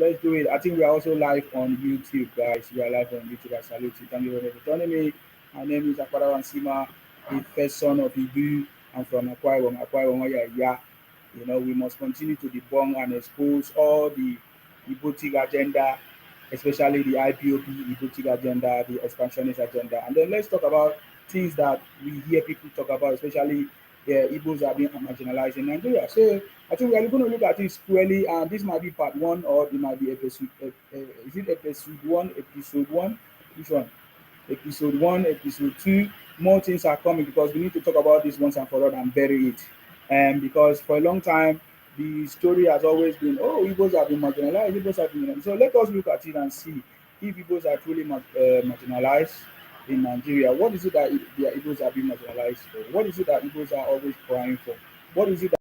let's do it. I think we are also live on YouTube, guys. We are live on YouTube. I salute you. Thank you very much for joining me. My name is Akwara Wansima, the first son of Ibu. I'm from Akwa Ibom. Akwa Ibom, yeah. We must continue to debunk and expose all the Ibotic agenda, especially the IPOP Ibotic agenda, the expansionist agenda. And then let's talk about things that we hear people talk about, especially Igbos are being marginalized in Nigeria. So I think we are going to look at it squarely, and this might be part one, or it might be episode. Is it episode one? Episode one? Which one? Episode one, episode two. More things are coming because we need to talk about this once and for all and bury it. And because for a long time, the story has always been, oh, Igbos have been marginalized, Igbos have been marginalized. So let us look at it and see if Igbos are truly marginalized in Nigeria. What is it that the Igbos are being marginalized for? What is it that Igbos are always crying for? What is it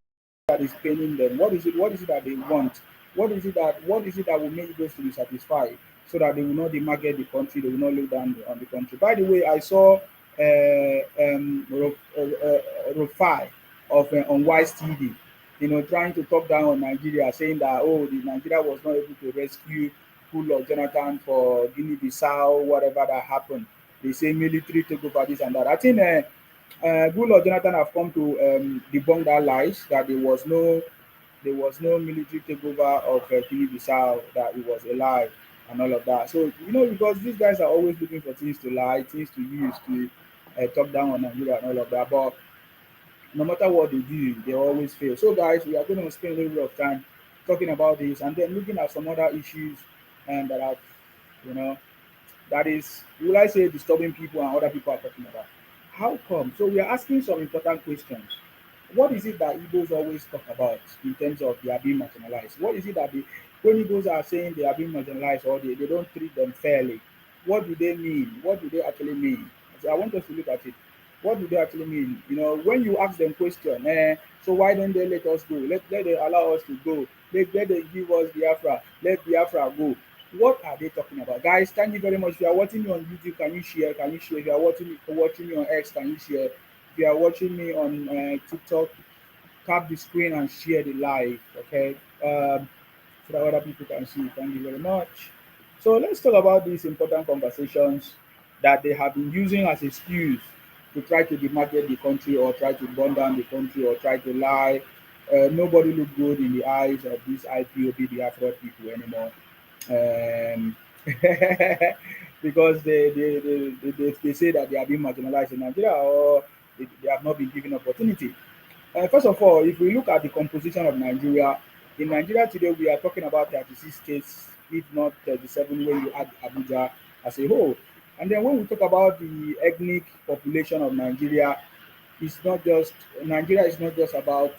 that is paining them? What is it that they want? What is it that will make Igbos to be satisfied so that they will not demarket the country, they will not look down on the country. By the way, I saw Rufai of on Wise TV, trying to talk down on Nigeria, saying that the Nigeria was not able to rescue Goodluck Jonathan for Guinea-Bissau, whatever that happened. They say military took over this and that. I think Goodluck Jonathan have come to debunk that lies that there was no military takeover of Guinea-Bissau, that it was a lie and all of that. So because these guys are always looking for things to lie, things to use to talk down on Nigeria and all of that. But no matter what they do, they always fail. So, guys, we are going to spend a little bit of time talking about this and then looking at some other issues and that have, you know, that is, will I say, disturbing people and other people are talking about. How come? So, we are asking some important questions. What is it that Igbos always talk about in terms of they are being marginalized? What is it that when Igbos are saying they are being marginalized or they don't treat them fairly, what do they mean? What do they actually mean? So I want us to look at it. What do they actually mean? When you ask them question, so why don't they let us go? Let they allow us to go. Let they give us Biafra. Let Biafra go. What are they talking about? Guys, thank you very much. If you are watching me on YouTube, can you share? Can you share? If you are watching me on X, can you share? If you are watching me on TikTok, tap the screen and share the live, okay? So that other people can see. Thank you very much. So let's talk about these important conversations that they have been using as excuse to try to demarket the country or try to burn down the country or try to lie. Nobody look good in the eyes of these IPOB, the Afro people anymore. Um, because they say that they are being marginalized in Nigeria or they have not been given opportunity. First of all, if we look at the composition of Nigeria, in Nigeria today we are talking about 36 states, if not 37 when you add Abuja as a whole. And then when we talk about the ethnic population of Nigeria, it's not just Nigeria is not just about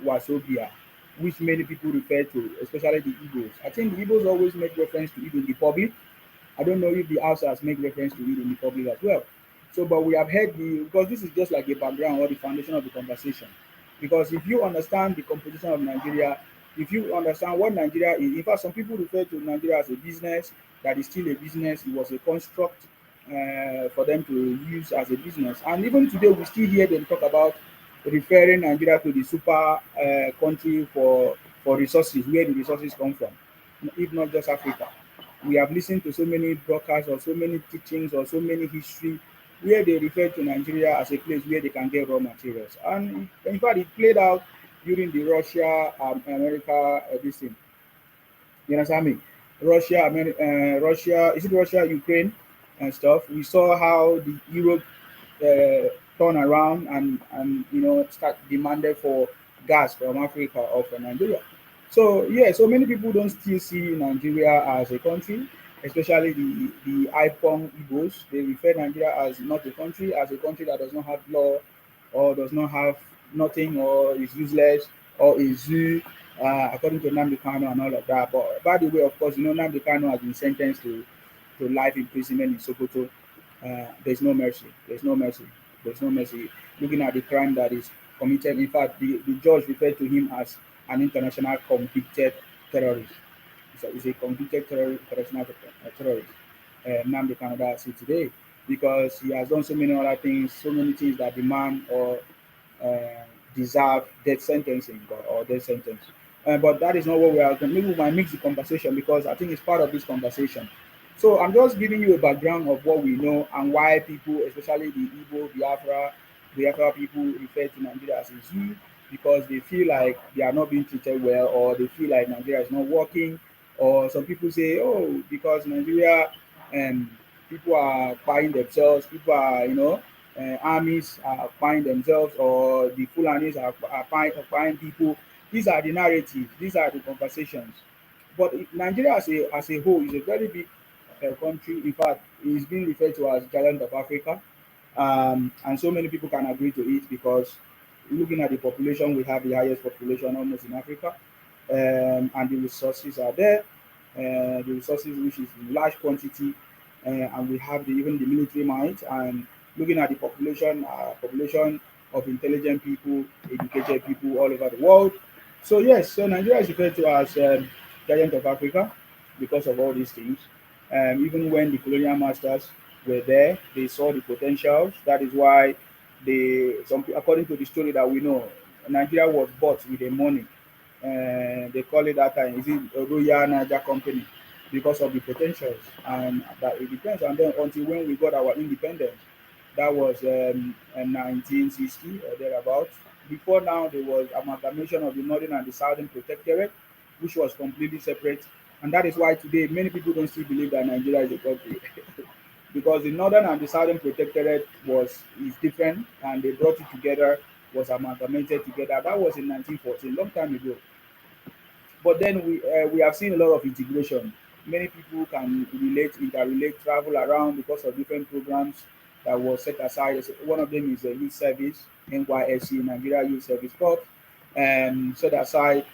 Wasobia, which many people refer to, especially the Igbos. I think the Igbos always make reference to it in the public. I don't know if the Hausas make reference to it in the public as well. So, but we have heard because this is just like a background or the foundation of the conversation. Because if you understand the composition of Nigeria, if you understand what Nigeria is, in fact, some people refer to Nigeria as a business that is still a business. It was a construct for them to use as a business. And even today, we still hear them talk about referring Nigeria to the super country for resources, where the resources come from, if not just Africa. We have listened to so many broadcasts or so many teachings or so many history where they refer to Nigeria as a place where they can get raw materials. And in fact, it played out during the Russia, America, this thing. You understand me? Russia, is it Russia, Ukraine, and stuff? We saw how the Europe turn around and start demanded for gas from Africa or from Nigeria. So yeah, so many people don't still see Nigeria as a country, especially the IPOM Igbos. They refer Nigeria as not a country, as a country that does not have law or does not have nothing or is useless or is zoo, according to Nnamdi Kanu and all of that. But by the way, of course, Nnamdi Kanu has been sentenced to life imprisonment in Sokoto. There's no mercy. There's no mercy. There's no mercy. Looking at the crime that is committed, in fact, the judge referred to him as an international convicted terrorist. He's a convicted international terrorist. Nnamdi Canada see today because he has done so many other things, so many things that demand or deserve death sentencing or death sentence. But that is not what we are. Maybe we might mix the conversation because I think it's part of this conversation. So I'm just giving you a background of what we know and why people, especially the Igbo, Biafra people, refer to Nigeria as a zoo because they feel like they are not being treated well, or they feel like Nigeria is not working, or some people say, oh, because Nigeria, um, people are buying themselves, people are, armies are buying themselves, or the Fulanis are buying people. These are the narratives, these are the conversations. But Nigeria as a whole is a very big country. In fact, it's being referred to as giant of Africa. And so many people can agree to it because looking at the population, we have the highest population almost in Africa, and the resources are there. The resources which is in large quantity, and we have even the military might. And looking at the population of intelligent people, educated people all over the world. So yes, so Nigeria is referred to as giant of Africa because of all these things. Even when the colonial masters were there, they saw the potentials. That is why according to the story that we know, Nigeria was bought with the money. They call it that time, is it a Royal Niger Company, because of the potentials, and that it depends. And then until when we got our independence, that was 1960 or thereabouts. Before now, there was amalgamation of the northern and the southern protectorate, which was completely separate. And that is why today many people don't still believe that Nigeria is a country. Because the northern and the southern protectorate is different, and they brought it together, was amalgamated together. That was in 1914, long time ago. But then we have seen a lot of integration. Many people can relate, interrelate, travel around because of different programs that was set aside. So one of them is a youth service, NYSC, Nigeria Youth Service Corps, set aside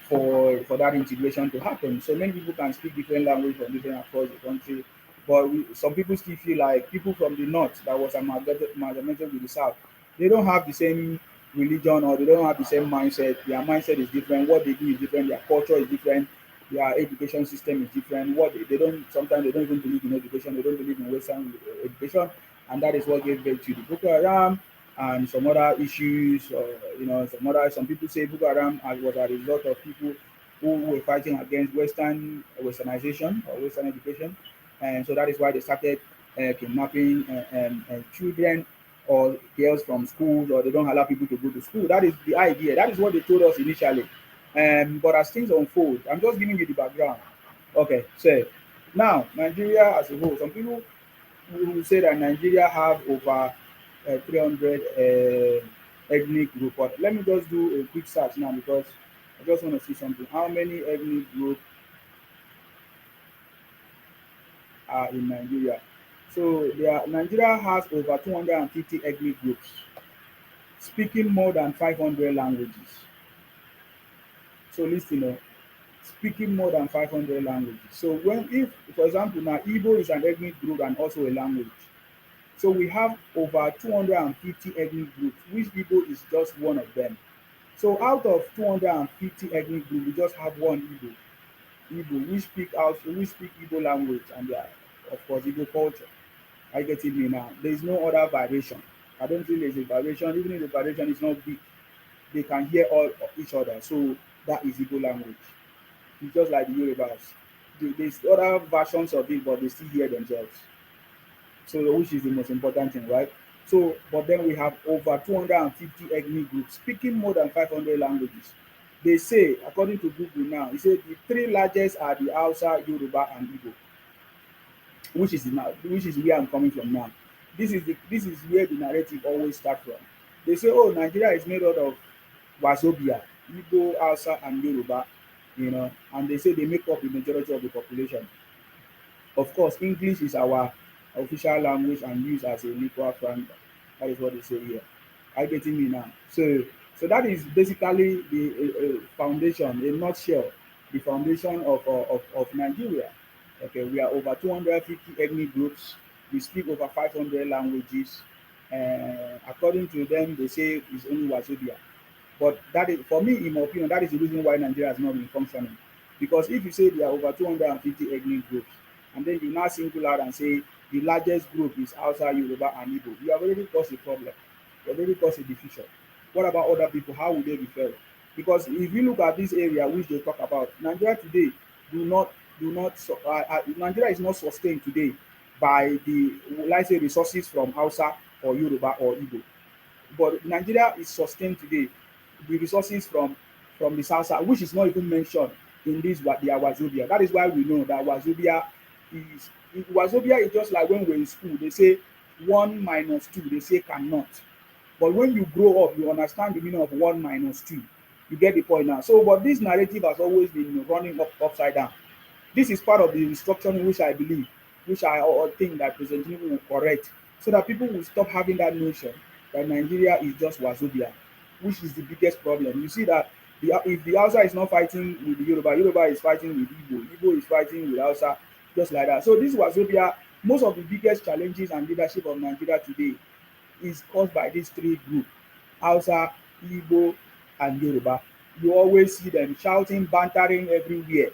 for that integration to happen. So many people can speak different language from different across the country, but some people still feel like people from the north that was amalgamated with the south, they don't have the same religion, or they don't have the same mindset. Their mindset is different. What they do is different. Their culture is different. Their education system is different. What they don't sometimes they don't even believe in education. They don't believe in Western education, and that is what gave birth to the Boko Haram and some other issues. Some people say Boko Haram was a result of people who were fighting against Westernization or Western education, and so that is why they started kidnapping children or girls from schools, or they don't allow people to go to school. That is the idea. That is what they told us initially. But as things unfold, I'm just giving you the background. Okay, so now Nigeria as a whole, some people will say that Nigeria have over 300 ethnic groups. But let me just do a quick search now because I just want to see something. How many ethnic groups are in Nigeria? So Nigeria has over 250 ethnic groups, speaking more than 500 languages. So listen, speaking more than 500 languages. So if, for example, now Igbo is an ethnic group and also a language. So we have over 250 ethnic groups, which Igbo is just one of them. So out of 250 ethnic groups, we just have one Igbo, we speak Igbo language, and they are, of course, Igbo culture. I get it me now. There is no other variation. I don't think there's a variation. Even if the variation is not big, they can hear all each other. So that is Igbo language. It's just like the Yorubas. There's other versions of it, but they still hear themselves. So which is the most important thing, right? So, but then we have over 250 ethnic groups speaking more than 500 languages. They say, according to Google now, it said the three largest are the Hausa, Yoruba, and Igbo, which is where I'm coming from now. This is where the narrative always starts from. They say, oh, Nigeria is made out of Wazobia, Igbo, Hausa, and Yoruba, and they say they make up the majority of the population. Of course, English is our official language and used as a lingua franca. That is what they say here. Are you getting me now? So that is basically the foundation, a nutshell, the foundation of Nigeria. Okay, we are over 250 ethnic groups. We speak over 500 languages. According to them, they say it's only Wazobia. But that is, for me, in my opinion, that is the reason why Nigeria has not been functioning. Because if you say there are over 250 ethnic groups, and then you now single out and say the largest group is Hausa, Yoruba, and Igbo, you have already caused a problem. You have already caused a division. What about other people? How will they be felt? Because if you look at this area which they talk about, Nigeria today do not Nigeria is not sustained today by the, let's say, resources from Hausa or Yoruba or Igbo. But Nigeria is sustained today the resources from the South, which is not even mentioned in this the Wazobia. That is why we know that Wazobia is just like when we're in school. They say one minus two. They say cannot. But when you grow up, you understand the meaning of one minus two. You get the point now. So, but this narrative has always been running upside down. This is part of the restructuring which I believe, which I think that President Tinubu will correct, so that people will stop having that notion that Nigeria is just Wazobia, which is the biggest problem. You see that if the Hausa is not fighting with the Yoruba, Yoruba is fighting with Igbo, Igbo is fighting with Hausa, just like that. So this Wazobia, most of the biggest challenges and leadership of Nigeria today is caused by these three groups: Hausa, Igbo, and Yoruba. You always see them shouting, bantering everywhere.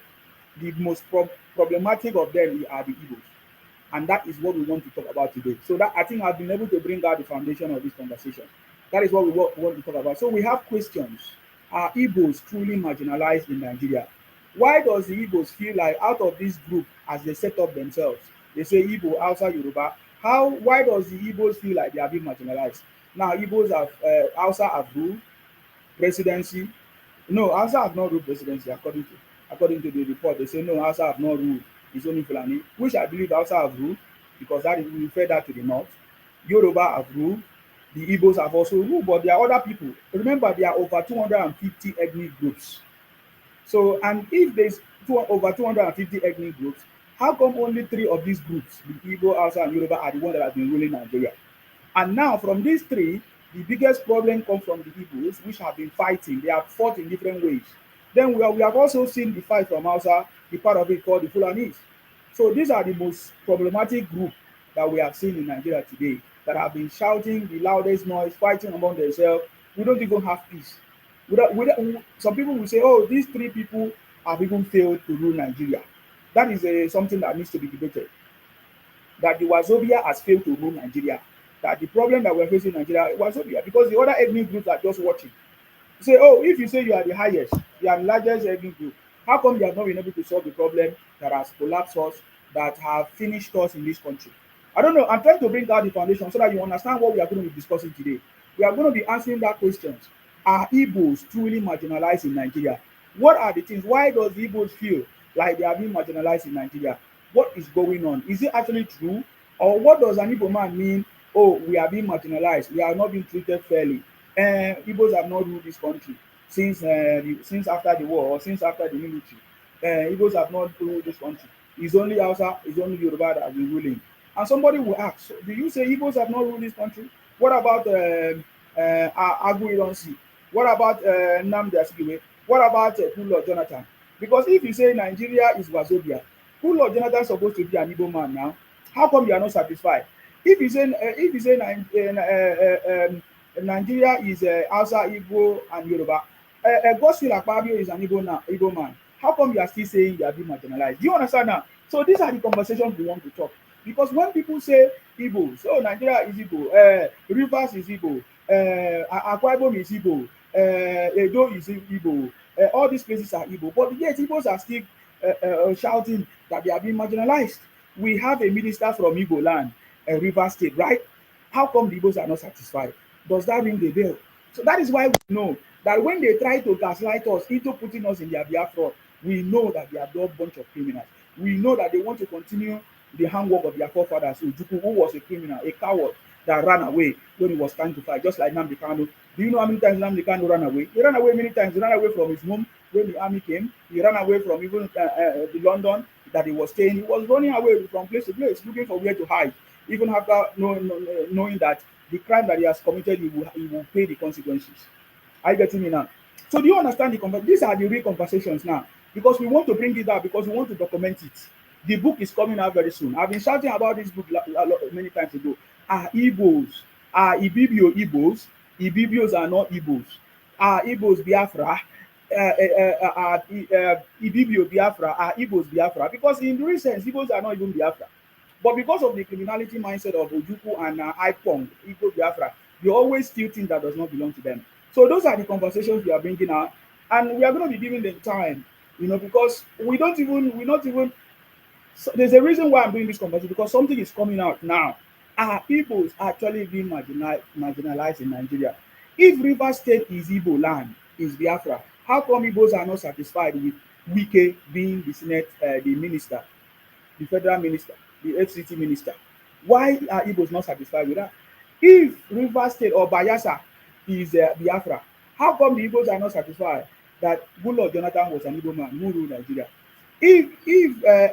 The most problematic of them are the Igbos. And that is what we want to talk about today. So that I think I've been able to bring out the foundation of this conversation. That is what we want to talk about. So we have questions. Are Igbos truly marginalized in Nigeria? Why does the Igbos feel like out of this group as they set up themselves, they say Igbo, Hausa, Yoruba, why does the Igbos feel like they are being marginalized? Now Igbos have, Hausa have ruled presidency. No, Hausa have not ruled presidency according to the report. They say no, Hausa have not ruled. It's only Fulani, which I believe Hausa have ruled, because that is, we refer that to the north. Yoruba have ruled. The Igbos have also ruled, but there are other people. Remember, there are over 250 ethnic groups. So, and if there's over 250 ethnic groups, how come only three of these groups, the Igbo, Hausa, and Yoruba, are the ones that have been ruling Nigeria? And now, from these three, the biggest problem comes from the Igbos, which have been fighting. They have fought in different ways. Then we have also seen the fight from Hausa, the part of it called the Fulanis. So these are the most problematic group that we have seen in Nigeria today, that have been shouting the loudest noise, fighting among themselves. We don't even have peace. Some people will say, oh, these three people have even failed to rule Nigeria. That is something that needs to be debated. That the Wazobia has failed to rule Nigeria. That the problem that we're facing in Nigeria is Wazobia, because the other ethnic groups are just watching. Say, oh, if you say you are the highest, you are the largest ethnic group, how come you have not been able to solve the problem that has collapsed us, that have finished us in this country? I don't know. I'm trying to bring out the foundation so that you understand what we are going to be discussing today. We are going to be answering that question. Are Igbos truly marginalized in Nigeria? What are the things? Why does the Igbos feel like they are being marginalized in Nigeria? What is going on? Is it actually true? Or what does an Igbo man mean? Oh, we are being marginalized. We are not being treated fairly. Igbos have not ruled this country since after the war, or since after the military. Igbos have not ruled this country. It's only Hausa, it's only Yoruba that have been ruling. And somebody will ask, so do you say Igbos have not ruled this country? What about Agu Ironsi? What about Nnamdi Azikiwe? What about Goodluck Jonathan? Because if you say Nigeria is Wazobia, Goodluck Jonathan is supposed to be an Igbo man now. How come you are not satisfied? If you say Nigeria is Hausa, Igbo, and Yoruba, Godswill Akpabio is an Igbo man. How come you are still saying you are being marginalized? Do you understand now? So these are the conversations we want to talk. Because when people say Igbo, so Nigeria is Igbo, Rivers is Igbo, Akwa Ibom is Igbo, Edo is Igbo, all these places are Igbo. But yet Igbos are still shouting that they are being marginalized. We have a minister from Igbo land, Rivers State, right? How come the Igbos are not satisfied? Does that ring the bell? So that is why we know that when they try to gaslight us into putting us in their Biafra, we know that they are a bunch of criminals. We know that they want to continue the handwork of their forefathers, Ojukwu, who was a criminal, a coward that ran away when he was trying to fight, just like Nnamdi Kanu. Do you know how many times Nnamdi Kanu ran away? He ran away many times. He ran away from his home when the army came. He ran away from even the London that he was staying. He was running away from place to place, looking for where to hide, even after knowing that the crime that he has committed, he will pay the consequences. Are you getting me now? So do you understand the conversation? These are the real conversations now, because we want to bring it out, because we want to document it. The book is coming out very soon. I've been shouting about this book many times ago. Are Igbos, are Ibibio Igbos? Ibibios are not Igbos. Are Igbos Biafra? Ibibio Biafra? Are Igbos Biafra? Because in the recent, Igbos are not even Biafra. But because of the criminality mindset of Ojukwu and Ipong, Igbo Biafra, they always steal things that does not belong to them. So those are the conversations we are bringing out. and we are going to be giving them time, because we not even. So there's a reason why I'm doing this conversation, because something is coming out now. Are Igbos actually being marginalized in Nigeria? If Rivers State is Igbo land, is Biafra, how come Igbos are not satisfied with Wike being the Senate, the minister, the federal minister, the FCT minister? Why are Igbos not satisfied with that? If Rivers State or Bayelsa is Biafra, how come the Igbos are not satisfied that Goodluck Jonathan was an Igbo man who ruled Nigeria? If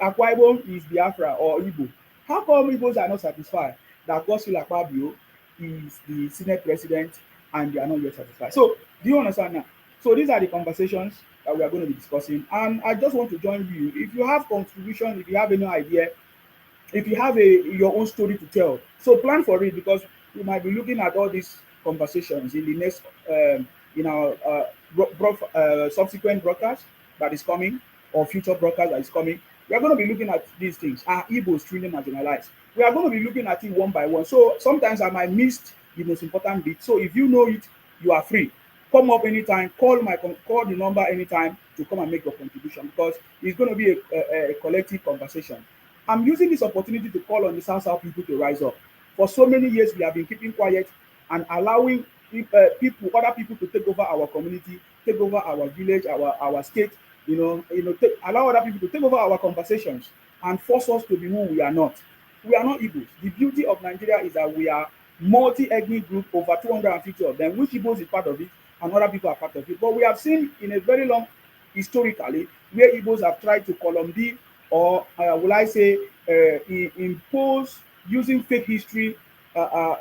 Akwa Ibom is Biafra or Igbo, how come Igbos are not satisfied that Godswill Akpabio is the Senate president and they are not yet satisfied? So do you understand now? So these are the conversations that we are going to be discussing, and I just want to join you. If you have contribution, if you have any idea, if you have your own story to tell, so plan for it, because we might be looking at all these conversations in the next in our subsequent broadcast that is coming, or future broadcast that is coming. We are going to be looking at these things. Are Igbos truly marginalized? We are going to be looking at it one by one. So sometimes I might miss the most important bit. So if you know it, you are free. Come up anytime. Call the number anytime to come and make your contribution, because it's going to be a collective conversation. I'm using this opportunity to call on the South people to rise up. For so many years, we have been keeping quiet and allowing other people to take over our community, take over our village, our state. Allow other people to take over our conversations and force us to be who we are not. We are not Igbos. The beauty of Nigeria is that we are multi-ethnic group, over 250 of them, which Igbos is part of it, and other people are part of it. But we have seen in a very long historically where Igbos have tried to Colombia, or will I say impose, using fake history,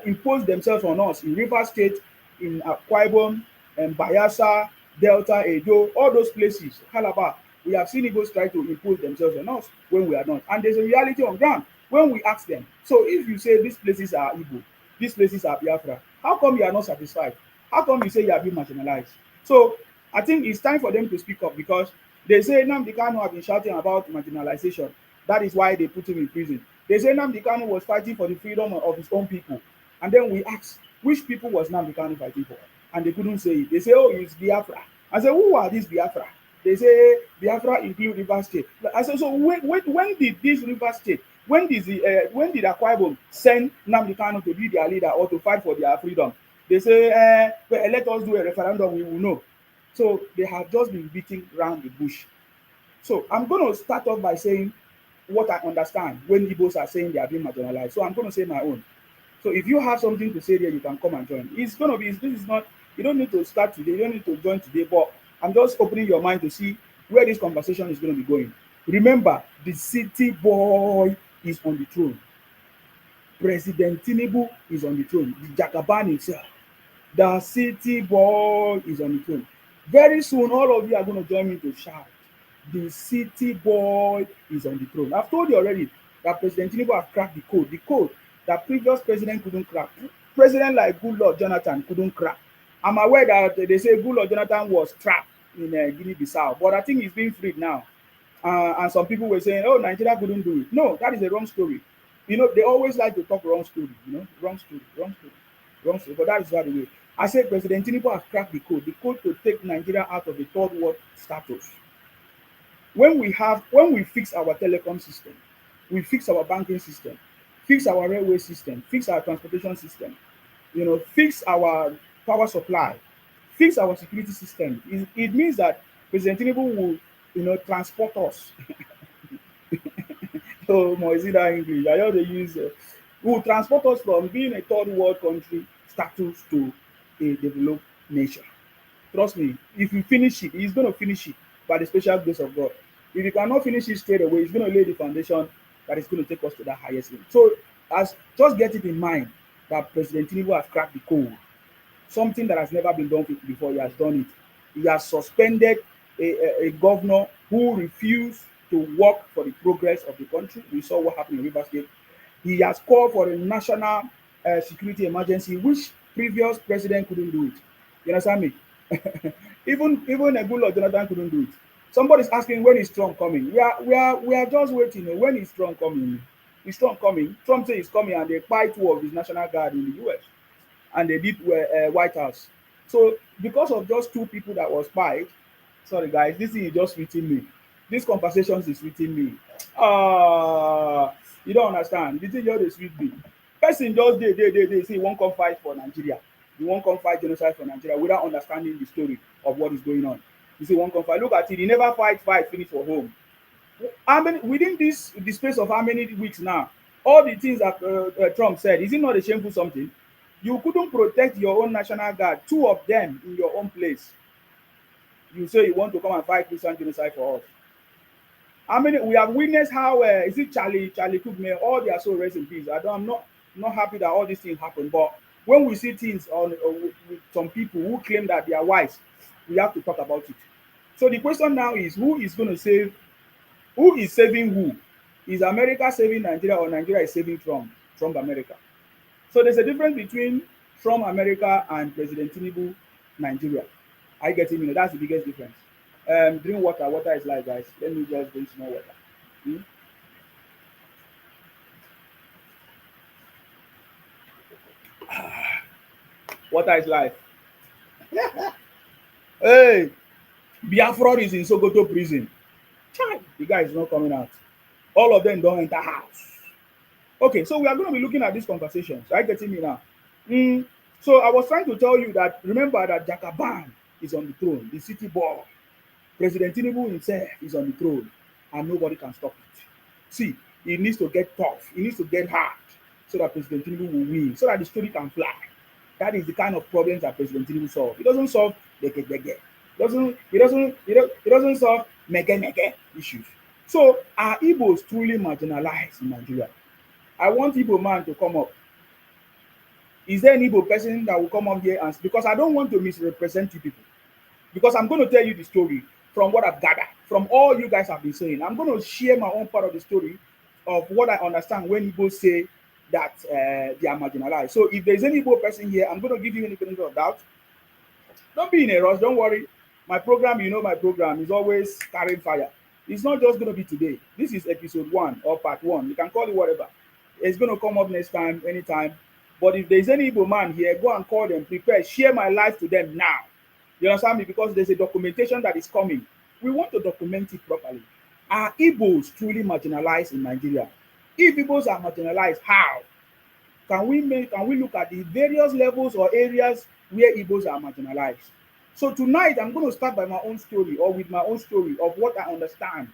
impose themselves on us in Rivers State, in Akwa Ibom, and Bayelsa, Delta, Edo, all those places, Calabar. We have seen Igbos try to impose themselves on us when we are not. And there's a reality on ground when we ask them. So if you say these places are Igbo, these places are Biafra, how come you are not satisfied? How come you say you are being marginalized? So I think it's time for them to speak up, because they say Nnamdi Kanu have been shouting about marginalization. That is why they put him in prison. They say Nnamdi Kanu was fighting for the freedom of his own people. And then we ask, which people was Nnamdi Kanu fighting for? And they couldn't say it. They say, oh, it's Biafra. I said, who are these Biafra? They say Biafra include River State. I said, so when did this River State, when did Akwa Ibom send Nnamdi Kanu to be their leader or to fight for their freedom? They say, well, let us do a referendum, we will know. So they have just been beating around the bush. So I'm going to start off by saying what I understand when Igbos are saying they are being marginalized. So I'm going to say my own. So if you have something to say there, you can come and join. It's going to be, this is not, you don't need to start today, you don't need to join today, but I'm just opening your mind to see where this conversation is going to be going. Remember, the city boy is on the throne. President Tinubu is on the throne. The Jagaban himself. The city boy is on the throne. Very soon, all of you are going to join me to shout, the city boy is on the throne. I've told you already that President Tinubu has cracked the code that previous president couldn't crack. President like Goodluck Jonathan couldn't crack. I'm aware that they say Goodluck Jonathan was trapped in Guinea-Bissau, but I think he's being freed now. And some people were saying, oh, Nigeria couldn't do it. No, that is a wrong story. They always like to talk wrong story, wrong story, wrong story, wrong story. But that is not the way. I said President Tinubu has cracked the code to take Nigeria out of the third world status. When we fix our telecom system, we fix our banking system, fix our railway system, fix our transportation system, fix our power supply, fix our security system, it means that President Tinubu will, transport us. So, is it that English? I already use will transport us from being a third world country status to a developed nation. Trust me, if you finish it, he's going to finish it by the special grace of God. If you cannot finish it straight away, he's going to lay the foundation that is going to take us to that highest level. So, just get it in mind that President Tinubu has cracked the code. Something that has never been done before, he has done it. He has suspended a governor who refused to work for the progress of the country. We saw what happened in Rivers State. He has called for a national security emergency, which previous president couldn't do it. You understand me? even a Goodluck Jonathan couldn't do it. Somebody's asking, when is Trump coming? We are just waiting. When is Trump coming? Is Trump coming? Trump says he's coming, and they buy 2 of his national guard in the US, and they did White House. So because of just 2 people that was spied, Sorry, guys. This thing is just sweeting me. This conversations is sweeting me. You don't understand. The thing just dey sweet me. Person just dey say he wan come fight for Nigeria. He wan come fight genocide for Nigeria without understanding the story of what is going on. He say he wan come fight. Look at it. He never fight finish for home. How many within this the space of how many weeks now? All the things that Trump said, is it not a shameful something? You couldn't protect your own national guard, two of them in your own place. You say you want to come and fight Christian genocide for us. How many we have witnessed how is it Charlie Cook, may all their soul rest in peace. I'm not happy that all these things happen, but when we see things on with some people who claim that they are wise, we have to talk about it. So the question now is, who is going to save? Who is saving who? Is America saving Nigeria, or Nigeria is saving Trump America? So there's a difference between Trump America and President Tinubu Nigeria. I get it. That's the biggest difference. Drink water. Water is life, guys. Let me just drink some more water. Hmm? Water is life. Hey, Biafra is in Sokoto prison. Chai, the guy is not coming out. All of them don't enter house. Okay, so we are going to be looking at these conversations. Are you getting me now? So I was trying to tell you that, remember that Jakaban is on the throne, the city boy. President Tinubu himself is on the throne, and nobody can stop it. See, he needs to get tough. He needs to get hard so that President Tinubu will win, so that the story can fly. That is the kind of problems that President Tinubu solve. He doesn't solve the He doesn't solve mege issues. So are Igbos truly marginalized in Nigeria? I want Igbo man to come up. Is there an Igbo person that will come up here and because I don't want to misrepresent you people. Because I'm going to tell you the story from what I've gathered, from all you guys have been saying. I'm going to share my own part of the story of what I understand when Igbo say that they are marginalized. So if there's any Igbo person here, I'm going to give you any benefit of doubt. Don't be in a rush. Don't worry. My program, my program is always carrying fire. It's not just going to be today. This is episode 1 or part 1. You can call it whatever. It's going to come up next time, anytime. But if there's any Igbo man here, go and call them, prepare, share my life to them now. You understand me? Because there's a documentation that is coming. We want to document it properly. Are Igbos truly marginalized in Nigeria? If Igbos are marginalized, how? Can we look at the various levels or areas where Igbos are marginalized? So tonight, I'm going to start by my own story, or with my own story of what I understand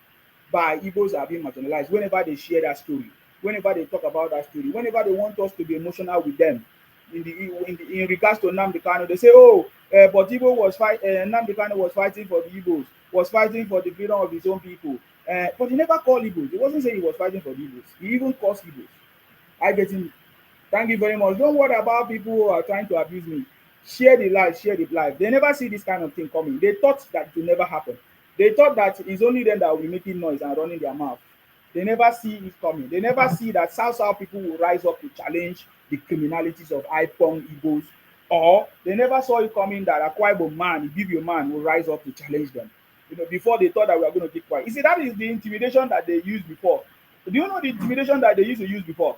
by Igbos are being marginalized whenever they share that story, whenever they talk about that story, whenever they want us to be emotional with them. In regards to Nnamdi Kanu, they say, but Nnamdi Kanu was fighting for the Igbos, was fighting for the freedom of his own people. But he never called Igbos. He wasn't saying he was fighting for the Igbos. He even calls Igbos. I get him. Thank you very much. Don't worry about people who are trying to abuse me. Share the life, share the life. They never see this kind of thing coming. They thought that it will never happen. They thought that it's only them that will be making noise and running their mouth. They never see it coming. They never see that South people will rise up to challenge the criminalities of IPON Igbos, or they never saw it coming that Akwa Ibom man, Ibibio man will rise up to challenge them. Before they thought that we were going to keep quiet. You see, that is the intimidation that they used before. Do you know the intimidation that they used to use before?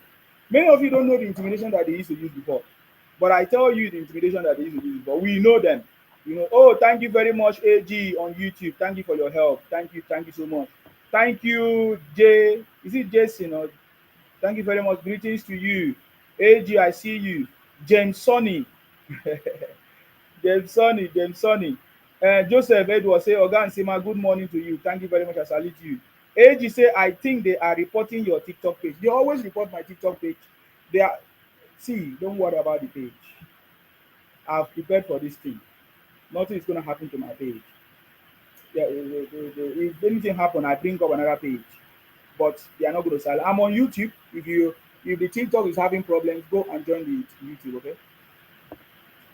Many of you don't know the intimidation that they used to use before. But I tell you the intimidation that they used to use before. We know them. Thank you very much, AG on YouTube. Thank you for your help. Thank you so much. Thank you, Jay. Is it Jason? Or thank you very much. Greetings to you. AG, I see you. James Sonny. James Sonny. Joseph Edward say, Oga Nsima, good morning to you. Thank you very much. I salute you. AG say, I think they are reporting your TikTok page. They always report my TikTok page. Don't worry about the page. I've prepared for this thing. Nothing is going to happen to my page. If anything happen, I bring up another page. But they are not going to sell. I'm on YouTube. If the TikTok is having problems, go and join the YouTube, okay?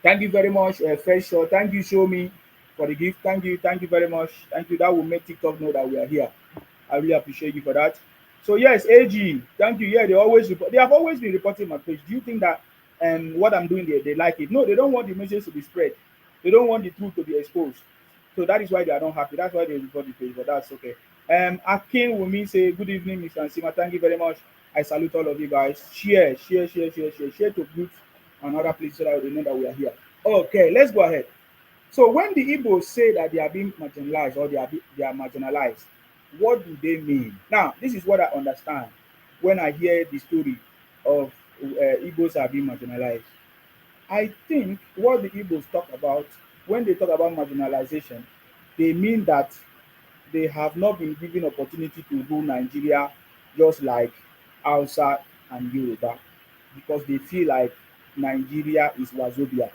Thank you very much, Fresh Show. Thank you, Show Me, for the gift. Thank you very much. Thank you. That will make TikTok know that we are here. I really appreciate you for that. So yes, AG, thank you. Yeah, they have always been reporting my page. Do you think that what I'm doing there, they like it? No, they don't want the message to be spread. They don't want the truth to be exposed. So that is why they are not happy. That's why they report the page, but that's okay. Akin Wumi say, good evening, Mr. Nsima. Thank you very much. I salute all of you guys. Share to groups and other places so that they know that we are here. Okay, let's go ahead. So when the Igbos say that they are being marginalized or they are marginalized, what do they mean? Now, this is what I understand when I hear the story of Igbos are being marginalized. I think what the Igbos talk about when they talk about marginalization, they mean that they have not been given opportunity to rule Nigeria just like Hausa and Yoruba because they feel like Nigeria is Wazobia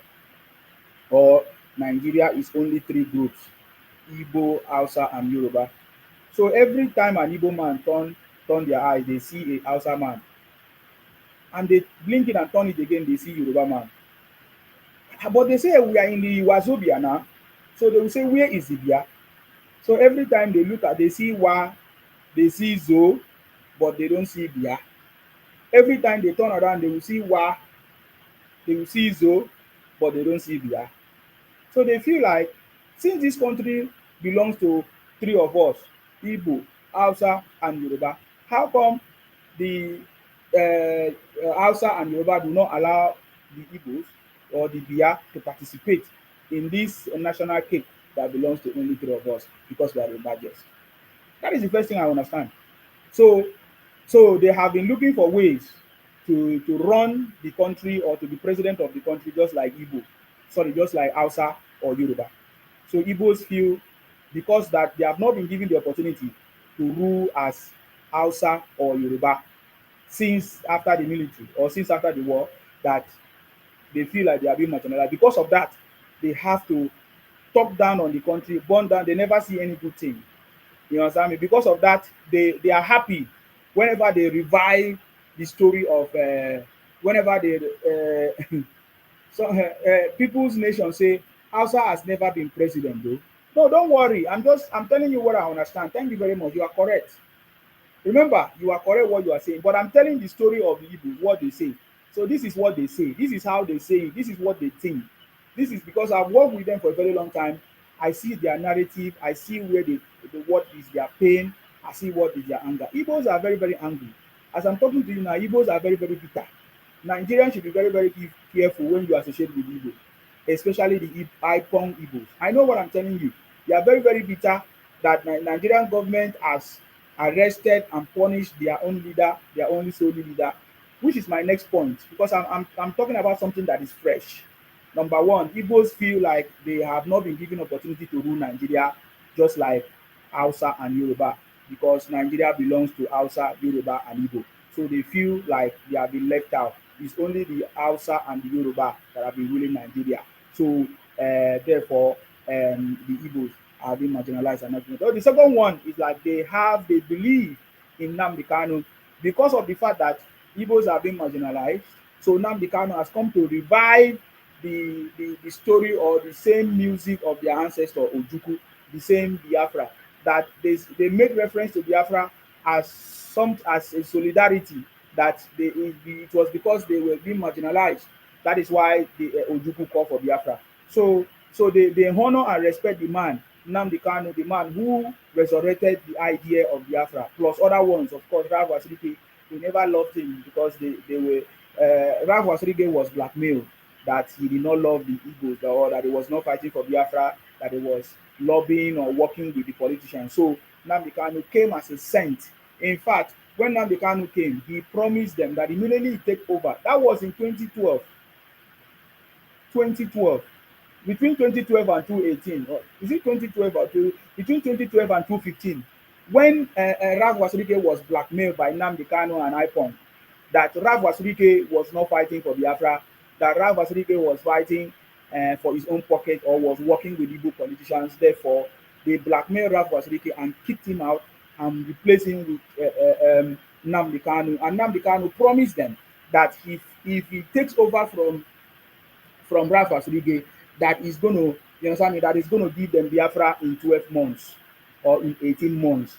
or Nigeria is only three groups, Igbo, Hausa and Yoruba. So every time an Igbo man turn their eyes, they see a Hausa man and they blink it and turn it again, they see Yoruba man. But they say we are in the Wazobia now. So they will say, where is the Bia? So every time they look at, they see Wa, they see Zo, but they don't see Bia. Every time they turn around, they will see Wa, they will see Zo, but they don't see Bia. So they feel like since this country belongs to three of us, Igbo, Hausa, and Yoruba, how come the Hausa and Yoruba do not allow the Igbos or the Bia to participate in this national cake that belongs to only three of us because we are the largest? That is the first thing I understand. So, so they have been looking for ways to run the country or to be president of the country just like Igbo, sorry, just like Hausa or Yoruba. So Igbos feel because that they have not been given the opportunity to rule as Hausa or Yoruba since after the military or since after the war, that they feel like they are being marginalized. Because of that, they have to top down on the country, burn down. They never see any good thing. You understand me? Because of that, they are happy whenever they revive the story of whenever they so People's Nation say Hausa has never been president though. No, don't worry. I'm telling you what I understand. Thank you very much. You are correct. Remember, you are correct what you are saying, but I'm telling the story of the Igbos, what they say. So this is what they say. This is how they say it. This is what they think. This is because I've worked with them for a very long time. I see their narrative. I see where what is their pain. I see what is their anger. Igbos are very, very angry. As I'm talking to you now, Igbos are very, very bitter. Nigerians should be very, very careful when you associate with Igbos, especially the Ipong Igbos. I know what I'm telling you. They are very, very bitter that Nigerian government has arrested and punished their own leader, their only sole leader, which is my next point because I'm talking about something that is fresh. Number one, Igbos feel like they have not been given opportunity to rule Nigeria just like Hausa and Yoruba because Nigeria belongs to Hausa, Yoruba, and Igbo. So they feel like they have been left out. It's only the Hausa and the Yoruba that have been ruling Nigeria. So therefore, the Igbos are being marginalized and not. So the second one is like they believe in Nnamdi Kanu because of the fact that Igbos are being marginalized. So Nnamdi Kanu has come to revive the story or the same music of their ancestor Ojuku, the same Biafra, that they make reference to Biafra as a solidarity that it was because they were being marginalized. That is why the Ojuku call for Biafra. So they honor and respect the man Nnamdi Kanu, the man who resurrected the idea of Biafra, plus other ones, of course. Ralph Wasirike, they never loved him because they were Ralph Wasirike was blackmailed that he did not love the Igbos or that he was not fighting for Biafra, that he was lobbying or working with the politicians. So Nnamdi Kanu came as a saint. In fact, when Nnamdi Kanu came, he promised them that immediately he take over. That was in 2012. 2012. Between 2012 and 2018, or is it 2012 or between 2012 and 2015, when Ralph Wasirike was blackmailed by Nnamdi Kanu and IPON, that Ralph Wasirike was not fighting for Biafra, that Ralph Wasirike was fighting for his own pocket or was working with Igbo politicians. Therefore, they blackmailed Ralph Wasirike and kicked him out and replaced him with Nnamdi Kanu. And Nnamdi Kanu promised them that if he takes over from Ralph Wasirike, that is going to, you understand me, that is going to give them Biafra in 12 months or in 18 months.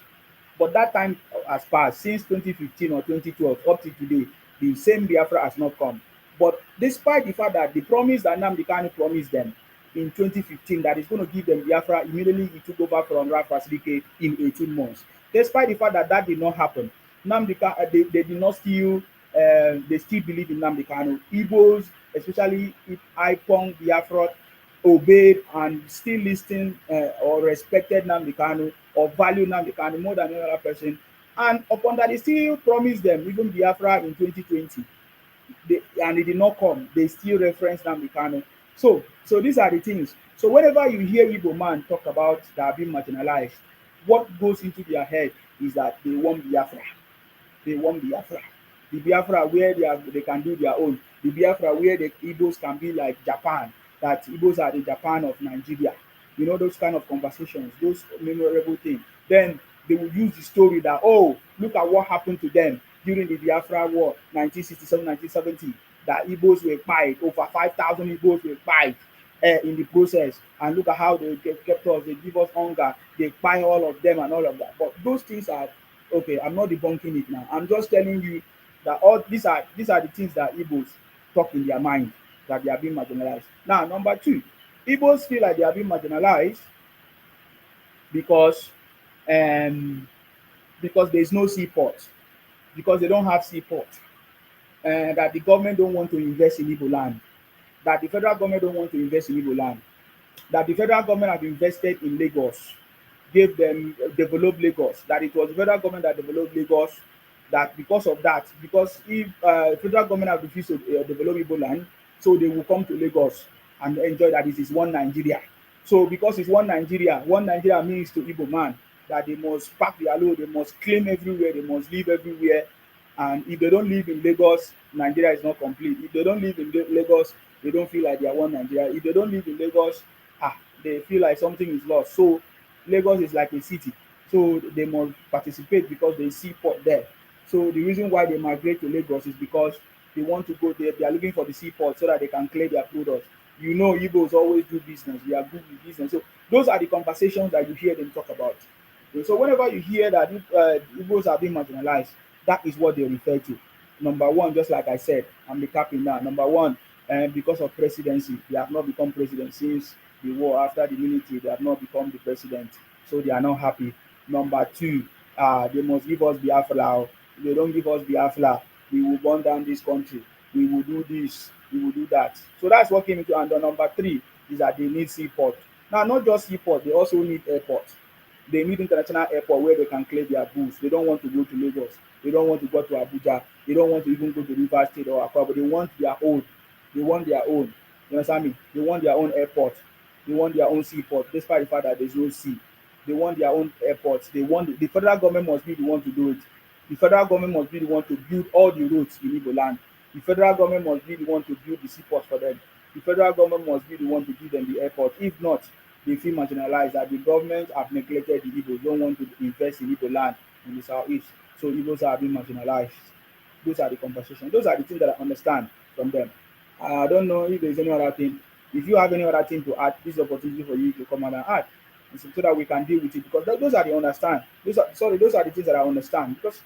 But that time has passed since 2015 or 2012 up to today. The same Biafra has not come. But despite the fact that the promise that Nnamdi Kanu promised them in 2015 that is going to give them Biafra, immediately he took over from Ralph Wasirike in 18 months. Despite the fact that that did not happen, they did not still, they still believe in Nnamdi Kanu. Igbos, especially Ipong, Biafra, obeyed and still listened or respected Nnamdi Kanu or valued Nnamdi Kanu more than any other person. And upon that, they still promised them even Biafra in 2020. And it did not come. They still reference Nnamdi Kanu. So these are the things. So whenever you hear Igbo man talk about that are being marginalized, what goes into their head is that they want Biafra. They want Biafra. The Biafra where they can do their own. The Biafra where the Igbos can be like Japan, that Igbos are the Japan of Nigeria. You know, those kind of conversations, those memorable things. Then they will use the story that, oh, look at what happened to them during the Biafra War, 1967, 1970, that Igbos were killed, over 5,000 Igbos were killed in the process. And look at how they kept us, they give us hunger, they buy all of them and all of that. But those things are okay. I'm not debunking it now. I'm just telling you that all these are the things that Igbos talk in their mind, that they are being marginalized. Now, number two, Igbos feel like they are being marginalized because um because there is no seaport, because they don't have seaport, and that the government don't want to invest in Igbo land, that the federal government don't want to invest in Igbo land, that the federal government have invested in Lagos, gave them developed Lagos, that it was the federal government that developed Lagos, that because of that, because if federal government have refused to develop Igbo land, so they will come to Lagos and enjoy that it is one Nigeria. So because it's one Nigeria means to Igbo man that they must pack their load, they must claim everywhere, they must live everywhere. And if they don't live in Lagos, Nigeria is not complete. If they don't live in Lagos, they don't feel like they are one Nigeria. If they don't live in Lagos, they feel like something is lost. So Lagos is like a city. So they must participate because they see port there. So the reason why they migrate to Lagos is because they want to go there. They are looking for the seaport so that they can clear their products. You know, Igbos always do business. We are good with business. So those are the conversations that you hear them talk about. So whenever you hear that Igbos are being marginalized, that is what they refer to. Number one, just like I said, I'm recapping now. Number one, because of presidency, they have not become president since the war. After the military, they have not become the president, so they are not happy. Number two, they must give us Biafra. If they don't give us Biafra, we will burn down this country. We will do this. We will do that. So that's what came into. And then number three is that they need seaport. Now, not just seaport, they also need airport. They need international airport where they can clear their goods. They don't want to go to Lagos. They don't want to go to Abuja. They don't want to even go to River State or Akwa, but they want their own. They want their own. You understand me? They want their own airport. They want their own seaport, despite the fact that there's no sea. They want their own airports. They want the federal government must be the one to do it. The federal government must be the one to build all the roads in Igbo land. The federal government must be the one to build the seaport for them. The federal government must be the one to give them the airport. If not, they feel marginalized, that the government have neglected the Igbos, don't want to invest in Igbo land in the southeast. So Igbos are being marginalized. Those are the conversations. Those are the things that I understand from them. I don't know if there's any other thing. If you have any other thing to add, this is opportunity for you to come out and add, so that we can deal with it. Because those are the understand. Those are the things that I understand. Because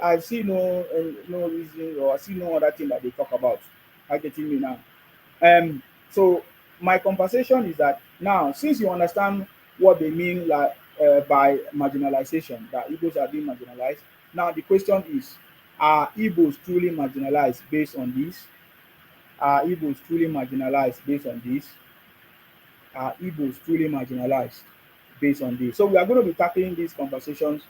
I see no reason, or I see no other thing that they talk about. I getting me now. So my conversation is that now, since you understand what they mean like by marginalization, that Igbos are being marginalized. Now the question is, are Igbos truly marginalized based on this? Are Igbos truly marginalized based on this? Are Igbos truly marginalized based on this? So we are going to be tackling these conversations.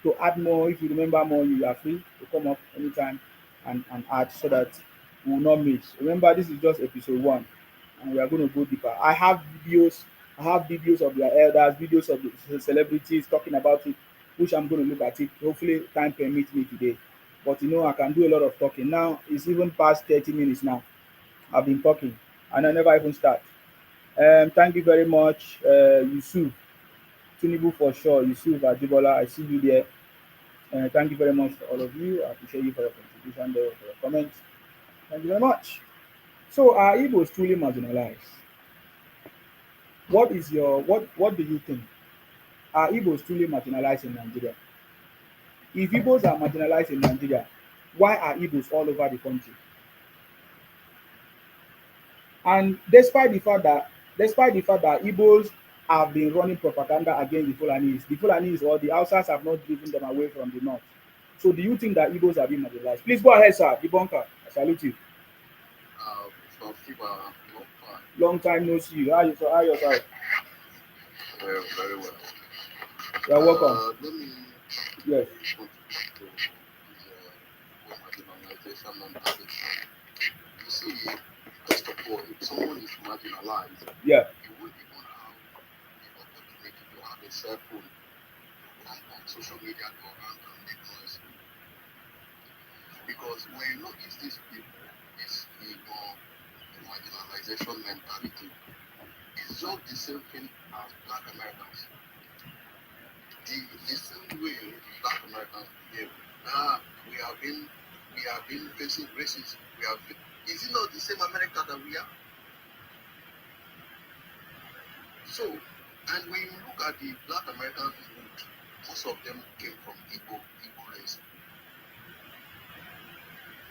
To add more, if you remember more, you are free to come up anytime and add, so that we will not miss. Remember, this is just episode one, and we are going to go deeper. I have videos of their elders, videos of the celebrities talking about it, which I'm going to look at it. Hopefully, time permits me today. But you know, I can do a lot of talking. Now it's even past 30 minutes now. I've been talking, and I never even start. Thank you very much, Yusuf Tunibu, for sure. Yusuf Ajibola, I see you there. Thank you very much to all of you. I appreciate you for your contribution there, for your comments. Thank you very much. So, are Igbos truly marginalized? What do you think? Are Igbos truly marginalized in Nigeria? If Igbos are marginalized in Nigeria, why are Igbos all over the country? And despite the fact that Igbos have been running propaganda against the Fulanis or the Hausas have not driven them away from the north. So do you think that Igbos are being marginalized? Please go ahead, sir. Debunker. I salute you. So Fiba, no fun. Long time no see. How you side? Well, very well. You're welcome. Let me Yes. contribute to this marginalization mentality. You see, first of all, if someone is marginalized, Yeah. you won't even have the opportunity to have a cell phone to come on social media to rant and make noise. Because when you notice these people, this the marginalization mentality, it's just the same thing as Black Americans. The same way Black Americans behave. Ah, we have been facing racism. Is it not the same America that we are? So, and when you look at the Black Americans root, most of them came from Igbo race.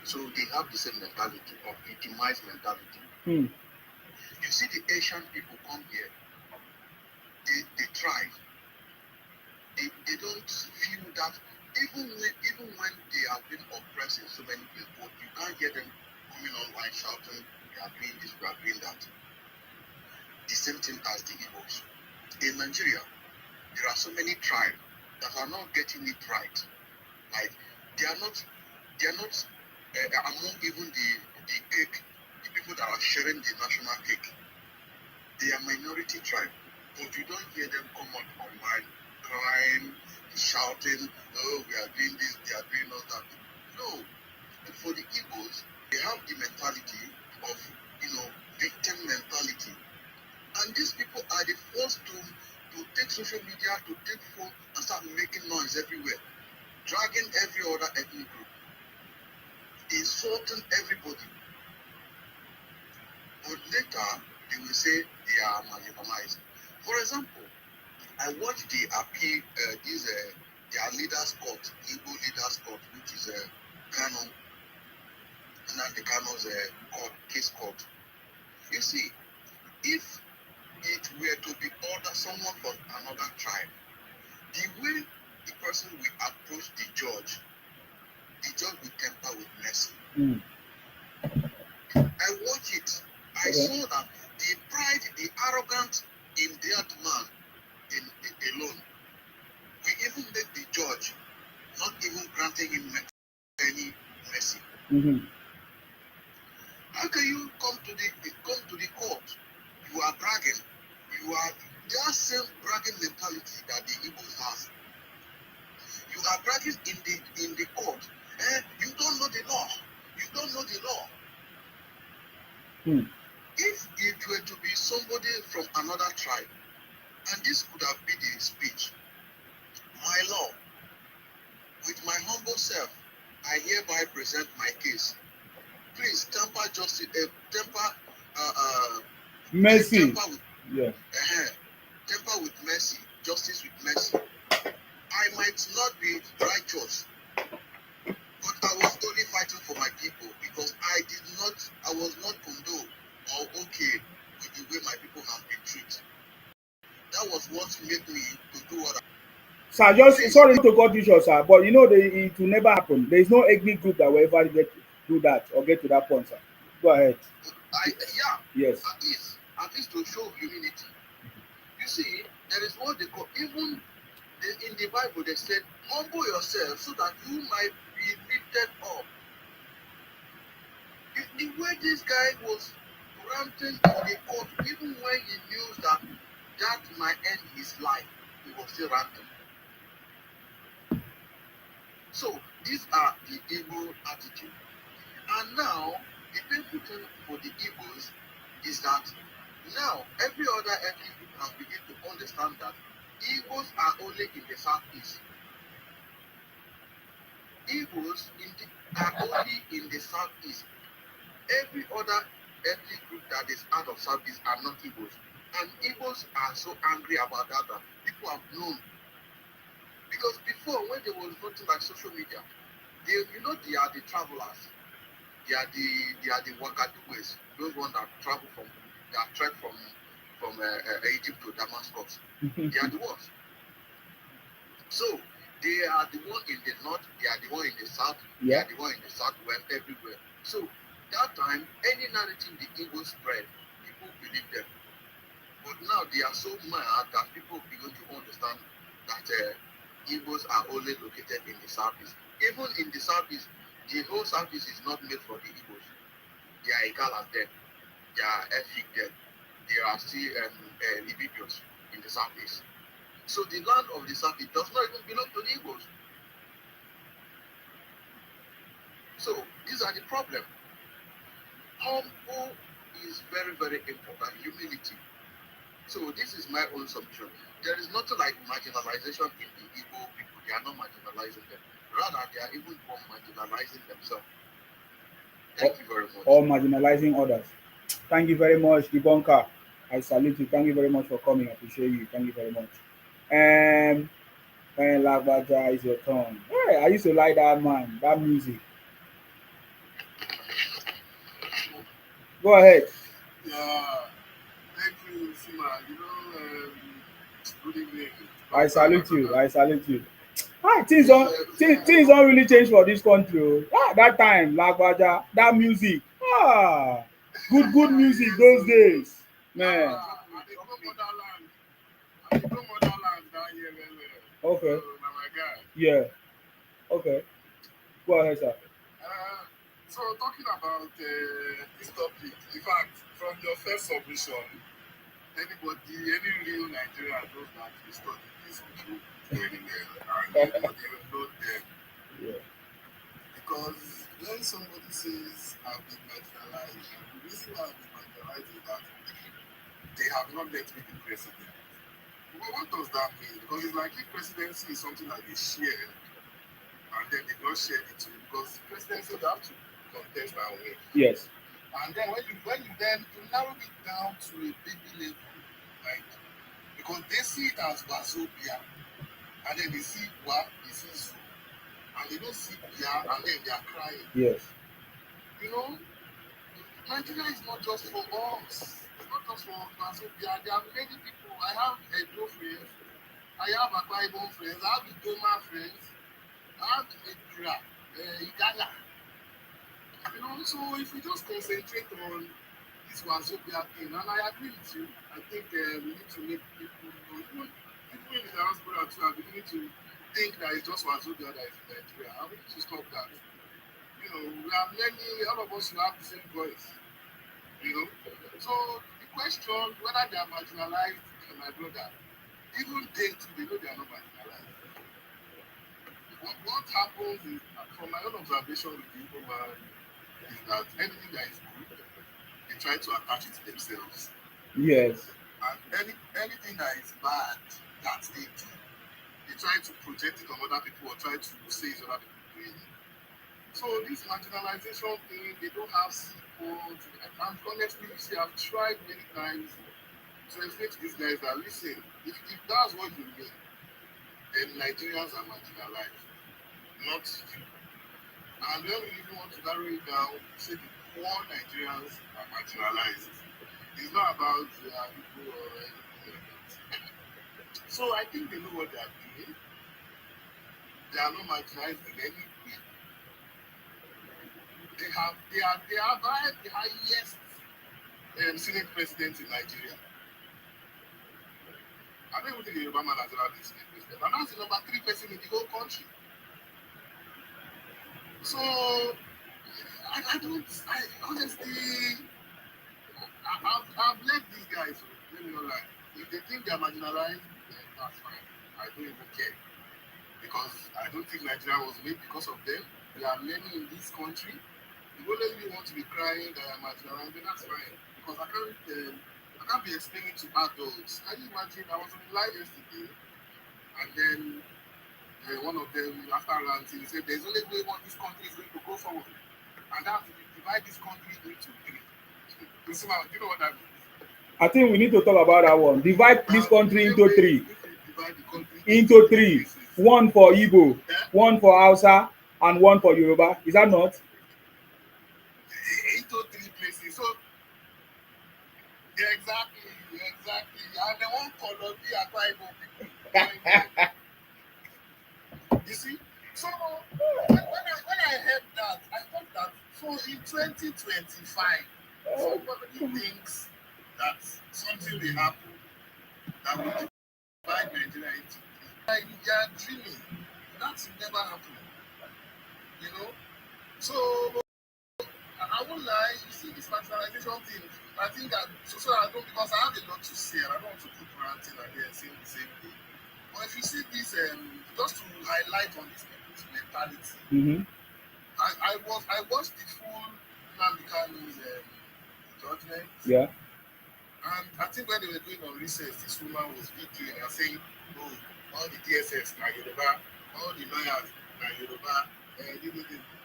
So they have the same mentality of victimized mentality. Hmm. You see the Asian people come here, they thrive. They don't feel that even when they have been oppressing so many people, you can't hear them coming online shouting, we are doing this, we are doing that. The same thing as the Igbos. In Nigeria, there are so many tribes that are not getting it right. Like they are not among even the cake, the people that are sharing the national cake. They are minority tribe, but you don't hear them come out online crying, shouting, oh, we are doing this, they are doing all that. No. And for the Igbos, they have the mentality of, victim mentality. And these people are the first to take social media, to take phone and start making noise everywhere, dragging every other ethnic group, insulting everybody. But later, they will say they are marginalized. For example, I watched the appeal, their leaders court, Igbo leaders court, which is Kanu, Nnamdi Kanu's case court. You see, if it were to be ordered someone from another tribe, the way the person will approach the judge will temper with mercy. Hmm. I watched it. I Okay. saw that the pride, the arrogance in that man alone will even make the judge not even granting him any mercy. Mm-hmm. How can you come to the court? You are bragging. You are that same bragging mentality that the Igbos has. You are bragging in the court. You don't know the law. You don't know the law. Hmm. If it were to be somebody from another tribe, and this could have been the speech, my law, with my humble self, I hereby present my case. Please temper justice, Mercy. temper with, Yeah. temper with mercy, justice with mercy. I might not be righteous, but I was only fighting for my people because I was not condoned or okay with the way my people have been treated. That was what made me to do what I. Sir, just Please, sorry to cut you short, sir, but you know it will never happen. There is no ethnic group that will ever do that or get to that point, sir. Go ahead. Yes. At least to show humility. You see, there is what they call even in the Bible. They said, "Humble yourself so that you might be lifted up." The way this guy was ranting in the court, even when he knew that might end his life, he was still ranting. So these are the Igbo attitude. And now the painful thing for the Igbos is that now every other ethnic group has begun to understand that Igbos are only in the southeast. Igbos are only in the southeast. Every other ethnic group that is out of southeast are not Igbos. And Igbos are so angry about that people have known. Because before, when there was nothing like social media, they are the travelers. They are the Wagaduwes, those ones that travel trek from Egypt to Damascus. They are the ones. So they are the one in the north, they are the one in the south, they are the one in the southwest, everywhere. So that time, any narrative the Igbo spread, people believe them. But now they are so mad that people begin to understand that Igbos are only located in the southeast. Even in the southeast, the whole southeast is not made for the Igbos. They are Igalas there. They are Efik there. They are still Libibios in the southeast. So the land of the southeast does not even belong to the Igbos. So these are the problem. Humble is very, very important. Humility. So this is my own submission. There is nothing like marginalization in the Igbo people. They are not marginalizing them. Rather, they are even more marginalizing themselves. Thank you very much. Or marginalizing others. Thank you very much, debunker. I salute you. Thank you very much for coming. I appreciate you. Thank you very much. When Lagbaja is your turn. Hey, I used to like that man, that music. Go ahead. Yeah, thank you, Sima. Good evening. I salute you. I salute you. Ah, things don't really change for this country. Oh. Ah, that time, Lagbaja, that music. Ah, good music those days. Man. I dey go motherland. I dey go motherland that year, Okay. So, na my guy. Yeah. Okay. Go ahead, sir. So talking about this topic, in fact, from your first submission, any real Nigerian knows that we study this issue very well, and they know them. Yeah. Because when somebody says I've been marginalized, the reason why I've been marginalized is that they have not let me be president. Well, what does that mean? Because it's like if presidency is something that they share and then they don't share it to you, because presidency they have to contest and win. Yes. And then when you then narrow it down to a baby level, right? Because they see it as Wazobia, and then they see they see Zoo, and they don't see Bia, and then they are crying. Yes. You know, Nigeria is not just for us. It's not just for Wazobia. There are many people. I have Edo friends. I have Akwa Ibom friends. I have Idoma friends. I have Ekura, Igala. You know, so if we just concentrate on this Wazobia thing, and I agree with you, I think we need to make people know, even people in the diaspora too are beginning to think that it's just Wazobia that is in Nigeria. And we need to stop that. You know, we are many, all of us who have the same voice. You know, so the question whether they are marginalized, my brother, even they too, they know they are not marginalized. What happens is, from my own observation with the Igbo man, is that anything that is good, they try to attach it to themselves. Yes. And anything that is bad that they do, they try to project it on other people or try to say it's other people doing it. So this marginalization thing, they don't have support. And honestly, you see, I've tried many times to explain to these guys that, listen, if that's what you mean, then Nigerians are marginalized, not you. And when we even want to narrow it down, say the poor Nigerians are marginalized. It's not about people or anything like that. So I think they know what they are doing. They are not marginalized in any way. They are the highest Senate president in Nigeria. I don't even think the Obama has ever been Senate president. And that's the number 3 person in the whole country. So I honestly, I've left these guys, let me not lie. If they think they're marginalized, then that's fine. I don't even care. Because I don't think Nigeria was made because of them. There are many in this country. If only you want to be crying that I'm marginalized, then that's fine. Because I can't be explaining to adults. Can you imagine? I was on the live yesterday, and then one of them, after ranting, he said, there's only way this country is going to go forward. And that to divide this country into 3. You see, do you know what that means? I think we need to talk about that one. Divide this country into 3. Divide the country Into 3. places. One for Igbo, Yeah? one for Hausa, and one for Yoruba. Is that not? Into 3 places. So, yeah, exactly. And they won't color the Akwa Ibom people. You see? So, when I heard that, I thought that, so in 2025, somebody thinks that something will happen that will divide Nigeria into three. Like they are dreaming. That will never happen. You know? So I won't lie, you see this marginalization thing, I think that so I don't, because I have a lot to say and I don't want to keep ranting and then saying the same thing. But if you see this, just to highlight on this people's mentality, Mm-hmm. I watched the full Nnamdi Kanu's judgment. Yeah. And I think when they were doing on recess, this woman was videoing and saying, oh, all the DSS na Yoruba, all the lawyers na Yoruba,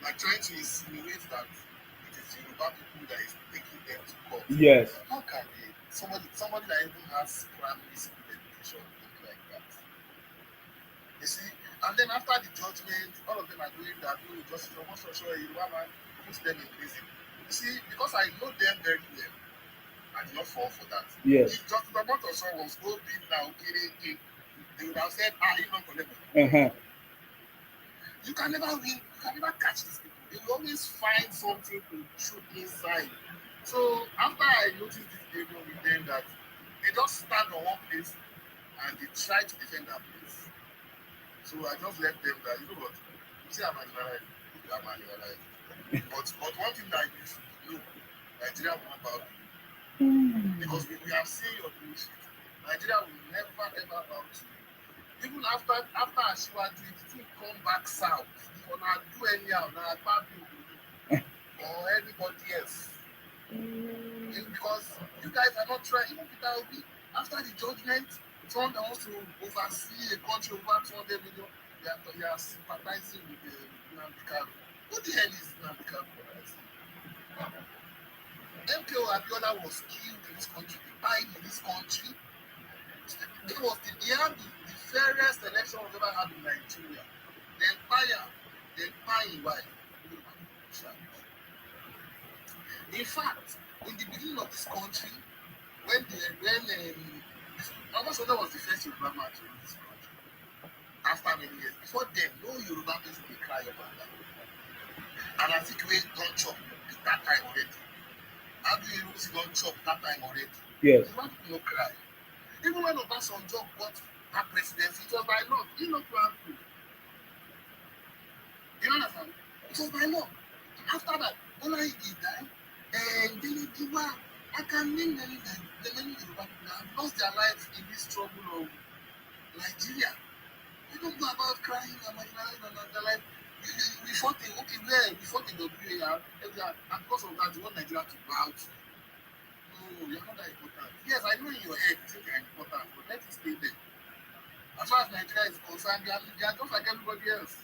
like trying to insinuate that it is Yoruba people that is taking them to court. Yes. How can they, somebody that even has primary school education think like that? You see, and then after the judgment, all of them are doing that, oh, justice, almost sure Yoruba man puts them in prison. You see, because I know them very well, I did not fall for that. Yes. If Justice Omotoso was hoping now, okay, they would have said, he's not connected. Uh-huh. You can never win, you can never catch these people. They will always find something to shoot inside. So after I noticed this behavior with them that they just stand on one place and they try to defend that place. So I just left them that, you know what, you see I'm marginalized, you are marginalized. But one thing that you should know, Nigeria will not bow to you. Because we have seen your bullshit. Nigeria will never ever bow to you. Even after Ashiwaju, if the thing come back south, if you not do anyhow, now bad people or anybody else. It's because you guys are not trying. Even Peter Obi, after the judgment, someone that wants to oversee a country over 200 million, they are sympathizing with the Nnamdi Kanu. Who the hell is Nnamdi Kanu? MKO Abiola was killed in this country, he died in this country. He had the fairest election we've ever had in Nigeria. The empire wife. In fact, in the beginning of this country, when Obasanjo was the first Yoruba man to rule this country. After many years, before then, no Yoruba person will cry about that. And I think we don't chop that time already. How do you don't chop that time already? Yes. Yoruba people don't cry. Even when Obasanjo got that presidency, it was by law. He no plan to. You understand? It was by law. After that, Bola Ige died, and then I can name many Yoruba people that have lost their lives in this trouble of Nigeria. We don't go about crying and marginalizing and their life. We fought the WAR, and because of that, we want Nigeria to bow to. No, you're not that important. Yes, I know in your head you think you're important, but let it stay there. As far as Nigeria is concerned, they are just like everybody else.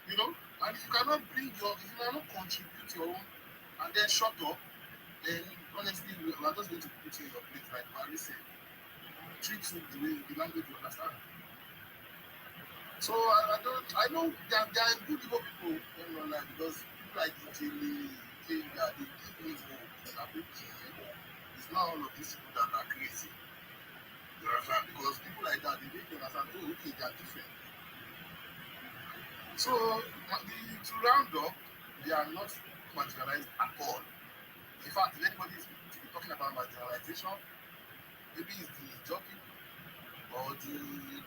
You know? And if you cannot contribute your own and then shut up, then honestly, we are just going to put you in your place, like Barry said. Treat you the language you understand. So I know there are good Igbo people in your life because people like Ijele, they give me hope. It's not all of these people that are crazy. You understand? Because people like that, they make you understand, oh, okay, they are different. So, to round up, they are not marginalized at all. In fact, if anybody is talking about marginalization, maybe it's the job people or the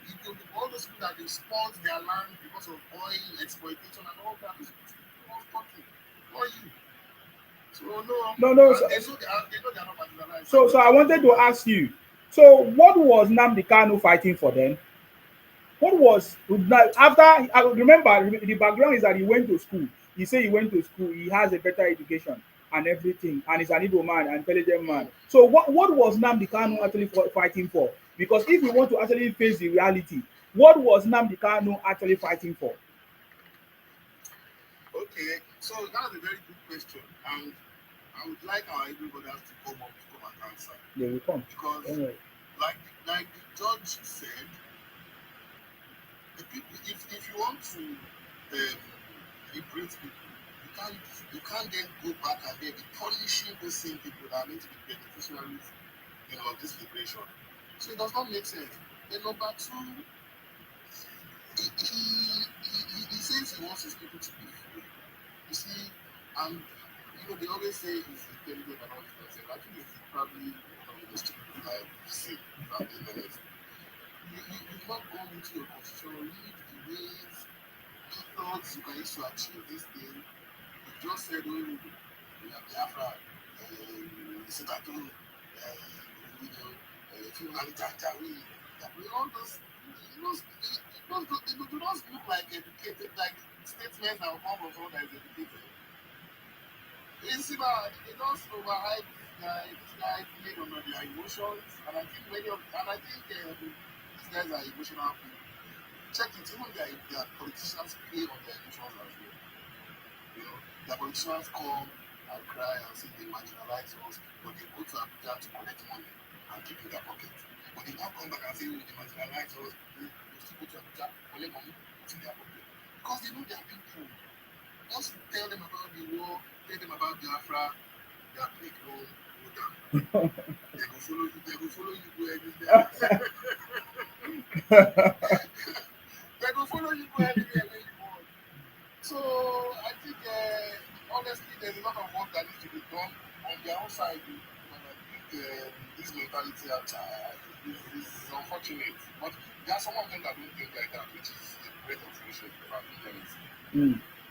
people, all those people that they spoiled their land because of oil exploitation and all that. Those people are talking, not you. So No. They know they are not marginalized. So I wanted to ask you. So what was Nnamdi Kanu fighting for then? What was after? I remember the background is that he went to school. He said he went to school. He has a better education and everything, and he's an Igbo man, an intelligent man. So what was Nnamdi Kanu actually fighting for? Because if you want to actually face the reality, what was Nnamdi Kanu actually fighting for? Okay, so that's a very good question, and I would like our Igbo brothers to come and answer. They will come. Because, like the judge said, the people, if you want to liberate people, you can't then go back and then be punishing those same people that are meant to be beneficiaries, of this liberation. So it does not make sense. Then number two, he says he wants his people to be free. You see, and they always say he's intelligent and all this nonsense. I think it's probably one of the most stupid people I've seen, if I'm being honest. You've not gone into your constitution, read the ways, methods you can use to achieve this thing. You just said, oh, we have Biafra, Sitato, all those, they do not look like educated, like statements that will come from someone that is educated. You see that they just overhype this guy playing on their emotions, and I think these guys are emotional people. Check it, even their politicians play on their emotions as well. You know, their politicians come and cry and say they marginalize us, but they go to Abuja to collect money and keep in their pocket. But they now come back and say, oh, they marginalize us, they still go to Abuja, collect money, put in their pocket. Because they know their people. Once you tell them about the war, tell them about Biafra, their click will go down. They go follow you go everywhere. They go follow you go everywhere where you want. So I think honestly there's a lot of work that needs to be done on their own side. And I think this mentality is unfortunate. But there are some of them that don't think like that, which is a great friendship, if I'm being honest.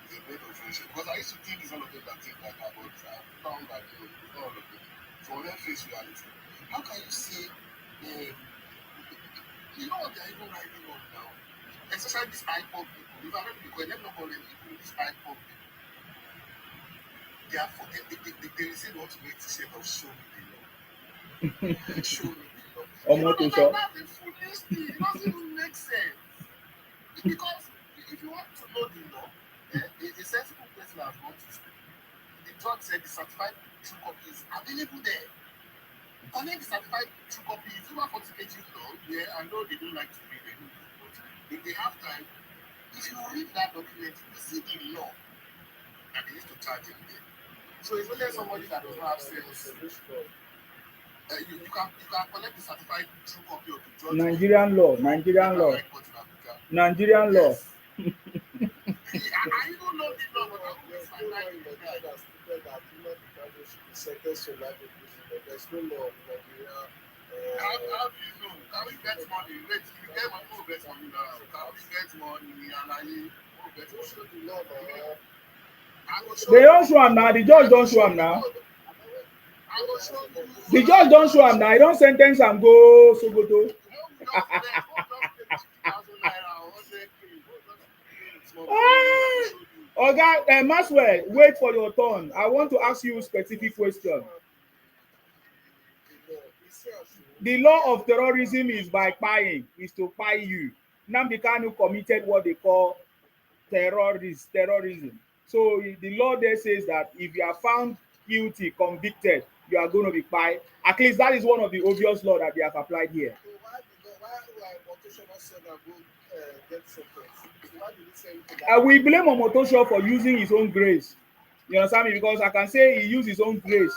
It's a great friendship. Because I used to think it's all of them that think like that, but I found that it's not all of them. So let's face reality. How can you say you know what they're even writing on now? Especially these iPod people. If I don't because they're not calling people, these iPod people. They say they want to make t-shirt of show me the law. Show me the law. You know that's the foolish thing. It doesn't even make sense. Because if you want to know the law, a sensible person has gone to school. The judge said the certified true copy is available there. Connect the certified true copy is over 40 pages long. Yeah, I know they don't like to read it, but if they have time, if you read that document, you see the law that they used to charge him there. So it's only somebody that does not have sense. You can collect the certified true copy of the judgment. Nigerian law. Yes. I even know the law, but I always find out that Kanu should be sentenced to life imprisonment. There's no law in Nigeria. How do you know? Can we get money? Wait, you get money, who gets money now? Can we get money? And who gets money? Show the law now. They don't show him now. The judge don't show him now. The judge don't show him now. He don't sentence him go Sokoto. Okay, Maxwell, wait for your turn. I want to ask you a specific question. The law of terrorism is by spying, is to spy you. Nnamdi Kanu committed what they call terrorism. So the law there says that if you are found guilty, convicted, you are going to be spied. At least that is one of the obvious law that they have applied here. We blame Omotosho for using his own grace. You understand me? Because I can say he used his own grace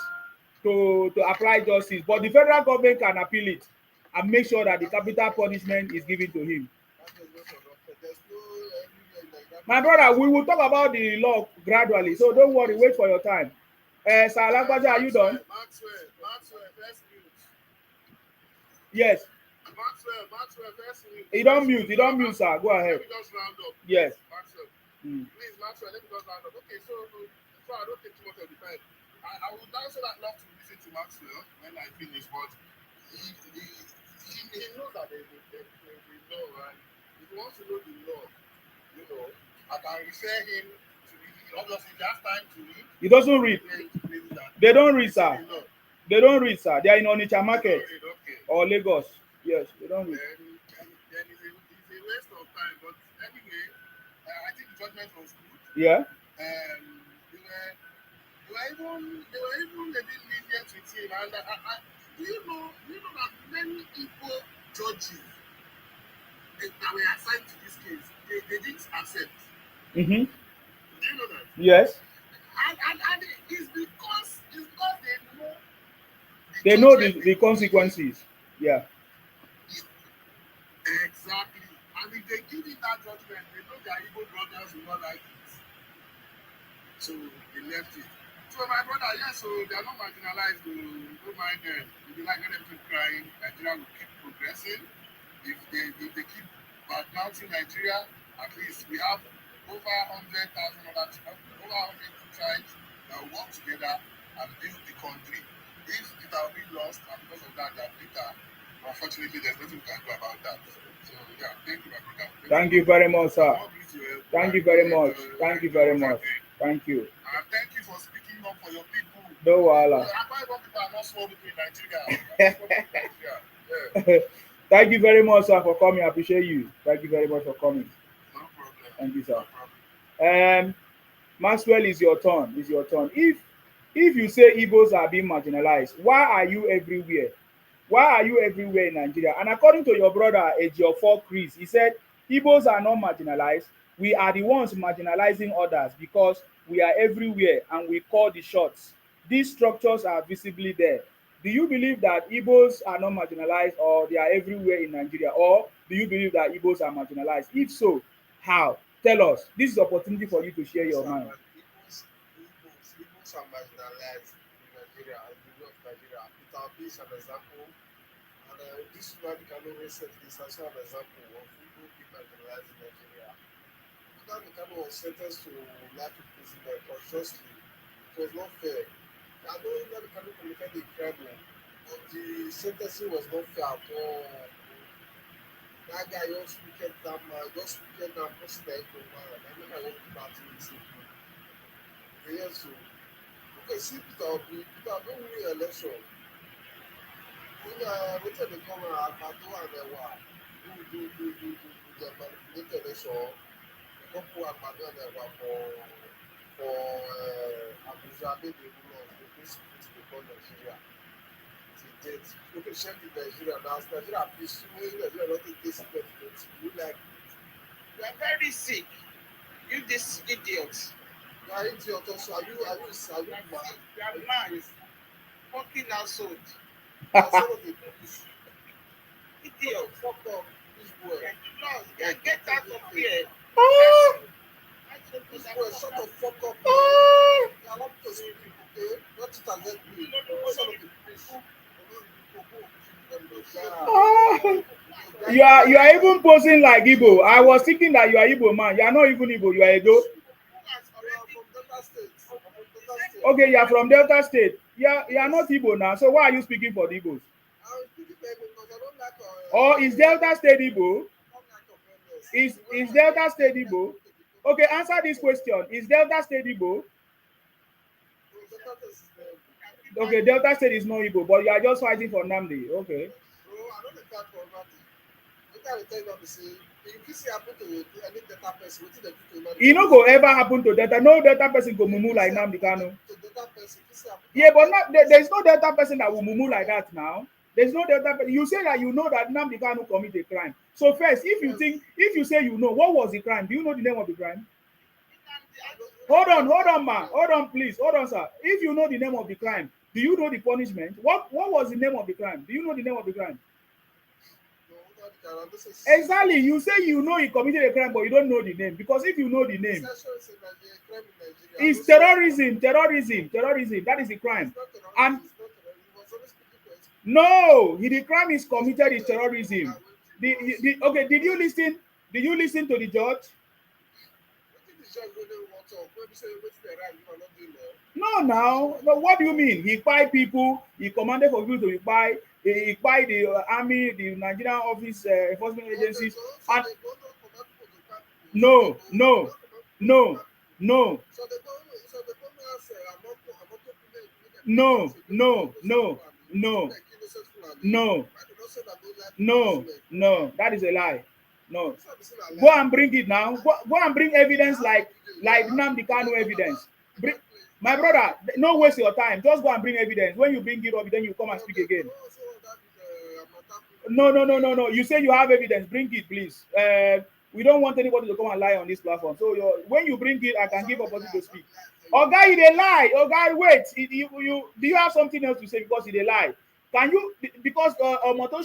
to apply justice, but the federal government can appeal it and make sure that the capital punishment is given to him. My brother, we will talk about the law gradually, so don't worry, wait for your time. Sir Alagbaja, are you done? Maxwell, first mute. Yes. Maxwell, first mute. You don't mute, sir. Go ahead. Let me just round up. Yes. Maxwell. Please, Maxwell, let me just round up. Okay, so I don't take too much of the time. I would also love to listen to Maxwell when I finish, but he knows that there's a law, and if he wants to know the law, you know, I can refer him to the obviously he has time to read. He doesn't read. They don't read, sir. They don't read, sir. They are in Onitsha Market or Lagos. Yes, they don't read. Then it's a waste of time, but anyway, I think the judgment was good. Yeah. They were even a bit lenient with him, and do you know that many Igbo judges that were assigned to this case, they didn't accept. Do you know that? Yes. And it's because they know the consequences. Yeah. Exactly. And if they give it that judgment, they know their Igbo brothers will not like it. So they left it. So my brother, yes, so they are not marginalized. Don't mind them. If they like, let them keep crying. Nigeria will keep progressing. If they keep bad mouthing Nigeria, at least we have over 100,000 over 100 tribes that will work together and build the country. If it has been lost and because of that they are bitter, unfortunately there's nothing we can do about that. So yeah, thank you, my brother. Thank you very much, sir. God bless you. Thank you very much. Thank you very much. Thank you. And thank you for speaking up for your people. No wahala. People are not small people in Nigeria. Yeah. Thank you very much, sir, for coming. I appreciate you. Thank you very much for coming. No problem. Thank you, sir. No problem. Maxwell, is your turn. It's your turn. If you say Igbos are being marginalized, why are you everywhere? Why are you everywhere in Nigeria? And according to your brother, Ejiofor Chris, he said Igbos are not marginalized. We are the ones marginalizing others because we are everywhere and we call the shots. These structures are visibly there. Do you believe that Igbos are not marginalized or they are everywhere in Nigeria? Or do you believe that Igbos are marginalized? If so, how? Tell us. This is opportunity for you to share your mind. Igbos are marginalized in Nigeria, in the north of Nigeria. It will be an example. And this Nnamdi Kanu recently is also an example of Igbo being marginalized in Nigeria. Nnamdi Kanu was sentenced to life imprisonment unjustly. It was not fair. I know Nnamdi Kanu committed a crime, but the sentencing was not fair at all. That guy just wicked that man, just wicked that person that he man. I know I want to battle with him. Yes, so okay, see Peter Obi, Peter Obi win election. Wetin dey come Agbado and Ewa do the manipulate election. They come put Agbado and Ewa for Abuja, make the rule of the security dey call Nigeria. Till date, okay, check in Nigeria now. Nigeria peaceful, Nigeria no take dey secret. You like You are very sick. You this idiot. you are idiot also. Are you mad? You are mad. Fucking household. That's one of the push. Idiot. Fuck up this boy. Get out of here. This boy, shut the fuck up. I want to speak, okay? Not to target me. Son of a bitch. You are even posing like Igbo. I was thinking that you are Igbo man. You are not even Igbo. You are Edo. Okay, you are from Delta State. You are not Igbo now. So why are you speaking for the Igbos? Or is Delta State Igbo? Is Delta State Igbo? Okay, answer this question. Is Delta State Igbo? Okay, Delta State is not Igbo, but you are just fighting for Nnamdi. Okay. E no go ever happen to Delta. No Delta person go mumu like Nnamdi Kanu. Yeah, but not, there is no Delta person that will mumu like that now. There's no Delta person. You say that you know that Nnamdi Kanu committed a crime. So first, if you say you know, what was the crime? Do you know the name of the crime? Hold on, man. Hold on, please. Hold on, sir. If you know the name of the crime, do you know the punishment? What was the name of the crime? Do you know the name of the crime? Exactly. You say you know he committed a crime, but you don't know the name. Because if you know the name, it's terrorism. That is the crime. And no, the crime is committed is terrorism. Okay, did you listen? Did you listen to the judge? No. What do you mean? He kpai people. He commanded for people to be kpai. He kpai the army, the Nigerian office enforcement agencies. And no. That is a lie. No. Go and bring it now. Go and bring evidence like Nnamdi Kanu evidence. My brother, no waste your time. Just go and bring evidence. When you bring it up, then you come and speak again. No. You say you have evidence. Bring it, please. We don't want anybody to come and lie on this platform. So when you bring it, I can give opportunity to speak. Oga, you dey lie. Oga, wait. Do you have something else to say because you dey lie? Can you, because Omoto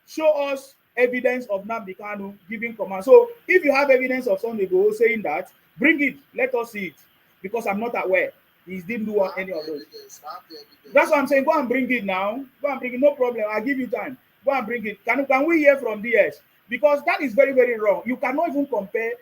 show us evidence of Nnamdi Kanu giving command. So if you have evidence of Sunday Igboho saying that, bring it. Let us see it. Because I'm not aware. He didn't do I have any the of those. evidence. I have the evidence. That's what I'm saying. Go and bring it now. Go and bring it. No problem. I'll give you time. Go and bring it. Can we hear from DS? Because that is very, very wrong. You cannot even compare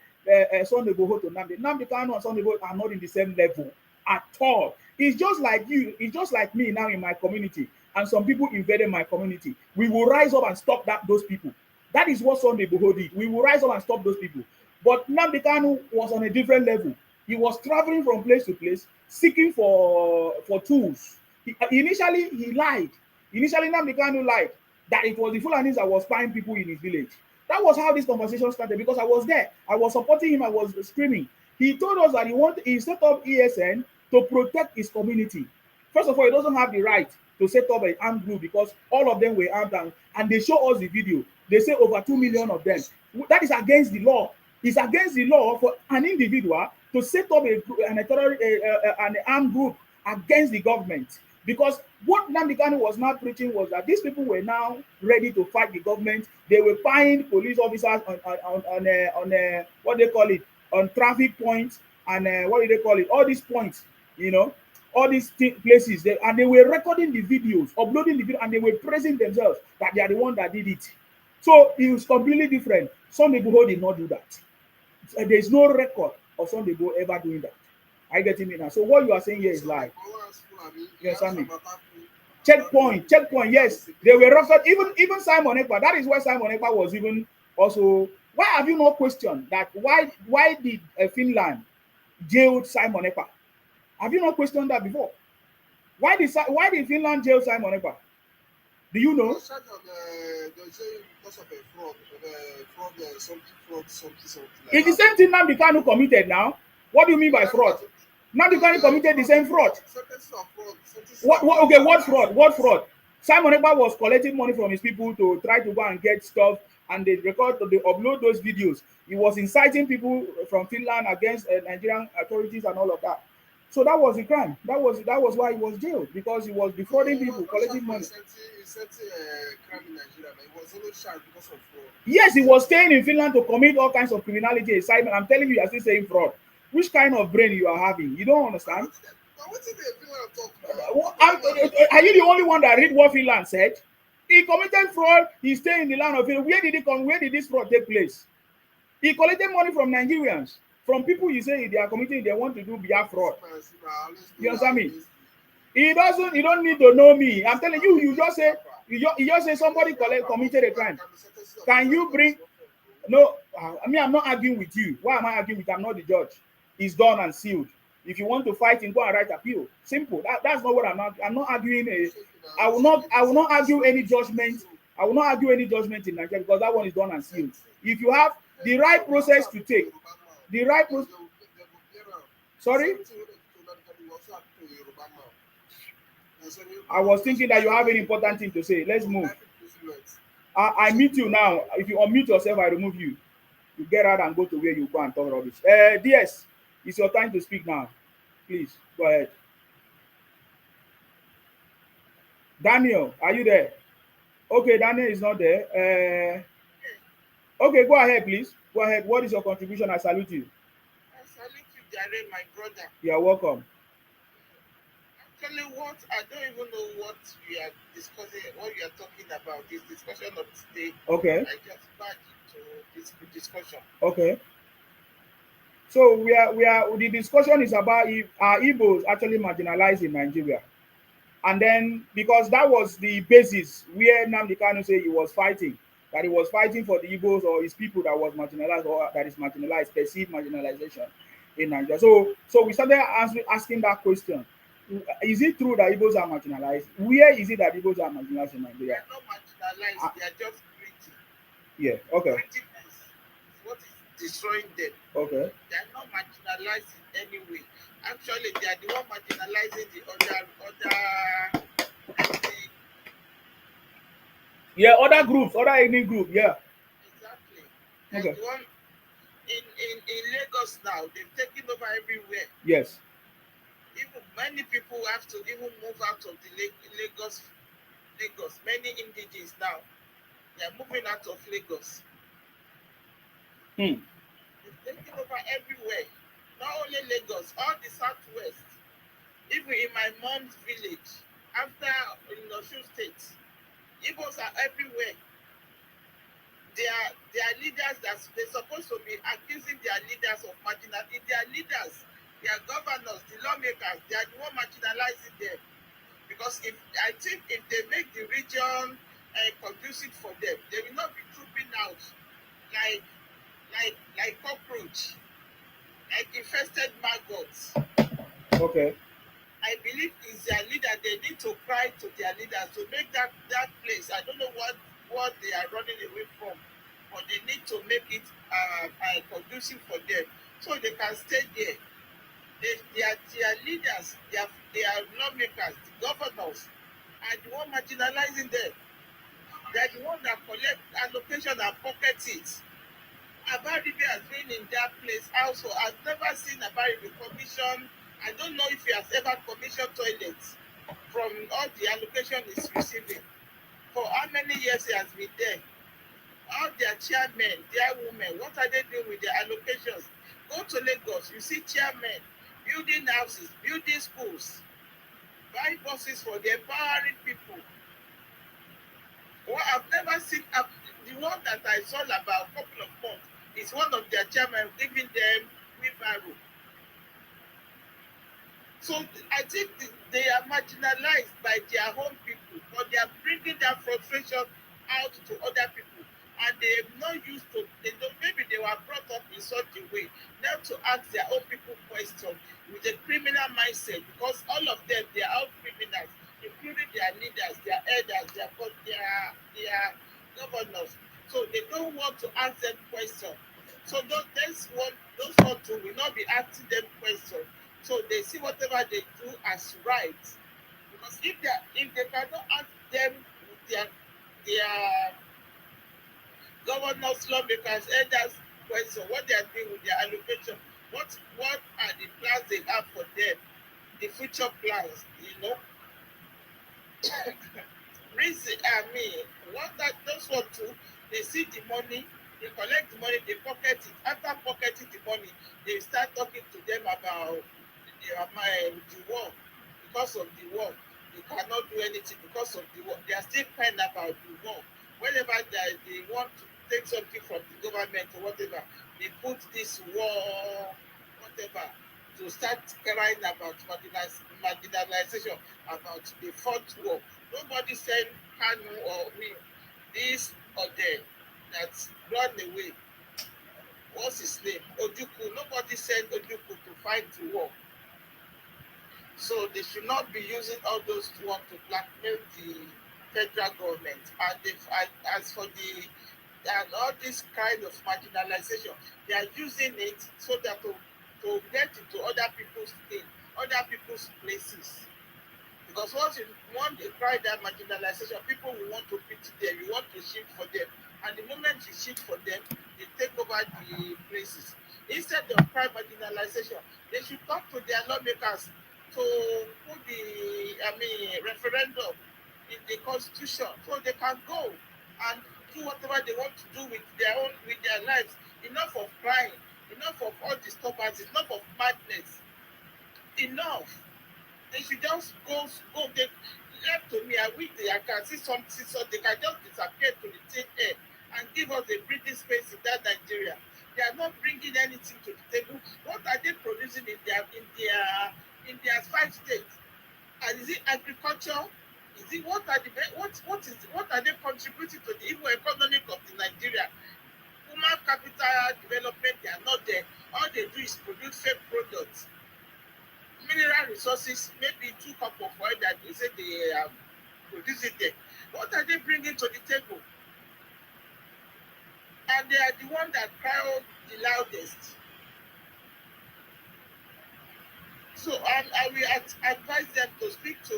Sunday Igboho to Nnamdi. Nnamdi Kanu and Sunday Igboho are not in the same level at all. It's just like you. It's just like me now in my community. And some people invaded my community. We will rise up and stop those people. That is what Sunday Igboho did. We will rise up and stop those people. But Nnamdi Kanu was on a different level. He was traveling from place to place, seeking for tools. Initially, he lied. Initially, Nnamdi Kanu lied that it was the Fulanis that was spying people in his village. That was how this conversation started because I was there. I was supporting him. I was screaming. He told us that he set up ESN to protect his community. First of all, he doesn't have the right to set up an armed group because all of them were armed and they show us the video. They say over 2 million of them. That is against the law. It's against the law for an individual to set up an armed group against the government. Because what Nnamdi Kanu was now preaching was that these people were now ready to fight the government. They were buying police officers on what they call it, on traffic points and what do they call it? All these points, all these places. And they were recording the videos, uploading the video, and they were praising themselves that they are the one that did it. So it was completely different. Sunday Igboho did not do that. There is no record of Sunday Igboho ever doing that. Are you getting me now? So what you are saying here is lie. Yes, I mean. Checkpoint. Yes, they were referred. Even Simon Ekpa. That is why Simon Ekpa was even also. Why have you not questioned that? Why did Finland jailed Simon Ekpa? Have you not questioned that before? Why did Finland jail Simon Ekpa? Do you know? It's the same thing Nnamdi Kanu committed now. What do you mean by fraud? Nnamdi Kanu committed the same fraud. What fraud? What fraud? Simon Ekpa was collecting money from his people to try to go and get stuff, and they upload those videos. He was inciting people from Finland against Nigerian authorities and all of that. So that was the crime. That was why he was jailed, because he was defrauding people, collecting money. Yes, he was staying in Finland to commit all kinds of criminality. Simon, I'm telling you, you're still saying fraud. Which kind of brain you are having? You don't understand. Are you the only one that read what Finland said? He committed fraud. He stayed in the land of Finland. Where did he come? Where did this fraud take place? He collected money from Nigerians, from people you say they are committing, they want to do behalf fraud. You understand me? He don't need to know me. I'm telling you, you just say somebody committed a crime. Can you bring? No, I'm not arguing with you. Why am I arguing with you? I'm not the judge. It's done and sealed. If you want to fight him, go and write appeal. Simple. That's not what I'm not arguing. I will not argue any judgment. I will not argue any judgment in Nigeria, because that one is done and sealed. If you have the right process to take, the right process. Sorry? I was thinking that you have an important thing to say. Let's move. I mute you now. If you unmute yourself, I remove you. You get out and go to where you go and talk rubbish. DS, it's your time to speak now. Please, go ahead. Daniel, are you there? Okay, Daniel is not there. Okay, go ahead, please. Go ahead. What is your contribution? I salute you. I salute you, Jare, my brother. You are welcome. Actually, I don't even know what we are discussing, what we are talking about. This discussion of today. Okay. I just back to this discussion. Okay. So the discussion is about if are Igbos actually marginalized in Nigeria. And then, because that was the basis where Nnamdi Kanu said he was fighting, that he was fighting for the Igbos or his people that was marginalized, or that is marginalized, perceived marginalization in Nigeria. So we started asking that question. Is it true that Igbos are marginalized? Where is it that Igbos are marginalized in Nigeria? They are not marginalized, they are just greedy. Yeah, okay. Greediness is what is destroying them. Okay. They are not marginalized in any way. Actually, they are the one marginalizing the other yeah, other groups, other ethnic group, yeah. Exactly. Okay. And the one in Lagos now, they've taken over everywhere. Yes. Even many people have to even move out of the Lagos. Many indigenous now, they are moving out of Lagos. They've taken over everywhere. Not only Lagos, all the southwest. my mom's village, after in Osun State, Igbos are everywhere. They are leaders that they're supposed to be accusing their leaders of marginalizing their leaders, their governors, the lawmakers. They are the one marginalizing them. Because if I think if they make the region conducive for them, they will not be trooping out like like cockroach, like infested maggots. Okay. I believe is their leader. They need to cry to their leaders to make that place. I don't know what they are running away from, but they need to make it conducive for them so they can stay there. Their leaders, their lawmakers, the governors, are the one marginalizing them. They are the one that collect allocation and pocket it. Abaribe has been in that place also. I've never seen Abaribe commission. I don't know if he has ever commissioned toilets from all the allocation he's receiving. For how many years he has been there? All their chairmen, their women, what are they doing with their allocations? Go to Lagos, you see chairmen building houses, building schools, buying buses for the empowering people. Well, I've never seen the one that I saw about a couple of months is one of their chairmen giving them wheelbarrow. So I think they are marginalized by their own people, but they are bringing that frustration out to other people, and they are not used to. They don't. Maybe they were brought up in such a way not to ask their own people questions with a criminal mindset, because all of them they are all criminals, including their leaders, their elders, their governors. So they don't want to ask them questions. So those one too will not be asking them questions. So they see whatever they do as right. Because if they cannot ask them their governors, lawmakers, elders question what they are doing with their allocation, what are the plans they have for them, the future plans, reason I mean what that those one too, they see the money, they collect the money, they pocket it. After pocketing the money, they start talking to them about the war. Because of the war, they cannot do anything because of the war. They are still crying about the war. Whenever they want to take something from the government or whatever, they put this war, whatever, to start crying about marginalization, about the fourth war. Nobody said Kanu or me, this or that that run away. What's his name? Ojuku. Nobody sent Ojuku to fight the war. So they should not be using all those ones to blackmail the federal government. And as for all this kind of marginalization, they are using it so that to get into other people's things, other people's places. Because once they cry that marginalization, people will want to pity them, you want to shift for them. And the moment you shift for them, they take over the places. Instead of cry marginalization, they should talk to their lawmakers to put referendum in the constitution so they can go and do whatever they want to do with their lives. Enough of crying, enough of all disturbances, enough of madness. Enough. They should just go. They left to me. I wish I can see something so they can just disappear to the thin air and give us a breathing space in that Nigeria. They are not bringing anything to the table. What are they producing in their 5 states? And is it agriculture? Is it what are they contributing to the evil economy of the Nigeria? Human capital development, they are not there. All they do is produce fake products. Mineral resources, maybe 2 cups of oil that they say they are producing there. What are they bringing to the table? And they are the one that cry out the loudest. So I will advise them to speak to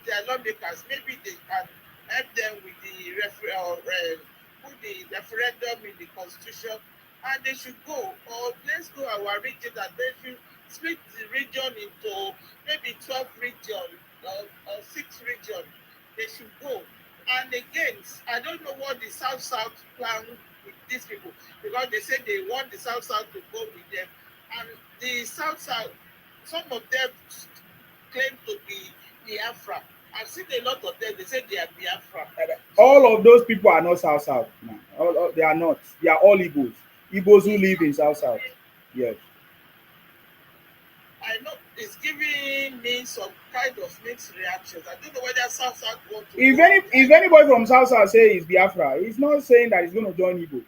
their lawmakers. Maybe they can help them with the put the referendum in the constitution, and they should go. Or let's go our region, and they should split the region into maybe 12 regions or 6 regions. They should go. And again, I don't know what the South plan with these people, because they say they want the South to go with them, and the South, some of them claim to be Biafra. I've seen a lot of them. They say they are Biafra. All of those people are not South South. No. They are not. They are all Igbos. Igbos who live in South South. Yes. I know it's giving me some kind of mixed reactions. I don't know whether South South want to go. If anybody from South South say is Biafra, he's not saying that he's going to join Igbo,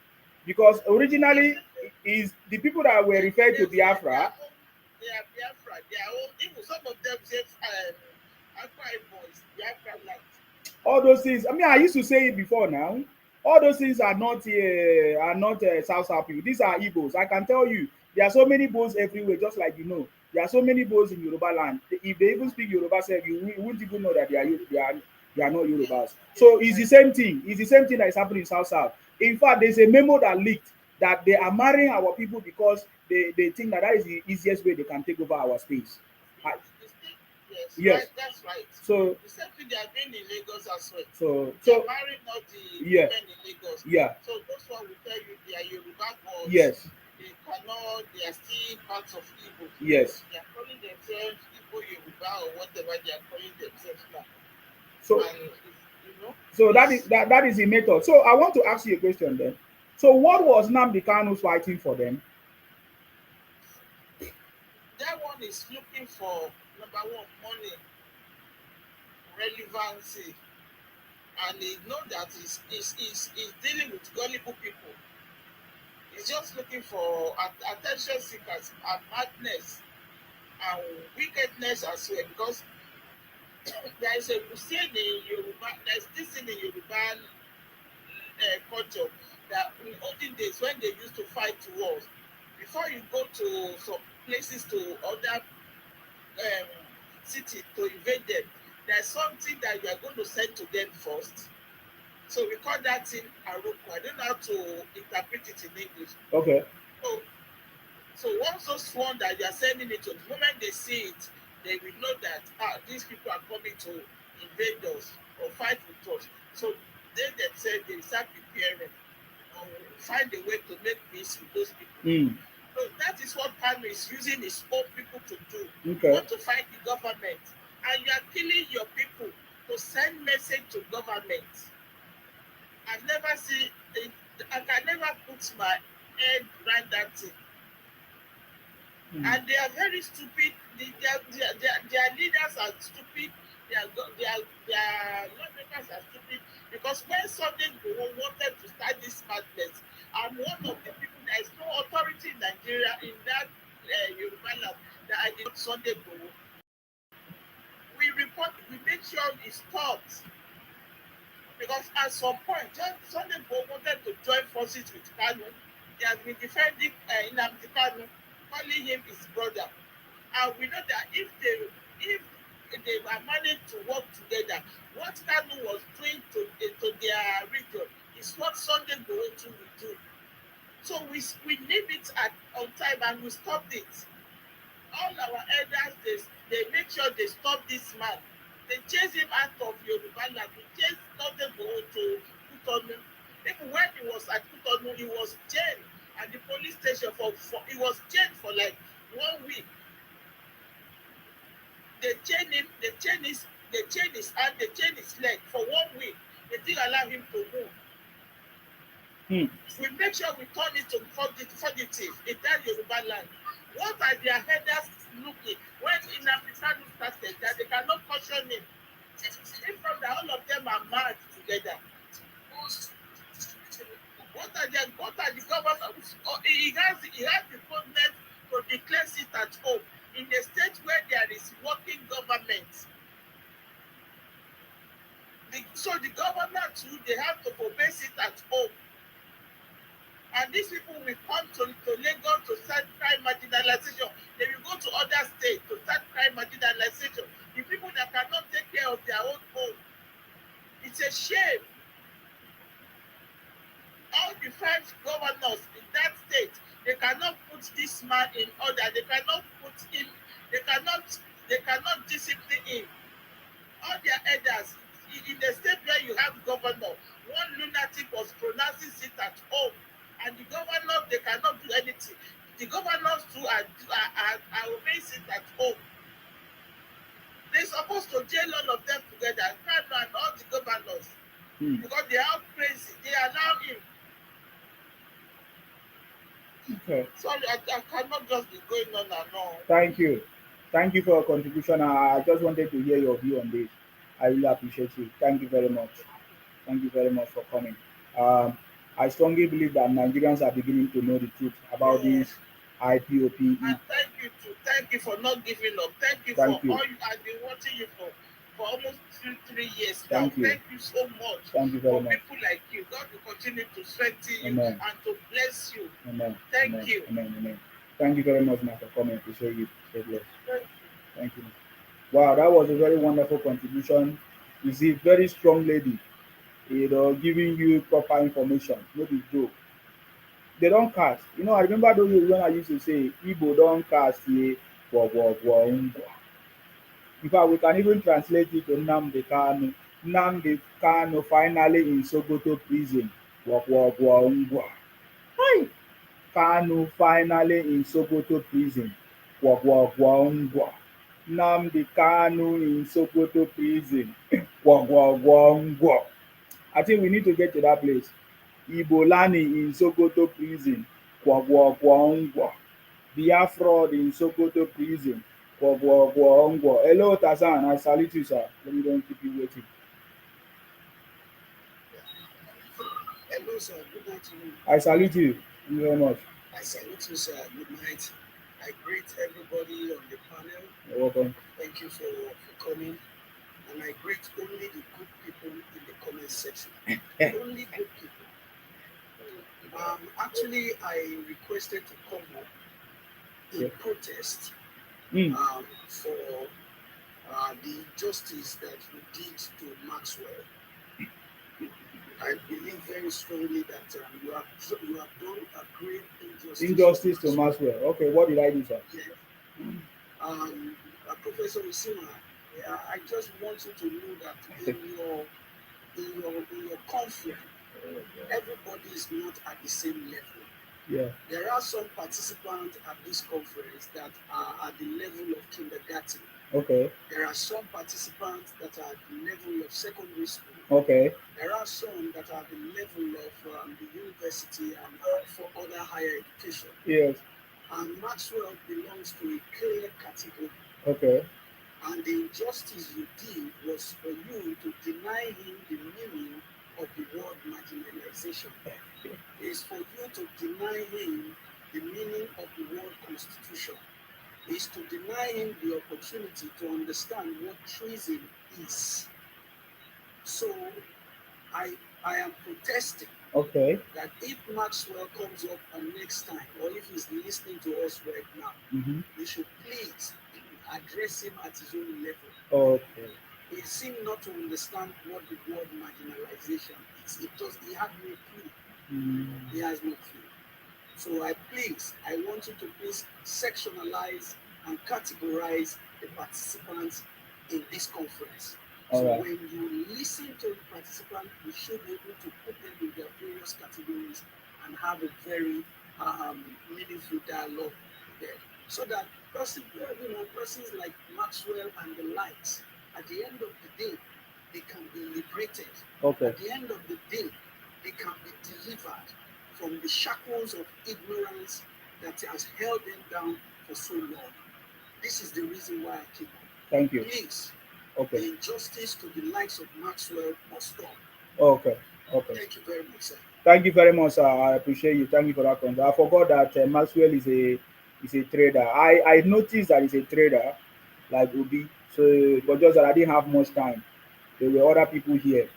because originally is the people that were referred to Biafra. They are Biafra. They are own. Even some of them say Akwa Igbos, Biafra land. All those things. I mean, I used to say it before now. All those things are not South South people. These are Igbos. I can tell you, there are so many Igbos everywhere. Just like you know, there are so many Igbos in Yoruba land. If they even speak Yoruba, self, you wouldn't even know that they are not Yorubas. So it's the same thing. It's the same thing that is happening in South South. In fact, there's a memo that leaked that they are marrying our people because they think that is the easiest way they can take over our space. Yes, right, that's right. So the same thing they are doing in Lagos as well. So they are marrying all the women in Lagos. Yeah. So those one will tell you they are Yoruba boys. Yes. They cannot. They are still parts of Igbo. Yes. They are calling themselves Igbo Yoruba or whatever they are calling themselves now. So and, you know. So that is the method. So I want to ask you a question then. So what was Nnamdi Kanu fighting for them? That one is looking for number one, money, relevancy, and he know that he's dealing with gullible people. He's just looking for attention seekers and madness and wickedness as well, because there is a saying in Yoruba, there's this thing in Yoruba culture that in olden days when they used to fight wars, before you go to some places to other city to invade them, there's something that you are going to send to them first. So we call that thing Aroko. I don't know how to interpret it in English. Okay. So once those one that you are sending it to, the moment they see it, they will know that these people are coming to invade us or fight with us. So they themselves they start preparing or find a way to make peace with those people. So that is what Kanu is using his own people to do. Okay. You want to fight the government, and you are killing your people to send message to government. I've never seen it. I can never put my head around that thing. And they are very stupid. Their leaders are stupid. Their lawmakers are stupid. Because when Sunday Igboho wanted to start this madness, I'm one of the people, there is no authority in Nigeria in that Yoruba land that I did Sunday Igboho. We make sure it stops. Because at some point, Sunday Igboho wanted to join forces with Kanu. He has been defending Nnamdi Kanu, calling him his brother. And we know that if they were managed to work together, what Kanu was doing to their region is what Sunday Igboho will do. So we leave it on time and we stopped it. All our elders, they make sure they stop this man. They chase him out of Yoruba land. We chase Sunday Igboho to Kutonu. Even when he was at Kutonu, he was jailed at the police station he was jailed for like 1 week. They chain him, they chain his hand, they chain his leg for 1 week. They didn't allow him to move. We make sure we turn it to fugitive in that Yoruba land. What are their headers looking? When Nnamdi Kanu started that they cannot caution him. If from that all of them are mad together. What are the governors? He has the boldness to declare it at home in a state where there is working government. So the governor too, they have to obey it at home. And these people will come to Lagos to start crime marginalization. They will go to other states to start crime marginalization. The people that cannot take care of their own home. It's a shame. All the 5 governors in that state, they cannot put this man in order. They cannot put him, they cannot discipline him. All their elders, in the state where you have governor, one lunatic was pronouncing it at home. And the governors, they cannot do anything. The governors too are obeying it at home. supposed to jail all of them together, Kanu and all the governors, Hmm. because they are crazy. They allow him. Okay. Sorry, I cannot just be going on and on. Thank you. Thank you for your contribution. I just wanted to hear your view on this. I really appreciate you. Thank you very much. Thank you very much for coming. Um, I strongly believe that Nigerians are beginning to know the truth about Yeah. this IPOP. And thank you for not giving up. Thank you for Thank you. all you. I've been watching you for almost 3 years now. Thank you. Thank you so much Thank you very for much. people like you. God will continue to strengthen you Amen. and to bless you. Amen. Thank Amen. you. Amen. Amen. Thank you very much, man, for coming. Appreciate you. God bless. Thank Thank you. Wow, that was a very wonderful contribution. You see, very strong lady, giving you proper information. No be joke. They don't cast. I remember those days when I used to say, Igbo don't cast here. Wah, wah, wah, ngwa. In fact, we can even translate it to Nnamdi Kanu. Nnamdi Kanu finally in Sokoto prison. Wah, wah, wah, ngwa. Hi. Kanu finally in Sokoto prison. Wah, wah, wah, ngwa. Nnamdi Kanu in Sokoto prison. Wah, wah, wah, ngwa. I think we need to get to that place. Ibolani in Sokoto prison. Wah, wah, wah, ngwa. Biafra in Sokoto prison. Wah, wah, wah, ngwa. Hello, Tazan. I salute you, sir. Let me don't keep you waiting. Hello, sir. Good night to you. I salute you. Thank you very much. I salute you, sir. Good night. I greet everybody on the panel. You're welcome. Thank you for coming. And I greet only the good people in the comment section. Only good people. Actually, I requested to come up in Yeah. protest Mm. for the injustice that you did to Maxwell. I believe very strongly that you have done a great Injustice to Maxwell. Okay, what did I do, sir? Yes. Professor Usima, I just want you to know that in your conference, everybody is not at the same level. Yeah. There are some participants at this conference that are at the level of kindergarten. Okay. There are some participants that are at the level of secondary school. Okay. There are some that are at the level of the university and for other higher education. Yes. And Maxwell belongs to a clear category. Okay. And the injustice you did was for you to deny him the meaning of the word marginalization. It's for you to deny him the meaning of the word constitution. It's to deny him the opportunity to understand what treason is. So I am protesting. Okay. That if Maxwell comes up next time, or if he's listening to us right now, we should please address him at his own level. Okay. He seemed not to understand what the word marginalization is. He had no clue. He has no clue. So I want you to please sectionalize and categorize the participants in this conference. So right. When you listen to the participants, you should be able to put them in their various categories and have a very meaningful dialogue with them. So that persons like Maxwell and the likes, at the end of the day, they can be liberated. Okay. At the end of the day, they can be delivered from the shackles of ignorance that has held them down for so long. This is the reason why I keep on. Thank you. Please, okay. The injustice to the likes of Maxwell must stop. Okay. Thank you very much, sir. Thank you very much, sir. I appreciate you. Thank you for that comment. I forgot that Maxwell is a trader. I noticed that he's a trader, like Ubi. So, but just that I didn't have much time. There were other people here.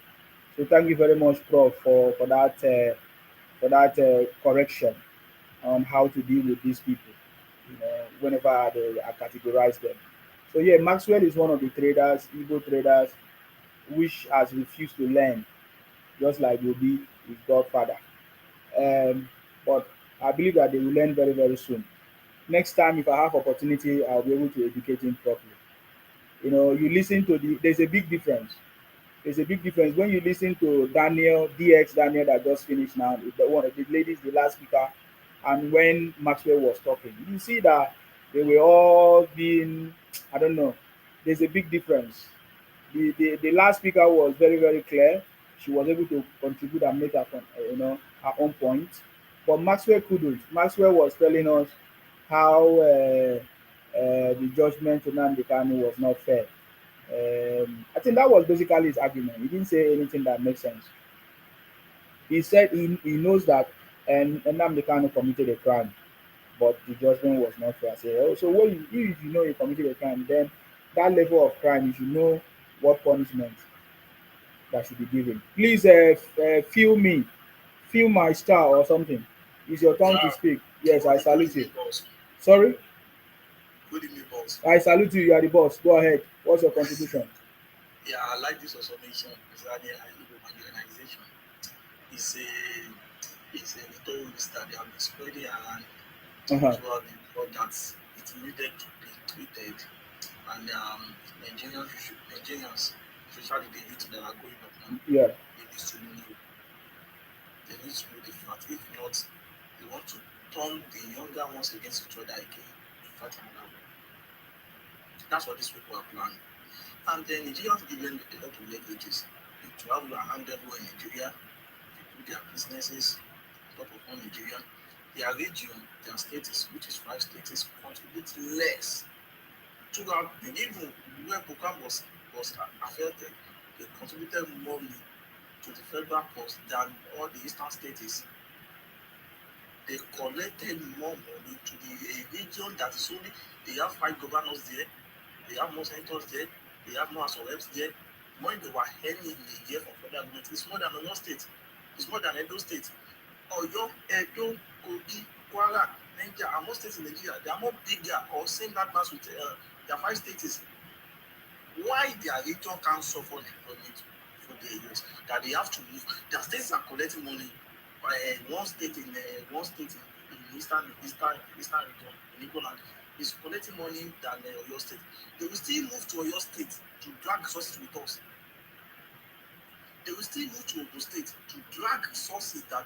So thank you very much, Prof, for that correction on how to deal with these people. Whenever I categorize them. So yeah, Maxwell is one of the traders, Igbo traders, which has refused to learn, just like Obi, his godfather. But I believe that they will learn very, very soon. Next time, if I have opportunity, I'll be able to educate him properly. You listen to there's a big difference. There's a big difference when you listen to Daniel, DX Daniel that just finished now, one of the ladies, the last speaker, and when Maxwell was talking. You see that they were all being, I don't know, there's a big difference. The last speaker was very, very clear. She was able to contribute and make her own point. But Maxwell couldn't. Maxwell was telling us how the judgment to Nnamdi Kanu was not fair. I think that was basically his argument. He didn't say anything that makes sense. He said he knows that Nnamdi Kanu committed a crime, but the judgment was not fair. I say, oh, so what if you know you committed a crime, then that level of crime, you should know what punishment that should be given. Please feel me, feel my star or something. It's your turn to Yeah, speak. Yes, I good salute evening, you. boss. Sorry, Good evening, boss. I salute you. You are the boss. Go ahead. What's your contribution? Yeah, I like this observation concerning Igbo marginalization. It's a it's a little risk that they have been spreading around Uh-huh. throughout the world that it needed to be treated. And Nigerians, especially the youth that are growing up now, Yeah. they need to know they need to know the fact. If not, they want to turn the younger ones against each other again to fight another war. That's what these people are planning. And then Nigerians given a lot of leverages. They travel around everywhere in Nigeria, they do their businesses on top of one Nigeria. Their region, their status, which is 5 states, contribute less to our even where Bukam was affected, they contributed more money to the federal cost than all the eastern states. They collected more money to the a region that is only they have 5 governors there, they have more senators there, they have more house of reps there. When they were earning in a year from federal government, it's more than Oyo State, it's more than Edo State. Oyo, Edo, Kogi, Kwara, Niger, and most states in Nigeria, they are more bigger or same landmass with their 5 states. Why their region can't suffer unemployment for the years that they have to move? Their states are collecting money. One state in eastern region in Igbo land is collecting money than Oyo State. They will still move to Oyo State to drag resources with us. They will still move to Ogun State to drag resources that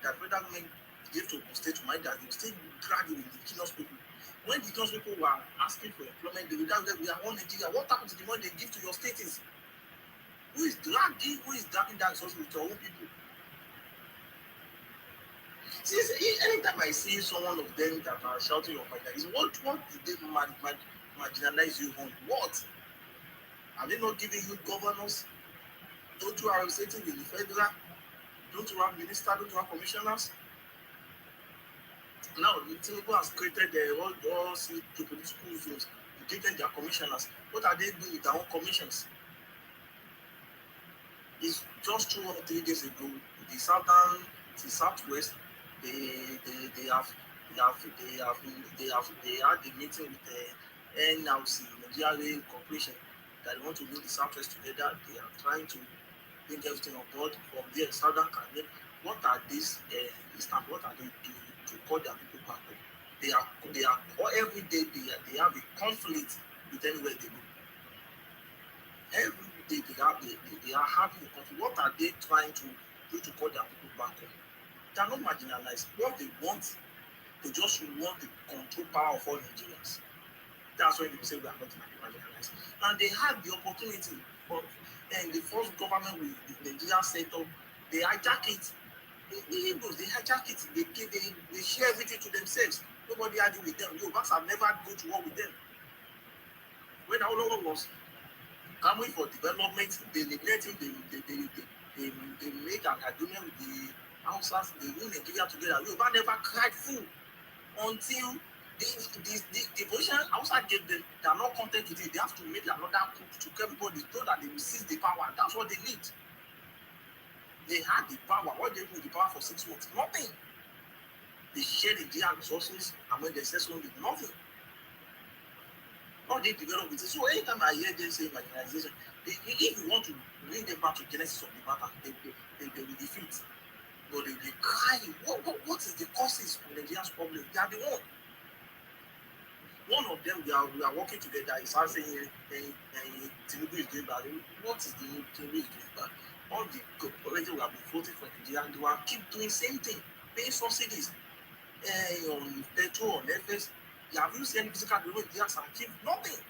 that federal government gave to Ogun State to mind that they will still drag it with the indigenous people. When the indigenous people were asking for employment, they will tell them we are one Nigeria. What happened to the money they give to your states? Who is dragging that resources with your own people? Since anytime I see someone of them that are shouting on my is what did they marginalize you on? What? Are they not giving you governors? Don't you have representatives in the federal? Don't you have ministers? Don't you have commissioners? Now, Tinubu has created all political zones, created their commissioners. What are they doing with their own commissions? It's just 2 or 3 days ago, the southwest, they had a meeting with the NLC, Nigeria Rail Corporation, that they want to bring the southwest together. They are trying to bring everything on board from there, southern Canada. What are these Eastern? What are they doing to call their people back home? They are every day they have a conflict with anywhere they go. Every day they are having a conflict. What are they trying to do to call their people back home? They are not marginalized. What they want, they just want the control power of all Nigerians. That's why they say we are not marginalized. And they had the opportunity for and the first government with the Nigerian set up, they hijack it. The Igbos, they hijack it. They share everything to themselves. Nobody argue with them. Yorubas have never go to war with them. When Awolowo was coming for development, they neglected, they made an agreement with the Hausas, they rule Nigeria together. Yoruba never cried fool until the position Hausa gave them. They are not content with it. They have to make another coup to everybody so that they will seize the power. That's what they need. They had the power. What they do with the power for 6 months? Nothing. They share the Nigerian resources, and when they say something, nothing. How they develop it. So anytime I hear them say marginalization, if you want to bring them back to genesis of the matter, they will defeat. But they cry. What is the causes of Nigeria's problem? They are the one. One of them, we are working together. Is saying Tinubu is doing bad. What is the Tinubu is doing bad? All the already we have been voting for Nigeria, they will keep doing same thing, paying subsidies on petrol, on FS. Have you seen any physical development? Yes, and keep nothing.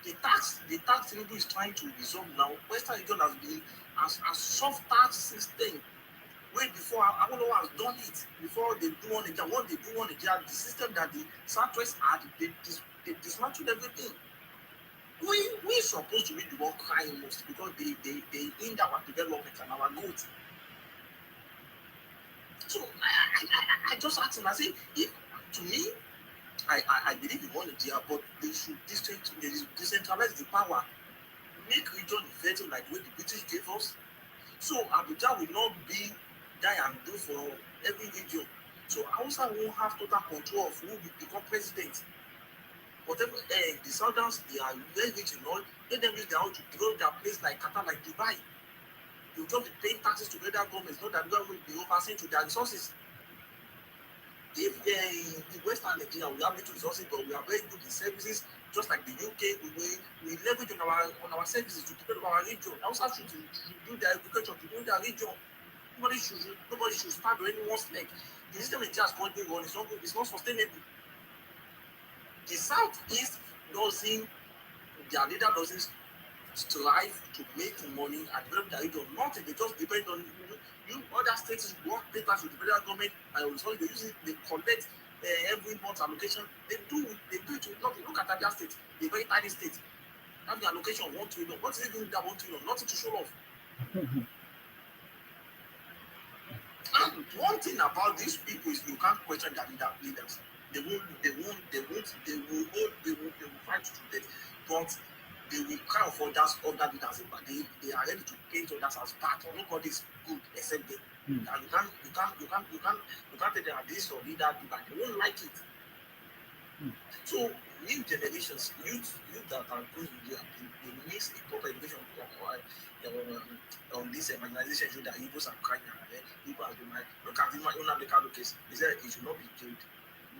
the tax Tinubu is trying to resolve now. Western region has been as soft tax system. Way before Awolowo has done it, before they do one Nigeria, what they do one Nigeria, the system that the Southwest had, they dismantled everything. We supposed to be the one crying most because they hinder our development and our growth. So I just asked him, I say, if to me, I believe in one Nigeria, but they should decentralize the power, make region effective like the way the British gave us. So Abuja will not be die and do for every region. So Hausa won't have total control of who will become president. Whatever the Southerns, they are very rich in oil. Let them use their own to grow their place like Qatar, like Dubai. They will just be paying taxes to other governments, not that the government will be overseeing to their resources. If the Western Nigeria, we have little resources, but we are very good in services, just like the UK, we leverage on our services to develop our region. Hausa should do their education to do their region. Nobody should stand on anyone's neck. The system is just going on. It's not sustainable. The Southeast their leader doesn't strive to make money and develop their region. Nothing. They just depend on you. Other states work papers with the federal government and so they use it. They collect every month allocation. They do it with nothing. Look at Abia State, a very tiny state. Have the allocation of 1 trillion. What is it doing with that 1 trillion? Nothing to show off. And one thing about these people is you can't question their leaders. They will fight to death, but they will cry for others, other leaders, but they are ready to paint others as bad. Nobody is good except them. And you can't tell them this or leader, but they won't like it. So new generations, youth that are going to they miss a proper education on this marginalization issue that Igbos are crying and people have been like, look at the Nnamdi case. He said he should not be killed.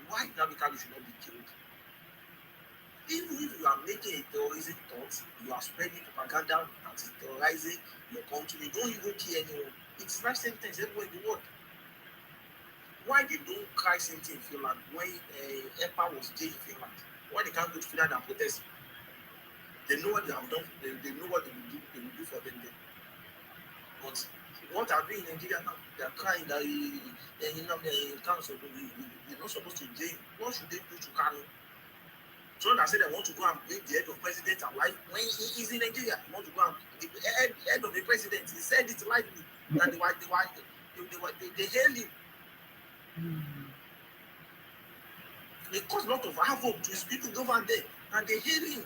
Why Nnamdi should not be killed? Even if you are making a terrorism thought, you are spreading propaganda that is terrorizing your country, you don't even care anyone. It's life sentence everywhere in the world. Why they don't cry same thing in Finland when EPA was jailed in Finland? Why they can't go to Finland and protest? They know what they have done. They know what they will do for them then. But what are they in Nigeria now? They are crying that the council they're not supposed to jail. What should they do to Kanu? So they said they want to go and bring the head of president alive when he is in Nigeria. They want to go and the head of the president. He said it lively that they hailed him. They caused a lot of havoc to his people over there, and they hail him.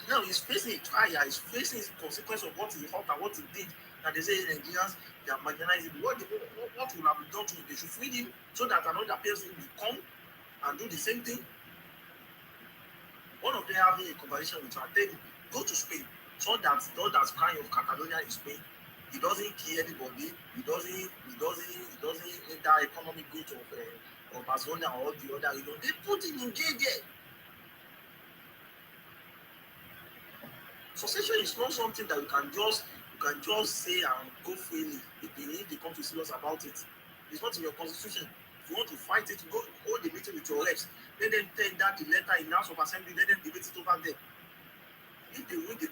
Now he's facing a trial, he's facing the consequence of what he thought and what he did. And they say Nigerians, they are marginalized. What will have been done to him? They should free him so that another person will come and do the same thing. One of them having a conversation with her, then go to Spain. So that's crying of Catalonia in Spain. He doesn't care anybody. He doesn't need that economic growth of Barcelona or the other. They put him in jail there. Succession is not something that you can just say and go freely. If they come to serious about it, it's not in your constitution. If you want to fight it, go hold the meeting with your reps. Let them take that the letter in House of Assembly. Let them debate it over there. If they win the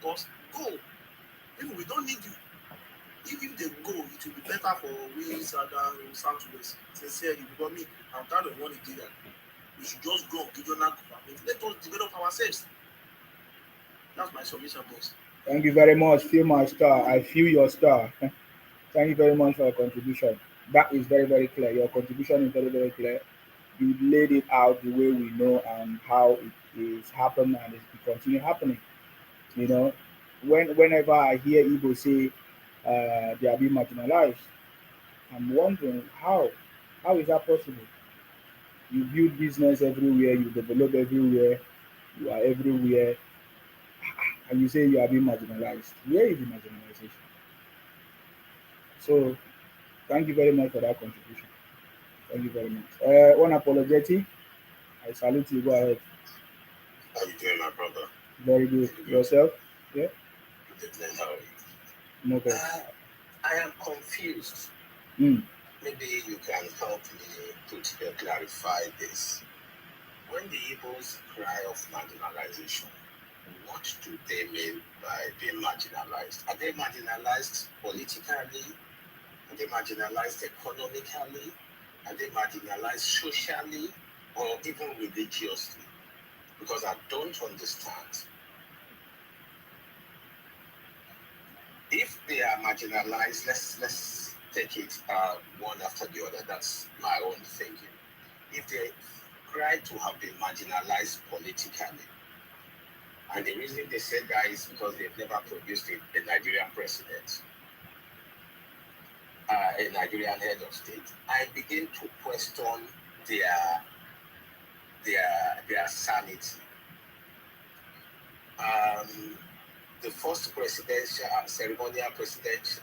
cause, go. People, we don't need you. If they go, it will be better for we Southwest. Sincerely, because me, I'm tired of one Nigeria. We should just go regional government. Let us develop ourselves. That's my submission, boss. Thank you very much. Feel my star. I feel your star. Thank you very much for your contribution. That is very, very clear. Your contribution is very, very clear. You laid it out the way we know and how it is happening and it will continue happening. You know, whenever I hear Igbo say they are being marginalized, I'm wondering how is that possible? You build business everywhere, you develop everywhere, you are everywhere, and you say you are being marginalized. Where is the marginalization? So thank you very much for that contribution. Thank you very much. Unapologetic, I salute you. Go ahead. How you doing, my brother? Very good. Yourself? Yeah? Good, how are you? Okay. I am confused. Mm. Maybe you can help me clarify this. when the Igbos cry of marginalization, what do they mean by being marginalized? Are they marginalized politically? Are they marginalized economically? Are they marginalized socially or even religiously? Because I don't understand. If they are marginalized, let's take it one after the other. That's my own thinking. If they cry to have been marginalized politically, and the reason they said that is because they've never produced a Nigerian president, a Nigerian head of state, I begin to question their their sanity. Um, the first presidential ceremonial president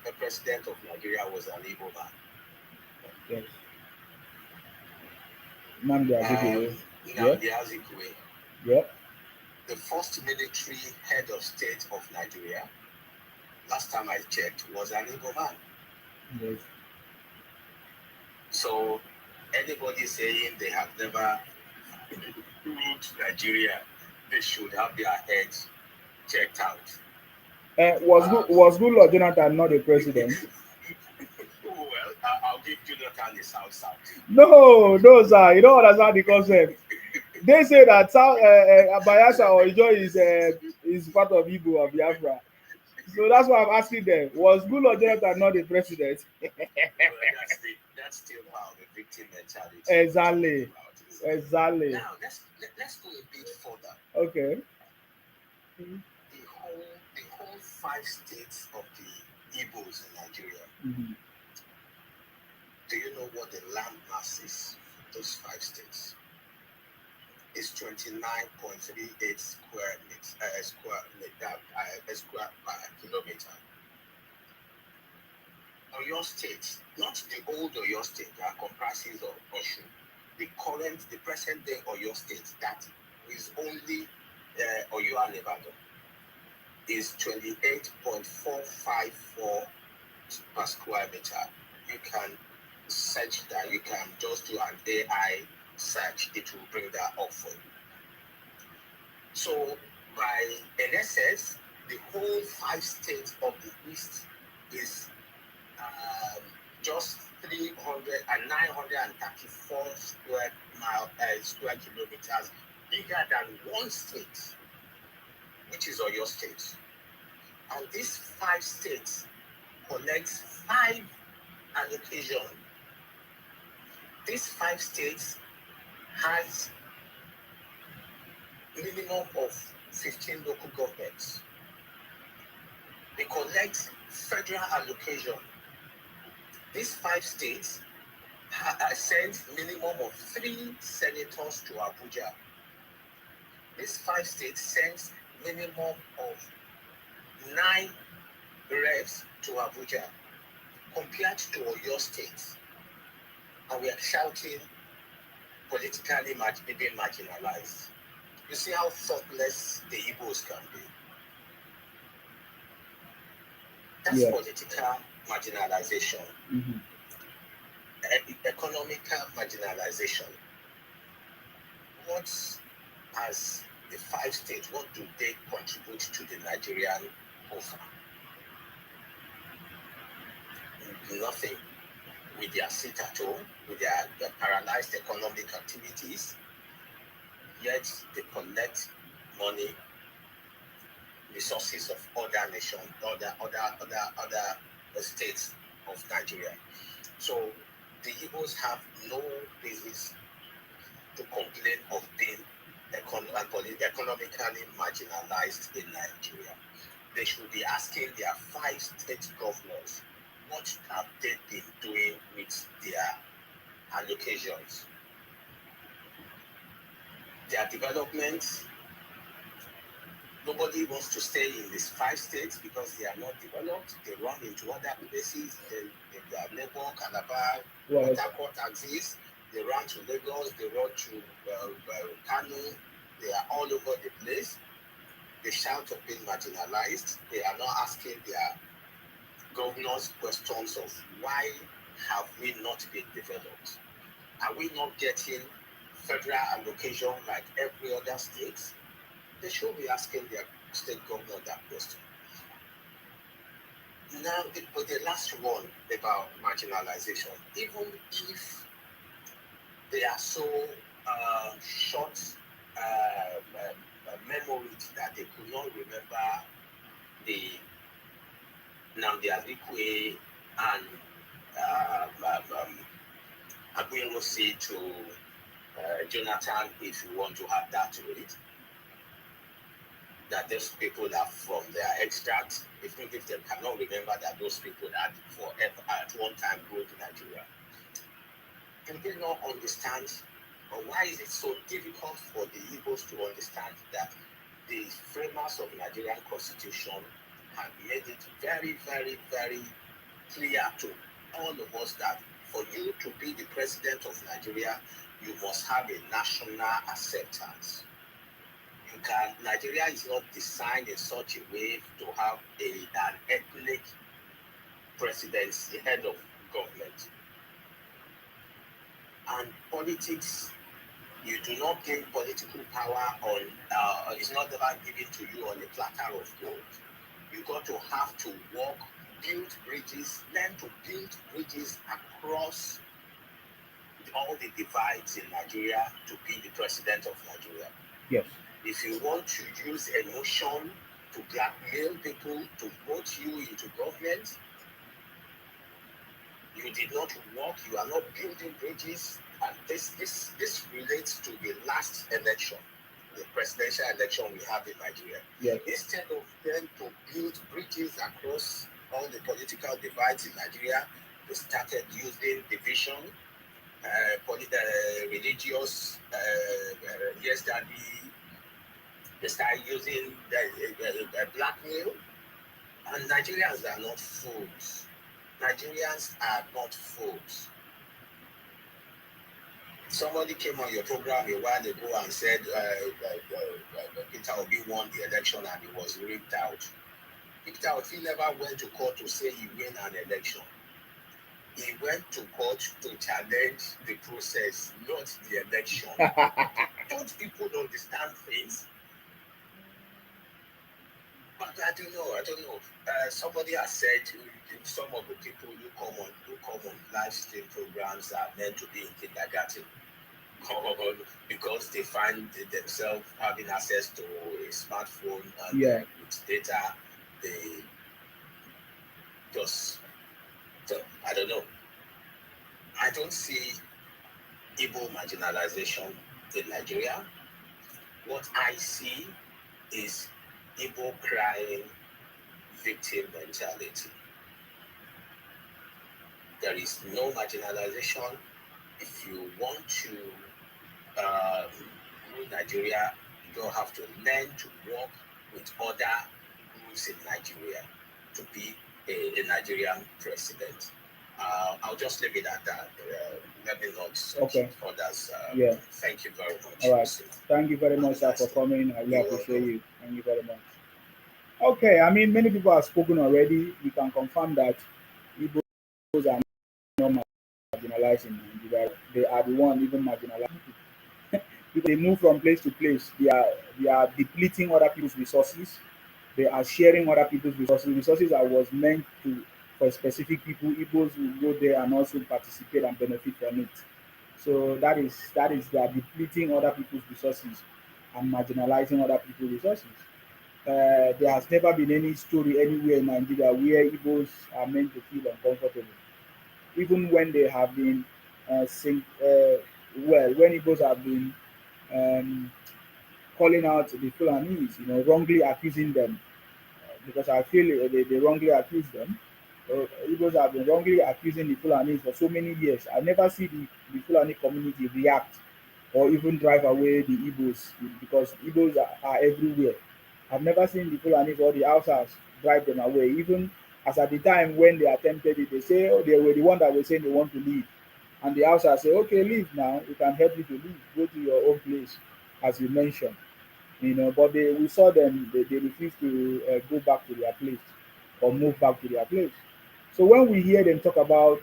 of Nigeria was an Igbo man. Yes. Nnamdi Azikiwe. Yeah. Nnamdi Azikiwe. Yeah. The first military head of state of Nigeria, last time I checked, was an Igbo man. Yes. So anybody saying they have never ruled Nigeria, they should have their heads checked out. Was Goodluck Jonathan not the president? Well, I'll give Jonathan the South. No, sir. You don't understand the concept. They say that South Bayelsa or Ijo is part of Igbo or Biafra. So that's why I'm asking them. Was Goodluck Jonathan not the president? Well, that's still how the victim mentality. Exactly. Now let's go a bit further. Okay. The whole 5 states of the Igbos in Nigeria. Mm-hmm. Do you know what the land mass is? Those 5 states. It's 29.38 square kilometer. Oyo State, not the old Oyo State that comprises of Osun. The present day Oyo State that is only Oyo and Ibadan is 28.454 per square meter. You can search that. You can just do an AI search. It will bring that up for you. So by NSS, the whole 5 states of the East is just 934 square kilometers bigger than one state, which is Oyo State. And these 5 states collect 5 allocation. These 5 states has minimum of 15 local governments. They collect federal allocation. These 5 states send minimum of 3 senators to Abuja. These 5 states send minimum of 9 reps to Abuja, compared to Oyo State. And we are shouting politically being marginalized. You see how thoughtless the Igbos can be. That's political marginalization. Mm-hmm. Economical marginalization. What as the 5 states, what do they contribute to the Nigerian offer? Nothing. With their seat at home, with their paralyzed economic activities, yet they collect money, resources of other nations, other states of Nigeria. So the Igbos have no basis to complain of being economically marginalized in Nigeria. They should be asking their 5 state governors, what have they been doing with their allocations? Their development, nobody wants to stay in these 5 states because they are not developed. They run into other places. They are Lagos, Calabar, Port Harcourt axis. They run to Lagos. They run to Kanu. They are all over the place. They shout of being marginalized. They are not asking their governors questions of why have we not been developed? Are we not getting federal allocation like every other state, they should be asking their state governor that question. Now, but the last one about marginalization, even if they are so short memory that they could not remember the Nnamdi and Aguero say to Jonathan, if you want to have that to read, that those people are from their extract, even if they cannot remember that those people had forever at one time ruled Nigeria. Can they not understand, or why is it so difficult for the Igbos to understand that the framers of Nigerian Constitution have made it very, very, very clear to all of us that for you to be the president of Nigeria, you must have a national acceptance. Nigeria is not designed in such a way to have an ethnic presidency, head of government. And politics, you do not gain political power on, it's not ever given to you on a platter of gold. You got to have to walk, build bridges, learn to build bridges across all the divides in Nigeria to be the president of Nigeria. Yes. If you want to use emotion to blackmail people to vote you into government, you did not work, you are not building bridges, and this relates to the last election, the presidential election we have in Nigeria. Yes. Instead of them to build bridges across all the political divides in Nigeria, they started using division, religious, yesterday, they started using blackmail, and Nigerians are not fools. Nigerians are not fools. Somebody came on your program a while ago and said Peter Obi won the election and he was rigged out. Peter Obi never went to court to say he won an election. He went to court to challenge the process, not the election. Don't people understand things? But I don't know. Somebody has said some of the people who come on live stream programs are meant to be in kindergarten because they find themselves having access to a smartphone and with data, they just, I don't know. I don't see Igbo marginalization in Nigeria. What I see is Igbo crying victim mentality. There is no marginalization. If you want to rule Nigeria, you don't have to learn to work with other groups in Nigeria to be a Nigerian president. I'll just leave it at that. Let me not search others. Thank you very much. All right. Thank you very much, sir, for coming. I really appreciate you. Thank you very much. Okay, I mean, many people have spoken already. We can confirm that Igbos are not marginalized in Nigeria. They are the one even marginalized. Because they move from place to place. They are depleting other people's resources. They are sharing other people's resources. Resources that was meant for specific people. Igbos will go there and also participate and benefit from it. So that is they are depleting other people's resources and marginalizing other people's resources. There has never been any story anywhere in Nigeria where Igbos are meant to feel uncomfortable. Even when they have been when Igbos have been calling out the Fulanis, wrongly accusing them, because I feel they wrongly accuse them. Igbos have been wrongly accusing the Fulanis for so many years. I never see the Fulani community react or even drive away the Igbos, because Igbos are everywhere. I've never seen the Fulanis or the Hausas drive them away. Even as at the time when they attempted it, they say, oh, they were the one that were saying they want to leave. And the Hausas say, okay, leave now. We can help you to leave. Go to your own place, as you mentioned. But we saw them, they refused to go back to their place or move back to their place. So when we hear them talk about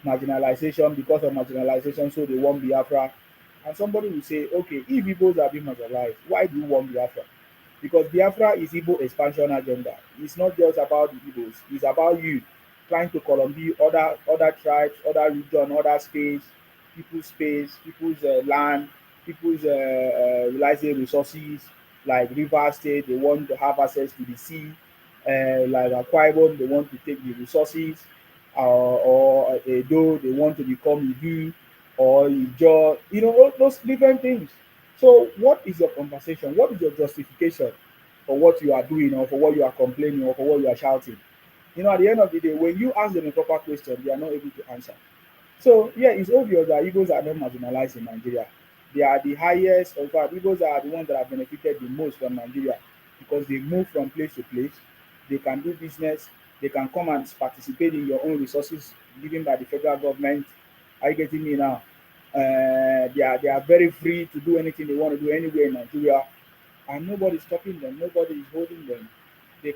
marginalization, because of marginalization, so they want Biafra, And somebody will say, okay, if Igbos are being marginalized, why do you want Biafra? Because Biafra is Igbo expansion agenda. It's not just about the Igbos. It's about you trying to Colombia other tribes, other region, other space, people's land, people's let's say resources like River State. They want to have access to the sea. Like Akwa Ibom, they want to take the resources, or Edo, they want to become Idu or Ijo. You know, all those different things. So, what is your conversation? What is your justification for what you are doing, or for what you are complaining, or for what you are shouting? You know, at the end of the day, when you ask them a proper question, they are not able to answer. So yeah, it's obvious that Igbos are not marginalized in Nigeria. They are the highest, in fact, Igbos are the ones that have benefited the most from Nigeria because they move from place to place. They can do business. They can come and participate in your own resources given by the federal government. Are you getting me now? They are very free to do anything they want to do anywhere in Nigeria, and nobody is stopping them. Nobody is holding them. They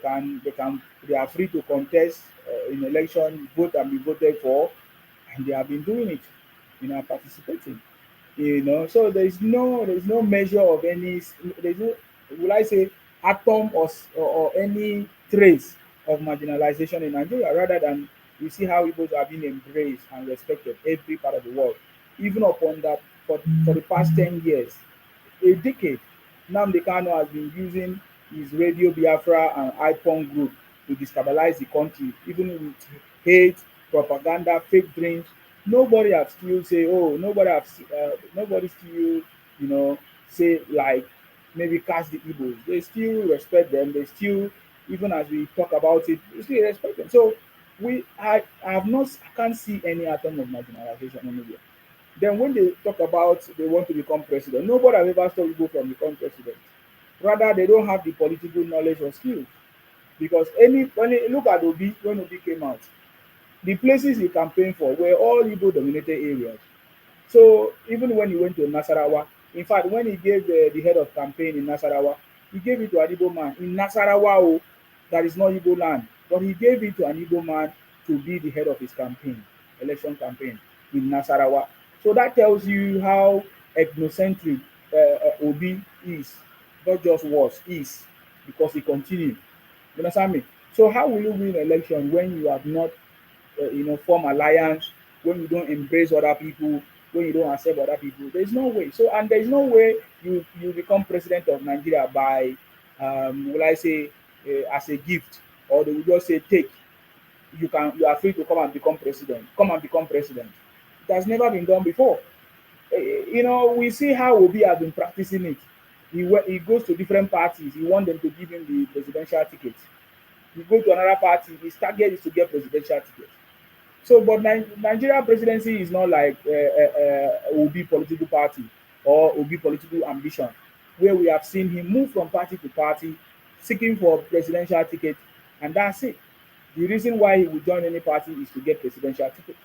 are free to contest in election, vote and be voted for, and they have been doing it, participating. So there is no measure of any, there's no, will I say, atom or any trace of marginalization in Nigeria, rather than we see how Igbos are being embraced and respected every part of the world, even upon that for the past 10 years, a decade. Nnamdi Kanu has been using his Radio Biafra and IPON group to destabilize the country, even with hate, propaganda, fake dreams. Nobody have still say, oh, nobody still, say like maybe cast the Igbos. They still respect them. They still, even as we talk about it, we still respect them. So I have not, I can't see any atom of marginalization anywhere. Then when they talk about they want to become president, nobody has ever told Igbo from become president. Rather, they don't have the political knowledge or skills. Because when you look at Obi, when Obi came out, the places he campaigned for were all Igbo dominated areas. So even when he went to Nasarawa, in fact, when he gave the head of campaign in Nasarawa, he gave it to an Igbo man in Nasarawa, oh, that is not Igbo land, but he gave it to an Igbo man to be the head of his campaign, election campaign in Nasarawa. So that tells you how ethnocentric Obi is, not just was, is, because he continued. You understand me? So how will you win election when you have not form alliance, when you don't embrace other people, when you don't accept other people? There's no way. So, and there's no way you become president of Nigeria by will I say as a gift, or they will just say take, you are free to come and become president, come and become president. It has never been done before. We see how Obi has been practicing it. He goes to different parties, he want them to give him the presidential ticket. He go to another party, his target is to get presidential ticket. So, but Nigeria presidency is not like Obi political party or Obi political ambition, where we have seen him move from party to party, seeking for presidential ticket, and that's it. The reason why he will join any party is to get presidential ticket.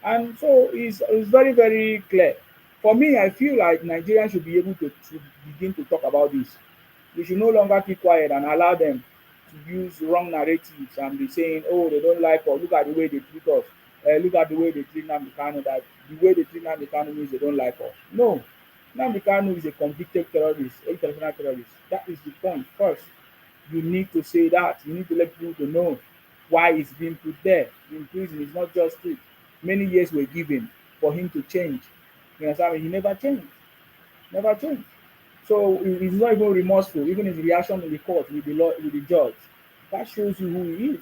And so it's very, very clear. For me, I feel like Nigerians should be able to begin to talk about this. We should no longer keep quiet and allow them to use wrong narratives and be saying, oh, they don't like us. Look at the way they treat us. Look at the way they treat Nnamdi Kanu. That the way they treat Nnamdi Kanu means they don't like us. No, Nnamdi Kanu is a convicted terrorist, a international terrorist. That is the point. First, you need to say that. You need to let people to know why he's being put there in prison. It's not just it. Many years were given for him to change. You understand me? He never changed. Never changed. So he's not even remorseful, even his reaction in the court with the law, with the judge. That shows you who he is.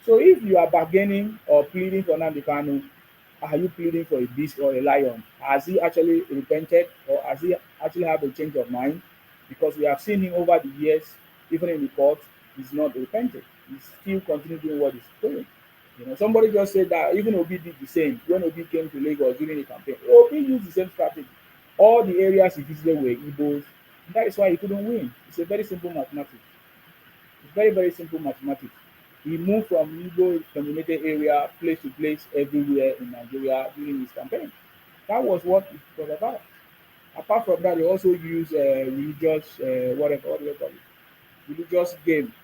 So if you are bargaining or pleading for Nnamdi Kanu, are you pleading for a beast or a lion? Has he actually repented, or has he actually have a change of mind? Because we have seen him over the years, even in the court, he's not repented. He's still continuing doing what he's doing. Somebody just said that even Obi did the same when Obi came to Lagos during the campaign. Obi used the same strategy. All the areas he visited were Igbos. That is why he couldn't win. It's a very simple mathematics. It's very, very simple mathematics. He moved from Igbo dominated area, place to place, everywhere in Nigeria during his campaign. That was what it was about. Apart from that, he also used religious, whatever, what do you call it? Religious game.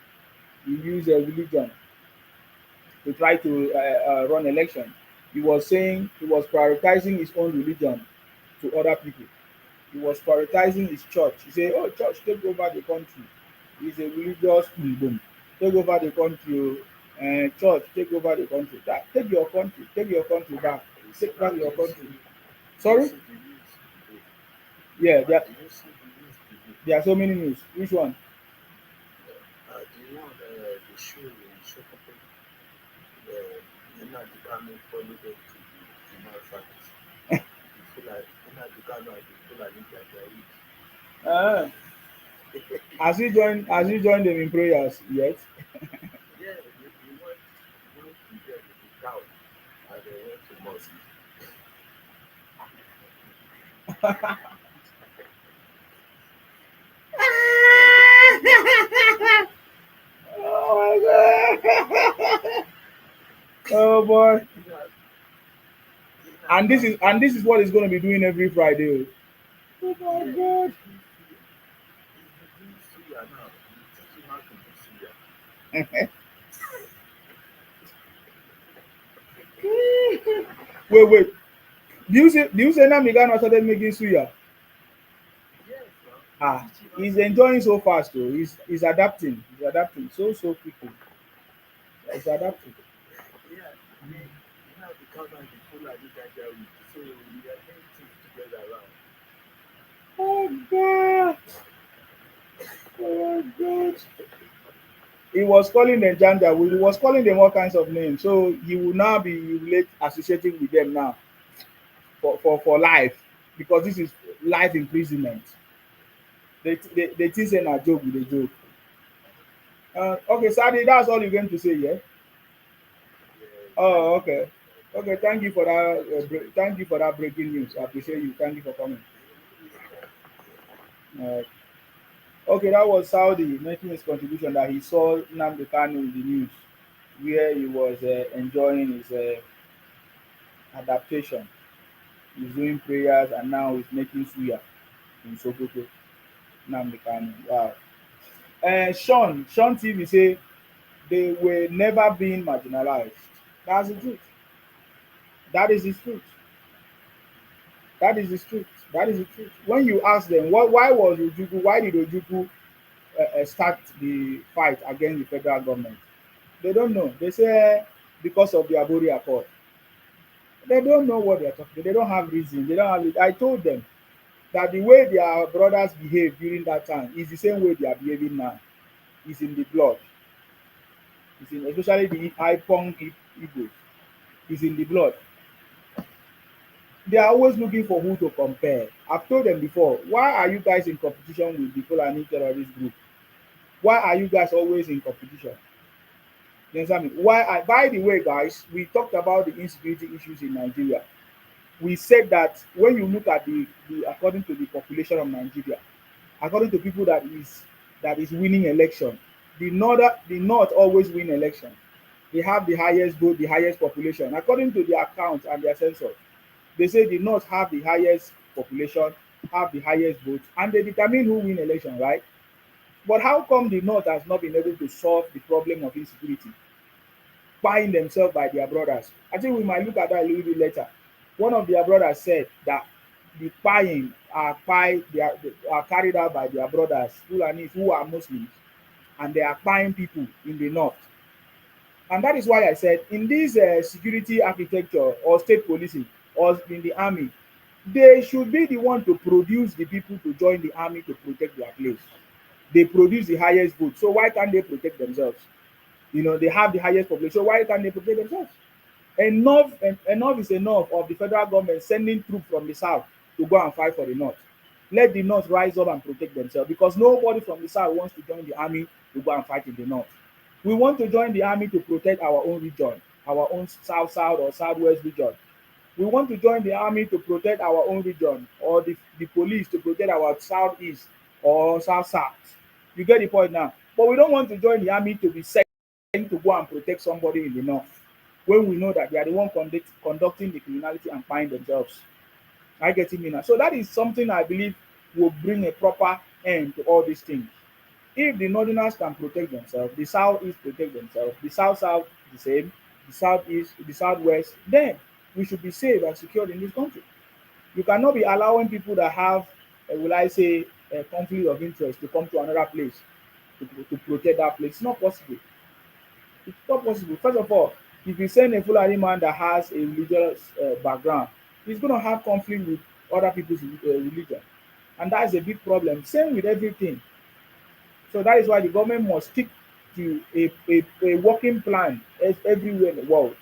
He used religion to try to run election. He was saying he was prioritizing his own religion to other people. He was prioritizing his church. He said, "Oh, church, take over the country." He's a religious boom. Take over the country, oh, and church, take over the country. Take your country back. Take back your country. Sorry? Yeah, there are so many news. Which one? The one they show in Sokoto, Nnamdi Kanu followed them to the human service. The Fulani, Nnamdi Kanu and the Fulani Janjaweed. Uh, has he joined them in prayers yet? Yeah, he went to them with the crowd and they went to mosque. Oh my god! Oh boy! And this is what he's going to be doing every Friday. Oh my Yeah, god! he's been doing Suya now. He's teaching how to do Suya. Wait. Do you say Namigano started making suya? Yes, now. Ah, He's teaching how he's to do enjoying so fast though. He's adapting. He's adapting so quickly. He's adapting. Yeah, now the cow and the Fulani Janjaweed. So we are doing things together around. Oh god! Oh god! He was calling them Janja. He was calling them all kinds of names. So he will now be associating with them now for life because this is life imprisonment. They think say na joke with a joke. Okay, Sadi, that's all you're going to say, yeah? Yeah, Oh, okay. Okay, thank you for that. Thank you for that breaking news. I appreciate you. Thank you for coming. Uh, okay, that was Saudi making his contribution that he saw Nnamdi Kanu in the news where he was enjoying his adaptation. He's doing prayers and now he's making suya in Sokoto. Nnamdi Kanu. Wow. Sean TV say they were never being marginalized. That's the truth. That is the truth. That is the truth. That is the truth. When you ask them, why did Ojuku start the fight against the federal government? They don't know. They say because of the Abori Accord. They don't know what they're talking. They don't have reason. They don't have it. I told them that the way their brothers behaved during that time is the same way they are behaving now. It's in the blood. It's in, especially the Ipong Igbos. It's in the blood. They are always looking for who to compare. I've told them before, why are you guys in competition with the Fulani terrorist group? Why are you guys always in competition? You understand me? By the way, guys, we talked about the insecurity issues in Nigeria. We said that when you look at the according to the population of Nigeria, according to people that is winning election, the north always win election. They have the highest vote, the highest population. According to their account and their census, they say the north have the highest population, have the highest vote, and they determine who win election, right? But how come the north has not been able to solve the problem of insecurity, buying themselves by their brothers? I think we might look at that a little bit later. One of their brothers said that the buying are carried out by their brothers, Fulanis, who are Muslims, and they are buying people in the north. And that is why I said in this security architecture or state policing or in the army, they should be the one to produce the people to join the army to protect their place. They produce the highest vote. So why can't they protect themselves? You know, they have the highest population. So why can't they protect themselves? Enough is enough of the federal government sending troops from the south to go and fight for the north. Let the north rise up and protect themselves because nobody from the south wants to join the army to go and fight in the north. We want to join the army to protect our own region, our own south or southwest region. We want to join the army to protect our own region or the police to protect our southeast or south. You get the point now? But we don't want to join the army to be sent to go and protect somebody in the north when we know that they are the one conducting the criminality and find themselves. I get it now. So that is something I believe will bring a proper end to all these things. If the northerners can protect themselves, the southeast protect themselves, the south the same, the southeast, the southwest, then we should be safe and secure in this country. You cannot be allowing people that have will I say, a conflict of interest to come to another place to protect that place. It's not possible. It's not possible. First of all, if you send a Fulani man that has a religious background, he's going to have conflict with other people's religion, and that's a big problem. Same with everything. So that is why the government must stick to a working plan everywhere in the world,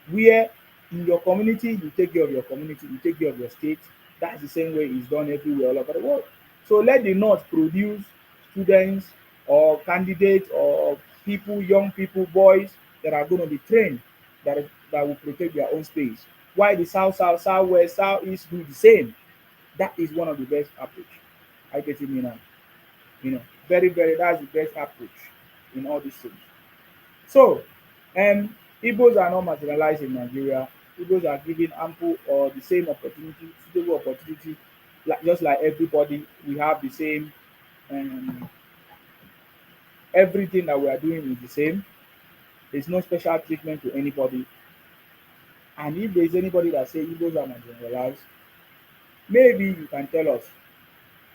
where in your community you take care of your community, you take care of your state. That's the same way it's done everywhere all over the world. So let the North produce students or candidates or people, young people, boys that are going to be trained that will protect their own space. Why the South, South, Southwest, Southeast do the same? That is one of the best approach. I get it now. Very, very, that's the best approach in all these things. So, Igbos are not marginalized in Nigeria. Igbos are given ample or the same opportunity, suitable opportunity, like just like everybody. We have the same, um, everything that we are doing is the same. There's no special treatment to anybody. And if there's anybody that say Igbos are marginalized, maybe you can tell us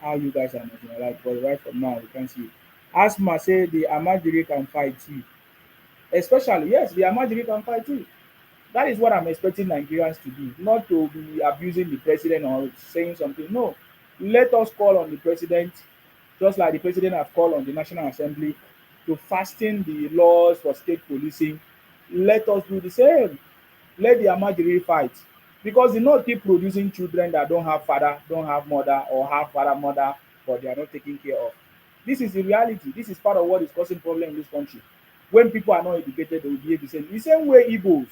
how you guys are marginalized. But right from now, we can see. Asma say the Amajiri can fight too. Especially, yes, the Amajiri can fight too. That is what I'm expecting Nigerians to do, not to be abusing the president or saying something. No, let us call on the president, just like the president have called on the National Assembly to fasten the laws for state policing. Let us do the same. Let the Amajiri fight, because the North keep producing children that don't have father, don't have mother, or have father, mother, but they are not taken care of. This is the reality. This is part of what is causing problem in this country. When people are not educated, they will behave the same. The same way Igbos.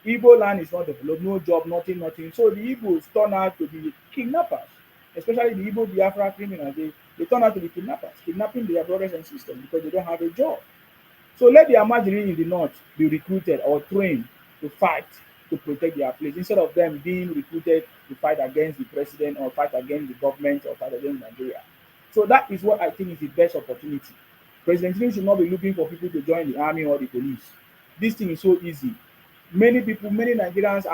Igbo land is not developed, no job, nothing, nothing. So the Igbos turn out to be kidnappers, especially the Igbo Biafra criminals. They turn out to be kidnappers, kidnapping their brothers and sisters because they don't have a job. So let the Amajiri in the north be recruited or trained to fight to protect their place instead of them being recruited to fight against the president or fight against the government or fight against Nigeria. So that is what I think is the best opportunity. President Tinubu should not be looking for people to join the army or the police. This thing is so easy. Many people, many Nigerians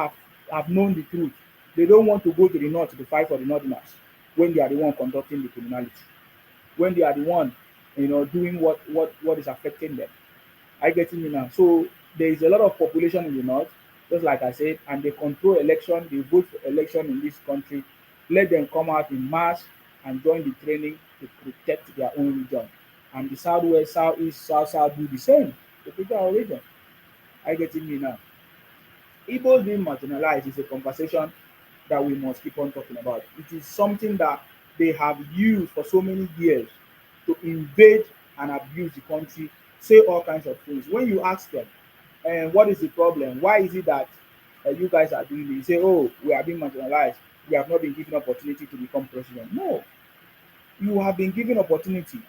have known the truth. They don't want to go to the north to fight for the northerners when they are the one conducting the criminality, when they are the one, doing what is affecting them. I getting you now. So there is a lot of population in the north, just like I said, and they control election, they vote for election in this country. Let them come out in mass and join the training to protect their own region. And the southwest, southeast, south do the same to protect our region. I getting you now. Igbos being marginalized is a conversation that we must keep on talking about. It is something that they have used for so many years to invade and abuse the country, say all kinds of things. When you ask them, what is the problem? Why is it that you guys are doing this? They say, oh, we are being marginalized. We have not been given opportunity to become president. No, you have been given opportunity.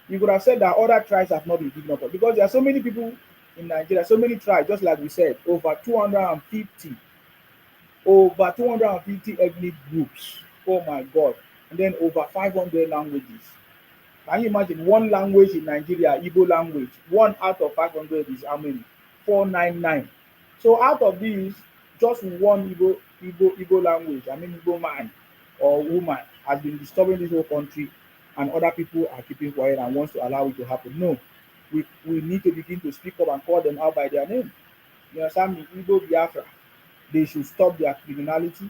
You could have said that other tribes have not been given opportunity because there are so many people in Nigeria, so many tribes, just like we said, over 250 ethnic groups. Oh my God. And then over 500 languages. Can you imagine one language in Nigeria, Igbo language? One out of 500 is how many? 499. So out of these, just one Igbo language, I mean Igbo man or woman, has been disturbing this whole country, and other people are keeping quiet and wants to allow it to happen. No, we need to begin to speak up and call them out by their name. You understand me? Igbo Biafra, they should stop their criminality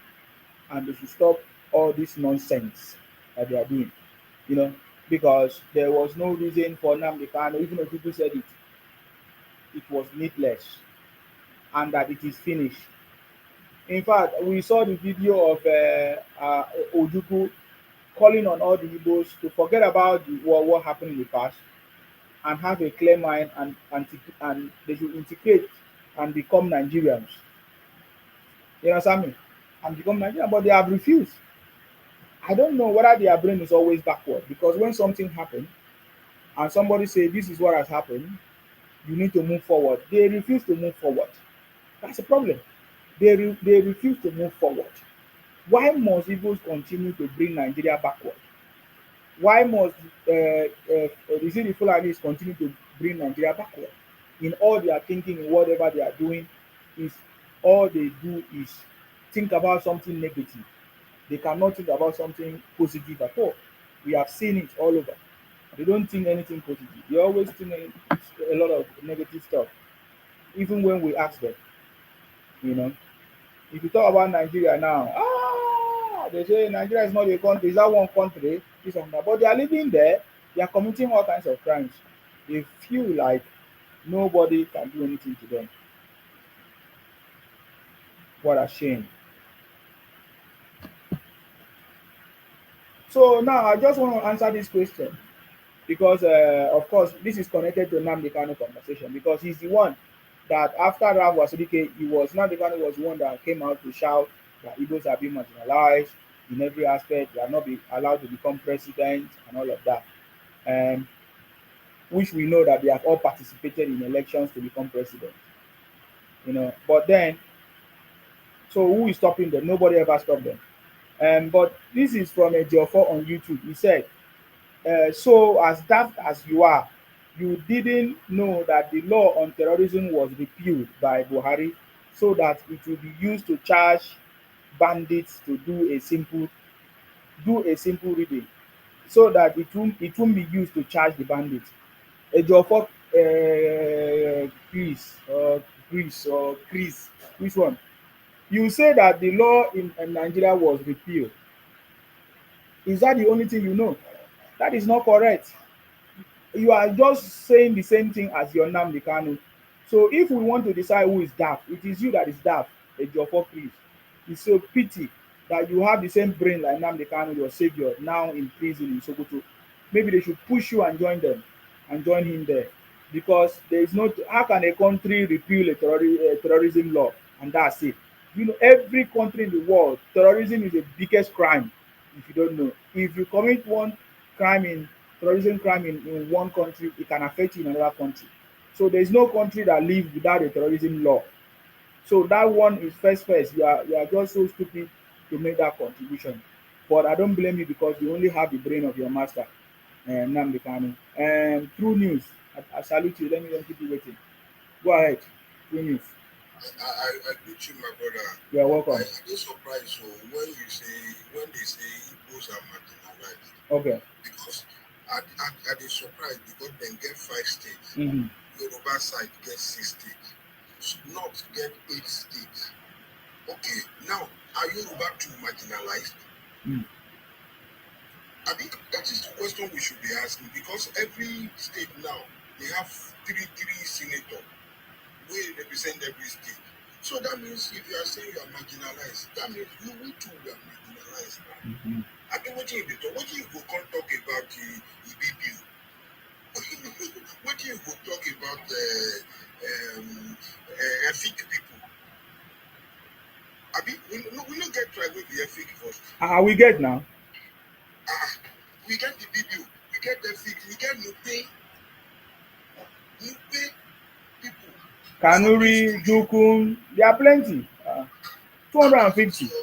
and they should stop all this nonsense that they are doing. You know, because there was no reason for Nnamdi Kanu, even though people said it was needless and that it is finished. In fact, we saw the video of Ojukwu calling on all the Igbos to forget about what happened in the past and have a clear mind and they should integrate and become Nigerians. You understand me? And become Nigerian, but they have refused. I don't know whether their brain is always backward, because when something happens and somebody say this is what has happened, you need to move forward. They refuse to move forward. That's a problem. They refuse to move forward. Why must Igbos continue to bring Nigeria backward? Why must the Fulanis continue to bring Nigeria backward? In all they are thinking, in whatever they are doing, is all they do is think about something negative. They cannot think about something positive at all. We have seen it all over. They don't think anything positive. They always think a lot of negative stuff, even when we ask them. You know, if you talk about Nigeria now, they say Nigeria is not a country. Is that one country? This and that. But they are living there. They are committing all kinds of crimes. They feel like nobody can do anything to them. What a shame. So now I just want to answer this question because, of course, this is connected to Nnamdi Kanu conversation because he's the one that after Rav Wasilike, Nnamdi Kanu was the one that came out to shout that Igbos are being marginalized in every aspect. They are not be allowed to become president and all of that. And which we know that they have all participated in elections to become president. But then, so who is stopping them? Nobody ever stopped them. But this is from a Geoffrey on YouTube. He said, so as daft as you are, you didn't know that the law on terrorism was repealed by Buhari so that it will be used to charge bandits to do a simple reading so that it won't be used to charge the bandits. Ejiofor Chris, which one? You say that the law in Nigeria was repealed. Is that the only thing you know? That is not correct. You are just saying the same thing as your Nnamdi Kanu. So if we want to decide who is daft, it is you that is daft, Ejiofor Chris. It's so pity that you have the same brain like Nnamdi Kanu, your savior, now in prison in Sokoto. Maybe they should push you and join them and join him there. Because there is no how can a country repeal a terrorism law and that's it? Every country in the world, terrorism is the biggest crime. If you don't know, if you commit one crime in terrorism crime in one country, it can affect you in another country. So there is no country that lives without a terrorism law. So that one is first. You are just so stupid to make that contribution. But I don't blame you because you only have the brain of your master, Nnamdi Kanu. True news. I salute you. Let me don't keep you waiting. Go ahead. True news. I greet you, my brother. You are welcome. I'm just surprised so when they say Igbos are marginalized. Okay. Because I dey surprised because dem get 5 states. Mm-hmm. Yoruba side get 6 states. North get 8 states. Okay, now are Yoruba too marginalized? Mm. I think that is the question we should be asking because every state now they have three senators wey represent every state. So that means if you are saying you are marginalized, that means you too are marginalized now. Mm-hmm. I mean, wetin you dey talk? Wetin you go come talk about the Ibibiu? Wetin you go talk about Efik people? Abi we no get tribe wey be Efik first. We get now. We get the Ibibiu, we get Efik, we get Nupe people. Kanuri, Jukun, there are plenty. 250. So,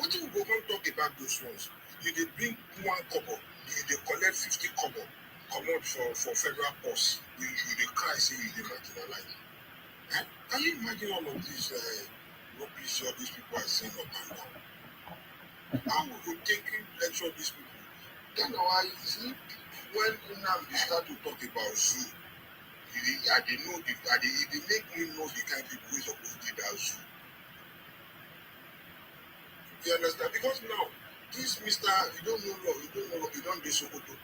wetin we go come talk about those ones? You dey bring 1 kobo, you dey collect 50 kobo, comot for federal purse. You dey cry say you dey marginalize. Can you imagine all of these rubbish all these people are saying up and down? How we go take lecture these people? Then why you see when Nnamdi start to talk about zoo, I dey know e dey make me know the kind people wey suppose dey that zoo. You understand? Because now this Mr. You don't know law, you don't dey Sokoto.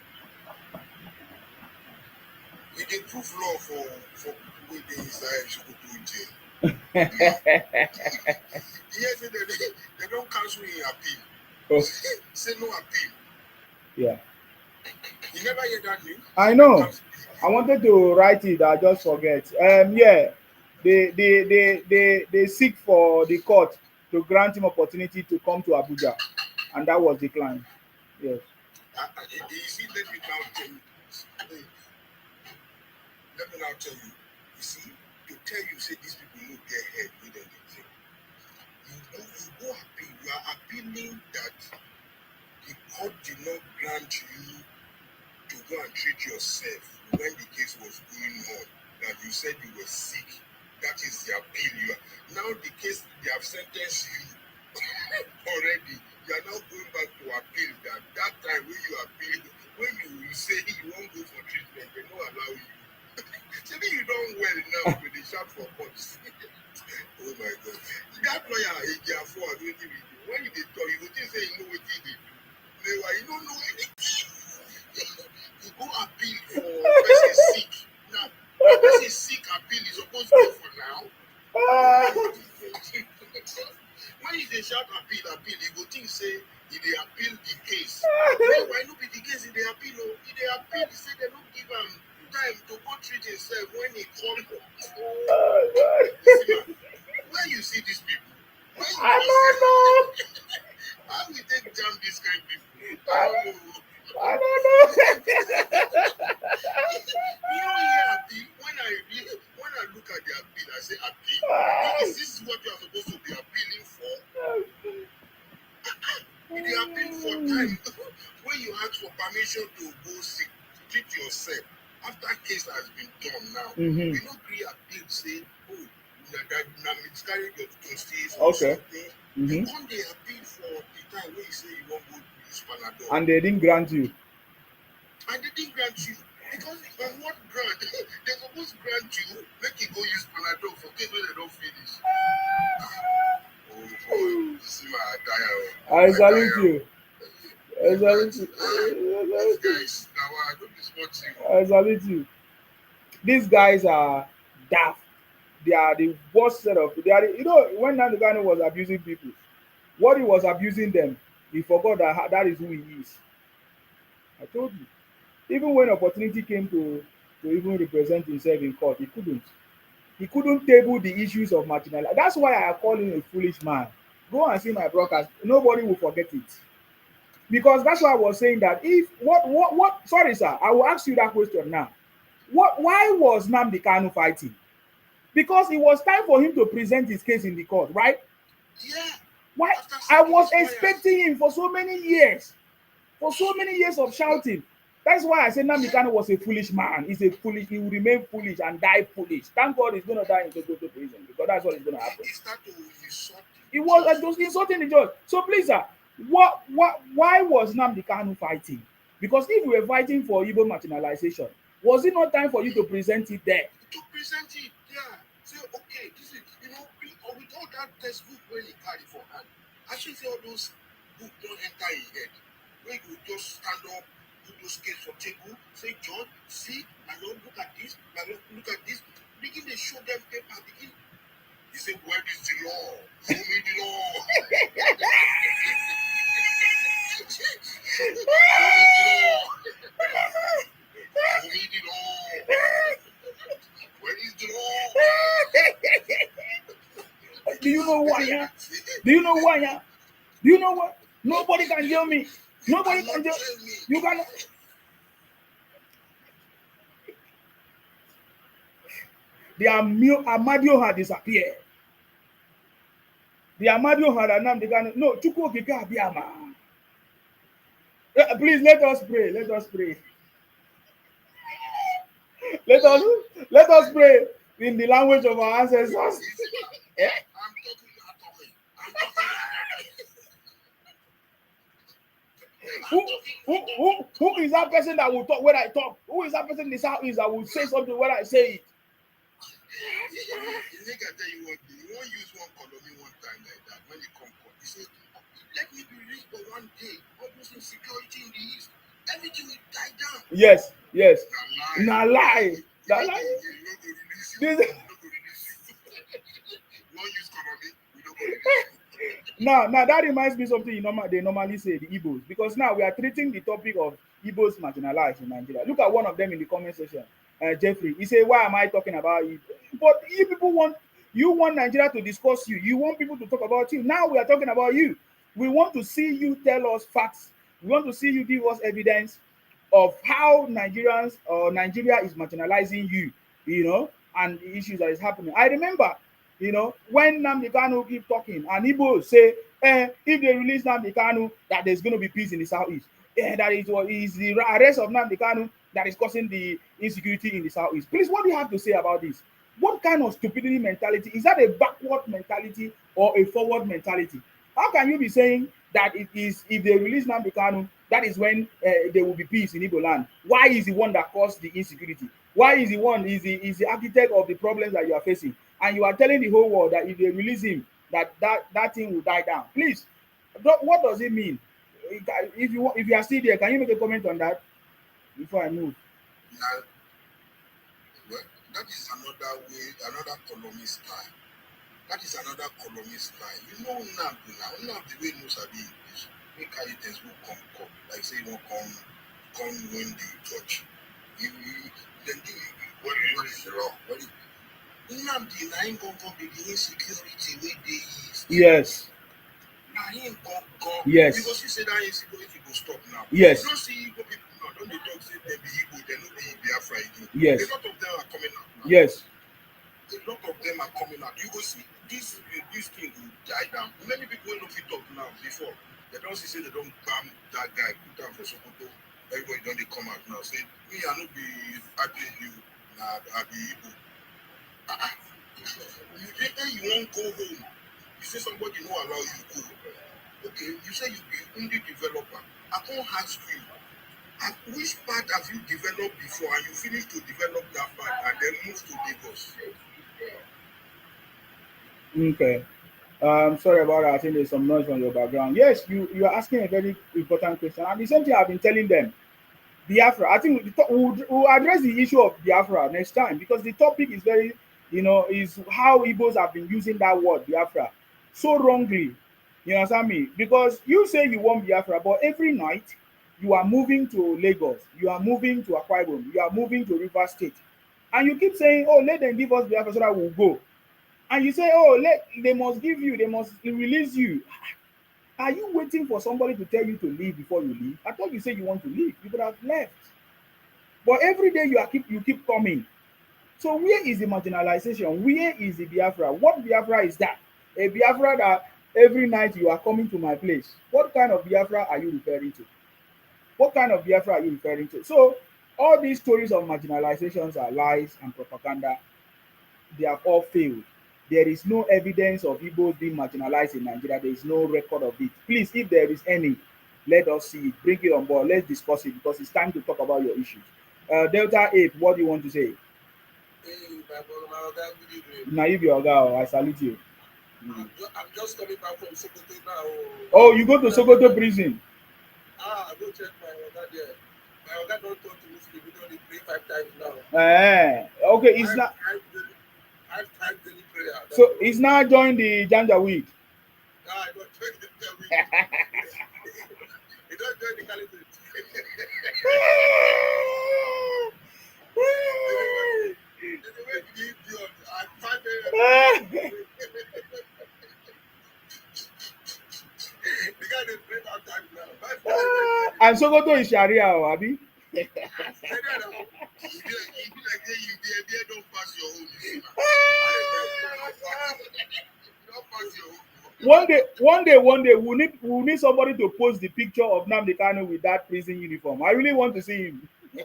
He dey prove law for people wey dey inside Sokoto jail. Yes, they don't cancel in appeal. Oh. Say no appeal. Yeah. You never hear that news? I know. I wanted to write it, I just forget. Yeah. They seek for the court to grant him opportunity to come to Abuja, and that was declined. Yes. You see, let me now tell you. You see, to tell you, say these people no get head with them. You go appeal. You are appealing that the court did not grant you to go and treat yourself when the case was going on. That you said you were sick. That is the appeal. Now the case they have sentenced you already. You are now going back to appeal that time when you appeal, when you say you won't go for treatment, they don't allow you. Maybe you don't well now, but they shout for courts. Oh my God. That lawyer, when you dey talk, you go think say you know what he did. You don't know anything. You go appeal for person sick. Now, the person sick appeal is supposed to go for now. When you dey shout appeal, you go think say he dey appeal the case. Why no be the case he dey appeal? He dey appeal, he say they don't give him time to go treat himself when he come. Where you see these people? I don't know. How we take jam this kind of people? I don't know. I don't know. You know, appeal. When I look at the appeal, I say appeal. Because this is what you are supposed to be appealing for. You appeal for time when you ask for permission to go sick, treat yourself. After case has been done now, we don't agree appeal say, oh, that miscarriage of justice or something. You come they appeal for the time when you say you won't go use Panadol. And they didn't grant you. And they didn't grant you. Because on what grant? They're supposed to grant you, make you go use Panadol for case when they don't finish. Oh, you see my attire. I salute you. I salute you. Guys, now I don't be sporting. I salute you. These guys are daft. They are the worst set of. They are, when Nnamdi Kanu was abusing people, what he was abusing them, he forgot that is who he is. I told you. Even when opportunity came to even represent himself in court, he couldn't. He couldn't table the issues of marginalization. That's why I call him a foolish man. Go and see my broadcast. Nobody will forget it. Because that's why I was saying that sorry sir, I will ask you that question now. Why was Nnamdi Kanu fighting? Because it was time for him to present his case in the court, right? Yeah. Why? I was expecting him for so many years. For so many years of shouting. That's why I said Nnamdi Kanu was a foolish man. He will remain foolish and die foolish. Thank God he's going to die in Sokoto prison because that's what is going to happen. He was just insulting the judge. So please, sir, why was Nnamdi Kanu fighting? Because if we were fighting for Igbo marginalization, was it not time for you to present it there? To present it, yeah. Say, okay, this is, with all that textbook when he carry for hand, I should say all those books don't enter his head. When you just stand up, do those case for table, say, John, see, my Lord, look at this, look at this. Begin to show them paper, begin. He said, where is the law? Show me the law. Show me the law. Show me the law. Where is the law? Do you know why? Yeah? Do you know why? Yeah? Do you know what? Nobody can hear me. Nobody can hear me. You cannot. The Amadio had disappeared. The Amadio had Nnamdi Kanu. No, Chukwu Okike Abiyama. Please let us pray. Let us pray. Let us pray in the language of our ancestors. I'm talking. Who is that person that will talk when I talk? Who is that person in the southeast that will say something when I say it? I tell you one thing. You won't use one colony one time like that. When you come court, you say, let me be rich for one day. Almost insecurity in the east. Everything will die down. Yes. Na lie. Now that reminds me of something they normally say, the Igbos, because now we are treating the topic of Igbos marginalized in Nigeria. Look at one of them in the comment section, Jeffrey. He said, "Why am I talking about it?" But you people want Nigeria to discuss you. You want people to talk about you. Now we are talking about you. We want to see you tell us facts. We want to see you give us evidence of how Nigeria is marginalizing you, and the issues that is happening. I remember, when Nnamdi Kanu keep talking, and Igbo say, if they release Nnamdi Kanu, that there's going to be peace in the southeast. That is the arrest of Nnamdi Kanu that is causing the insecurity in the southeast. Please, what do you have to say about this? What kind of stupidity mentality? Is that a backward mentality or a forward mentality? How can you be saying that it is if they release Nnamdi Kanu, that is when there will be peace in Igbo land. Why is the one that caused the insecurity? Why is the one is the architect of the problems that you are facing? And you are telling the whole world that if they release him, that thing will die down. Please, what does it mean? If you are still there, can you make a comment on that before I move? Now, well, that is another way, another columnist style. That is another columnist style. You know Nnamdi now. Nnamdi way knows how the make carry things will come. Like say you won't come win the church. Then what is wrong? Nnamdi na him come be the insecurity wey dey. Yes. Na him come. Yes. Because you say that insecurity go stop now. Yes. You don't see Igbo people now. Don't they talk say they be Igbo, they no be Biafra again. Yes. A lot of them are coming out now. Yes. A lot of them are coming out. You go see this thing will die down. Many people will not fit talk now before. They don't say they don't bam that guy, put down for Sokoto. Everybody don't they come out now. Say, me, I not be arguing you, nah, I be Igbo. You won't go home. You say somebody no allow you to go. Okay, you say you be only developer. I can't ask you. At which part have you developed before and you finish to develop that part and then move to Lagos? Okay. Sorry about that. I think there's some noise on your background. Yes, you are asking a very important question. And the same thing I've been telling them. Biafra. I think we'll address the issue of Biafra next time because the topic is very, is how Igbos have been using that word Biafra so wrongly. You understand me? Because you say you want Biafra, but every night you are moving to Lagos, you are moving to Akwa Ibom, you are moving to Rivers State, and you keep saying, "Oh, let them give us Biafra so that we'll go." And you say, "Oh, they must give you, they must release you." Are you waiting for somebody to tell you to leave before you leave? I thought you said you want to leave. You could have left. But every day you keep coming. So where is the marginalization? Where is the Biafra? What Biafra is that? A Biafra that every night you are coming to my place. What kind of Biafra are you referring to? What kind of Biafra are you referring to? So all these stories of marginalizations are lies and propaganda. They have all failed. There is no evidence of Igbos being marginalized in Nigeria. There is no record of it. Please, if there is any, let us see it. Bring it on board. Let's discuss it because it's time to talk about your issues. Delta 8, what do you want to say? Now, if you're girl, I salute you. I'm just coming back from Sokoto now. Oh, you go to Sokoto prison? I go check my organ there. My organ don't talk to Muslim. We don't pray 5 times now. Okay, it's not. I've time daily prayer. So it's now joined the Janjaweed. I don't join the Janjaweed. He don't join the Caliphate. And Sokoto is Sharia, Abi. One day, we'll need somebody to post the picture of Nnamdi Kanu with that prison uniform. I really want to see him. See, the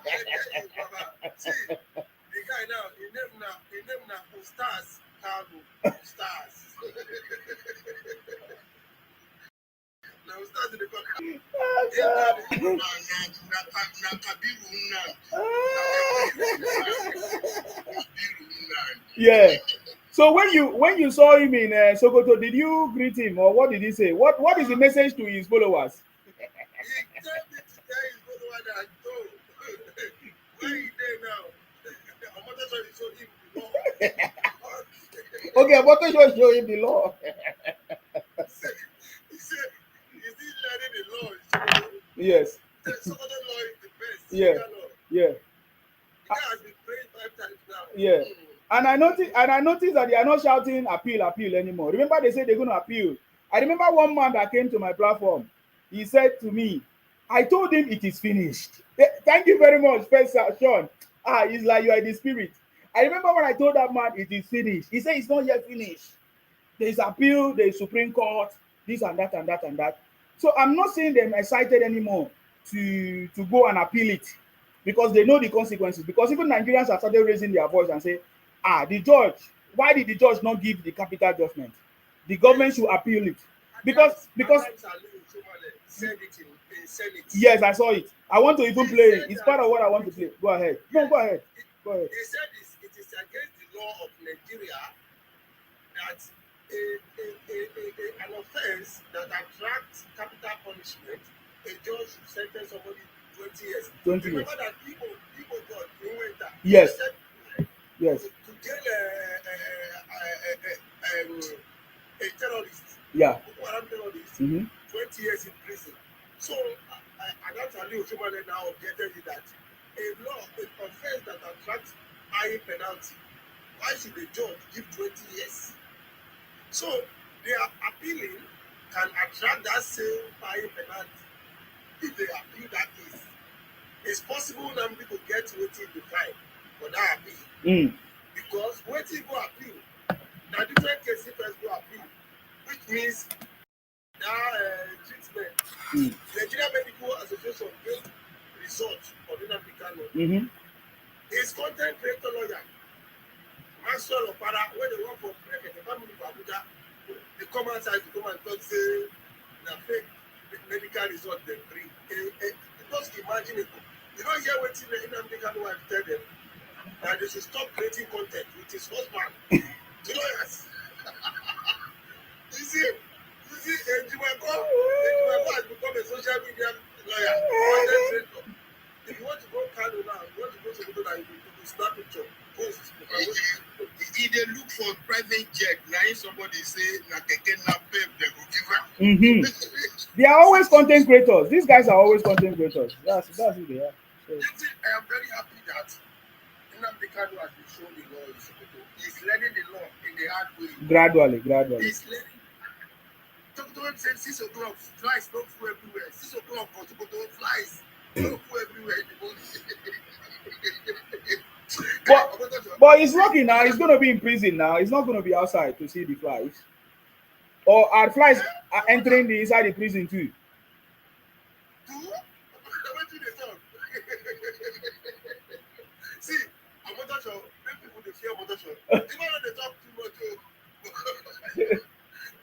guy now, he name now Stars Kanu. Stars. Now Stars in the Yeah. So when you saw him in Sokoto, did you greet him or what did he say? What is the message to his followers? He told me to tell his followers that where he there now? I'm not sure he showed him the law. Okay, I'm not sure show him the law. He said, is he learning the law? Yes. Sokoto law is the best. Yeah. Yeah. The guy has been praying 5 times now. Yeah. And I noticed that they are not shouting appeal anymore. Remember, they said they're going to appeal. I remember one man that came to my platform. He said to me, I told him it is finished. Thank you very much, Pastor Sean. It's like you are the spirit. I remember when I told that man it is finished. He said it's not yet finished. There is appeal, there is Supreme Court, this and that and that and that. So I'm not seeing them excited anymore to go and appeal it because they know the consequences. Because even Nigerians have started raising their voice and say, the judge, why did the judge not give the capital judgment? The government should appeal it. because said it in Senate. yes, I saw it. I want to even play it. It's part of what I want to play. Go ahead. No, go ahead. Go ahead. He said it is against the law of Nigeria that an offense that attracts capital punishment, a judge should sentence somebody 20 years. 20 years. Remember that people got Inwenta. Yes. Said, Yes. to jail a terrorist. Yeah. Terrorist. 20 years in prison. So, Adams Ali Oshomale now objected that a law, an offense that attracts high penalty, why should the judge give 20 years? So, they are appealing can attract that same high penalty if they appeal that case. It's possible that people get waiting to fight for that appeal. Because waiting go appeal. Now, different cases first go appeal, which means that treatment. Nigeria Medical Association gave research on Nnamdi Kanu. His content creator lawyer, Maxwell Opara, when they work for the family of Abuja, they come outside to come and talk, say, the fake medical result they bring. Just imagine it. You don't hear what Nnamdi Kanu wife tell them that they should stop creating content with his husband. The lawyers. You see, Ejiwako has become a social media lawyer. If you want to go Kanu now, you want to go to Sokoto, you snap picture, post. If they look for private jet, now somebody say, na keke na pep, they go give up. They are always content creators. These guys are always content creators. That's who they are. So. I am very happy that Nnamdi Kanu has been shown the law in Sokoto. He's learning the law in the hard way. Gradually. He's learning. Sokoto said 6 o'clock, flies don't flew everywhere. 6 o'clock for Sokoto, flies don't flew everywhere in the morning. But he's working now. He's going to be in prison now. He's not going to be outside to see the flies. Or are flies entering inside the prison too? See, I'm not sure. Many people they fear motor show. Even when they talk too much,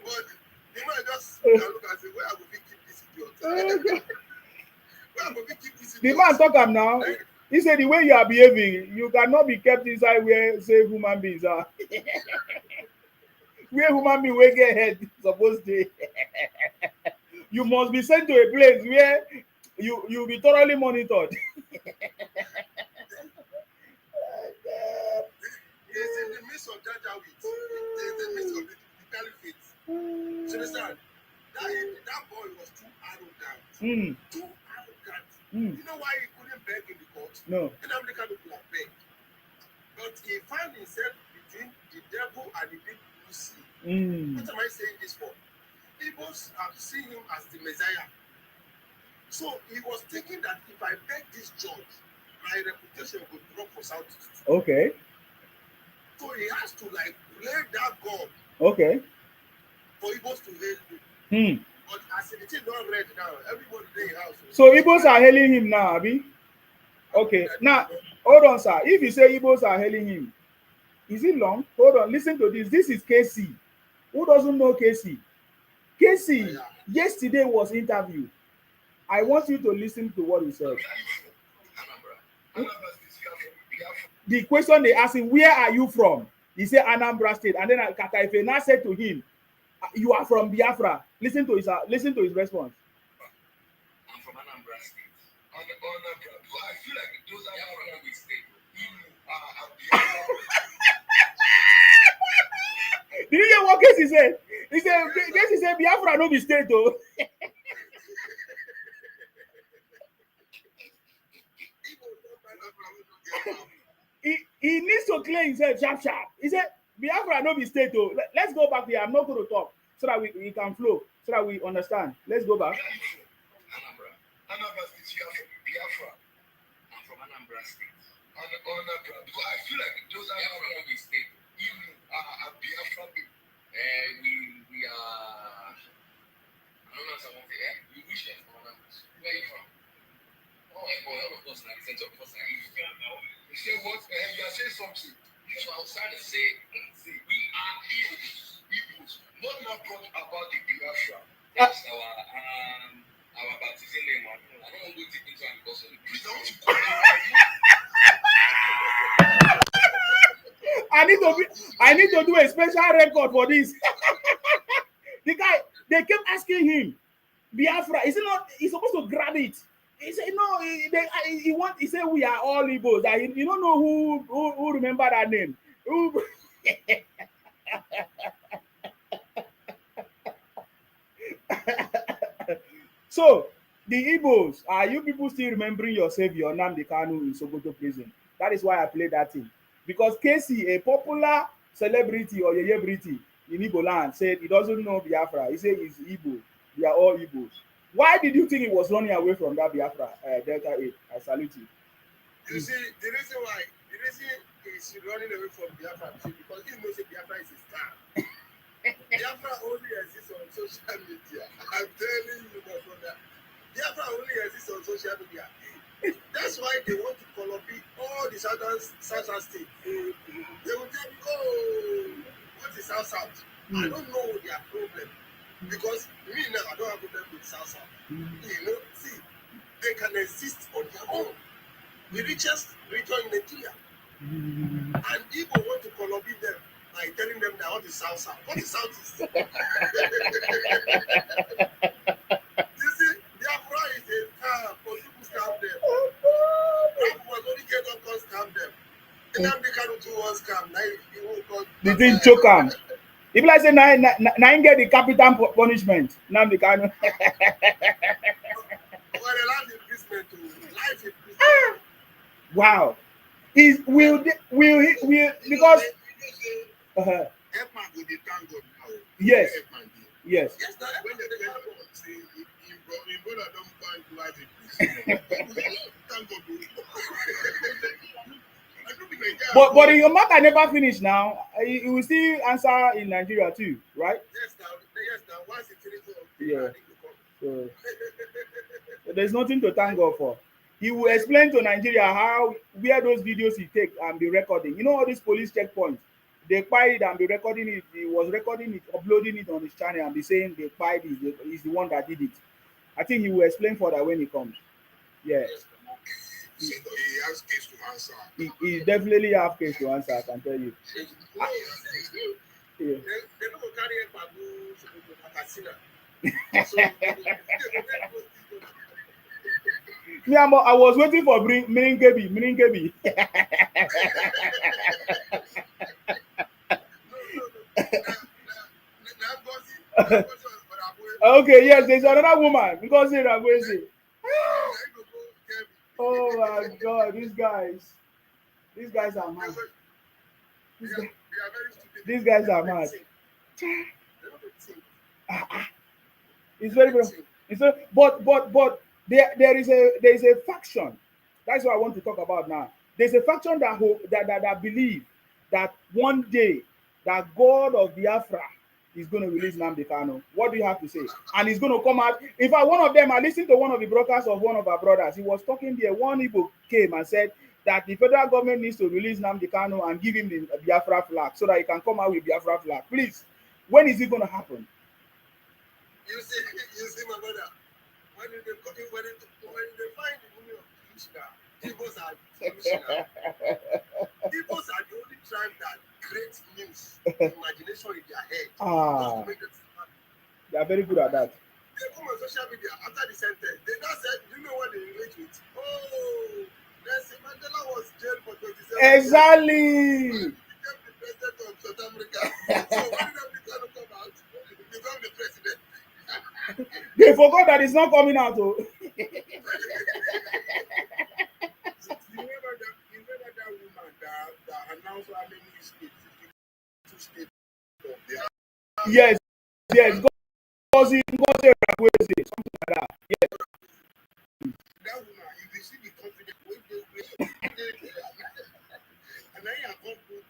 but they might just look and say, "Where I will keep this idiot?" Where I will keep this idiot? The man talk am now. He said the way you are behaving, you cannot be kept inside where say human beings are. Where human beings will get head supposed to. You must be sent to a place where you'll be thoroughly monitored. It's in the midst of Jajawit. It's in the midst of the caliphate. So understand? That boy was too arrogant. Too arrogant. You know why he couldn't beg in the court? No. Nnamdi Kanu could have begged. But he found himself between the devil and the big blue sea. What am I saying this for? Igbos have seen him as the Messiah. So he was thinking that if I beg this judge, my reputation could drop for South East. Okay. So he has to like play that God. Okay. For Igbos to hail him. But as it is not read now, everybody in the house. So Igbos are hailing him now, Abi? Okay. Now, hold on, sir. If you say Igbos are hailing him, is it long? Hold on. Listen to this. This is KC. Who doesn't know KC? KC yesterday was interviewed. I want you to listen to what he said. The question they asked him, where are you from? He said Anambra State. And then Kataifena said to him, you are from Biafra. Listen to his response. I'm from Anambra State. I feel like those are from the state. Did you hear what Casey said? He said Biafra no be state though. He needs to clear himself sharp. He said Biafra no be state though. Let's go back there. I'm not going to talk so that we can flow, so that we understand. Let's go back. Anambra State, Biafra. I'm from Anambra State. Anambra, because I feel like those are from the state. Biafra people. We are. I don't know someone say, we wish them from Anambra. Where are you from? Oh, all of us like sense of us like you say what? You are saying something. So I was trying to say we are Igbos. Not much about the Biafra. That's our baptism name. I don't want to go deep into it because please I want to go. I need to do a special record for this. The guy, they kept asking him, Biafra, is it not? He's supposed to grab it. He said no. He said we are all Igbos. That you don't know who remember that name. Who? So the Igbos, are you people still remembering your savior Nnamdi Kanu in Sokoto prison? That is why I played that thing. Because Casey, a popular celebrity or yeyebrity in Igbo land, said he doesn't know Biafra. He said he's Igbo. We are all Igbos. Why did you think he was running away from that Biafra Delta 8? I salute you. You see, the reason he's running away from Biafra is because he knows that Biafra is a scam. Biafra only exists on social media. I'm telling you, my brother. Biafra only exists on social media. That's why they want to copy all the southern states. They will tell you, oh, what is South? I don't know their problem. Because me now, I don't have a problem with South. You know, see, they can exist on their own. The richest region in Nigeria. And people want to copy them by telling them that what is South. What is South is? You see, Biafra is a scam for people scam them. That was only get up and scam them. Nnamdi Kanu do one scam. Now he won't call. They didn't choke him. If I say nine get the capital punishment, Nnamdi Kanu. For the life imprisonment, life imprisonment. Wow. Will because Helpman go dey thank God now. Yes. Yes. Yes, now when the president say in brother don't find life in prison. Thank God. But your matter never finished now. You will still answer in Nigeria too, right? Yes, now. Once it finishes, yeah. So there's nothing to thank God for. He will explain to Nigeria where those videos he take and be recording. You know all these police checkpoints, they buy it and be recording it. He was recording it, uploading it on his channel and be saying they buy it. He's the one that did it. I think he will explain further when he comes. Yeah. He has case to answer. He definitely have case to answer, I can tell you. Yeah. They don't carry a babu Me, I was waiting for Miringebi. Okay, yes, there's another woman because oh my God, these guys are mad. These guys are mad. It's very but there is a faction. That's what I want to talk about now. There's a faction that believe that one day that God of Biafra is going to release Nnamdi Kanu. What do you have to say? And he's going to come out. In fact, one of them, I listened to one of the broadcasts of one of our brothers. He was talking there. One Igbo came and said that the federal government needs to release Nnamdi Kanu and give him the Biafra flag so that he can come out with Biafra flag. Please, when is it going to happen? You see, my brother. When they find the money of Krishna, Igbos are the only tribe that creates news, imagination in their head. They are very good at that. They come on social media after the sentence. They now said, do you know what they relate with? Oh, Nelson Mandela was jailed for 27 years. Exactly. He became the president of South Africa. So when did Africa come out? He became the president. They forgot that it's not coming out. Oh. You remember that woman that announced how many states, 52 states of their... Yes. Something like that. Yes. That woman, if you see the confidence when they and I can't put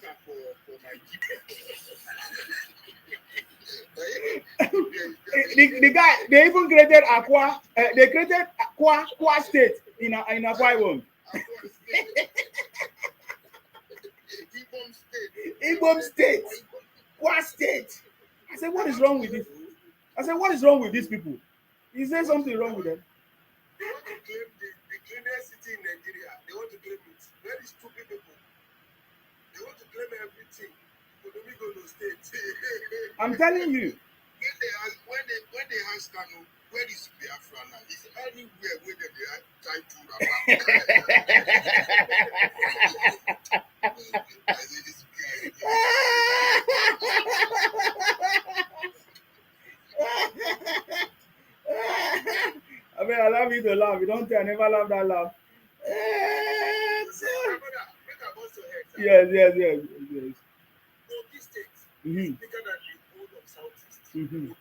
her for my GP. The guy, they even created Aqua. They created Aqua State in Akwa Ibom. Ibom State. Aqua State. said, what is wrong with this? I said, what is wrong with these people? Is there something wrong with them? They want to claim the cleanest city in Nigeria. They want to claim it. Very stupid people. They want to claim everything. Economic no state. I'm telling you. When they ask Kanu, where is Biafra now? It's anywhere where they try to I say this I mean, I love you to laugh. You don't say I never laugh that laugh. Yes. Kogi State Mm-hmm. is bigger than the whole of Southeast. Mm-hmm.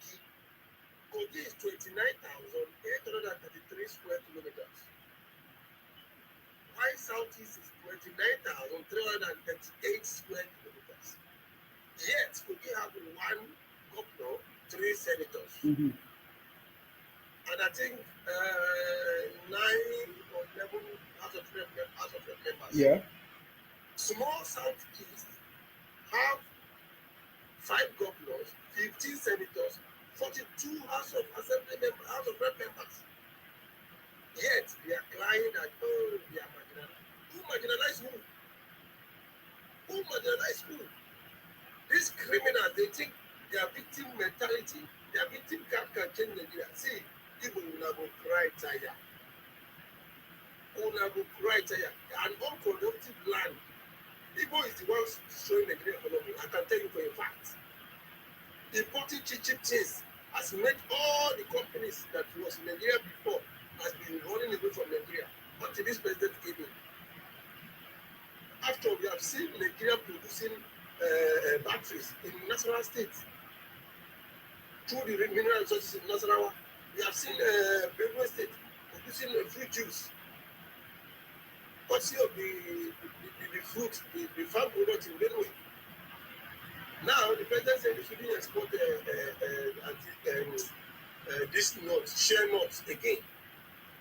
Kogi is 29,833 square kilometers. While Southeast is 29,338 square kilometers. Yet, Kogi have one governor, 3 senators. Mm-hmm. And I think 9 or 11 House of Rep members. Yeah. Small Southeast have 5 governors, 15 senators, 42 House of Rep members. Yet they are crying that they are marginalized. Who marginalized who? Who marginalized who? These criminals, they think their victim mentality, their victim can change Nigeria. See, people will never cry tire. Will never cry tire. An unproductive land. Igbo is the ones destroying the Nigerian economy. I can tell you for a fact. Importing cheap things has made all the companies that was in Nigeria before has been running away from Nigeria until this president came in. After we have seen Nigeria producing batteries in National States through the mineral resources in Nasarawa, we have seen Benue State producing fruit juice. Courtesy of the fruit, the farm products in Benue. Now the president said they shouldn't export this nuts, share nuts again.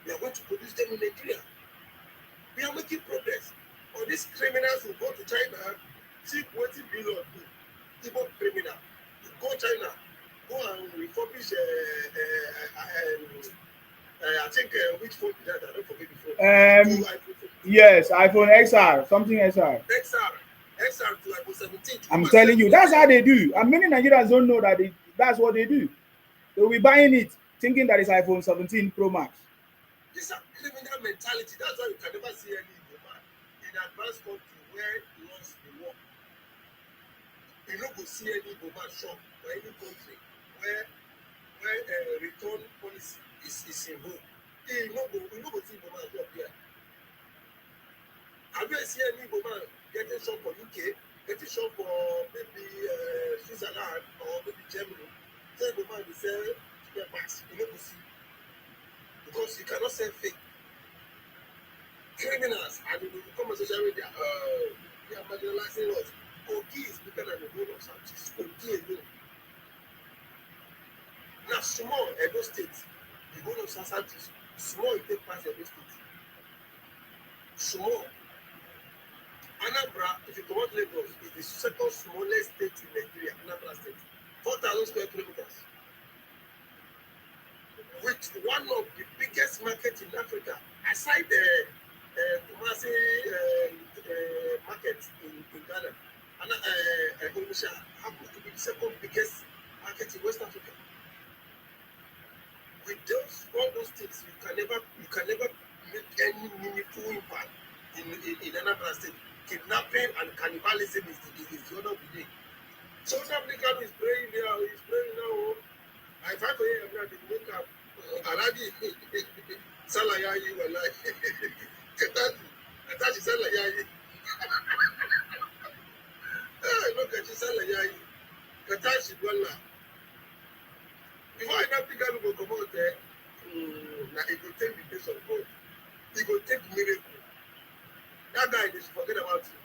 We are going to produce them in Nigeria. We are making progress. All these criminals will go to China, see what it bill on Igbo criminal. You go China, go and refurbish I think which phone did that? I don't forget the phone. Yes, iPhone XR, something XR. XR to iPhone 17. I'm telling you, that's how they do. And many Nigerians don't know that that's what they do. They will be buying it, thinking that it's iPhone 17 Pro Max. This is a criminal mentality. That's why you can never see any man in an advanced country where he wants to work. You don't go see any woman shop or any country where return policy is in vogue. You don't go see woman shop here. Have you seen any woman getting shop for UK, getting shop for maybe Switzerland or maybe Germany? Say woman will sell spare parts. You don't go see. Because you cannot sell fake. Criminals, and you will come on social media, they are marginalizing us. Kogi is bigger than the whole of Southeast. Kogi alone. Now, small Edo State, the whole of Southeast, small it take past Edo State. Small. Anambra, if you come out Lagos, is the second smallest state in Nigeria, Anambra State. 4,000 square kilometers. With one of the biggest markets in Africa, aside the Kumasi market in Ghana, and Onitsha happens to be the second biggest market in West Africa. With all those things, you can never make any meaningful impact in Anambra State. Kidnapping and cannibalism is the order of the day. So Nnamdi Kanu is praying there, he's praying now. I find for him now, they wake up. Already, Salayayi, Walai. Katashi Salayayi. Look at you, Salayayi. Katashi, Walai. Before Nnamdi Kanu will come out there, it will take the grace of God. It will take miracle. That guy, they should forget about it.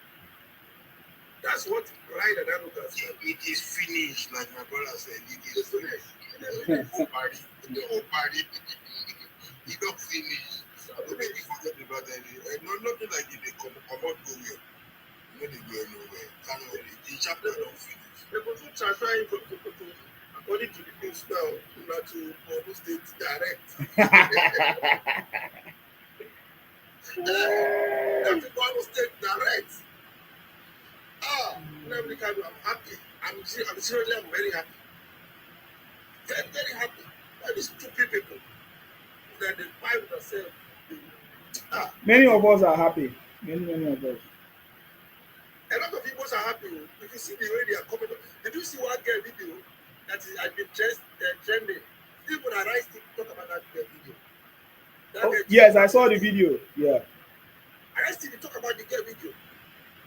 That's what pride and arrogance is. It is finished, like my brother said. It is finished. The whole party. It don't finish. Don't make you forget about that. Nothing like if they come out go well. You know they go nowhere. Can't wait. The chapter don't finish. They go to transfer him from Sokoto only to the news now, not to Borno State direct. Not to Borno State direct. Nnamdi Kanu, I'm happy. I'm seriously, I'm very happy. Very, very happy. That is stupid people that they find themselves. Many of us are happy. Many of us. A lot of people are happy. If you see the way they are coming, did you see one girl video that is I've been trending? People are right to talk about that girl video. Yes, I saw the video. Yeah. I still talk about the girl video.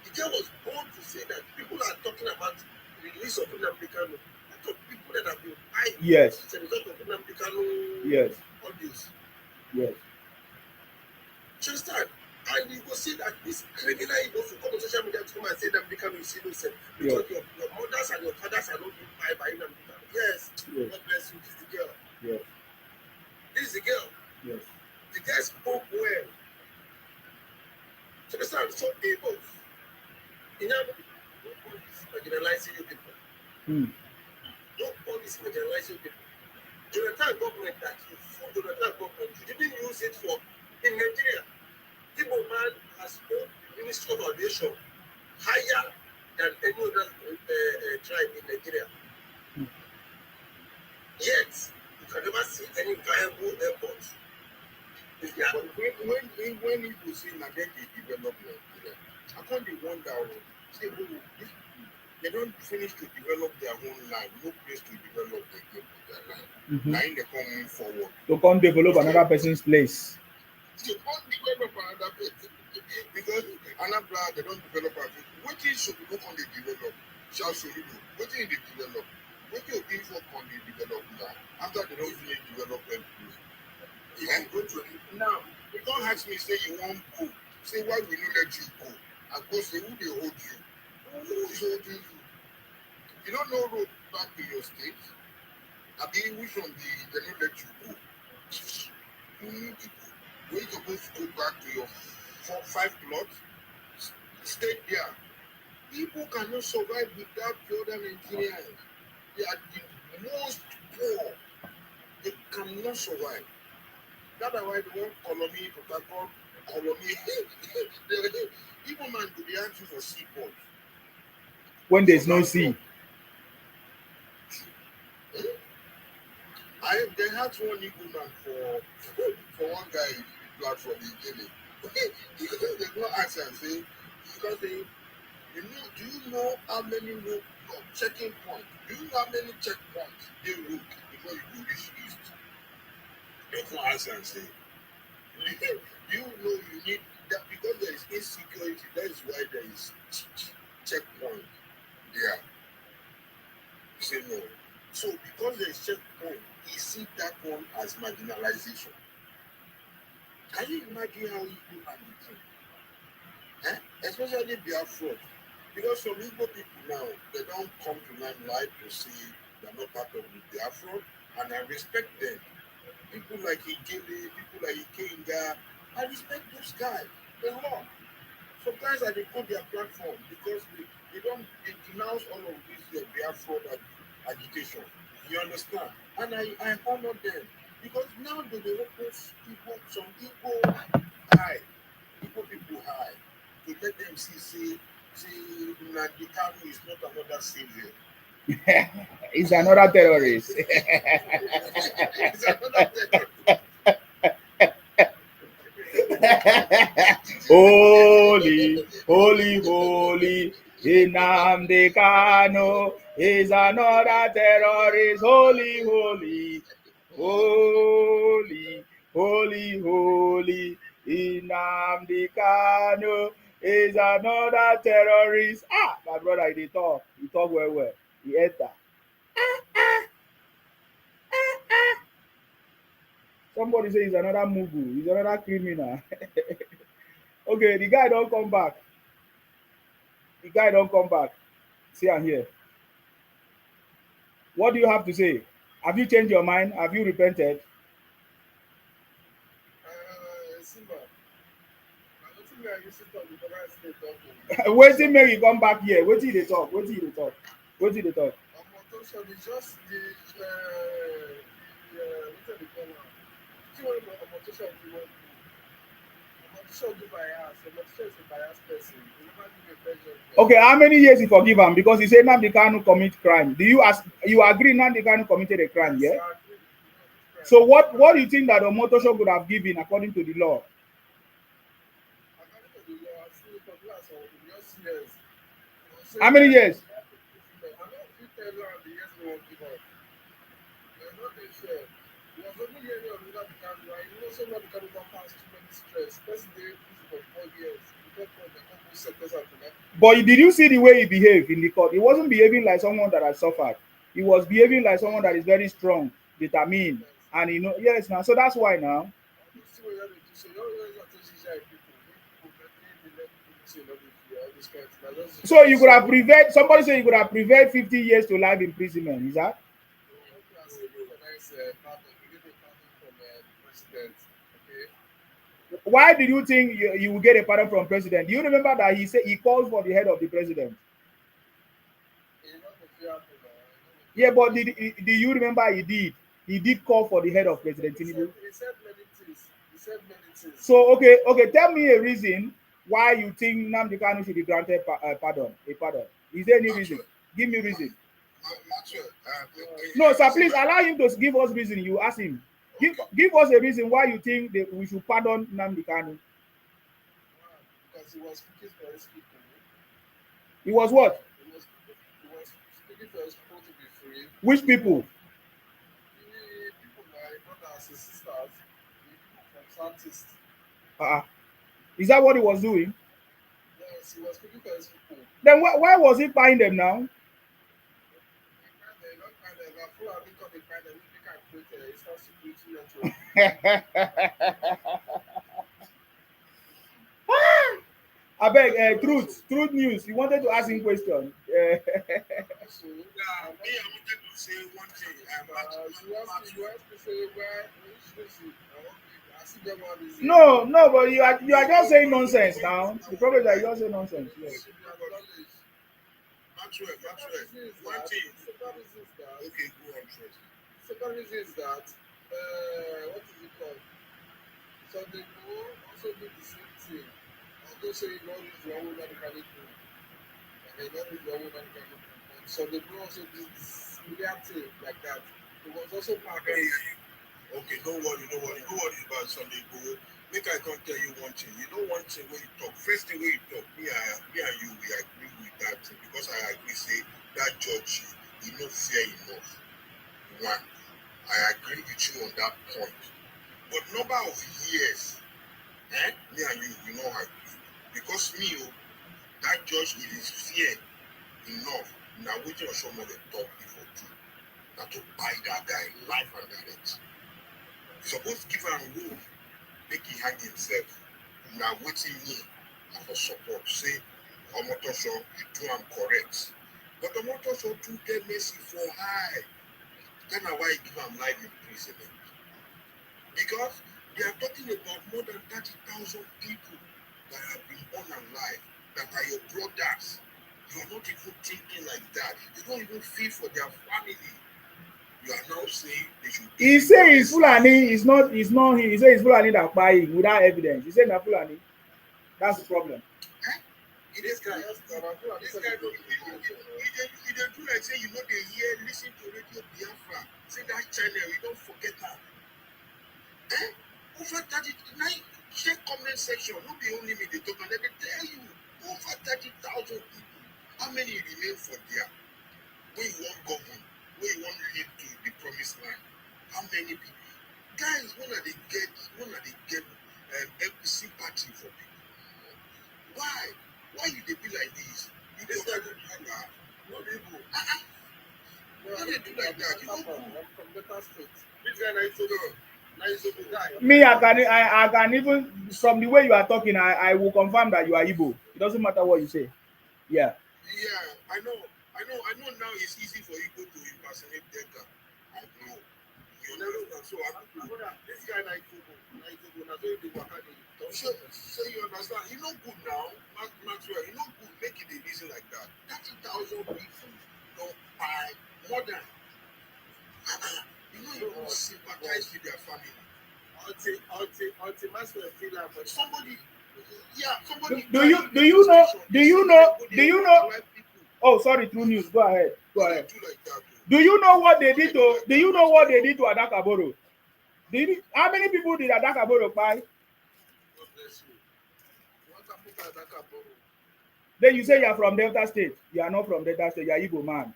The girl was bold to say that people are talking about the release of Nnamdi Kanu. Lot of people that have been hiding. Yes. As a result of Nnamdi Kanu. Yes. All this. Yes. Just that. And you will see that this criminal Igbos will come on social media to come and say Nnamdi Kanu is innocent. Because your mothers and your fathers are not being by Nnamdi Kanu. Yes. God bless you. This is the girl. Yes. This is the girl. Yes. The guy spoke well. So understand? So Igbos, marginalizing you people. Nobody is marginalizing people. Jonathan government that you fool Jonathan government, you didn't use it for in Nigeria. Igbo man has owned the Ministry of Aviation higher than any other tribe in Nigeria. Yet, you can never see any viable airport. When you see Nnamdi development, I can't wonder, say, they don't finish to develop their own land, no place to develop their land. Now they come move forward. To come develop another person's place. To come develop another place. Because another plan, they don't develop a place. What is should we look on the develop? Shall we do? What is the develop? What you think for on the develop now? After they don't finish development, you can go to it. Now, you don't ask me, say you won't go. Say, why will you let you go? I go say, who they hold you? Who is holding you? You don't know road back to your state. I mean, which one they don't let you go? When you're supposed to go back to your 4-5 plots, stay there. People cannot survive without the other Nigerians. They are the most poor. They cannot survive. That's why they want colony, protocol, colony. Even man could be asking for seaport. When there's no sea. They had one Igbo man for one guy platform in Guinea. They go ask and say, because do you know how many checking points? Do you know how many checkpoints they look before you go reach east? They go ask and say, do you know you need that because there is insecurity, that is why there is checkpoint there. You say no. So because there is checkpoint, he see that one as marginalization. Can you imagine how Igbo are living? Especially Biafra. Because some Igbo people now, they don't come to limelight to say they're not part of the Biafra, and I respect them. People like Igele, people like Ikenga, I respect those guys. They love. Sometimes I call their platform because they denounce all of this Biafra agitation. You understand? And I honor them because now they open some Igbo high, Igbo people high, to let them see Nnamdi Kanu is not another savior. He's another terrorist. He's another terrorist. Holy, holy, holy, Nnamdi Kanu is another terrorist. Holy, holy, holy, holy, holy, Nnamdi Kanu is another terrorist. My brother, he talk well. He enter. Somebody say he's another mugu, he's another criminal. Okay, the guy don't come back. See and hear. What do you have to say? Have you changed your mind? Have you repented? Simba, I don't think I used to talk because I Wait till Mary come back here. Wait till they talk. It's just What do they call am? See when Omotoso do one thing. Omotoso do bias. Omotoso is a biased person. He never give a fair judgment. Okay, how many years he forgive him? Because he said Nnamdi Kanu commit crime. Do you ask? You agree Nnamdi Kanu committed a crime? Yes, Yeah. I agree. So what do you think that Omotosho could have given according to the law? According to the law, I see it for glass or just years. How many years? I know if you tell her the years they won't give up. They're not very sure. It was only yearly of Nnamdi Kanu. I know so Nnamdi Kanu don't pass too many stress. First day prison for 4 years. Before court, they come go sentence am to that. But did you see the way he behaved in the court? He wasn't behaving like someone that has suffered. He was behaving like someone that is very strong, determined, and you know, yes, now. So that's why now. This thing wey you dey do so, you don't really have to teach people. Make people let people say no dey fear all this kind of thing. Na just So you could have prevented. Somebody said you could have prevented 50 years to life imprisonment. Is that? Pardon. You get a pardon from the president. Okay. Why did you think you will get a pardon from president? Do you remember that he said he called for the head of the president? Yeah, but do you remember he did? He did call for the head of President Tinubu. He said many things. So okay, tell me a reason why you think Nnamdi Kanu should be granted pardon. Is there any reason? Give me reason. No, sir, please allow him to give us reason. You ask him. Give us a reason why you think that we should pardon Nnamdi Kanu. Because he was speaking for his people. He was what? He was speaking for his people to be free. Which people? The people like brothers and sisters, the people from Southeast. Is that what he was doing? Yes, he was speaking for his people. Then why was he buying them now? I beg, truth news. You wanted to ask him question. Yeah, me, I wanted to say one thing. No, but you are just saying nonsense now. The problem is that you just say nonsense. Yes. Maxwell, one thing. Okay, go on first. Second reason is that what is it called? So they will also do the same thing. Although say you don't use your own radically do, and they don't use your own radically do. So they will also do this similar thing like that. It was also part of Okay, no worry about Sunday Igboho. Make I come tell you one thing. You know one thing when you talk. First thing when you talk, me and you, we agree with that thing because I agree say that judge, he not fair enough. One, I agree with you on that point. But number of years, me and you, we not agree. Because me, that judge is fair enough. Now waiting on someone to talk before too. Now to buy that guy life and direct. You're supposed to give him room, make he hang himself. Now waiting me for support. Say, Omotosho, you do am correct. But Omotosho do get mercy for high. Then why you give him life imprisonment? Because they are talking about more than 30,000 people that have been unalive, that are your brothers. You are not even thinking like that. You don't even feel for their family. You are now saying they should. He say it's Fulani. It's not. He say it's Fulani that buy it without evidence. He say na Fulani. That's the problem. This guy don't he dey do like say you know they hear, listen to Radio Biafra. Say that channel, you don't forget that. Over 39, check comment section. Not be only me, they talk and they tell you over 30,000 people. How many remain for there? Where you want government, where you want to lead to the promised land? How many people? Guys, when are they get sympathy for people? Why? Why you they be like this? You just like to do that. Not able. Why they do like that? You don't go from better state. This guy is so good. Me, I can even from the way you are talking, I will confirm that you are Igbo. It doesn't matter what you say. Yeah. Yeah, I know now it's easy for Igbo to impersonate Delta. I know. You understand? So this guy like Igbo, so you understand? He no good now, Maxwell. He no good make it a reason like that. 30,000 people don't buy more than how until Maxwell feel like but somebody, yeah, somebody. Do you know? Oh, sorry, True News. Go ahead. Go ahead. Do you know what they did to? Do you know what they did to Adakaboro? How many people did Adakaboro buy? Then you say you are from Delta State. You are not from Delta State. You are Igbo man.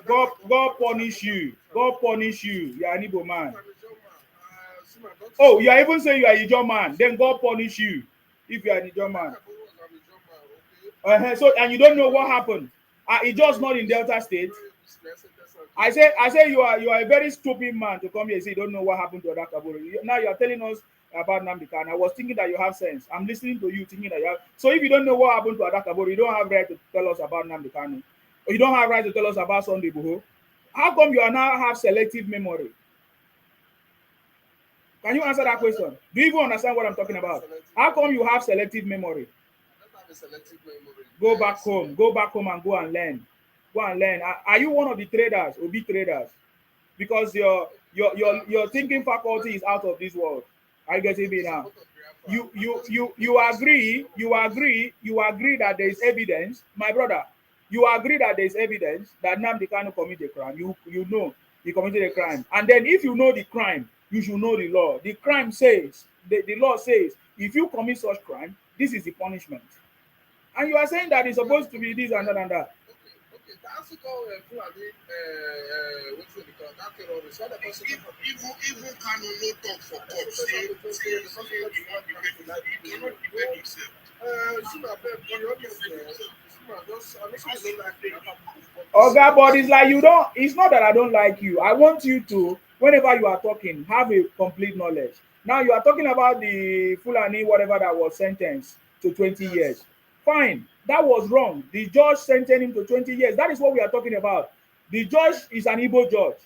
God punish you. God punish you. You are an Igbo man. Oh, you are even saying you are a Ijaw man. Then God punish you if you are an Ijaw man. So and you don't know what happened. Ijaw not in Delta State. I say you are a very stupid man to come here and say you don't know what happened to Adakaboro. Now you are telling us about Nnamdi Kanu. I was thinking that you have sense. I'm listening to you thinking that you have. So if you don't know what happened to Adakaboro, you don't have right to tell us about Nnamdi Kanu. Or you don't have right to tell us about Sunday Igboho. How come you are now have selective memory? Can you answer that question? Do you even understand what I'm talking about? How come you have selective memory? Go back home. Go back home and go and learn. Go and learn. Are you one of the traders or be traders? Because your thinking faculty is out of this world. Are you getting me now? You agree that there is evidence, my brother. You agree that there is evidence that Nnamdi Kanu committed a crime. You know he committed a crime, and then if you know the crime, you should know the law. The crime says the law says if you commit such crime, this is the punishment. And you are saying that it's supposed to be this and that and that. Okay, that's called what's it called? That terrorist. What the person? Even Kanu no talk for court. Say he want to defend himself. Oga, but it's like you don't. It's not that I don't like you. I want you to, whenever you are talking, have a complete knowledge. Now you are talking about the Fulani, whatever that was sentenced to 20 years. Fine, that was wrong. The judge sentenced him to 20 years. That is what we are talking about. The judge is an Igbo judge.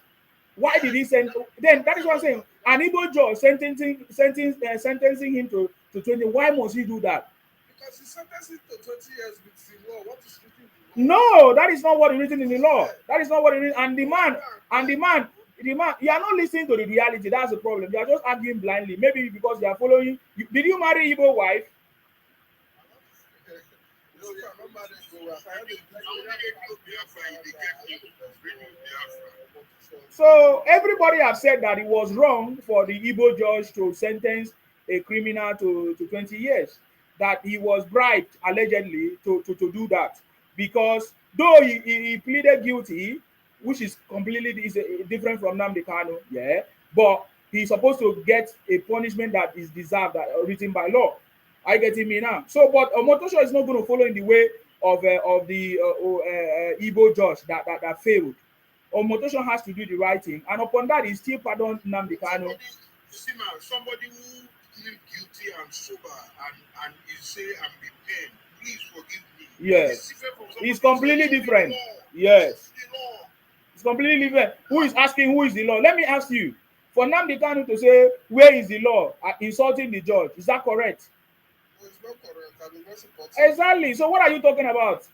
Why did he send? Then that is what I'm saying. An Igbo judge sentencing him to 20. Why must he do that? Because he sentenced him to 20 years with the law. What is written in the law? No, that is not what is written in the law. That is not what it is. And the man, you are not listening to the reality. That's the problem. You are just arguing blindly. Maybe because you are following. Did you marry Igbo wife? So everybody have said that it was wrong for the Igbo judge to sentence a criminal to 20 years. That he was bribed allegedly to do that, because though he pleaded guilty, which is completely different from Nnamdi Kanu, yeah, but he's supposed to get a punishment that is deserved, that written by law. Are you getting me now? So, but Omotosho is not going to follow in the way of the Igbo judge that failed. Omotosho has to do the right thing, and upon that, he still pardoned Nnamdi Kanu. Somebody who plead guilty and sober and he say I'm in pain, please forgive me. Yes, it's completely different. Yes, it's completely different. Who is asking who is the law? Let me ask you. For Nnamdi Kanu to say where is the law, insulting the judge, is that correct? No, it's not correct. I mean, that's important. Exactly. So what are you talking about?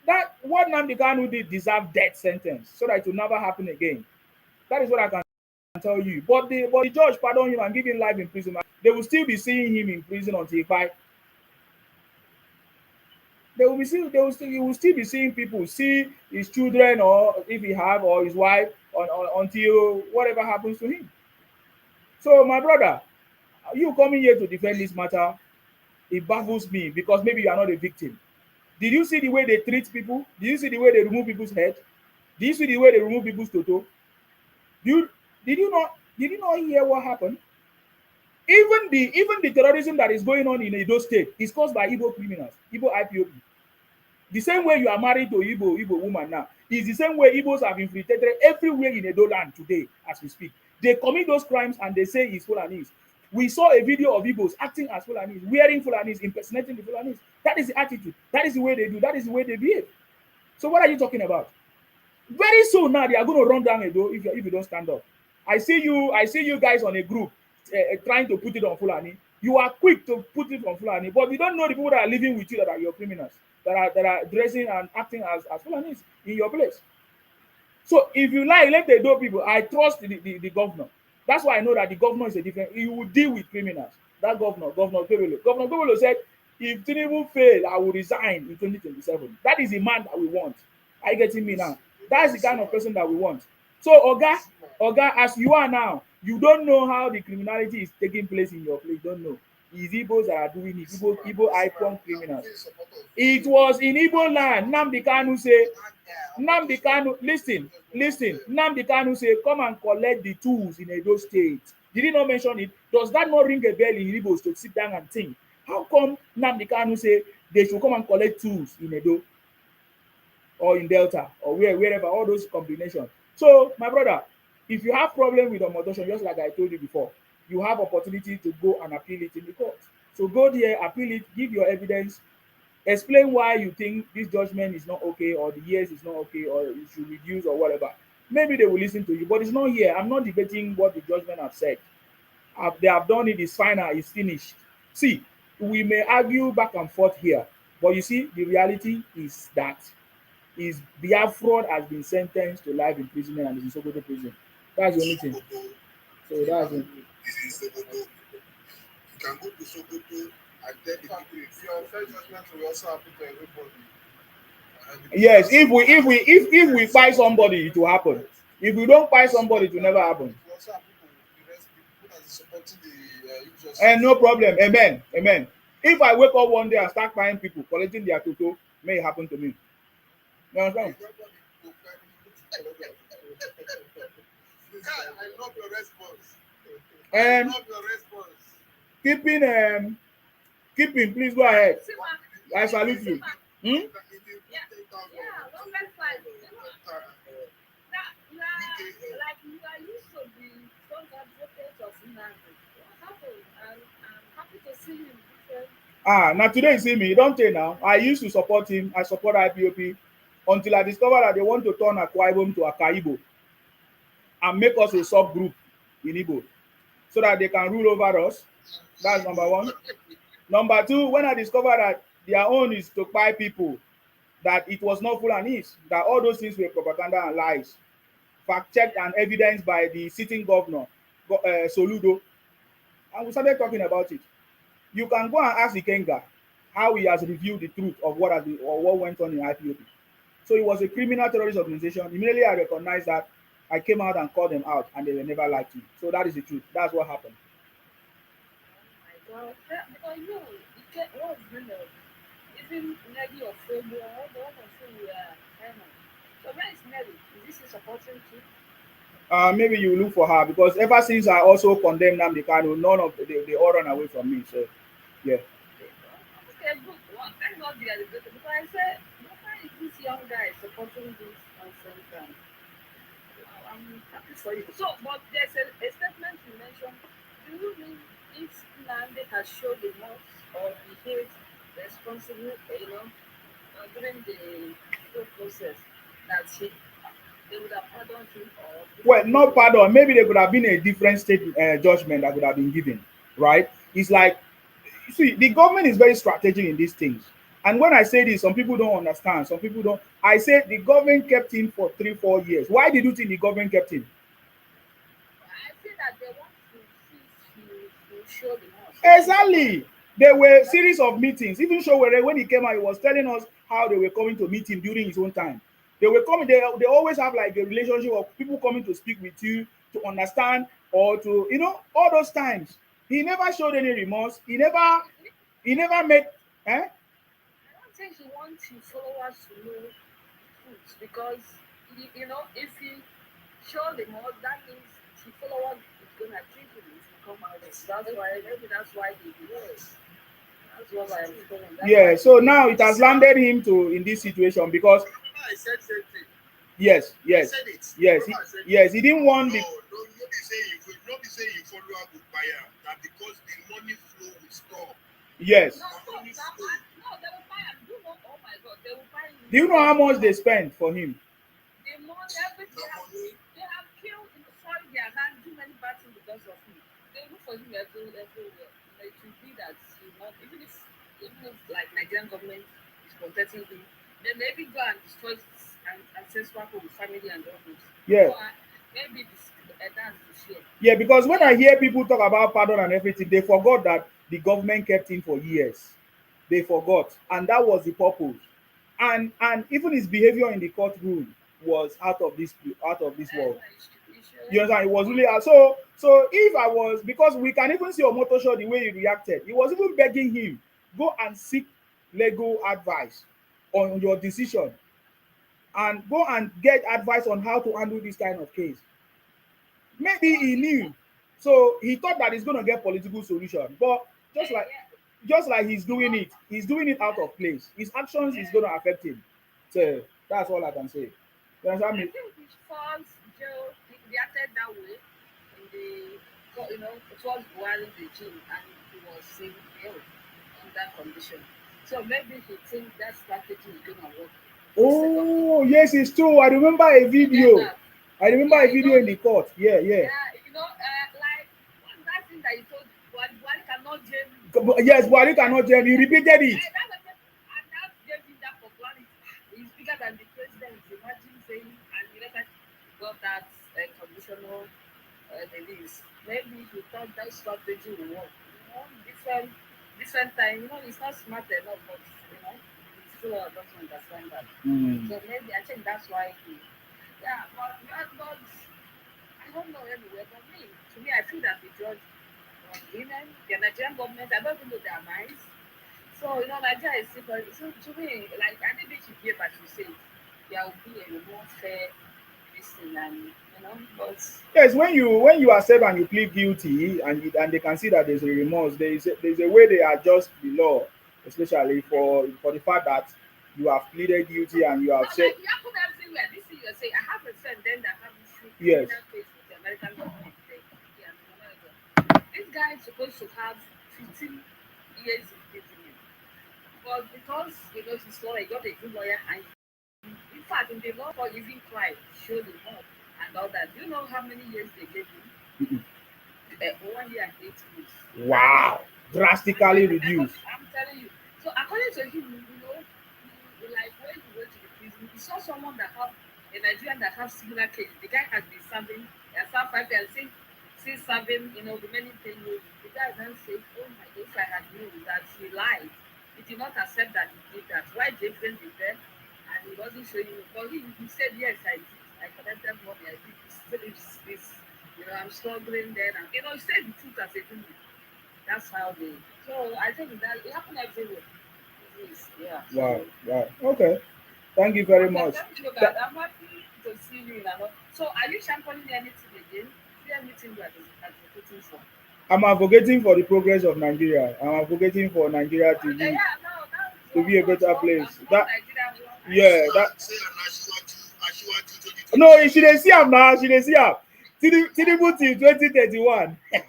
That what Nnamdi Kanu did deserve death sentence, so that it will never happen again. That is what I can tell you. But the judge pardon him and give him life imprisonment. They will still be seeing him in prison until he fight. You will still be seeing people see his children, or if he have, or his wife, until whatever happens to him. So my brother, you coming here to defend this matter, it baffles me, because maybe you are not a victim. Did you see the way they treat people? Did you see the way they remove people's head? Did you see the way they remove people's toto? Did you not hear what happened? Even the terrorism that is going on in Edo State is caused by Igbo criminals, Igbo IPOB. The same way you are married to Igbo woman now is the same way Igbos have infiltrated everywhere in Edo land today as we speak. They commit those crimes and they say it's Fulanis. We saw a video of Igbos acting as Fulanis, wearing Fulanis, impersonating the Fulanis. That is the attitude. That is the way they do. That is the way they behave. So what are you talking about? Very soon now they are going to run down Edo if you don't stand up. I see you guys on a group trying to put it on Fulani. You are quick to put it on Fulani, but you don't know the people that are living with you that are your criminals, that are dressing and acting as Fulanis in your place. So if you like, let the Edo people. I trust the governor. That's why I know that the governor is a different. He will deal with criminals. That Governor Gobelo said, if Tinubu fail, I will resign in 2027. That is the man that we want. Are you getting me now? That's the kind of person that we want. So, Oga, as you are now, you don't know how the criminality is taking place in your place. You don't know. It's Igbos that are doing it. Igbo icon criminals. It was in Igbo land. Nnamdi Kanu say, Nnamdi Kanu, listen. Nnamdi Kanu say, come and collect the tools in Edo State. Did he not mention it? Does that not ring a bell in Igbos to sit down and think? How come Nnamdi Kanu say they should come and collect tools in Edo or in Delta or wherever, all those combinations? So, my brother, if you have problem with Omotosho, just like I told you before, you have opportunity to go and appeal it in the court. So go there, appeal it, give your evidence, explain why you think this judgment is not okay, or the years is not okay, or you should reduce or whatever. Maybe they will listen to you, but it's not here. I'm not debating what the judgment have said. They have done it, it's final, it's finished. See, we may argue back and forth here, but you see, the reality is that is Biafra has been sentenced to life imprisonment and is in Sokoto prison. That's the only thing. So that's it. This is Sokoto. You can go to Sokoto and tell the people if your fair judgment will also happen to everybody. Yes, if we buy somebody, it will happen. If we don't buy somebody, it will never happen. It will also happen to the rest of the people that is supporting the injustice. And no problem. Amen. Amen. If I wake up one day and start buying people, collecting their toto, may it happen to me. You understand? I love your response. And I love your response. Keeping, please go ahead. I salute you. Like you are used to be strong advocate of Nnamdi. What happened? I'm happy to see you different. Now today you see me, don't tell now. I used to support him. I support IPOP until I discovered that they want to turn Akwa Ibom to Akaibo and make us a subgroup in Igbo so that they can rule over us. That's number one. Number two, when I discovered that their own is to buy people, that it was not Fulanese, that all those things were propaganda and lies, fact-checked and evidenced by the sitting governor, Soludo, and we started talking about it. You can go and ask Ikenga how he has revealed the truth of what has been, or what went on in IPOP. So it was a criminal terrorist organization. Immediately I recognized that. I came out and called them out, and they were never liked me. So that is the truth. That's what happened. Oh my God. Because you get what's even Nnamdi or failure, all the one of whom we are kind of. So where is Nnamdi? Is this supporting too? Maybe you look for her, because ever since I also condemned Nnamdi Kanu, none of they all run away from me. So yeah. Okay, good. Well, thank God they are the better. Because I said, why is this young guy supporting this nonsense? I'm happy for you. So, but there's a statement you mentioned. Do you mean if Nnamdi has shown remorse or behaved responsibly, during the whole process, that they would have pardoned him? Or well, not pardon. Maybe there could have been a different state judgment that could have been given, right? It's like, you see, the government is very strategic in these things. And when I say this, some people don't understand. Some people don't. I said the government kept him for 3-4 years. Why did you think the government kept him? I feel that they want to show remorse. Exactly. There were a series of meetings. Even Showere, when he came out, he was telling us how they were coming to meet him during his own time. They were coming. They always have like a relationship of people coming to speak with you, to understand, or to, all those times. He never showed any remorse. He never made. I don't think he wants his followers to know truth, because if he show remorse, that means his followers is gonna treat him if he come out. That's why he was. That's what I'm saying. Yeah. So now it has landed him in this situation because. I said same thing. Yes. I said it. Yes. He didn't want the. No, be saying you follow up with buyer. That because the money flow will stop. Yes. No, they will buy him. Oh my God, they will buy him. Do you know how much they spent for him? The money, everything. They have killed him, soiled their hand, too many bad things because of him. They look for him everywhere. It will be that even if like Nigerian government is protecting him, they maybe go and destroy his ancestral home, family and all this. Yeah. So maybe this, that's the fear. Yeah, because when I hear people talk about pardon and everything, they forgot that the government kept him for years. They forgot, and that was the purpose. And even his behavior in the courtroom was out of this world. You understand? It was really so if I was, because we can even see Omoto show the way he reacted. He was even begging him, go and seek legal advice on your decision and go and get advice on how to handle this kind of case. Maybe he knew. So he thought that he's gonna get political solution. But just like just like he's doing it out of place. His actions is gonna affect him. So that's all I can say. You understand I me? think his first Joe reacted that way in the, it was Buhari regime and he was saying ill in that condition. So maybe he think that strategy is gonna work. Oh yes, it's true. I remember a video. I remember Yeah, a video in the court. Yeah, yeah. like what's that thing that you told Buhari cannot jail you? Yes, Buhari cannot jail. He repeated it. And that gave him that popularity. He's bigger than the president. Imagine saying, and he later got that conditional release. Maybe he thought that strategy will work. Different time. He's not smart enough, but he still doesn't understand that. So maybe I think that's why he. Yeah, but I don't know anyway. But to me, I feel that the judge was women, the Nigerian government. I don't even know their minds. So Nigeria is simple. So to me, like I think they should give as you say, there will be a more fair this thing, and but Yes, when you accept and you plead guilty and they can see that there's a remorse, there's a way they adjust the law, especially for the fact that you have pleaded guilty and you no, have said like it happen everywhere. This thing you say, I have a friend then that have this yes. criminal case with the American government. Yeah, this guy is supposed to have 15 years imprisonment. But because he's lawyer, he got a good lawyer, and in fact, in the law for even crime, showed him up and all that. Do you know how many years they gave him? 1 year and 8 months. Wow, drastically reduced. I'm telling you. So according to him, like when he went to the prison, he saw someone that have a Nigerian that have similar case. The guy has been serving, he has served 5 years, still serving, remaining 10 years. The guy then said, "Oh my God, if I had known that he lied, he did not accept that he did that. Why Jason is there?" And he wasn't showing it. But he said, "Yes, I did. I collected money. I did this. I'm struggling then." And, he said the truth as a human. That's how they. So I think that it happened everywhere. Yeah. Wow, wow. Okay. Thank you very Okay, much. thank you, guys. I'm happy to see you in another. So are you championing anything again? Is there anything you are advocating for? I'm advocating for the progress of Nigeria. I'm advocating for Nigeria to Okay, be yeah, no, that's to be a better one place. Nigeria, Yeah, that Say Ashwaju 2020. no, she dey see am now. She dey see am. Tinubu till 2031. that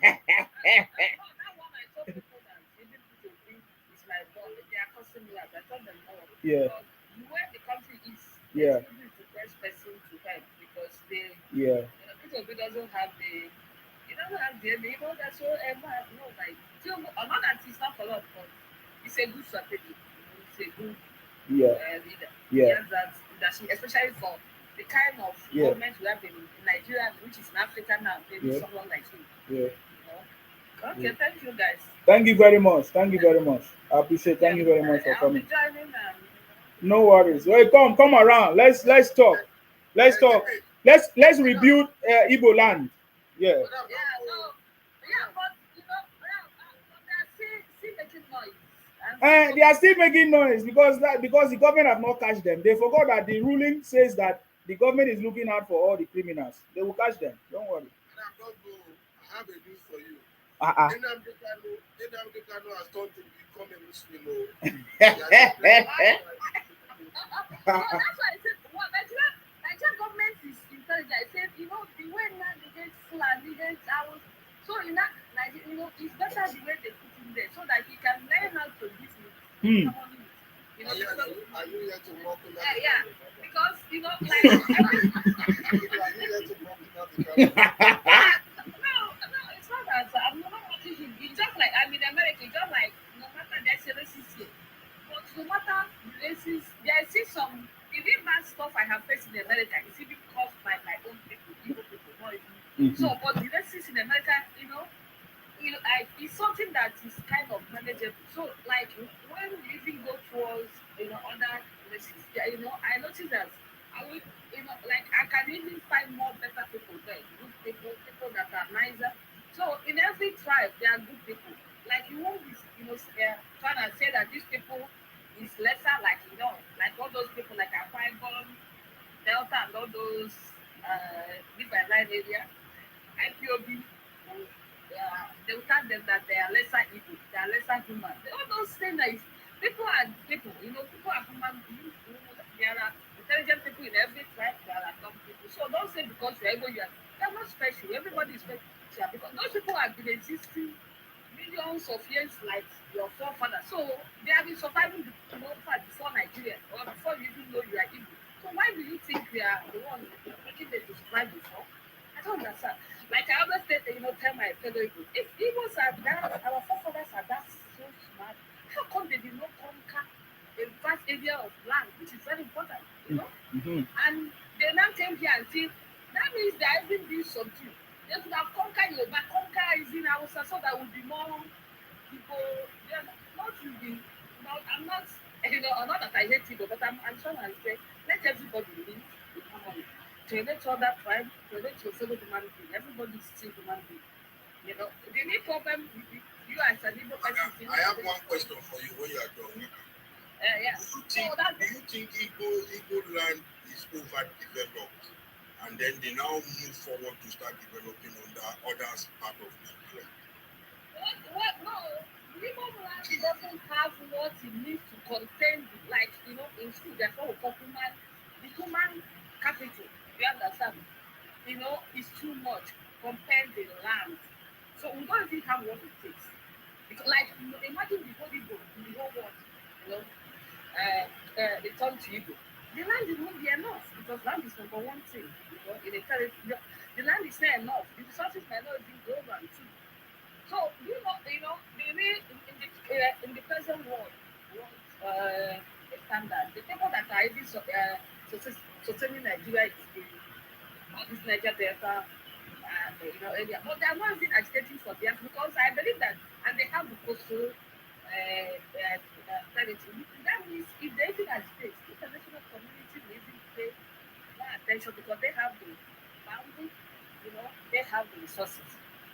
one I told people that even people think it's like they are costing me out. I told them no. Yeah. But where the country is, Yeah. Tinubu is the first person to help because they Yeah. Tinubu doesn't have the that's so no like not that it's not a lot, but it's a good strategy. It's a good Yeah. leader. He Yeah. has that leadership, especially for the kind of Yeah. government we have in Nigeria, which is in Africa now, maybe Yeah. someone like him. Yeah. Okay, Yeah. thank you guys. Thank you very much. Thank you very much. I appreciate. Thank you very much for I'll be coming. joining No worries. Well, come around. Let's talk. Let's talk. Let's rebuild Igbo land. Yeah. but they're still making noise. They are still making noise because the government have not catch them. They forgot that the ruling says that the government is looking out for all the criminals. They will catch them. Don't worry. I have a news for you. Uh-uh. Nnamdi Kanu has turned to become a Muslim. So that's why I said, Nigerian government is intelligent. I said, the way now they get Fulani, so it's better the way they put him there so that he can learn how to live with harmony. Are you here to work with that? Yeah, because like Are you here to work with that? no, it's not that. I'm not watching him. It's just like I'm in America. It's just like no matter there's a racist here, but no matter the racist, there's still some. The very bad stuff I have faced in America is even caused by my own people, Igbo people. So, but the races in America, it's something that is kind of manageable. So, like when we even go towards other places, yeah, I notice that I will, like I can even find more better people there, good people, people that are nicer. So in every tribe, there are good people. Like you won't be, trying to say that these people is lesser, like like all those people like Akwa Ibom, Delta, and all those River Line area. IPOB, they will tell them that they are lesser evil, they are lesser human. They all those things that is people are people, people are human beings. There are intelligent people in every tribe, there are dumb people. So don't say because you're able, you're not special. Everybody is special because those people have been existing millions of years like your forefathers. So they have been surviving before Nigeria or before you even know you are evil. So why do you think we are the one making them to survive before? I don't understand. Like I always say, tell my fellow Igbo, if Igbos are that, our forefathers are that so smart, how come they did not conquer a vast area of land, which is very important, And they now came here and see, that means they are even being subdued. They could have conquered Yoruba, conquer is in Hausa, so that would be more people, not to be, I'm not, not that I hate people, but I'm trying to say, let everybody live in harmony. To relate to other tribe, to relate to a fellow human being, everybody is still human being. The only problem you as an Igbo person. I have one question for you when you are done. Yeah. Do you think Igbo land is overdeveloped, and then they now move forward to start developing on the other part of Nigeria? What? No. Igbo land doesn't have what it needs to contain, like, in school, there's what we call the human capital. You understand? It's too much compared to the land. So we don't even have what it takes. Because, like, imagine the whole Igbo, the whole world, they turn to Igbo. The land is not be enough because land is number one thing. In a territory, the land is not enough. The resources might not even go around too. So the way in the present world, the standard, the people that are even sustaining Nigeria is the this Niger Delta and area. But they are not even agitating for them because I believe that, and they have the coastal territory. That means if they even agitate, the international community will even pay more attention because they have the boundary, they have the resources.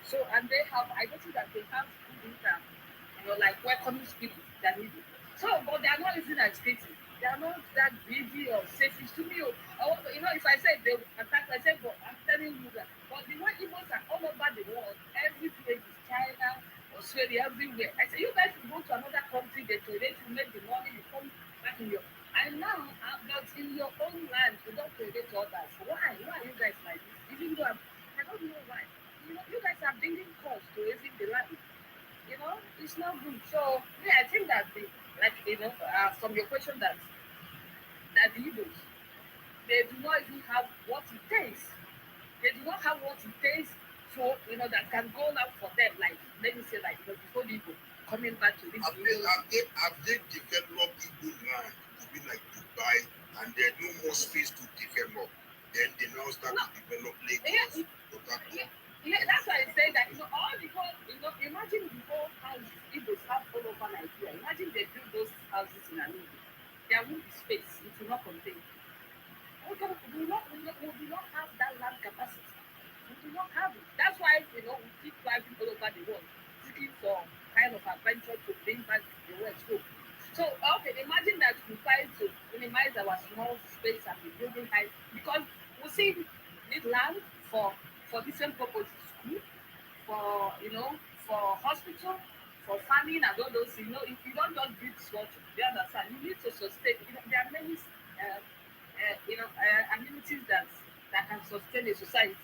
So and they have, I noticed that they have good like welcoming spirit that need it. So, but they are not even agitating. They are not that greedy or selfish to me. If I say they attack, I say, but I'm telling you that. But the way Igbos are all over the world, every place is China, Australia, everywhere. I say, you guys will go to another country, they tolerate you, make the money, you come back in your. And now, but in your own land, you don't tolerate others. Why? Why are you guys like this? Even though I don't know why. You guys are bringing cost to raising the land. It's not good. So, yeah, I think that from your question that the Igbos, they do not even have what it takes. They do not have what it takes for that can go out for them. Like let me say, like before Igbo coming back to this. Have they developed Igbo land to be like Dubai, and there's no more space to develop? Then they now start to develop Lagos. Yeah, that's why I say that all the whole imagine the whole houses Igbos have all over Nigeria. Imagine they build those houses in an Igbo. There won't be space. It will not contain. We do not have that land capacity. We do not have it. That's why we keep driving all over the world, seeking for kind of adventure to bring back the world. So okay, imagine that we try to minimize our small space and the building height because we see need land for different purposes, school, for hospital, for farming and all those. If you don't just build structure, you understand. You need to sustain. There are many amenities that can sustain a society.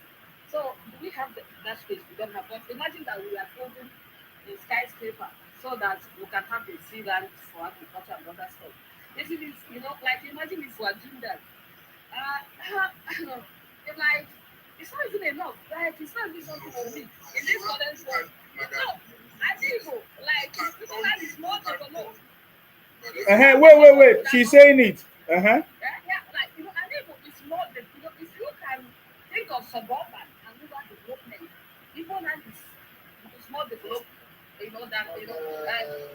So do we have that space? We don't have. But imagine that we are building a skyscraper so that we can have the sea land for agriculture and other stuff. If it is, like imagine if we are doing that. It's like it's not even enough. Like it's not even something for me in this current world. No, I think like people that is more developed. Wait. She's saying it. Yeah, like I think it's more. If you can think of suburban and rural development, Igbo land is more developed, than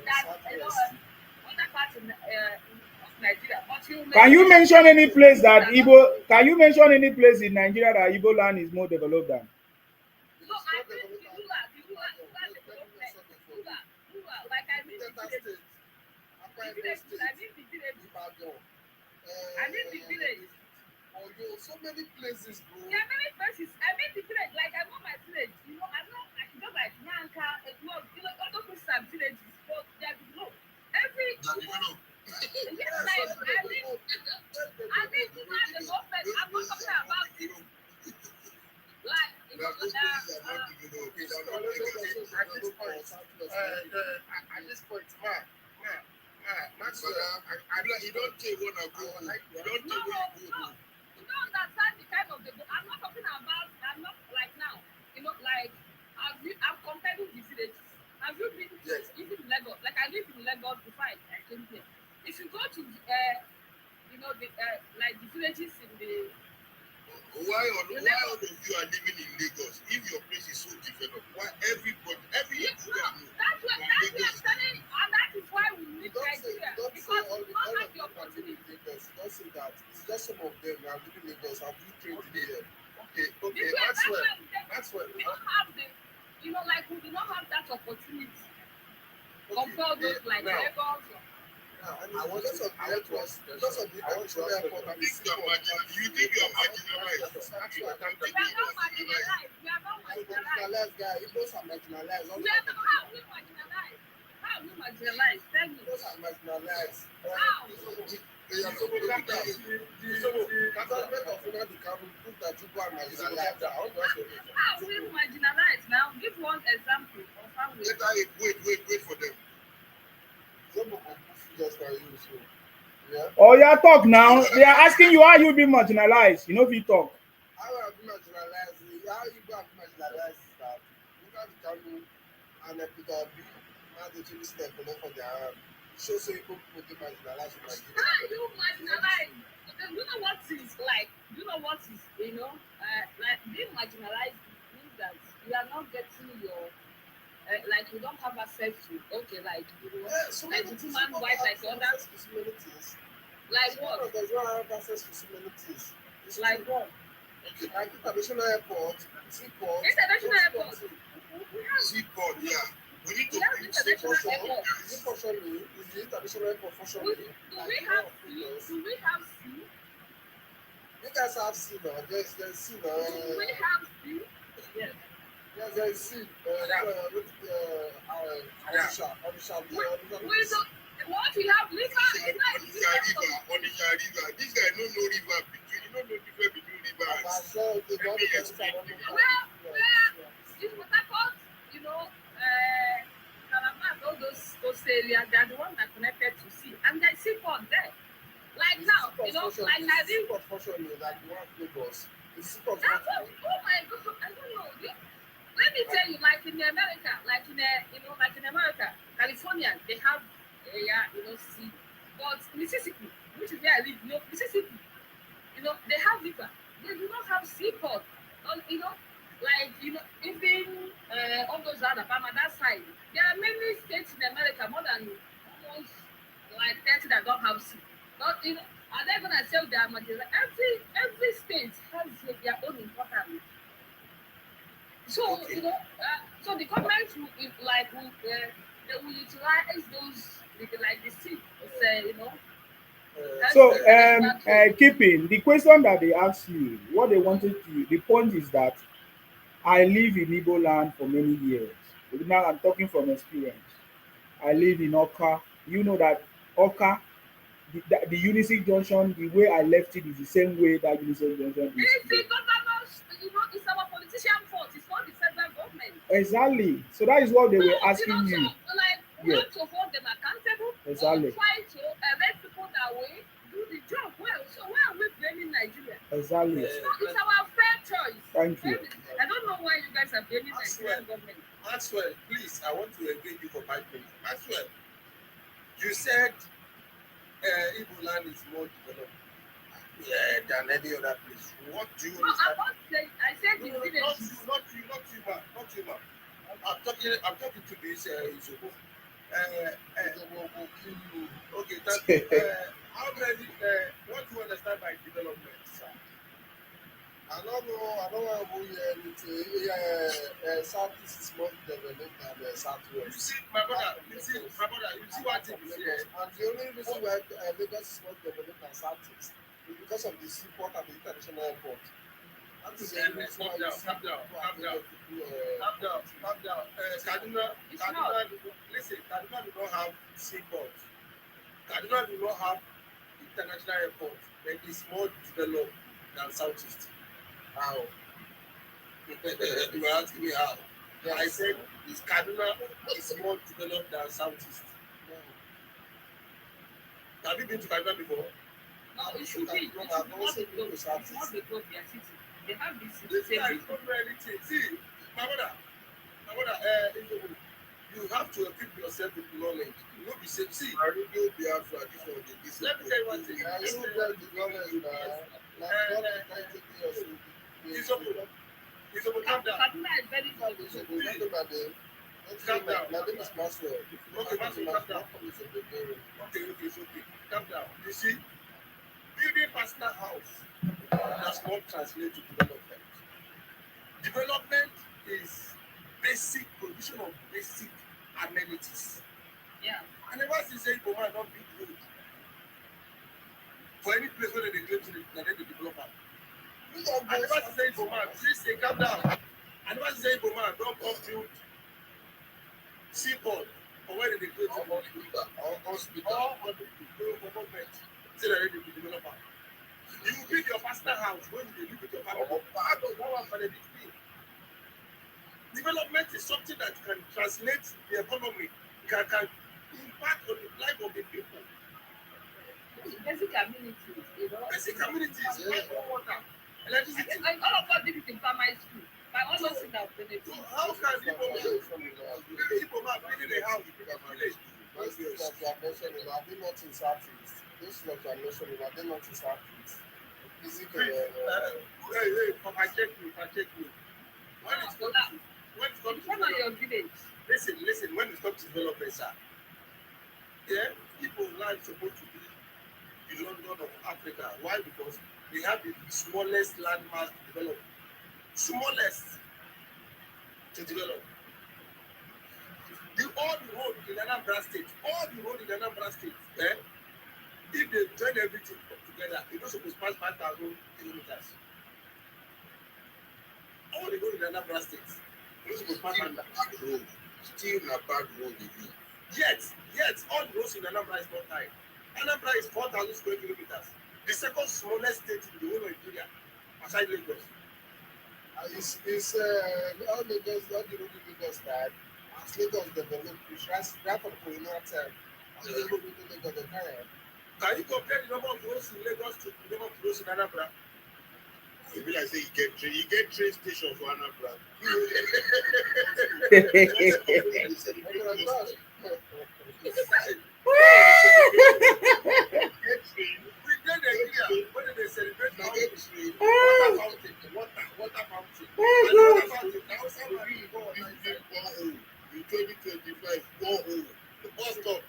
Southwest. other parts of Nigeria. But you Can may you mention any place that Igbo? Can you mention any place in Nigeria that Igbo land is more developed than? No, I think the rural development, like I mean the village. The village, I mean the village. I mean the village. So many places, bro. There are many places. I mean the village, like I know my village. I'm not like like Nyanka, all those places are villages, but they are developed. Every yes, like I mean rural development. I'm not talking about it. Like at this point, Maxwell, you don't take one or go. You don't take one or go. You don't understand the kind of I'm not talking about. I'm not like now. Like I'm comparing the villages. Have you been to even Lagos? Like I live in Lagos before I came here. If you go to the like the villages in the why all of you are living in Lagos? If your place is so developed, why every that's what I'm telling, and that is why we need Nigeria, because we don't have the opportunity. Don't say that. It's just some of them are living in Lagos. Have you trained there? Okay. That's why we don't have like we do not have that opportunity. Compare those like Lagos. Because of the actual airport, you think you are marginalized. We are not marginalized. We are not marginalized. Igbos are marginalized. We are not. How are we marginalized? How are we marginalized? Tell me. Igbos are marginalized. How? The government of Nnamdi Kanu proved that Igbo are marginalized. How are we marginalized now? Give one example of how we. Wait for them. Oh, yeah, talk now. They are asking you how you be marginalized. You know if you talk. How I be marginalized? How you be marginalized is that Nnamdi Kanu and Peter Obi now they actually step for their hand. It shows so people dey marginalized in Nigeria. How are you marginalized? Do you know what is like? Do you know what is like being marginalized means that you are not getting your like you don't have access to like like the human rights like the other. Like what? Does not have access to so many things. Like what? Like international airport, seaport. International airport. Seaport, yeah. We need to bring international airport. Unfortunately, is the international airport functioning? Do we have sea? You guys have sea now. There's sea now. Do we have sea? Yes. Yes, there is sea. What we have river? Onisha river. This guy no river between. You don't know difference between rivers. In Port Harcourt, Calabar, all those areas, they are the ones that connected to sea, and there's seaport there. Like now, like I think. Seaport functioning like the one of Lagos. The seaport. Oh my God, I don't know. Let me tell you, like in America, like in America, California, they have sea. But Mississippi, which is where I live, Mississippi, they have river. They do not have seaport. Even all those Alabama, that side. There are many states in America, more than almost like 30 that don't have sea. But are they gonna say they are marginalized? Every state has their own importance. So so the government they will utilize those like the sea, So keeping the question that they asked you, what they wanted to, the point is that I live in Igbo land for many years. Now I'm talking from experience. I live in Oka. You know that Oka, the Unity Junction, the way I left it is the same way that Unity Junction is. It's the government's, it's our politician fault. It's not the federal government. Exactly. So that is what they were asking you. We have to hold them accountable. Exactly. Try to let people that way do the job well. So why are we blaming Nigeria? Exactly. It's our fair choice. Thank you. I don't know why you guys are blaming Nigerian government. Maxwell, please, I want to engage you for 5 minutes. Maxwell, you said Igbo land is more developed. than any other place. What do you No, I'm understand? not saying. I said No, the no, no, villages. not you, man. I'm talking to this Izobo. Okay, thank you. How many? What do you understand by development, sir? I don't know who Southeast is more developed than You Southwest. see, my brother. You see, my brother. You see what thing is here. And the only reason why Lagos is more developed than Southeast is because of the seaport and the international airport. That is the only reason why you see Calm down, people calm are down, able to do calm down, calm down. Kaduna, It's not. listen, Kaduna do not have seaport. Kaduna do not have international airport. But it's more developed than Southeast. How? You were asking me how. I said it's Kaduna is more developed than Southeast. Have you been to Kaduna before? No, it should be. It should not because they are city. They have this city. This guy don't know anything. See, my brother, you have to equip yourself with knowledge. You will be safe. See, I really be after this one. Let me tell you one thing. I don't get the knowledge now. It's over. Calm down. Kaduna is very good. Calm down. My name is Maxwell. Okay, Maxwell, calm down. Okay, it's okay. Calm down. You see, building personal house does not translate to development. Development is basic provision of basic amenities. Yeah. And the once you say Igbo man don't build road for any place where they claim to the developer. And the once you say Igbo man, please say calm down. And the once you say Igbo man don't come build seaport or where they claim to or hospital or the government. Say that they the developer. You build your personal house when you live with your family. How does that one benefit me? Development is something that can translate the economy, can impact on the life of the people. Basic amenities, Basic amenities, water, electricity. And all of us did it in primary school. My also sit down benefit. So how can people man building a house in a village? Those things that you are mentioning, are they not in Southeast? Those things that you are mentioning, are they not in Southeast? Is it hey, check me. When it comes to your village. Listen, when it comes to development, sir, yeah, people like supposed to be the London of Africa. Why? Because we have the smallest landmass to develop. Smallest to develop. All the road in Nnamdi State, eh? If they join everything together, you're not supposed to pass 5,000 kilometers. All the road in Nnamdi State, you're not supposed to pass 5,000 road. Still a bad road, Yet, all the roads in Nnamdi is not high. Nnamdi is 4,000 square kilometers. The second smallest state in the whole of Nigeria, aside Lagos. It's all the road in Lagos that as Lagos developed, right from colonial time, as the road in Lagos developed. Can you compare the number of roads in Lagos to the number of roads in Anambra? You be like say you get train station for Anambra. When they celebrate water fountain. In 2025, bus stop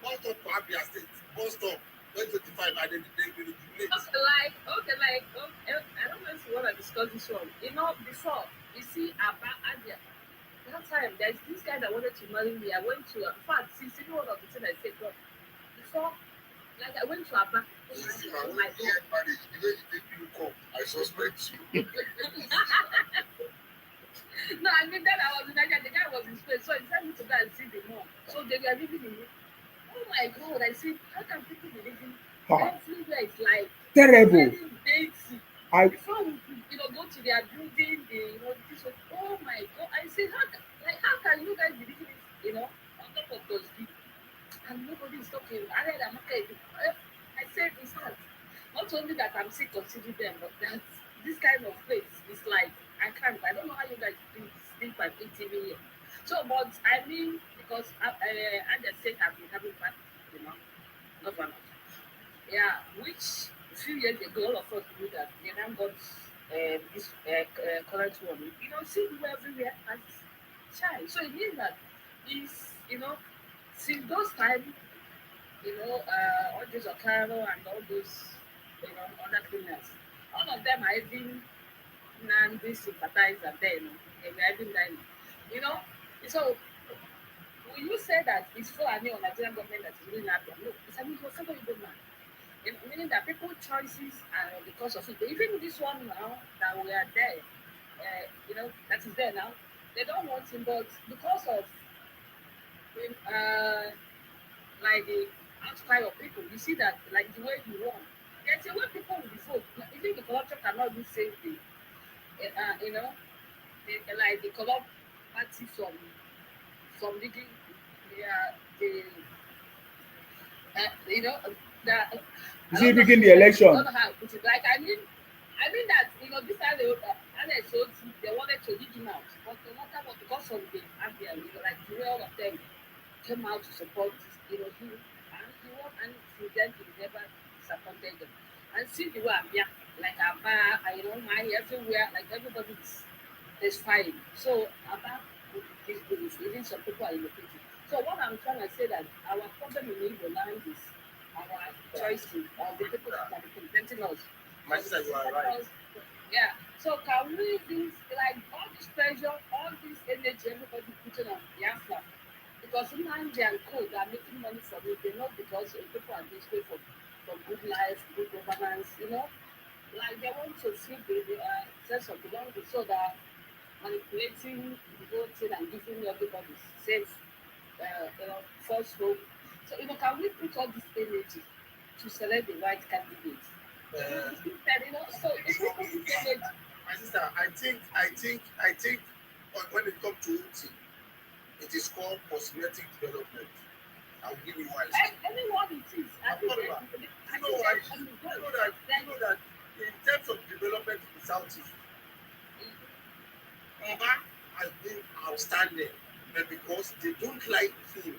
for Abia State, bus stop 2025, and then they will relate. I don't know if you want to discuss this one. Before you see Abia, that time there's this guy that wanted to marry me. I went to, in fact, see one of the things I said, but before, like I went to Abba. Oh my God. Marriage, the way you take you come, I suspect you. No, I mean that I was in Nigeria, the guy was in Spain, so he sent me to go and see the mom. So they were living in it. Oh my God, I said, how can people be living everywhere? It's like terrible. Before we go to their building, this was, oh my God, I said, how can you guys be living this, on top of those people? And nobody is talking. I said, it's hard. Not only that I'm still considering them, but that this kind of place is like, I don't know how you guys do sleep at 80 million. So, but I mean, because I just said I've been having fun, governors. Yeah, which a few years ago, all of us knew that they now got this current one. See you everywhere as child. So it means that is, since those times, all those Okaro and all those, other criminals, all of them are even Nnamdi sympathizer then. They were even dying. You know, so will you say that it's for any Nigerian government that is really not? No, it's a Igbo good man. Meaning that people choices are because of it. Even this one now that we are there, that is there now, they don't want him, but because of uh, like the outcry of people, you see that like the way he won. There's a way people will vote. Even the corruption cannot do same thing. Like the corrupt party from the that Is I he don't know rigging the don't election? know how to put it. Like I mean that this time they wanted to lead him out, but no matter what, because of the Abia, like the way all of them came out to support this, he won, and since then he never disappointed them. And see the way Abia, like Aba, my everywhere, like everybody is fine. So Aba is good. Even some people are relocating. So what I'm trying to say that our problem in Igbo land is our choices of the people that are representing us. My sister, you are right. Yeah. So can we this like all this pressure, all this energy everybody putting on Biafra? Because sometimes they are cool, they are making money from it. They not because people are desperate for good life, good governance. Like they want to feel the sense of belonging so that manipulating the whole thing and giving everybody safe, false hope. So, can we put all this energy to select the right candidate? Instead, so if we put this energy, My sister, I think when it comes to voting, it is called cosmetic development. I'll give you why. anyone it is, I I'm think not about. You know why? You know that in terms of development in the southeast, Oba has been outstanding, but because they don't like him.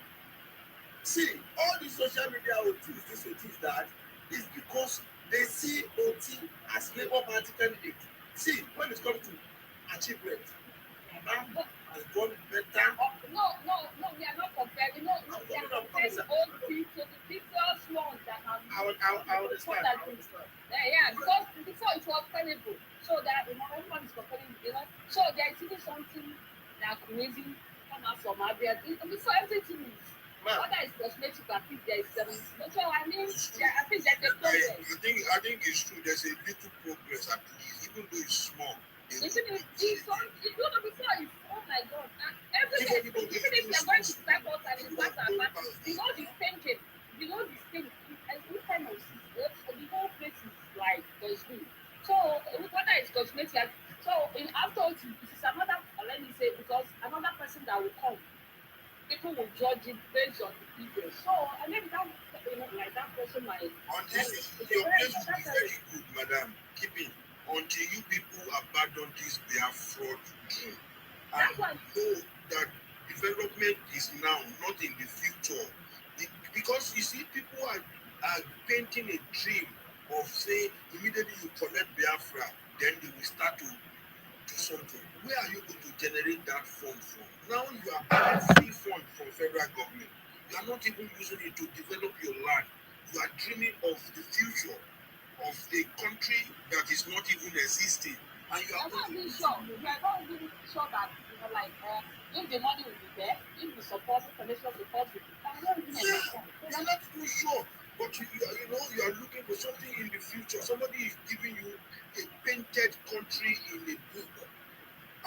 See, all the social media OT is this, OT is that, is because they see OT as Labour Party candidate. See, when it comes to achievement, Oba has done better. no, we are not comparing. We are comparing old people to the previous ones that have I understand. Yeah, because before it was terrible. So that everyone is comparing, So there is even something that could even come out from Abia. Before everything is whether it's cosmetic, I think there is so I mean I think there's a progress. I think it's true. There's a little progress at least, even though it's small. Even if it's before it's oh my god, everything even if you're going to start out and it's part and part, the painted, the thing, every kind of the whole place is like cosmetic. So whether it's cosmetic, so afterwards it is another let me say because another person that will come, people will judge it based on the video. So I mean that like that person might your place will be very good, madam. Keep it until you people abandon this their fraud dream and know that development is now, not in the future. Because you see, people are painting a dream of say immediately you collect Biafra, then they will start to do something. Where are you going to generate that fund from? Now you are buying free fund from federal government. You are not even using it to develop your land. You are dreaming of the future of a country that is not even existing. And you are not really sure. We are not really sure that if the money will be there, if the support, financial support will be there. I'm not even understand. You are not too sure. But you are looking for something in the future. Somebody is giving you a painted country in a book,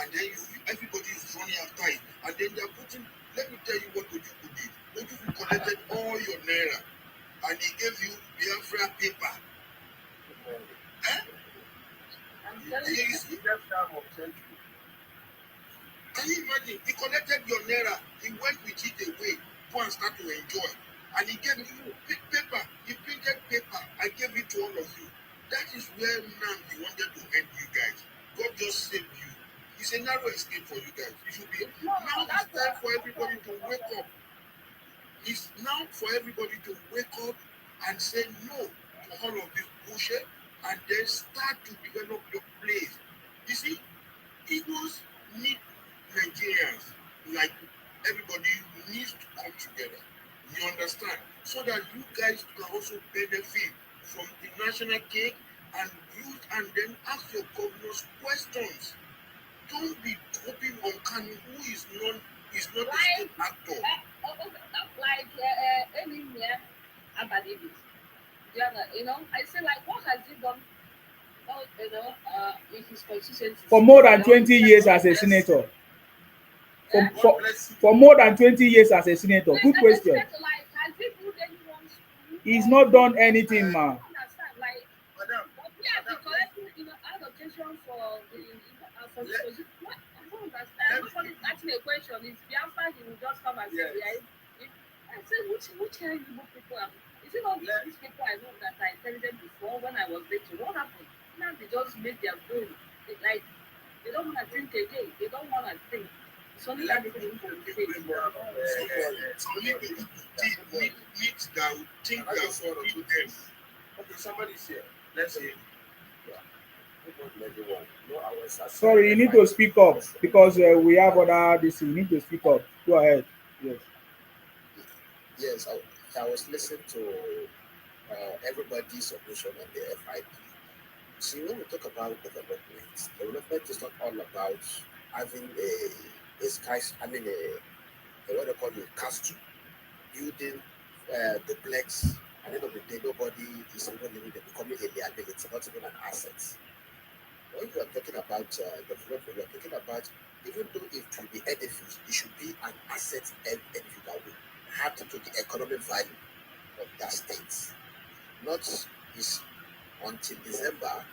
and then everybody is running after it, and then they are putting. Let me tell you what Ojuku did. Ojuku collected all your naira, and he gave you Biafra paper. Can you imagine? He collected your naira, he went with it away, go and start to enjoy. And he gave you paper, he printed paper, I gave it to all of you. That is where now he wanted to end you guys. God just saved you. It's a narrow escape for you guys. It should be now it's time for everybody to wake up. It's now for everybody to wake up and say no to all of this bullshit and then start to develop your place. You see, Igbos need Nigerians, like everybody needs to come together. You understand? So that you guys can also benefit from the national cake and use and then ask your governors questions. Don't be dropping on Kanu, who is not a state actor. Like anywhere about it. I say like, what has he done? In his constituency For more than 20 years as a senator. For more than 20 years as a senator. Good question. Like, has he put anyone's school? He's not done anything, ma. Understand, like, Madam, but we have been collecting, allocation for the position. What? I don't understand. Nobody's asking a question. It's Biafra, he will just come and say, I say, which Igbo people are? Is it not these people I know that are intelligent before when I was little? What happened? Now they just make their brain. They don't want to think again. They don't want to think. It's only that they think for the faith. Only the need that would think that for them. Okay, somebody's here. Let's see. Sorry, you need to speak up because we have other this. You need to speak up. Go ahead. Yes. Yes, I was listening to everybody's submission on the FIP. See, when we talk about development is not all about having a sky, I mean, a what they call it, castle, building the blocks. At the end of the day, nobody is even living there, becoming a liability, not even an asset. When you are talking about development, you are talking about, even though it will be edifice, it should be an asset edifice that will add to the economic value of that state. Not is until December.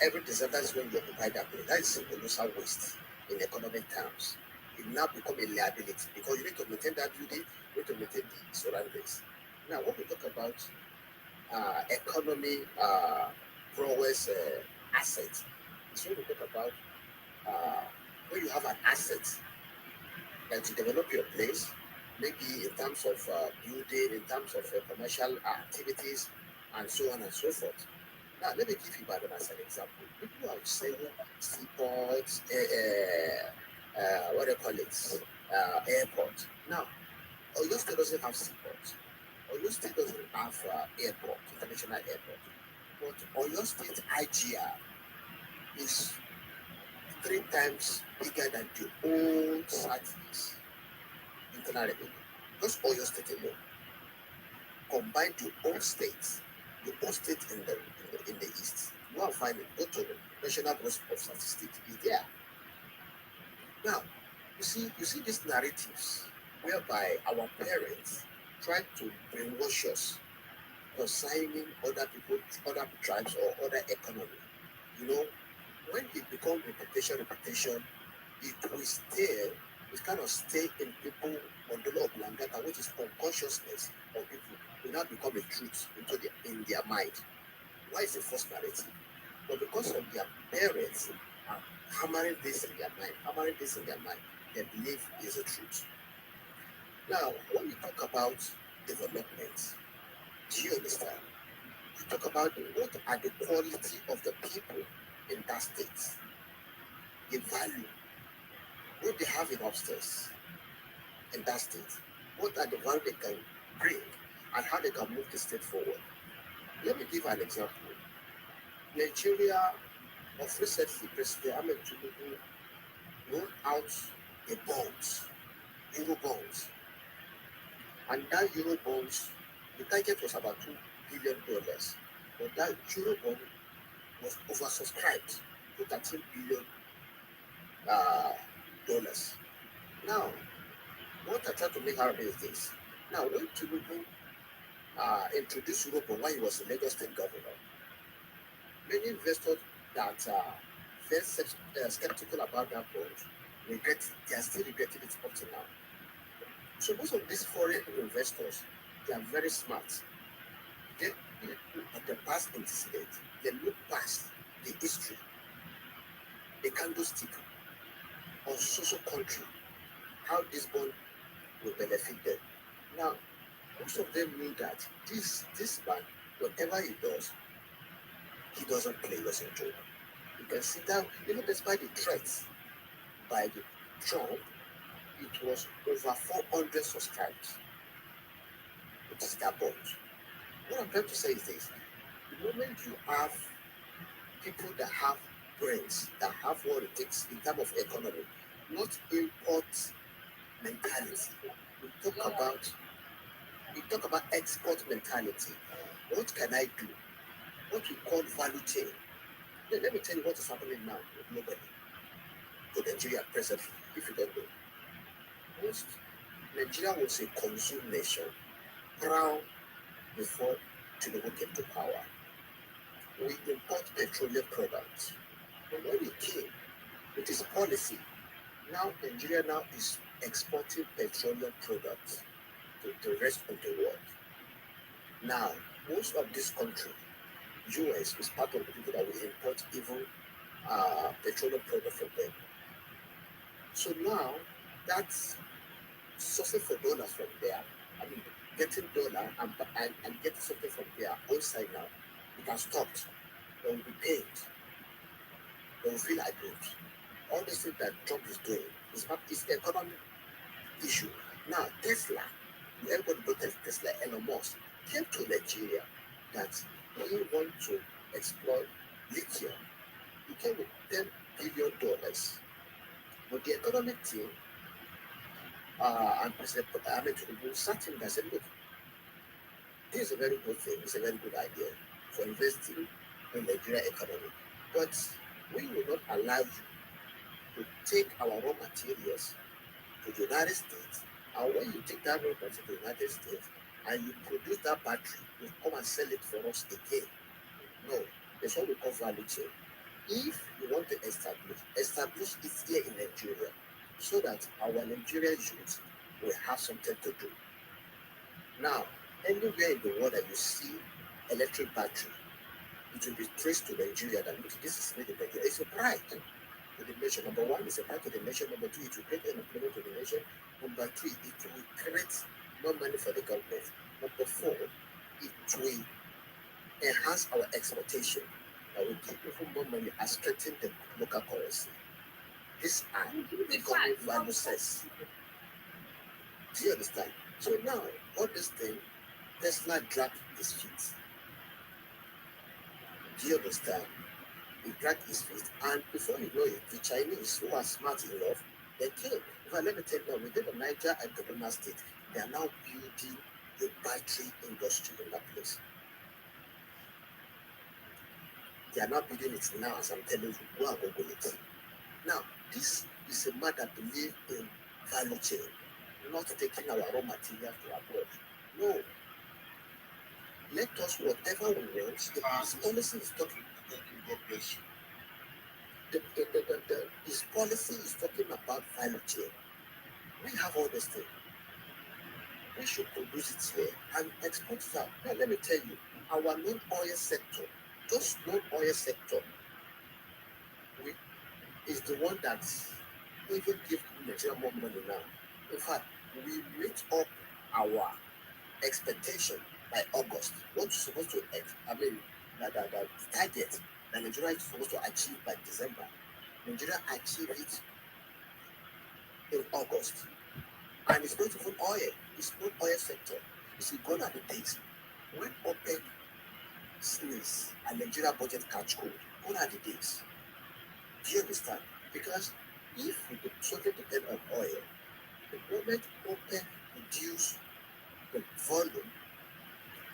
Every December is when you occupy that place. That is colossal waste in economic terms. It now become a liability because you need to maintain that building, you need to maintain the surroundings. Now, when we talk about economy prowess assets, it's when we talk about when you have an asset that you develop your place, maybe in terms of building, in terms of commercial activities, and so on and so forth. Now, let me give you Ibadan as an example. People are saying seaports, what do you call it, airport. Now, Oyo State doesn't have seaport. Oyo State doesn't have airport, international airport. But Oyo State IGR is 3 times bigger than the old Southeast internal revenue. Just Oyo State alone. Combine the old states, in the east. Go and find it. Go to the National Bureau of Statistics. It's there. Now, you see these narratives whereby our parents try to brainwash us concerning other people, other tribes, or other economy. When it becomes repetition, it will stay. It kind of stay in people on the law of Langata, which is unconsciousness of people. Will now become a truth in their mind. Why is it false narrative? But because of their parents are hammering this in their mind, they believe is a truth. Now, when we talk about development, do you understand? We talk about what are the quality of the people in that state, the value, what they have in upstairs in that state, what are the value they can bring, and how they can move the state forward. Let me give an example. Nigeria, of recently, President Ahmed Tinubu rolled out a bonds, Euro bonds. And that Euro bonds, the target was about $2 billion. But that Euro bond was oversubscribed to $13 billion. Now, what I try to make out is this. Now, when Tinubu introduced Euro bond when he was the Lagos State governor, many investors that are very skeptical about that bond they are still regretting it up to now. So most of these foreign investors, they are very smart. They look at the past incident, they look past the history, the candlestick on social country, how this bond will benefit them. Now, most of them knew that this bank Whatever he doesn't play us in joke. You can see that even despite the threats by the Trump, it was over 400 subscribed. It is that bond. What I'm trying to say is this: the moment you have people that have brains, that have what it takes in terms of economy, not import mentality. We talk about we talk about export mentality. What can I do? What we call value chain. Let me tell you what is happening now globally to Nigeria presently, if you don't know. Most Nigeria was a consume nation proud before Tinubu came to power. We import petroleum products. But when he came with his policy, now Nigeria now is exporting petroleum products to the rest of the world. Now, most of this country, US, is part of the people that will import even petroleum products from them. So now that's sourcing for dollars from there. I mean, getting dollar and getting something from their own side now. It has stopped. They will be paid. They will feel aggrieved. All the things that Trump is doing is economic issue. Now, Tesla, everybody knows Tesla, Elon Musk, came to Nigeria that he wants to explore lithium. He came with $10 billion. But the economic team and President Ahmed Tinubu sat him and said, look, this is a very good thing, it's a very good idea for investing in Nigeria economy. But we will not allow you to take our raw materials to the United States. And when you take that raw material to the United States and you produce that battery, you come and sell it for us again. No, that's what we call value chain. If you want to establish it here in Nigeria so that our Nigerian youth will have something to do. Now, anywhere in the world that you see electric battery, it will be traced to Nigeria that look, this is made in Nigeria. It's a pride to the nation. Number one, it's a pride to the nation. Number two, it will create employment to the nation. Number three, it will create more money for the government. Number four, it will enhance our exportation. That will give even more money and strengthen the local currency. These are becoming value sets. Do you understand? So now, all this thing, Tesla dragged his feet. Do you understand? He dragged his feet, and before you know it, the Chinese, who are smart enough, they came. In fact, let me tell you now, within the Niger and Kaduna state, they are now building a battery industry in that place. They are not building it now, as I'm telling you. Go and Google it. Now, this is a man that believes in value chain, not taking our raw material to abroad. No. Let us, whatever we want, the policy is talking. God bless you. His policy is talking about value chain. We have all this thing. We should produce it here and export it out. Now, let me tell you, our non-oil sector, just non-oil sector, is the one that even gives Nigeria more money now. In fact, we meet up our expectation by August. What you're supposed to, the target that Nigeria is supposed to achieve by December, Nigeria achieved it in August. And it's not even oil, it's not oil sector. It's gone at the days. When OPEC sneeze and Nigeria budget catch cold, gone at the days. Do you understand? Because if we solely depend on oil, the moment OPEC reduce the volume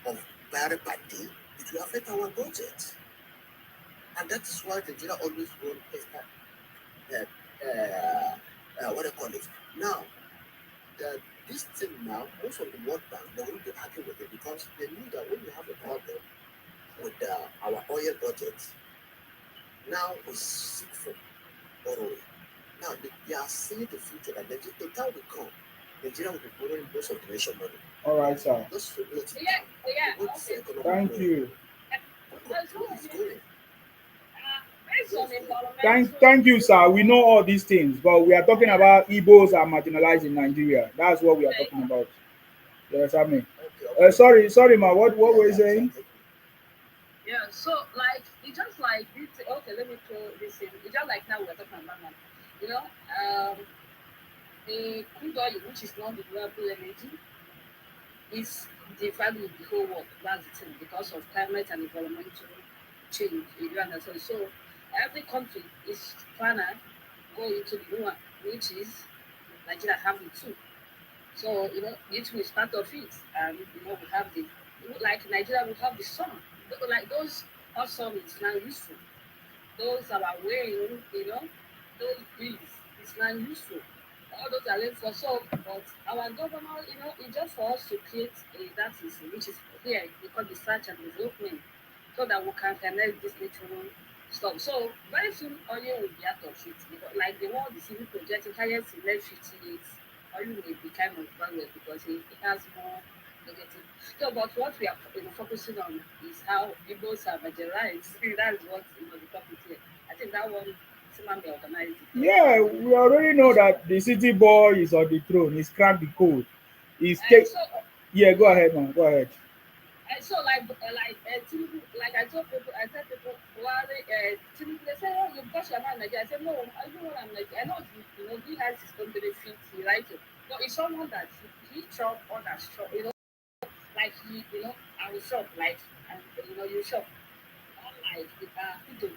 of barrel per day, it will affect our budget. And that is why Nigeria always run extra, what do you call it? Now, this thing now, most of the World Bank, they won't be happy with it because they knew that when we have a problem with our oil budget, now we seek for borrowing. Now, they are seeing the future that the time will come, Nigeria will be borrowing most of the nation money. All right, sir. Just for what Okay. Thank you. It's going. Thank you, sir. We know all these things, but we are talking about Igbos are marginalized in Nigeria. That's what we are talking about. You understand me? Okay. Sorry, ma. What were you saying? Yeah, so like it's just like this. Okay, let me throw this in. It's just like now we're talking about now. You know, the crude oil, which is not renewable energy, is the value of the whole world. That's the thing because of climate and environmental change. You understand? So every country is trying to go into the new one, which is Nigeria having two. So it is part of it, and we have the like Nigeria will have the sun. Like those hot sun is now useful. Those are our way, those breeze is not useful. All those are left for so, but our governor, it's just for us to create a that is which is here because research and development, so that we can connect this natural stuff. So very soon oil will be out of it because like the world is even projecting highest in the next 50 years, oil may be kind of valuable because it has more negative. So, but what we are focusing on is how Igbos are marginalized. That's what the topic here. I think that one someone may organize it. Yeah, we already know that the city boy is on the throne. He's cracked the code. He's And take. so, Yeah, go yeah, ahead, man. Go ahead. and so Tinubu, like I told people, I tell people, well, Tinubu, they say, oh, you because you're not Nigeria. I said, no, I don't want Nigeria. I know he has his own benefits, he likes it, but it's someone that he chop, others chop, like I will shop, like, and you shop, unlike P2B.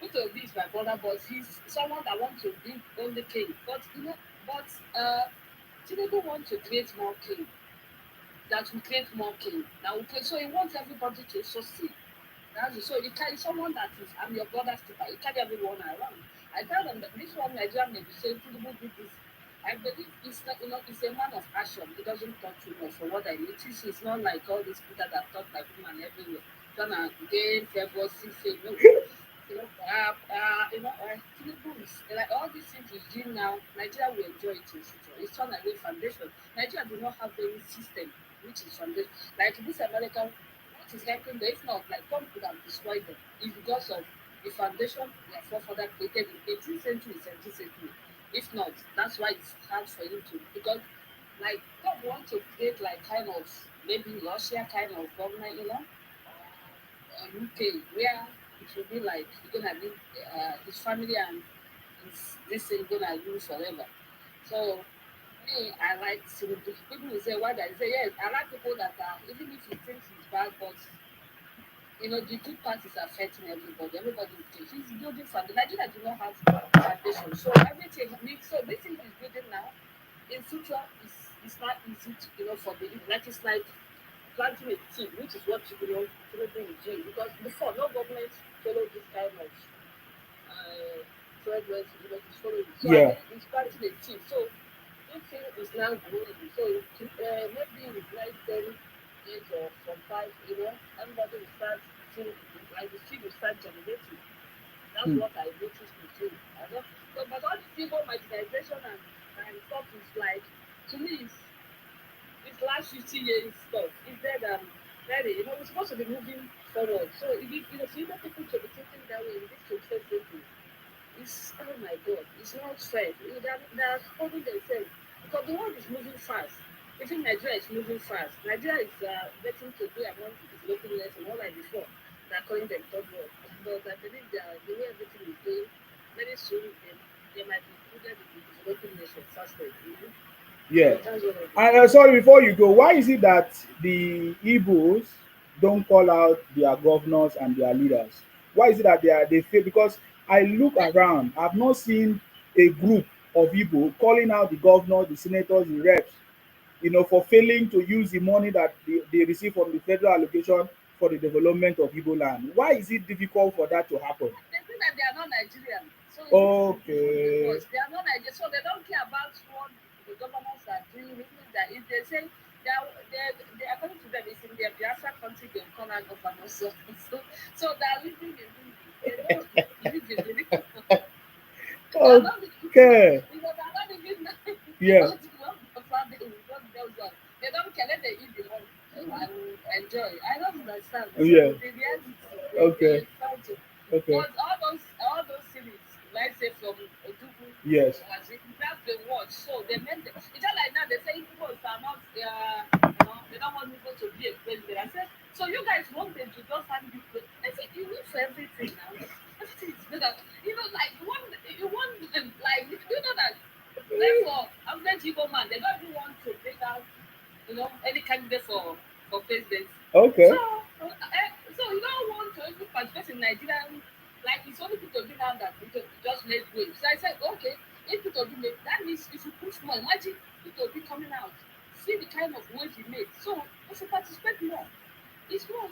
P2B is my brother, but he's someone that wants to be on the king. But Tinubu wants to create more king, that will create more king, that will create, so he wants everybody to succeed. That's it. So you carry someone that is, I'm your brother's keeper, you carry everyone around. I tell them that this one Nigeria may be saying Tinubu did this. I believe it's not, it's a man of action. He doesn't talk too much for what I notice. It's not like all these people that talk like woman everywhere. Trying to gain favor, see fame. No. Tinubu is like all these things he's doing now. Nigeria will enjoy it in future. It's trying to lay foundation. Nigeria do not have any system which is foundation. Like this American, what is helping them? If not, like God could have destroyed them. It's because of the foundation their forefather created in 18th century, 17th century. If not, that's why it's hard for him to because like God want to create like kind of maybe Russia kind of government, UK, where it will be like you're gonna live his family and this thing gonna live forever. So me, I like to people will say why that say yes, I like people that are even if he thinks he's bad, but the good part is affecting everybody. Everybody is good. He's building from the Nigeria do not have foundation. So everything so this thing he's building now in future is not easy to for the like it's like planting a seed, which is what people do in doing because before no government followed this kind of thread where it's following. So I Yeah. think it's planting a seed. So this thing is now growing. So maybe with like 10 years or from five, everybody will start seeing like the seed will start generating. That's Hmm. what I noticed with him. I don't, but all the civil marginalization and stuff is like to me it's last 50 years stuff. It's dead ready. We're supposed to be moving forward. So if for you people to be thinking that way in this 21st century, it's oh my god, it's not fair. They're holding themselves because the world is moving fast. Even Nigeria is moving fast. Nigeria is getting to be among the developing nations, not like before. They're calling them third world. But I believe that the way everything is going, very soon they might be included in the developing nations faster. Yeah. So that's what I And believe. sorry, before you go, why is it that the Igbos don't call out their governors and their leaders? Why is it that they fail? Because I look around, I've not seen a group of Igbo calling out the governor, the senators, the reps, for failing to use the money that they receive from the federal allocation for the development of Igbo land. Why is it difficult for that to happen? They think that they are not Nigerian. So it's easy to put the Okay. voice. They are not Nigerian. So they don't care about what the governments are doing. It means that if they say they according to them, it's in their Biafra country, they call out governors. So they are living in Limbo. They don't live in the they are not living, Okay. they are not living Yeah. what the family what those are. They don't care. Let them eat the money and enjoy. I don't understand. So Yeah. the reality, Okay. they try to Okay. but all those cities, let's say from Odugu, Yes. was it that's the word. So they meant it's just like now they say people are not They don't want people to be a president. I said, so you guys wanted to just hand you president. I said, you need for everything now. Everything is better. Like you want like you know that. Therefore, I'm not Igbo man. They don't even want to bring out any candidate for president. Okay. So you don't want to even participate in Nigerian, like it's only people do now that people just made way. So I said, okay, if people do make, that means if you push more, imagine people be coming out, see the kind of wave you made. So if you participate more, it's more.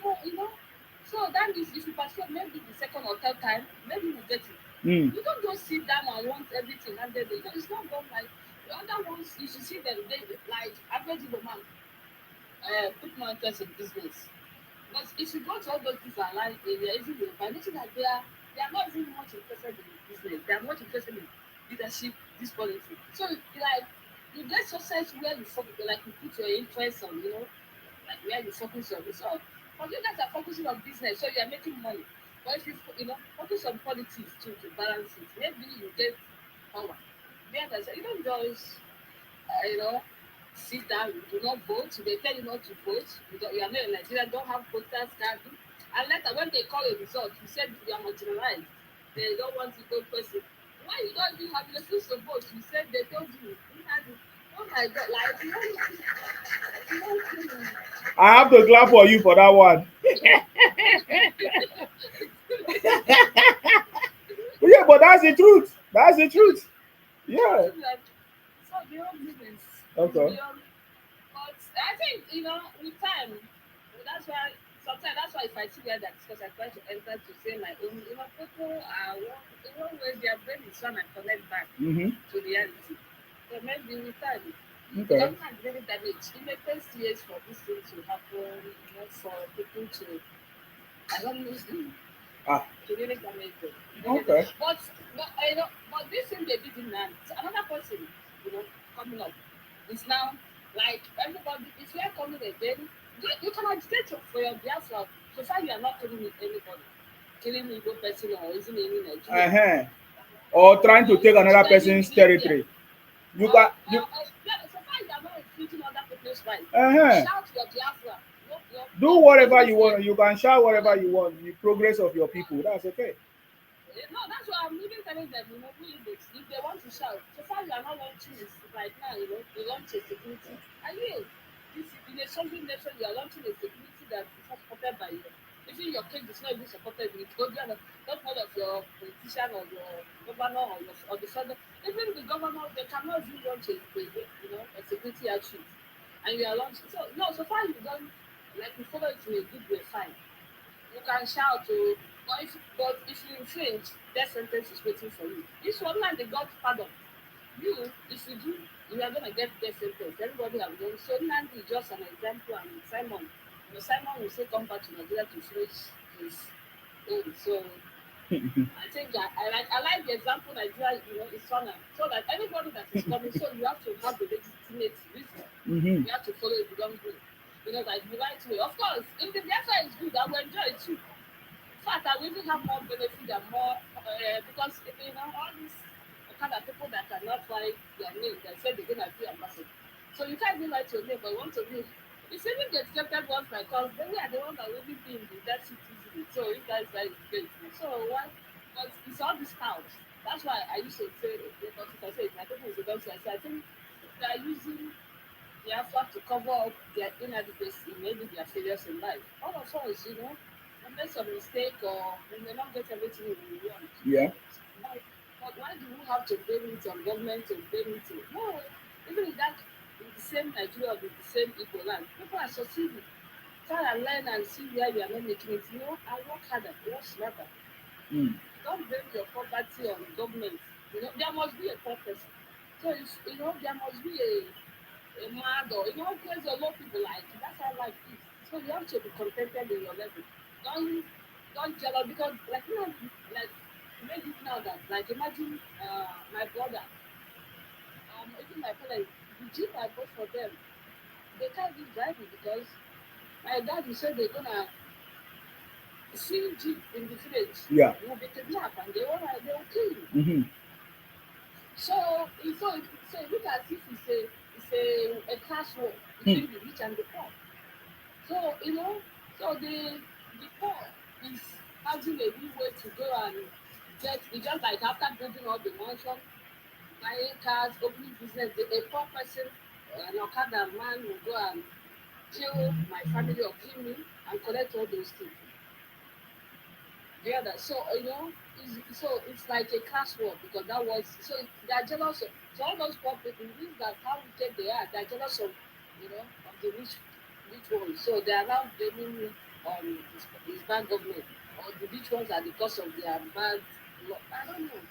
So that means if you participate maybe the second or third time, maybe you get it. Mm. You don't just sit down and want everything and then it's not done like the other ones. You should see them, they like average woman put more interest in business. But if you go to all those people like area, even the financial that they are not even much interested in business. They are much interested in leadership, this policy. So like you get success where you focus, like you put your interest on, like where you focus on. So for you guys are focusing on business, so you are making money. But if you focus on politics too to balance it, maybe you get power. You don't just sit down, you do not vote, they tell you not to vote, you are not in Nigeria, don't have voters card. And later when they call a result, you said you are marginalized. They don't want to go person. Why you don't even have your refuse to vote? You said they told you. Oh my god, like I have to clap for you for that one. Yeah, but that's the truth. That's the truth. Yeah. So beyond business. Okay. But I think, with time, that's why sometimes that's why if I see that because I try to enter to say my own, people are in one way their brain is trying to connect back to reality. So maybe with time, Okay. don't have really damage. It may take years for this thing to happen, for people to I don't know to really damage them. Okay. But this thing they did in land, another person, coming up. It's now like everybody. If you are coming again, you can agitate for your Biafra. So far, you are not killing anybody, killing Igbo person or isn't any Nigerian. Or trying to take another person's territory. So far, you are not infringing other people's rights. Shout your Biafra. Do whatever you want. You can shout whatever you want. The progress of your people. That's okay. No, that's why I'm even telling them, if they want to shout, so far you are not launching this right now, you launch a security. And this in a sovereign nation, you are launching a security that is not supported by you. Even your king is not even supported with not one of your politician or your governor or the federal. Even the governor, they cannot even launch a security outfit. And you are launching. So no, so far you don't like you follow it in a good way, fine. You can shout to, but if you infringe, death sentence is waiting for you. This one man they got pardon. If you do, you are gonna get death sentence. Everybody have done. So Nnamdi is just an example, and Simon. Simon will say come back to Nigeria to finish his own. So I think I like the example Nigeria, is fun. So that anybody that is coming, so you have to have the legitimate reason. You have to follow it. You don't go. Like the right way. Of course, if the Biafra is good, I will enjoy it too. In fact, I will even have more benefit and more because all these kind of people that cannot write their name, they say they're gonna be ambassador. So you can't even write your name, but you want to be. It's even the accepted ones like us, they are the ones that will be in that city easily. So you guys are great. So why? But it's all this count. That's why I used to say, because if I say my people is the doctor, I think they are using the effort to cover up their inadequacy, maybe their failures in life. All of us, we make some mistake or we may not get everything we want. Yeah. But why do we have to blame it on government to blame it on? No, even in the same Nigeria with the same Igbo land, people are succeeding. Try and learn and see where you are not making it. And work harder, work smarter. Don't blame your poverty on government. There must be a purpose. So there must be a mad or there's a lot of people like that's how life is. So you have to be contented in your level. Don't jealous because like make it now that like imagine my brother, even my parents, the jeep I bought for them, they can't even drive it because my dad said they're gonna see jeep in the village. Yeah. They kidnap and they will kill you. So it look as if it's a class war between the rich and the poor. So so the poor is having a new way to go and get. It's just like after building all the mansion, buying cars, opening business, a poor person, an Okada man will go and kill my family or kill me and collect all those things. Yeah, that so it's like a class war because that was so they are jealous of so all those poor people means that how wicked they are jealous of of the rich ones. So they are now blaming his bad government or the rich ones are the cause of their bad law. I don't know.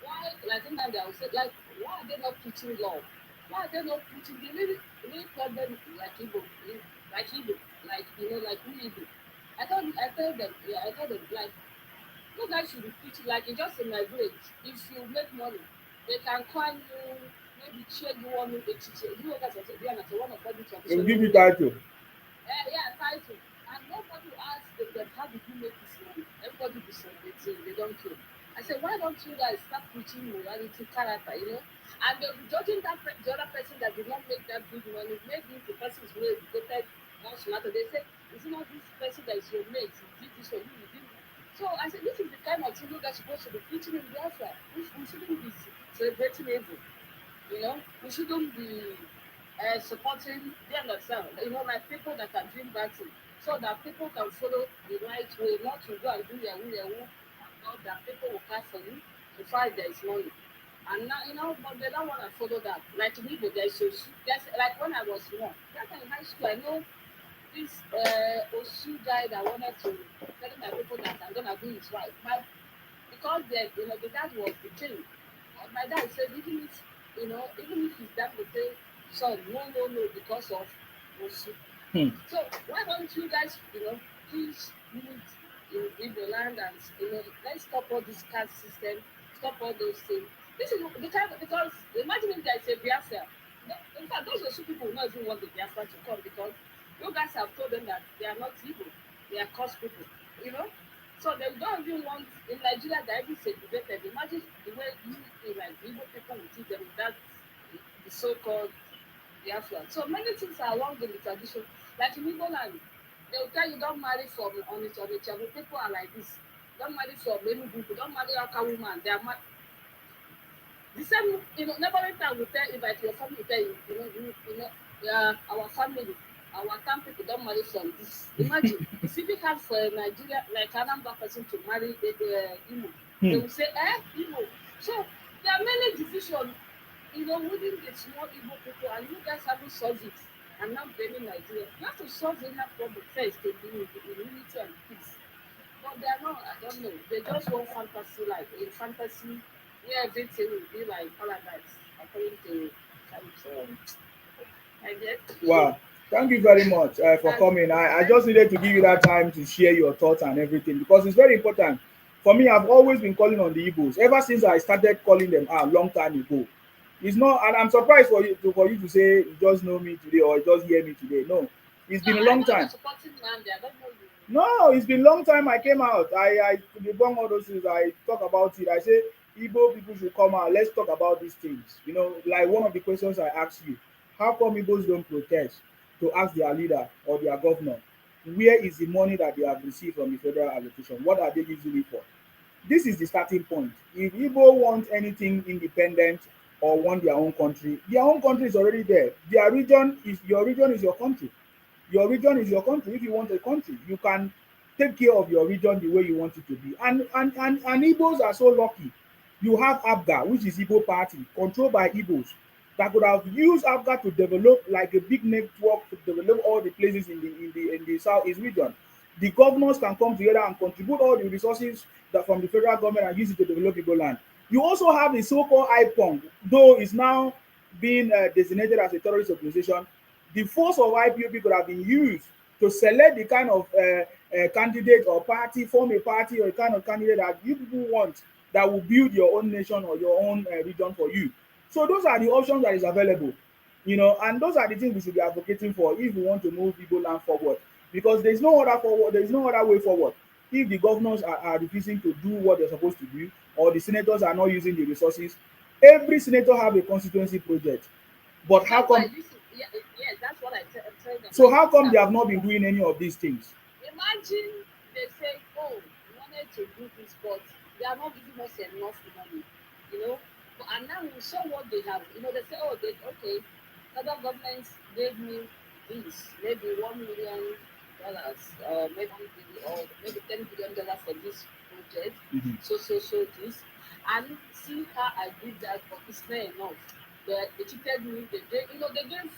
Why like sometimes I will say like why are they not preaching love? Why are they not preaching the really problem like Igbo like Igbo like like we Igbo. I told them yeah I told them like you guys should be preaching like it's just in my village. If you make money, they can call you maybe cheer you one a chiche. You know that's what they are not one of them They will traditional give you women. title. Yeah, title. And nobody will ask them how did you make this money? Everybody be celebrating, they don't care. I said, why don't you guys start preaching morality, character? And they'll be judging the other person that did not make that big money. Maybe the person is well educated, more smarter. They say, is it not this person that is your mate? He did this for you, did that. So I said, this is the kind of thing you guys are supposed to be preaching in Biafra. We shouldn't be celebrating evil. We shouldn't be supporting them themselves. Like people that are doing bad things, so that people can follow the right way, not to go and do yahoo, and not that people will cry for you to find there is money. And now, but they don't want to follow that. Like in Igbo, there's like when I was young, that time in high school, I know this Osu guy that wanted to tell my people that I'm gonna be his wife. But because the dad was the king. My dad said even if his dad would say, son, no, because of Osu. Hmm. So why don't you guys, please meet in Igbo land and let's stop all this caste system, stop all those things. This is the kind because imagine if there is a Biafra. In fact, those Osu people will not even want the Biafra to come because you guys have told them that they are not Igbo, they are cost people. You know, so they don't even want in Nigeria that every segregated. Imagine the way like Igbo people will treat them that the so-called Biafra. So many things are along with the tradition. Like in Igbo land, they will tell you don't marry from on it. People are like this. Don't marry from any people. Don't marry Aka woman. They are the same, neighboring town will tell you that your family will tell you, yeah, our family, our town people don't marry from this. Imagine, it's even hard for Nigeria, like Anambra person to marry Imo. They Hmm. will say, Imo. So there are many divisions, within the small Igbo people, and you guys haven't solved it. And now blaming Nigeria. You have to solve the inner problem first to be in unity and peace. But they are not, I don't know. They just want fantasy life. In fantasy, where everything will be like paradise, according to some. So, I guess Wow. Thank you very much for that's coming. I thank just needed to give you that time to share your thoughts and everything because it's very important. For me, I've always been calling on the Igbos ever since I started calling them out long time ago. It's not, and I'm surprised for you to say you just know me today or you just hear me today. No, it's no, been a I long know you're time. supporting Nnamdi. I don't know you. No, it's been long time I came out. I debunk all those things. I talk about it. I say Igbo people should come out. Let's talk about these things. Like one of the questions I asked you, how come Igbos don't protest to ask their leader or their governor, where is the money that they have received from the federal allocation? What are they using it for? This is the starting point. If Igbo want anything independent or want their own country is already there. Your region is your country. Your region is your country. If you want a country, you can take care of your region the way you want it to be. And Igbos are so lucky. You have ABGA, which is Igbo party, controlled by Igbos, that could have used ABGA to develop like a big network to develop all the places in the southeast region. The governors can come together and contribute all the resources that from the federal government and use it to develop Igbo land. You also have the so-called IPONG, though it's now being designated as a terrorist organization. The force of IPOB could have been used to select the kind of candidate or party, form a party or a kind of candidate that you people want that will build your own nation or your own region for you. So those are the options that is available, and those are the things we should be advocating for if we want to move Igbo land forward. Because there is no other way forward. If the governors are refusing to do what they're supposed to do, or the senators are not using the resources, every senator have a constituency project. But how That's why come listen. Yeah, yes, that's what I'm telling them. So Like how these come are they have not been people. doing any of these things? Imagine they say, "Oh, we wanted to do this, but they are not giving us enough money," you know. And now we saw what they have. You know, they say, "Oh, they okay, federal government gave me this, maybe $1 million, maybe 1 billion, or maybe $10 billion for this project." Mhm. So this, and see how I did that, but it's not enough. They cheated me. They gave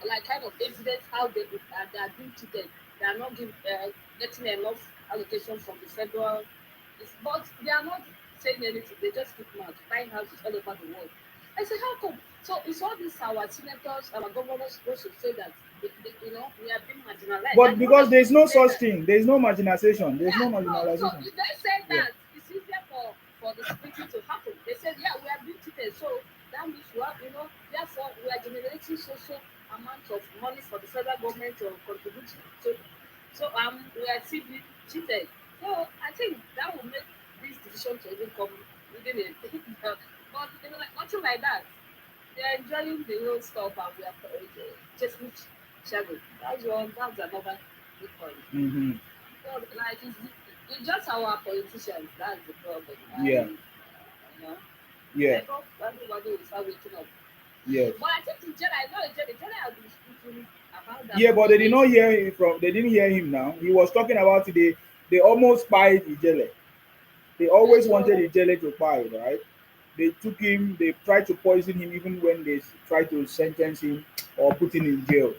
like kind of evidence how they are being cheated. They are not getting enough allocation from the federal. But they are not saying anything. They just keep mouth, buying houses all over the world. I say, how come? So it's all these our senators, our governors supposed to say that we are being marginalized. But And what they're because there's supposed to no say such that thing, there's no marginalization, there's yeah, no so marginalization. if they say Yeah. that it's easier for the splitting to happen, they said, yeah, we are being cheated, so that means therefore we are generating so amount of money for the federal government to contribute to. So we are still being cheated. So I think that will make this decision to even come within a but like nothing like that. They're enjoying the whole stuff and we are chasing shadow. That's another good point. Hmm. So, like, it's just our politicians. That's the problem. Yeah. You know, Yeah. I hope everybody will start waking up. Yes. But I think I know the Jenny has been speaking about that Yeah, for but they did not years. hear him from. They didn't hear him now. He was talking about it. They almost spied Ijele. They Yeah, always wanted so Ijele to pie, right? They took him. They tried to poison him even when they tried to sentence him or put him in jail.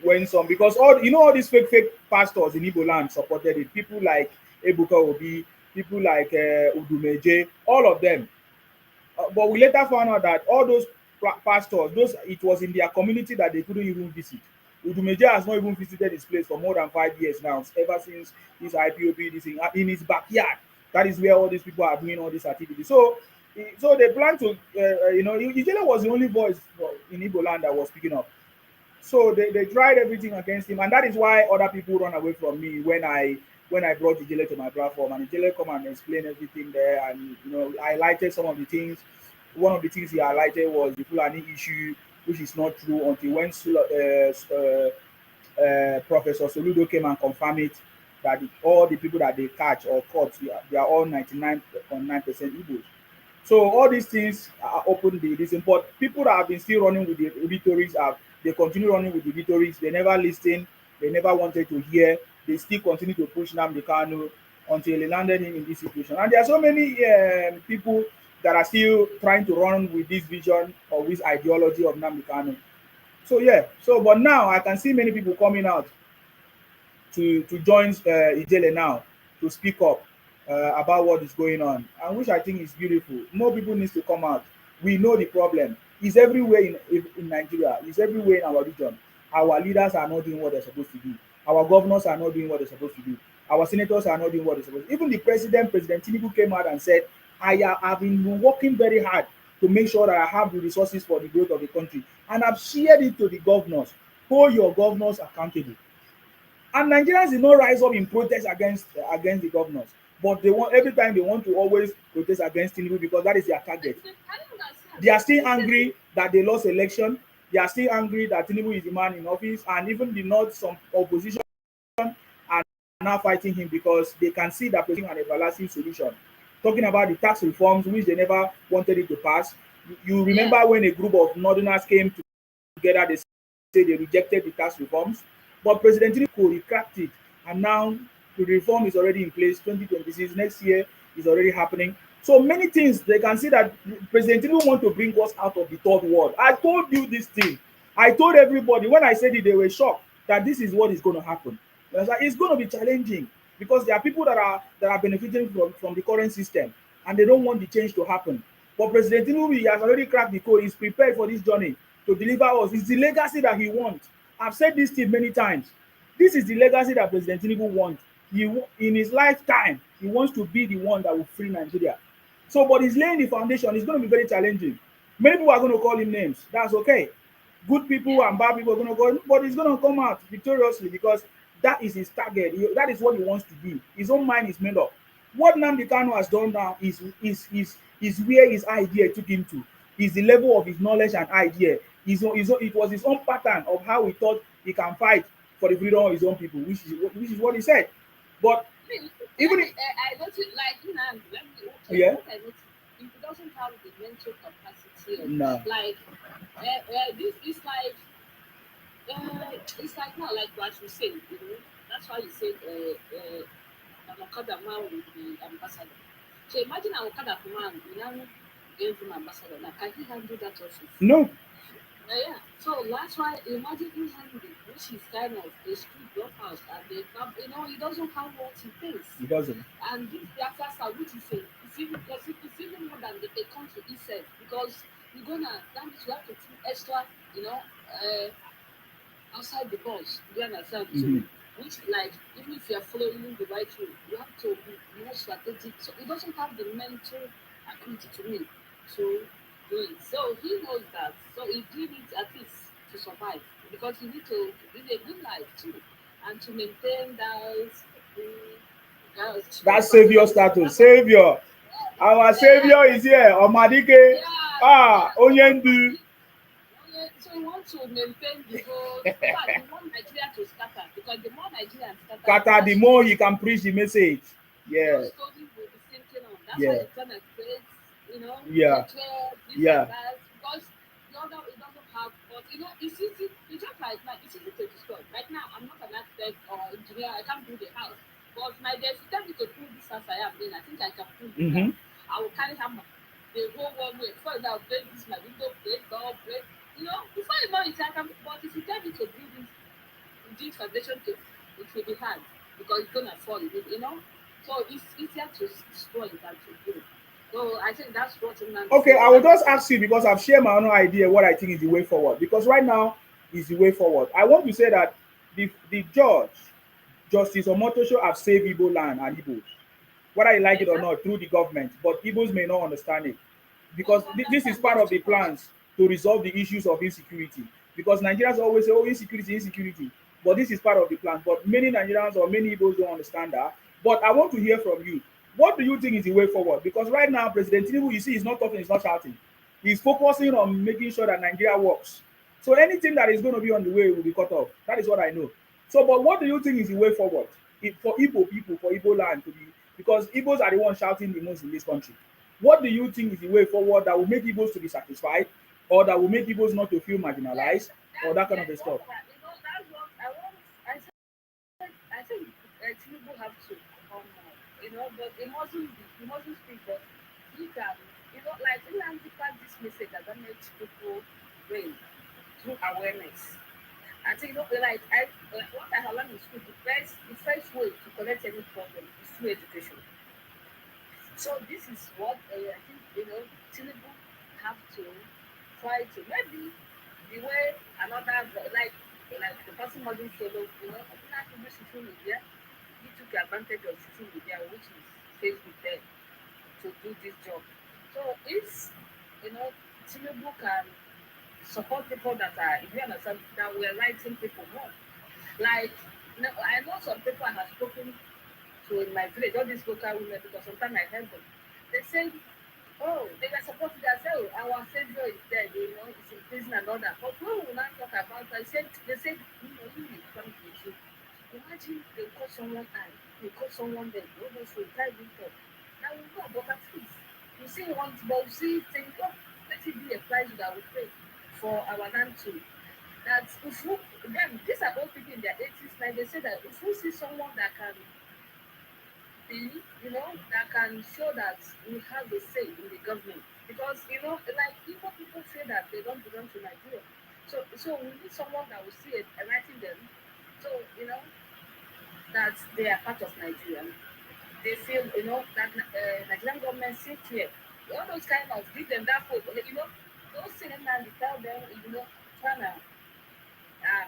When some because all these fake pastors in Igbo land supported it. People like Ebuka Obi, people like Udumeje, all of them. But we later found out that all those pastors, those it was in their community that they couldn't even visit. Udumeje has not even visited this place for more than 5 years now, ever since this IPOB, this in his backyard. That is where all these people are doing all these activities. So they plan to, Ijele was the only voice in Igbo land that was speaking up. So they tried everything against him, and that is why other people run away from me when I brought Ijele to my platform, and Ijele come and explain everything there, and I highlighted some of the things. One of the things he highlighted was the Fulani issue, which is not true until when Professor Soludo came and confirmed it that all the people that they catch or caught, they are all 99.9% Igbos. So all these things are open the this but people that have been still running with the auditories have they continue running with the auditories. They never listen, they never wanted to hear, they still continue to push Nnamdi Kanu until they landed him in this situation. And there are so many people that are still trying to run with this vision or this ideology of Nnamdi Kanu. So yeah, but now I can see many people coming out to join Ijele now to speak up about what is going on, and which I think is beautiful. More people needs to come out. We know the problem is everywhere in Nigeria. It's everywhere in our region. Our leaders are not doing what they're supposed to do. Our governors are not doing what they're supposed to do. Our senators are not doing what they're supposed to do. Even the President Tinubu came out and said, have been working very hard to make sure that I have the resources for the growth of the country. And I've shared it to the governors. Hold your governors accountable. And Nigerians did not rise up in protest against the governors, but they want every time they want to always protest against Tinubu because that is their target. I don't understand. They are still The same thing. angry that they lost election. They are still angry that Tinubu is the man in office, and even the North, some opposition are now fighting him because they can see that presenting an everlasting solution. Talking about the tax reforms, which they never wanted it to pass. You Yeah. remember when a group of Northerners came together, they say they rejected the tax reforms, but President Tinubu cracked it, and now the reform is already in place. 2026 next year is already happening. So many things they can see that President Tinubu want to bring us out of the third world. I told you this thing. I told everybody when I said it, they were shocked that this is what is going to happen. It's going to be challenging because there are people that are benefiting from the current system, and they don't want the change to happen. But President Tinubu has already cracked the code. He's prepared for this journey to deliver us. It's the legacy that he wants. I've said this thing many times. This is the legacy that President Tinubu wants. In his lifetime, he wants to be the one that will free Nigeria. So, but he's laying the foundation. It's going to be very challenging. Many people are going to call him names. That's okay. Good people Yeah. and bad people are going to go, but he's going to come out victoriously because that is his target. That is what he wants to do. His own mind is made up. What Nnamdi Kanu has done now is where his idea took him to. Is the level of his knowledge and idea. it was his own pattern of how he thought he can fight for the freedom of his own people, which is what he said. But I mean, even if, I noticed, like, let me, yeah, what I noticed, if he doesn't have the mental capacity of, no, like, this is like, it's like now, like what you say, that's why you said, an Okada man will be ambassador. So imagine an Okada man, gave him ambassador. Now, can he handle that office? no, Yeah. So that's why imagine him handling it, which is kind of a school dropout, and he doesn't have what he thinks. he doesn't. And this Biafra, which is it's even more than the country itself, because you're gonna that means you have to put extra, outside the box. You understand? Mm-hmm. So, which, like, even if you're following the right route, you have to be more strategic. So he doesn't have the mental ability to me to do it. So he knows that. So he did it at least to survive, because you need to live a good life too, and to maintain That savior status, savior. Our savior is here, Omadike. Ah, Onyendu. So we want to maintain the whole. In fact, we want Nigeria to scatter, because the more Nigerians scatter, Kata, the more he can preach the message. Yeah, those stories will be sinking on. That's why yeah, they're trying to create, yeah, hatred, this and yeah. that, because the other it doesn't have. But it's easy. It's just like now. It's easy to destroy. Right now, I'm not an architect or engineer. I can't build a house. But my dad, if you tell me to build this house I am in, I think I can build it now. Mm-hmm. I will carry hammer. The whole one way. Before now, break this my window, break door, break. Before you know it, I can. But if you tell me to build it, dig foundation to, it will be hard, because it's gonna fall. So it's easier to destroy than to build. So I think that's what Nnamdi Okay, said. I will just ask you because I've shared my own idea what I think is the way forward. Because right now is the way forward. I want to say that the judge, Justice Omotosho, have saved Igbo land and Igbos, whether you like it or Exactly. not, through the government. But Igbos may not understand it But because to this is understand, part there's of the too much. plans to resolve the issues of insecurity. Because Nigerians always say, "Oh, insecurity, insecurity," but this is part of the plan. But many Nigerians or many Igbos don't understand that. But I want to hear from you. What do you think is the way forward? Because right now, President Tinubu, you see, he's not talking, he's not shouting. He's focusing on making sure that Nigeria works. So anything that is going to be on the way will be cut off. That is what I know. So, but what do you think is the way forward for Igbo people, for Igbo land to be? Because Igbos are the ones shouting the most in this country. What do you think is the way forward that will make Igbos to be satisfied, or that will make Igbos not to feel Yes, marginalized, or that's that kind yes, of a what stuff? that's what I want. I think Tinubu have to come out, but it mustn't speak, but he can, like Nnamdi pass this message that makes people brain through awareness. I think, what I have learned in school, the first way to correct any problem is through education. So this is what I think, Tinubu have to try to, maybe the way another, like the person wasn't follow, other people social media, he took advantage of social media, which is Facebook then, to do this job. So if, you know Tinubu can support people that are, if you understand, that we're writing people more. Like, I know some people I have spoken to in my village, all these local women, because sometimes I help them. They say, oh, they were supposed to say, oh, our savior is dead, it's in prison and all that. But when we now talk about, they said, you come to the truth. Imagine they caught someone eye, they caught someone dead, all those who died in top. Now we know, but at least you see one, but you see, think, oh, let it be a price that we pay for our land too. That if we, them, these are old people in their 80s, like they say that if we see someone that can be, that can show that we have a say in the government. Because, like people say that they don't belong to Nigeria. So we need someone that will see it and writing them. So, that they are part of Nigeria. They feel, that Nigerian government sit here. All those kind of give them that hope. Those things and tell them, trying to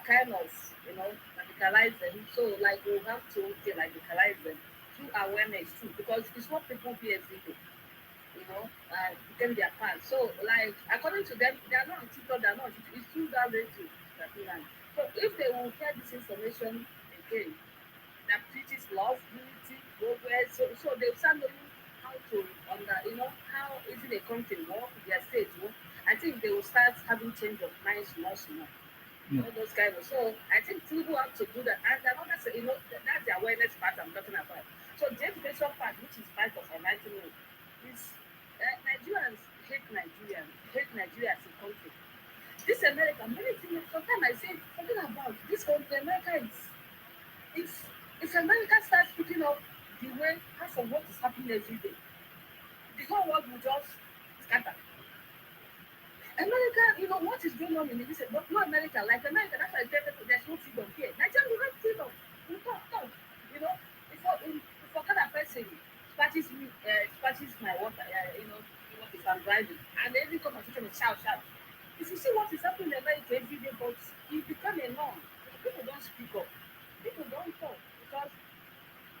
kind of, radicalize them. So, like, we have to radicalize them through awareness too, because it's what people hear every day, became their part. So, like, according to them, they are not on TikTok, they are not on TikTok, it's through that radio that we learn. So, if they will hear this information again, that preaches love, unity, progress, so they start knowing how to, how is it a country work, their state work, I think they will start having change of minds more small. Mm. All those kind of. So I think people have to do that, and another, that's the awareness part I'm talking about. So the education part, which is part of enlightenment, is Nigerians hate Nigeria as a country. This America, many things. Sometimes I say something about this country. America is if America starts picking up the way half of what is happening every day, the whole world will just scatter. America, what is going on in this? But no America, like America, that's why I tell people there's no freedom here. Nigeria, we have freedom. We talk. You know, if I get a person scratches my water, if I'm driving, and every conversation is shout. If you see what is happening in America every day, but it become a norm. People don't speak up. People don't talk because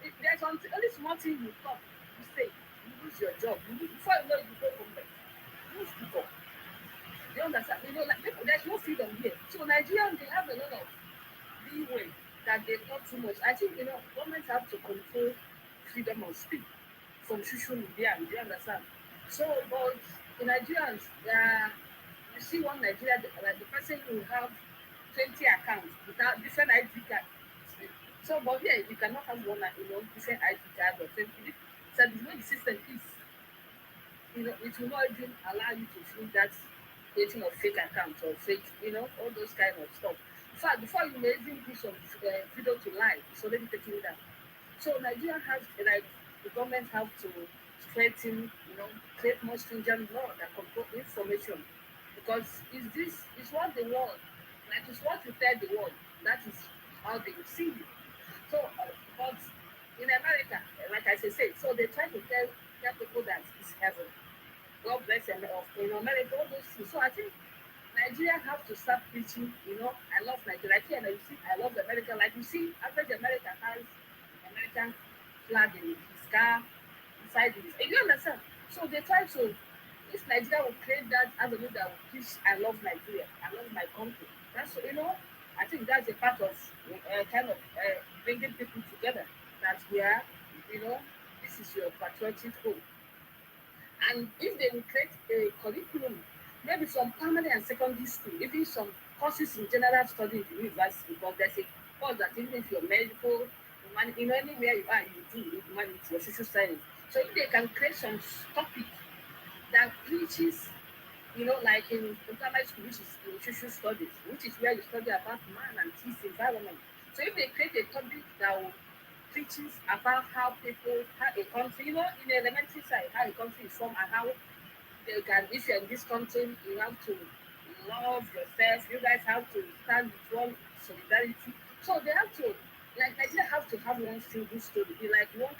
there's only small thing you talk, you say, you lose your job. Before you know it, you go from there. You don't speak up. They understand. Like people, there's no freedom here. So Nigerians, they have a lot of leeway that they talk too much. I think governments have to control freedom of speech from social media. Do you understand? So, but the Nigerians, you see one Nigeria, like the person who have 20 accounts without different ID card. So, but here you cannot have one, different ID card or 20. So the way the system is, it will not even allow you to feel that creating of fake accounts or fake, all those kind of stuff. In fact, before you may even do some video to lie, it's already taking it down. So Nigeria has, like, the government have to strengthen, create more stringent law that control information, because is what the world, like it's what you tell the world, that is how they will see you. So, but in America, like I say, so they try to tell people that it's heaven. God bless them in America, all those things. So I think Nigeria have to start preaching, I love Nigeria. Like here, you see, I love America. Like you see, average American has American flag in his car, inside his. You understand? So they try to, if Nigeria will create that avenue that will preach, I love Nigeria, I love my country. That's, I think that's a part of kind of bringing people together. That we are, you know, this is your patriotic home. And if they will create a curriculum, maybe some primary and secondary school, even some courses in general study in the university, because there's a course that even if you're medical, anywhere you are, you do humanity or social science. So if they can create some topic that preaches, like in primary school, which is in social studies, which is where you study about man and his environment. So if they create a topic that will teaches about how people, how a country, in the elementary side, how a country is formed and how they can, if you're in this country, you have to love yourself. You guys have to stand with one solidarity. So they have to, like Nigeria have to have one single story, like one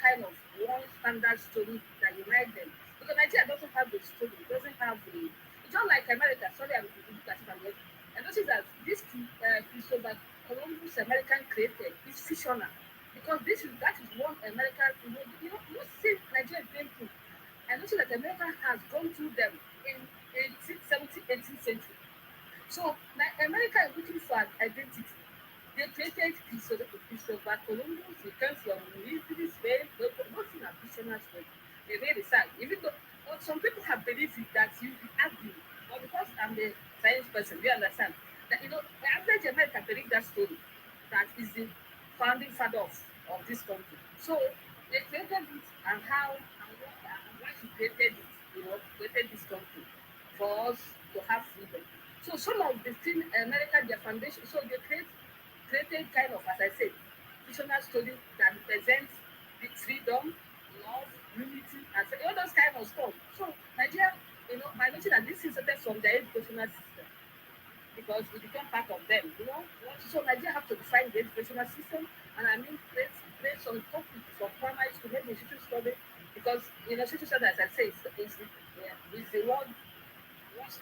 standard story that unite them. Because Nigeria doesn't have the story, it doesn't have the, it's not like America. Sorry, I'm looking at it again. And notice that this Christopher Columbus American created is fictional. Because that is what America, you see Nigeria is going through. And notice that America has gone through them in 18th, 17th, 18th century. So America is looking for an identity. They created Christopher Columbus. He came from military Spain. Not in a fictional story. They made it sad. Even though some people have believed it that you argue, but because I'm a science person, you understand that the average American believe that story that is the founding father of this country. So they created it and how and why he created it, created this country for us to have freedom. So some of the things America their foundation, so they created kind of, as I said, fictional story that represents the freedom, love, unity, and all those kind of stuff. So Nigeria, by noting that this is started from their educational system because it became part of them. So Nigeria have to define the educational system, and I mean create some topics for primary school, maybe social study, because social study, as I say, is the one which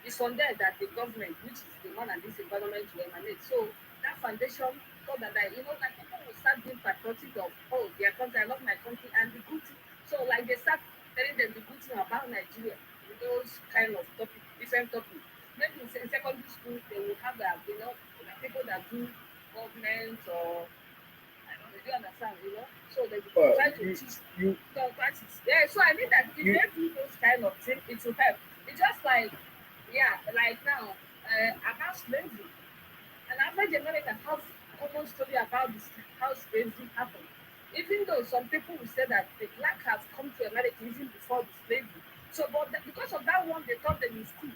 it's from there that the government, which is the one and this environment will emanate. So that foundation, so that like people will start being patriotic of, oh, their country, I love my country, and the good thing. So like they start telling them the good thing about Nigeria, those kind of topic, different topics. Maybe in secondary school they will have that, like people that do government or I don't know, do you understand, So they try to teach you some practice. Yeah, so I mean that if you they do those kind of things, it will help. It's just like, yeah, like now, about slavery. An average American has common story about this, how slavery happened. Even though some people will say that the black has come to America even before the slavery. So, but because of that one, they taught them in school.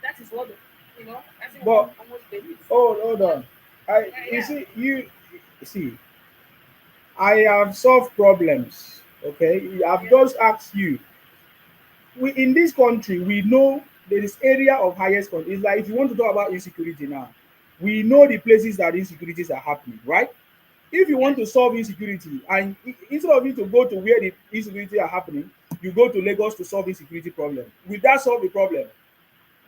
That is what, everyone But almost believes. hold But, on. I you yeah, see you see I have solved problems. Okay, I've yeah, just asked you. We in this country we know there is area of highest con. It's like if you want to talk about insecurity now, we know the places that insecurities are happening, right? If you want yes. to solve insecurity and instead of you to go to where the insecurity are happening, you go to Lagos to solve insecurity problem. Will that solve the problem?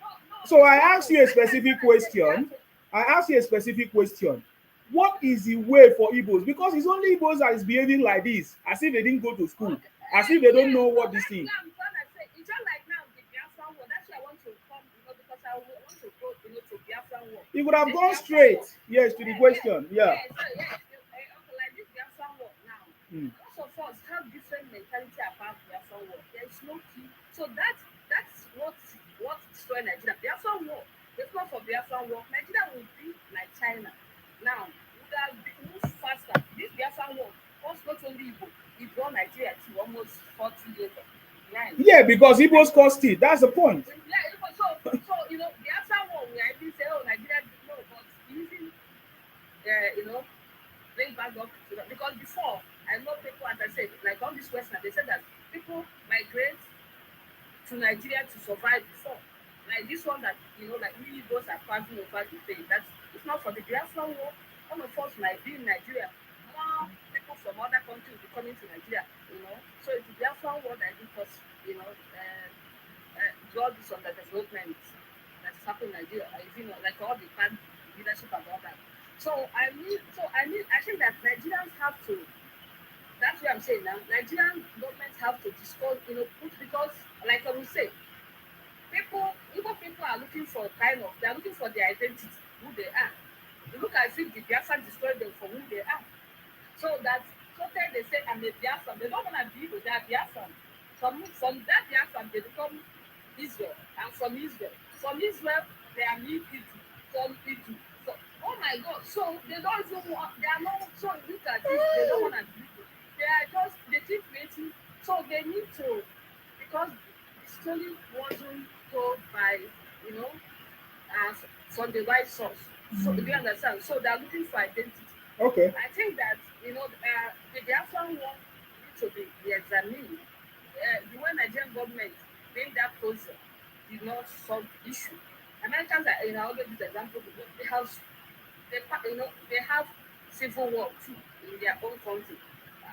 No, no, So it's I not. ask Oh, you a that's specific what I said. You have question. to. I ask you a specific question. What is the way for Igbos? Because it's only Igbos that is behaving like this, as if they didn't go to school, Okay. as if they don't Yes, know no, what this that's thing. what I'm trying to say. It's just like now the Biafran war. That's why I want to come, because I want to go, to Biafran war. He would have This gone Biafran war. straight, yes, to the Yes, question. Yeah. yes, so yes. Okay, like this Biafran war now. Mm. Most of us have different mentality about Biafran war. There is no key. So that's what destroyed Nigeria. Biafran war. If not for Biafran war, Nigeria would be like China. Now, would have moved faster. This Biafran war was not only Igbo, it brought Nigeria to almost 40 years behind. Yeah, because And Igbos caused it. That's the point. yeah, so the Biafran war, we are even say, oh, Nigeria, no, but using, uh, bring back up to that. Because before, I know people, as I said, like all this Western, they said that people migrate to Nigeria to survive before. Like this one that, like we Igbos are passing over the thing. That's If not for the Biafran war, all of us might be in Nigeria. More people from other countries will be coming to Nigeria. So it's the Biafran war that I think was, draw this underdevelopment that is happening in Nigeria. Like all the bad leadership and all that. I think that Nigerians have to. That's what I'm saying now. Nigerian governments have to discuss, because, like I will say, Igbo people are looking for they're looking for their identity, who they are. You look as if the Biafran destroyed them for who they are. So that sometimes they say I'm a Biafran. They don't want to be with that Biafran. From that Biafran, they become Israel. And from Israel, they are new Idu. From Idu. Oh my God. So they don't even want, they are not, so look at this, they don't want to be with. They keep creating, so they need to, because the story wasn't told by, you know, uh, from the right source. So do you understand? So they're looking for identity. Okay. I think that the Biafran one need to be re-examined. The way Nigerian government being that closer did not solve the issue. Americans are, always this example. They have civil war too in their own country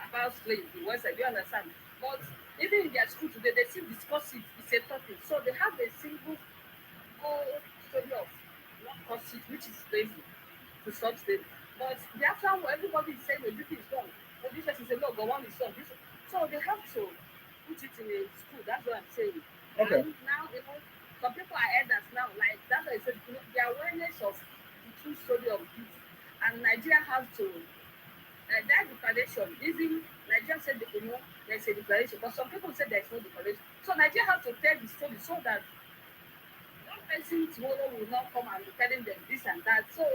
about slaves. The West Side, do you understand? But even in their school today, they still discuss it. It's a topic. So they have a single whole story of what caused it, which is slavery to stop slavery. But the actual one, everybody is saying the duty is wrong. But this person said, no, but one is wrong. So they have to put it in a school. That's what I'm saying. Okay. And now, some people are elders now. Like, that's why I said, the awareness of the true story of this. And Nigeria have to, that declaration, even Nigeria said, there's a declaration. But some people said there's no declaration. So Nigeria have to tell the story so that one person tomorrow will not come and be telling them this and that. So,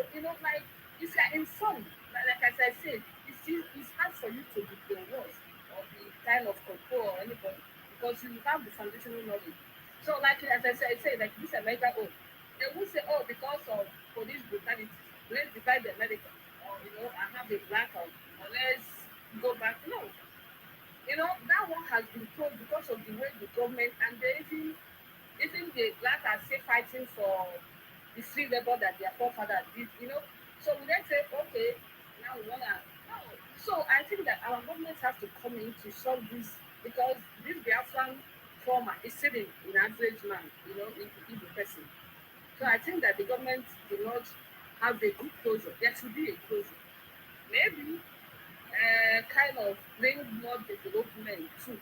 like, if you're informed, like as I said, it's hard for you to be brainwashed or be kind of control or anybody because you have the foundational knowledge. So, like as I say, like this America, they will say, because of police brutality, let's divide the America, or I have a blackout, or let's go back. No, that one has been told because of the way the government and they even the black are still fighting for the free labor that their forefathers did. So we then say, okay, now we wanna no. So I think that our government have to come in to solve this because this Biafran trauma is still in average man, in the person. So I think that the government do not have a good closure. There should be a closure. Maybe kind of bring more development too.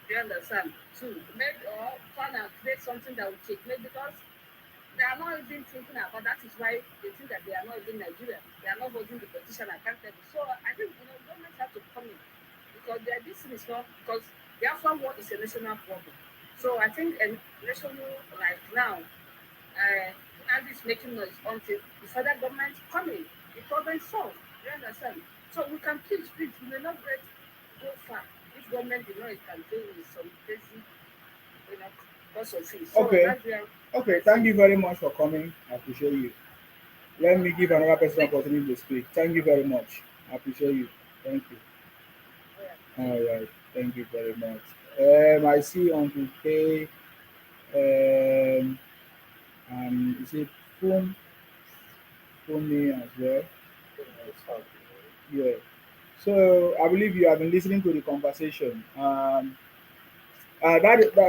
Do you understand? Too. Maybe or trying to create something that will take maybe because they are not even thinking about that is why they think that they are not even Nigerian. They are not holding the position accountable. So I think government have to come in because this thing is not because the Afghan war is a national problem. So I think a national like now, Nnamdi is making noise until the federal government come in, the problem is solved. You understand? So we can please, we may not go far if government did not intervene with some basic, you know, cost of fees. So Okay. that's where Okay. I Thank see. you very much for coming. I appreciate you. Let me give another person opportunity to speak. Thank you very much. I appreciate you. Thank you. Yeah. All right. Thank you very much. I see Uncle K. And is it Fum me as well? Yeah. So I believe you have been listening to the conversation. That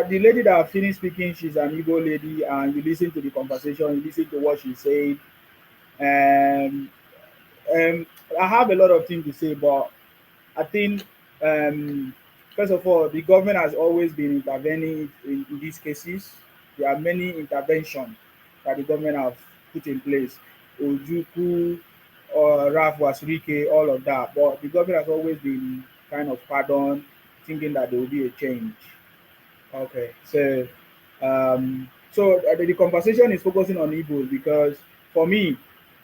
the lady that finished speaking, she's an Igbo lady, and you listen to the conversation, you listen to what she said. Um, um, I have a lot of things to say, but I think um, first of all, the government has always been intervening in these cases. There are many interventions that the government have put in place. Ojuku, or Raf Wasrike, all of that. But the government has always been kind of pardon, thinking that there will be a change. Okay, so the conversation is focusing on Igbo because for me,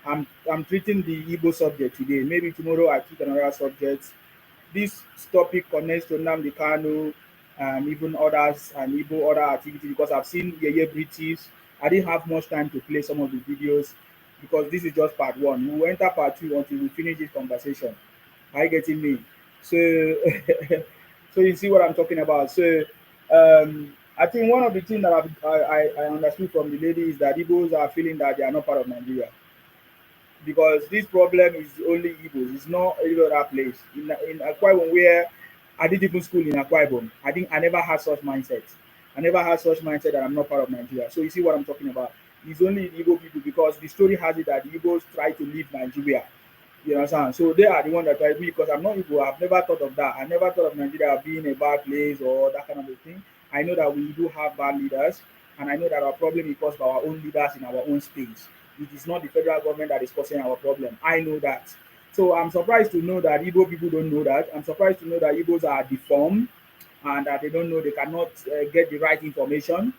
I'm treating the Igbo subject today. Maybe tomorrow I treat another subject. This topic connects to Nnamdi Kanu and even others and Igbo other activities because I've seen Yeye British. I didn't have much time to play some of the videos because this is just part one. We will enter part two until we finish this conversation. Are you getting me? So, so you see what I'm talking about. So, I think one of the things that I understood from the lady is that Igbos are feeling that they are not part of Nigeria because this problem is only Igbos. It's not any other place. In Akwa Ibom, where I did even school in Akwa Ibom, I think I never had such mindset. I never had such mindset that I'm not part of Nigeria. So you see what I'm talking about. It's only the Igbo people because the story has it that the Igbos try to leave Nigeria. You understand? So they are the one that try me because I'm not Igbo. I've never thought of that. I never thought of Nigeria being a bad place or that kind of a thing. I know that we do have bad leaders, and I know that our problem is caused by our own leaders in our own space. It is not the federal government that is causing our problem. I know that. So I'm surprised to know that Igbo people don't know that. I'm surprised to know that Igbos are deformed and that they don't know they cannot get the right information.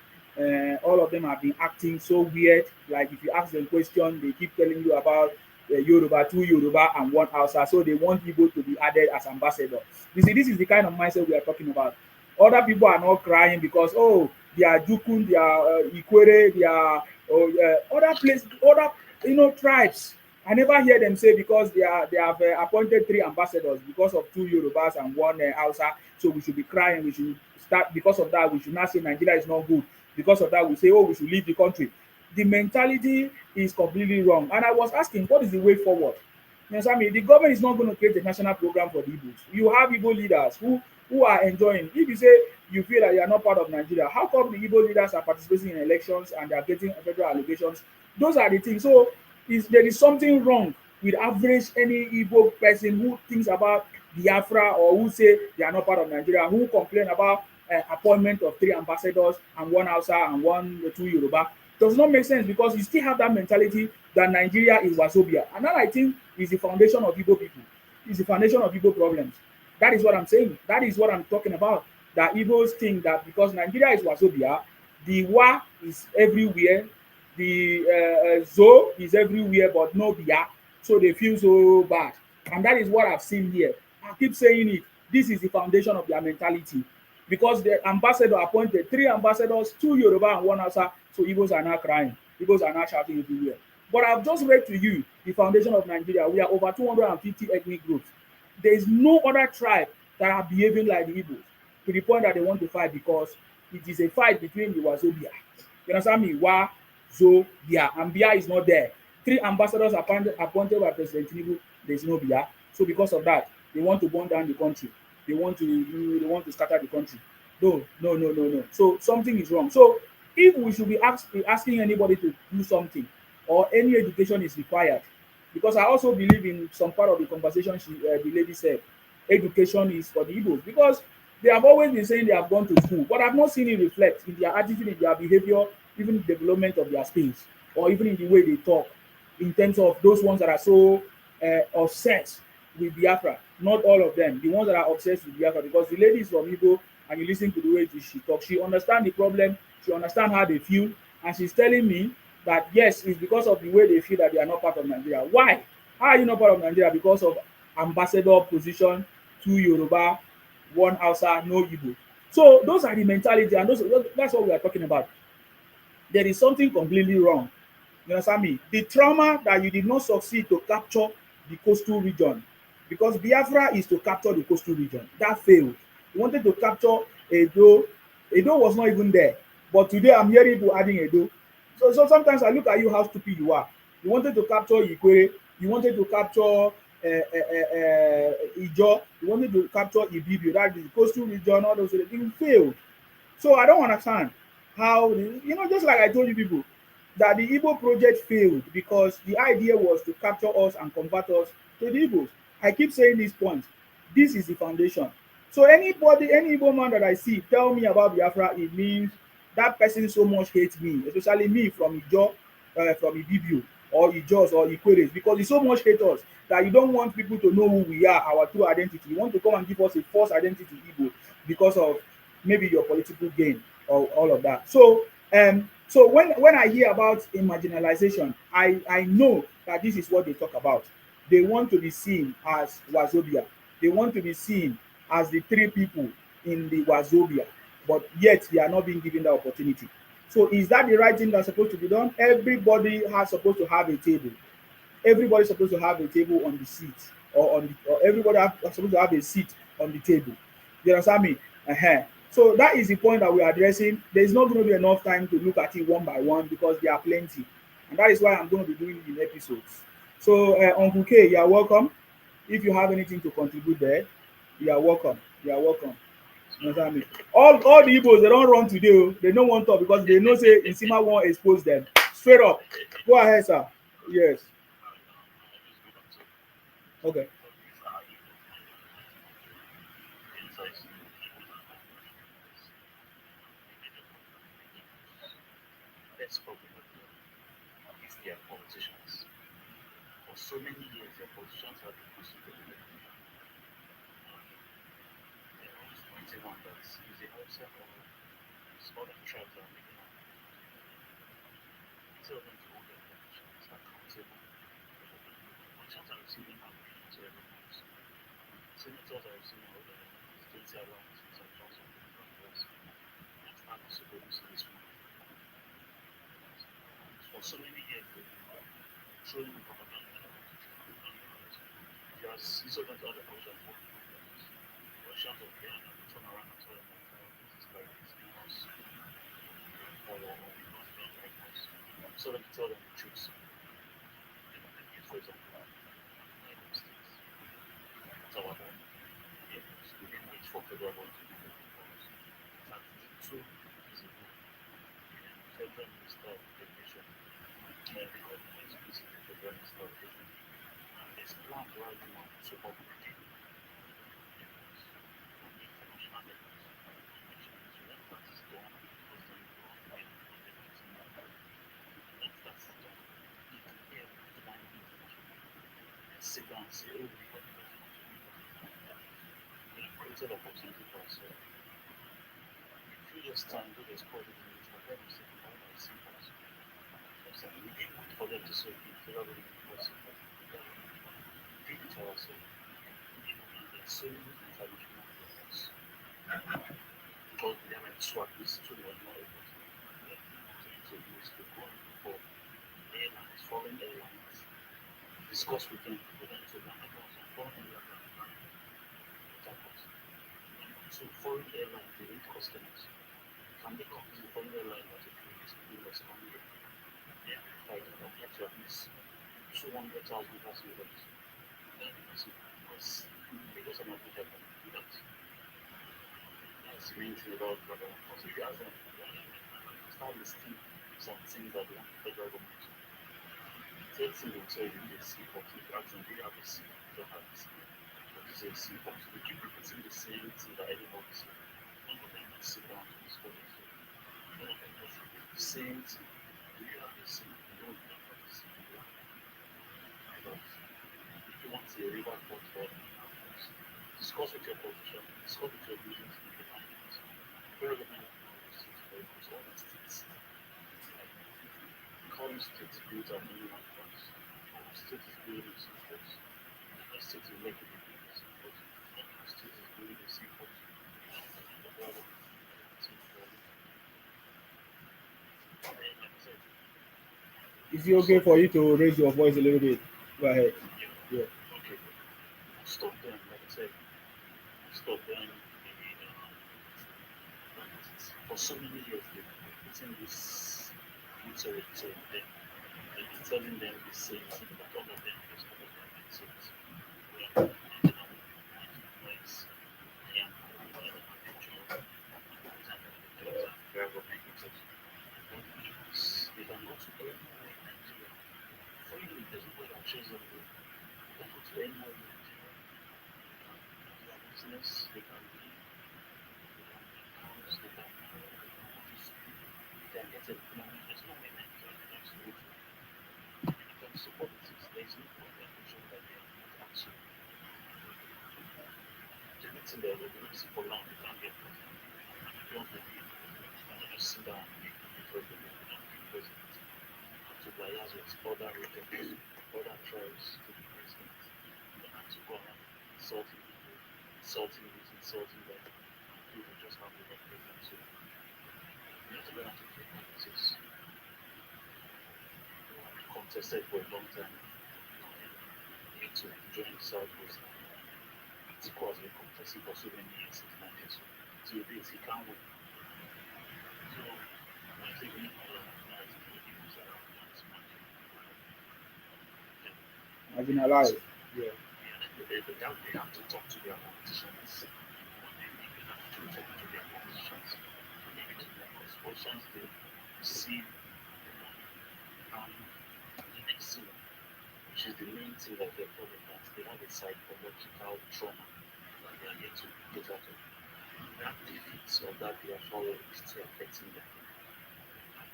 All of them have been acting so weird. Like if you ask them question, they keep telling you about Yoruba, two Yoruba and one Hausa. So they want people to be added as ambassador. You see, this is the kind of mindset we are talking about. Other people are not crying because oh, they are Jukun, they are Ikwere, they are other place, other tribes. I never hear them say because they have appointed three ambassadors because of two Yorubas and one Hausa. So we should be crying. We should start because of that. We should not say Nigeria is not good. Because of that, we say oh we should leave the country. The mentality is completely wrong. And I was asking, what is the way forward? You know what I mean? The government is not going to create a national program for the Igbos. You have Igbo leaders who are enjoying. If you say you feel that you are not part of Nigeria, how come the Igbo leaders are participating in elections and they are getting federal allegations? Those are the things. So there is something wrong with average any Igbo person who thinks about Biafra or who say they are not part of Nigeria, who complain about appointment of three ambassadors and one Hausa and two Yoruba. Does not make sense because you still have that mentality that Nigeria is Wazobia. And that I think is the foundation of Igbo people. Is the foundation of Igbo problems. That is what I'm saying. That is what I'm talking about. That Igbos think that because Nigeria is Wazobia, the Wa is everywhere, the Zo is everywhere, but no Bia. So they feel so bad. And that is what I've seen here. I keep saying it. This is the foundation of their mentality. Because the ambassador appointed three ambassadors, two Yoruba and one Hausa, so Igbos are now crying. Igbos are now shouting everywhere. But I've just read to you the foundation of Nigeria. We are over 250 ethnic groups. There is no other tribe that are behaving like the Igbos to the point that they want to fight because it is a fight between the Wazobia. You understand me? Wa, Zo, Bia. And Bia is not there. Three ambassadors appointed by President Tinubu. There is no Bia. So because of that, they want to burn down the country. They want to scatter the country. No. So something is wrong. So if we should be asking anybody to do something or any education is required, because I also believe in some part of the conversation the lady said, education is for the Igbos because they have always been saying they have gone to school, but I've not seen it reflect in their attitude, in their behavior, even the development of their space, or even in the way they talk, in terms of those ones that are so obsessed with Biafra. Not all of them. The ones that are obsessed with Biafra, because the lady is from Igbo and you listen to the way she talks, she understand the problem, she understand how they feel, and she's telling me that yes, it's because of the way they feel that they are not part of Nigeria. Why? How are you not part of Nigeria? Because of ambassador position, two Yoruba, one Hausa, no Igbo. So those are the mentality, and that's what we are talking about. There is something completely wrong. You understand me? The trauma that you did not succeed to capture the coastal region, because Biafra is to capture the coastal region. That failed. You wanted to capture Edo. Edo was not even there. But today I'm hearing people adding Edo. So sometimes I look at you how stupid you are. You wanted to capture Ikwere. You wanted to capture Ijo. You wanted to capture Ibibio. That is the coastal region. All those things. You failed. So I don't understand how, just like I told you people, that the Igbo project failed because the idea was to capture us and convert us to the Igbos. I keep saying this point. This is the foundation. So anybody, any Igbo man that I see tell me about Biafra, it means that person so much hates me, especially me from Ijo, from Ibibio, or Ijos or Ikweres, because he so much hate us that you don't want people to know who we are, our true identity. You want to come and give us a false identity Igbo because of maybe your political gain or all of that. So when I hear about marginalization, I know that this is what they talk about. They want to be seen as Wazobia. They want to be seen as the three people in the Wazobia, but yet they are not being given the opportunity. So is that the right thing that's supposed to be done? Everybody has supposed to have a table. Everybody's supposed to have a table on the seat, or everybody supposed to have a seat on the table. You understand me? So that is the point that we are addressing. There is not going to be enough time to look at it one by one because there are plenty, and that is why I'm going to be doing it in episodes. So Uncle K, you are welcome. If you have anything to contribute there, you are welcome. You are welcome. You understand me? All the Igbos, they don't run today. Oh. They don't want to because they know say Insima won't expose them. Straight up. Go ahead, sir. Yes. Okay. Let's probably not know if they are politicians. For so many years, their politicians have been considered. They're always pointing on that is the Hausa or other tribes that are making up. Instead of them to hold their politicians accountable, politicians are receiving allocations every month. Senators are receiving all the state allowances and Johnson from the US. That's not supposed to this one. For so many years, they've been throwing propaganda. Just instead of other politicians working on them. Russians of Vienna turn around and tell them that this is like this because or because they don't like us. So let me tell them the truth. For example, United States. That's our home. Yeah, we didn't wait for federal government to do anything for us. In fact, 2 years ago, the federal minister of education, the government is busy with the federal minister of education, and there's plans right now to upgrade international levels. So when that is done, because they run in once that's done, you can hear flying international and sit down and say, oh, we got the best we have created opportunity for ourselves. In a few years' time, though there's probably the need for them to say, why not simple? We didn't wait for them to say, okay, federal government was simple. We did it ourselves. There's so many international levels. Because they are like swap, this to the more able to use to go for airlines, foreign airlines, discuss with them for them to run across and foreign airlines. So foreign airlines, they need customers. Can they come to the foreign airline that if you US coming here? Yeah, like you get to at least 200,000 passengers. Because I'm not good at do that. That's the main thing about brother. Also, if you ask them, start listing some things that they want the federal government to do. Third thing they'll tell you is seaports. If you ask them, do you have a sea? You don't have a sea. But this is a seaport. They keep repeating the same thing that everybody says. None of them will sit down to discuss it. None of them just repeat the same thing. Do you have a sea? No, you don't have a sea. Because if you want a river port or discuss with your politician, discuss with your business independent. federal government has to very close to all the states. Like Kano State built a new campus. Our state is building a seaport. Our state is making a building a seaport. Our state is building a seaport. The federal government is going to like I said, Is it okay for you to raise your voice a little bit? Go ahead. yeah, Yeah. okay. Stop them, like I said, stop them. For so many years, they've been putting this rhetoric to them. They've been telling them the same thing that all of them is all of them themselves. We are marginalized. I am cool, I don't have a job. These are not the jobs that federal government gives us. But Igbos, they can go to anywhere in Nigeria. Freely, there's nobody that chases them. They can go to anywhere in Nigeria. They can do their business, they can live, they can buy cars, they can marry, they can go to school, they can get employment. There's no way in Nigeria they don't go to. When it comes to politics, there's no contribution that they are not actually. The meeting that they're going to see for long, they can't get president. God forbid, you cannot just sit down and make the president and be president. You have to liaise with other regions, other tribes to be president. You don't have to go around insulting people, insulting this, insulting that. You will just have the right president. So you have to learn how to play politics. We contested for a long time. You need to join the Southwest. It's because we contested for so many years since 1992. Till this, he can't win. So I think we need to recognize the Igbos that are not Marginalized. Yeah. they have to talk to their politicians. They have to talk to their politicians. They need to know because politicians they see the next thing, which is the main thing that they're calling that they have a psychological trauma that they are yet to get out of. That defeat of that Biafra war is still affecting them.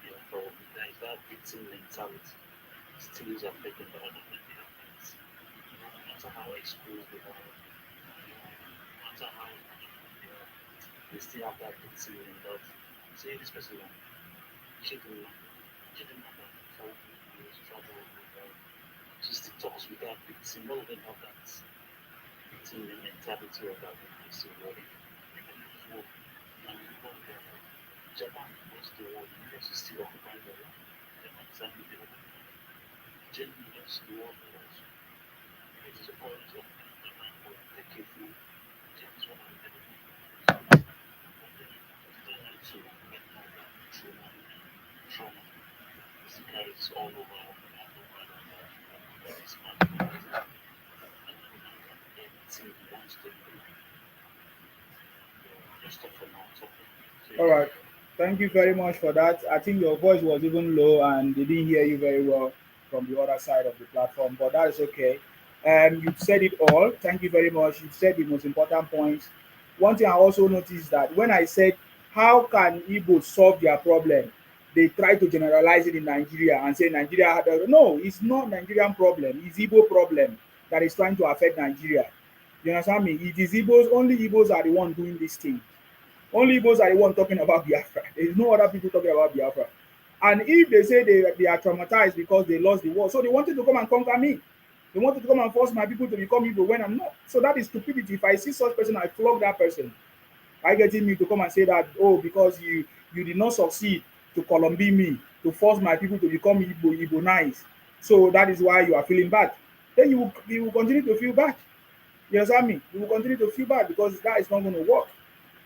Biafra war, there is that victim mentality still is affecting the other Biafrans. No matter how exposed they are, no matter how they are, they still have that victim mentality. Say this person, cheating, cheating, travel, travel, just talks with that victim. All of them have that victim mentality of that victim. So, and Japan lost the war, the US is still occupying the land. Japan is having the war. Germany lost the war also. It is a point of Japan for decades now. Japan is one of the developing countries. But they don't want to get more of that trauma. This carries all over this marginalized. And everything wants to do. Just talk for now, talk. All right. Thank you very much for that. I think your voice was even low and they didn't hear you very well from the other side of the platform, but that is okay. You've said it all. Thank you very much. You've said the most important points. One thing I also noticed that when I said, how can Igbo solve their problem? They try to generalize it in Nigeria and say Nigeria had a, no, it's not Nigerian problem. It's Igbo problem that is trying to affect Nigeria. You understand me? It is Igbos, only Igbos are the one doing this thing. Only Igbos are the one talking about Biafra. There is no other people talking about Biafra. And if they say they are traumatized because they lost the war, so they wanted to come and conquer me. They wanted to come and force my people to become Igbo when I'm not. So that is stupidity. If I see such person, I flog that person. I getting me to come and say that, oh, because you did not succeed to Columbine me, to force my people to become Igbo nice. So that is why you are feeling bad. Then you will continue to feel bad. You understand me? You will continue to feel bad because that is not going to work.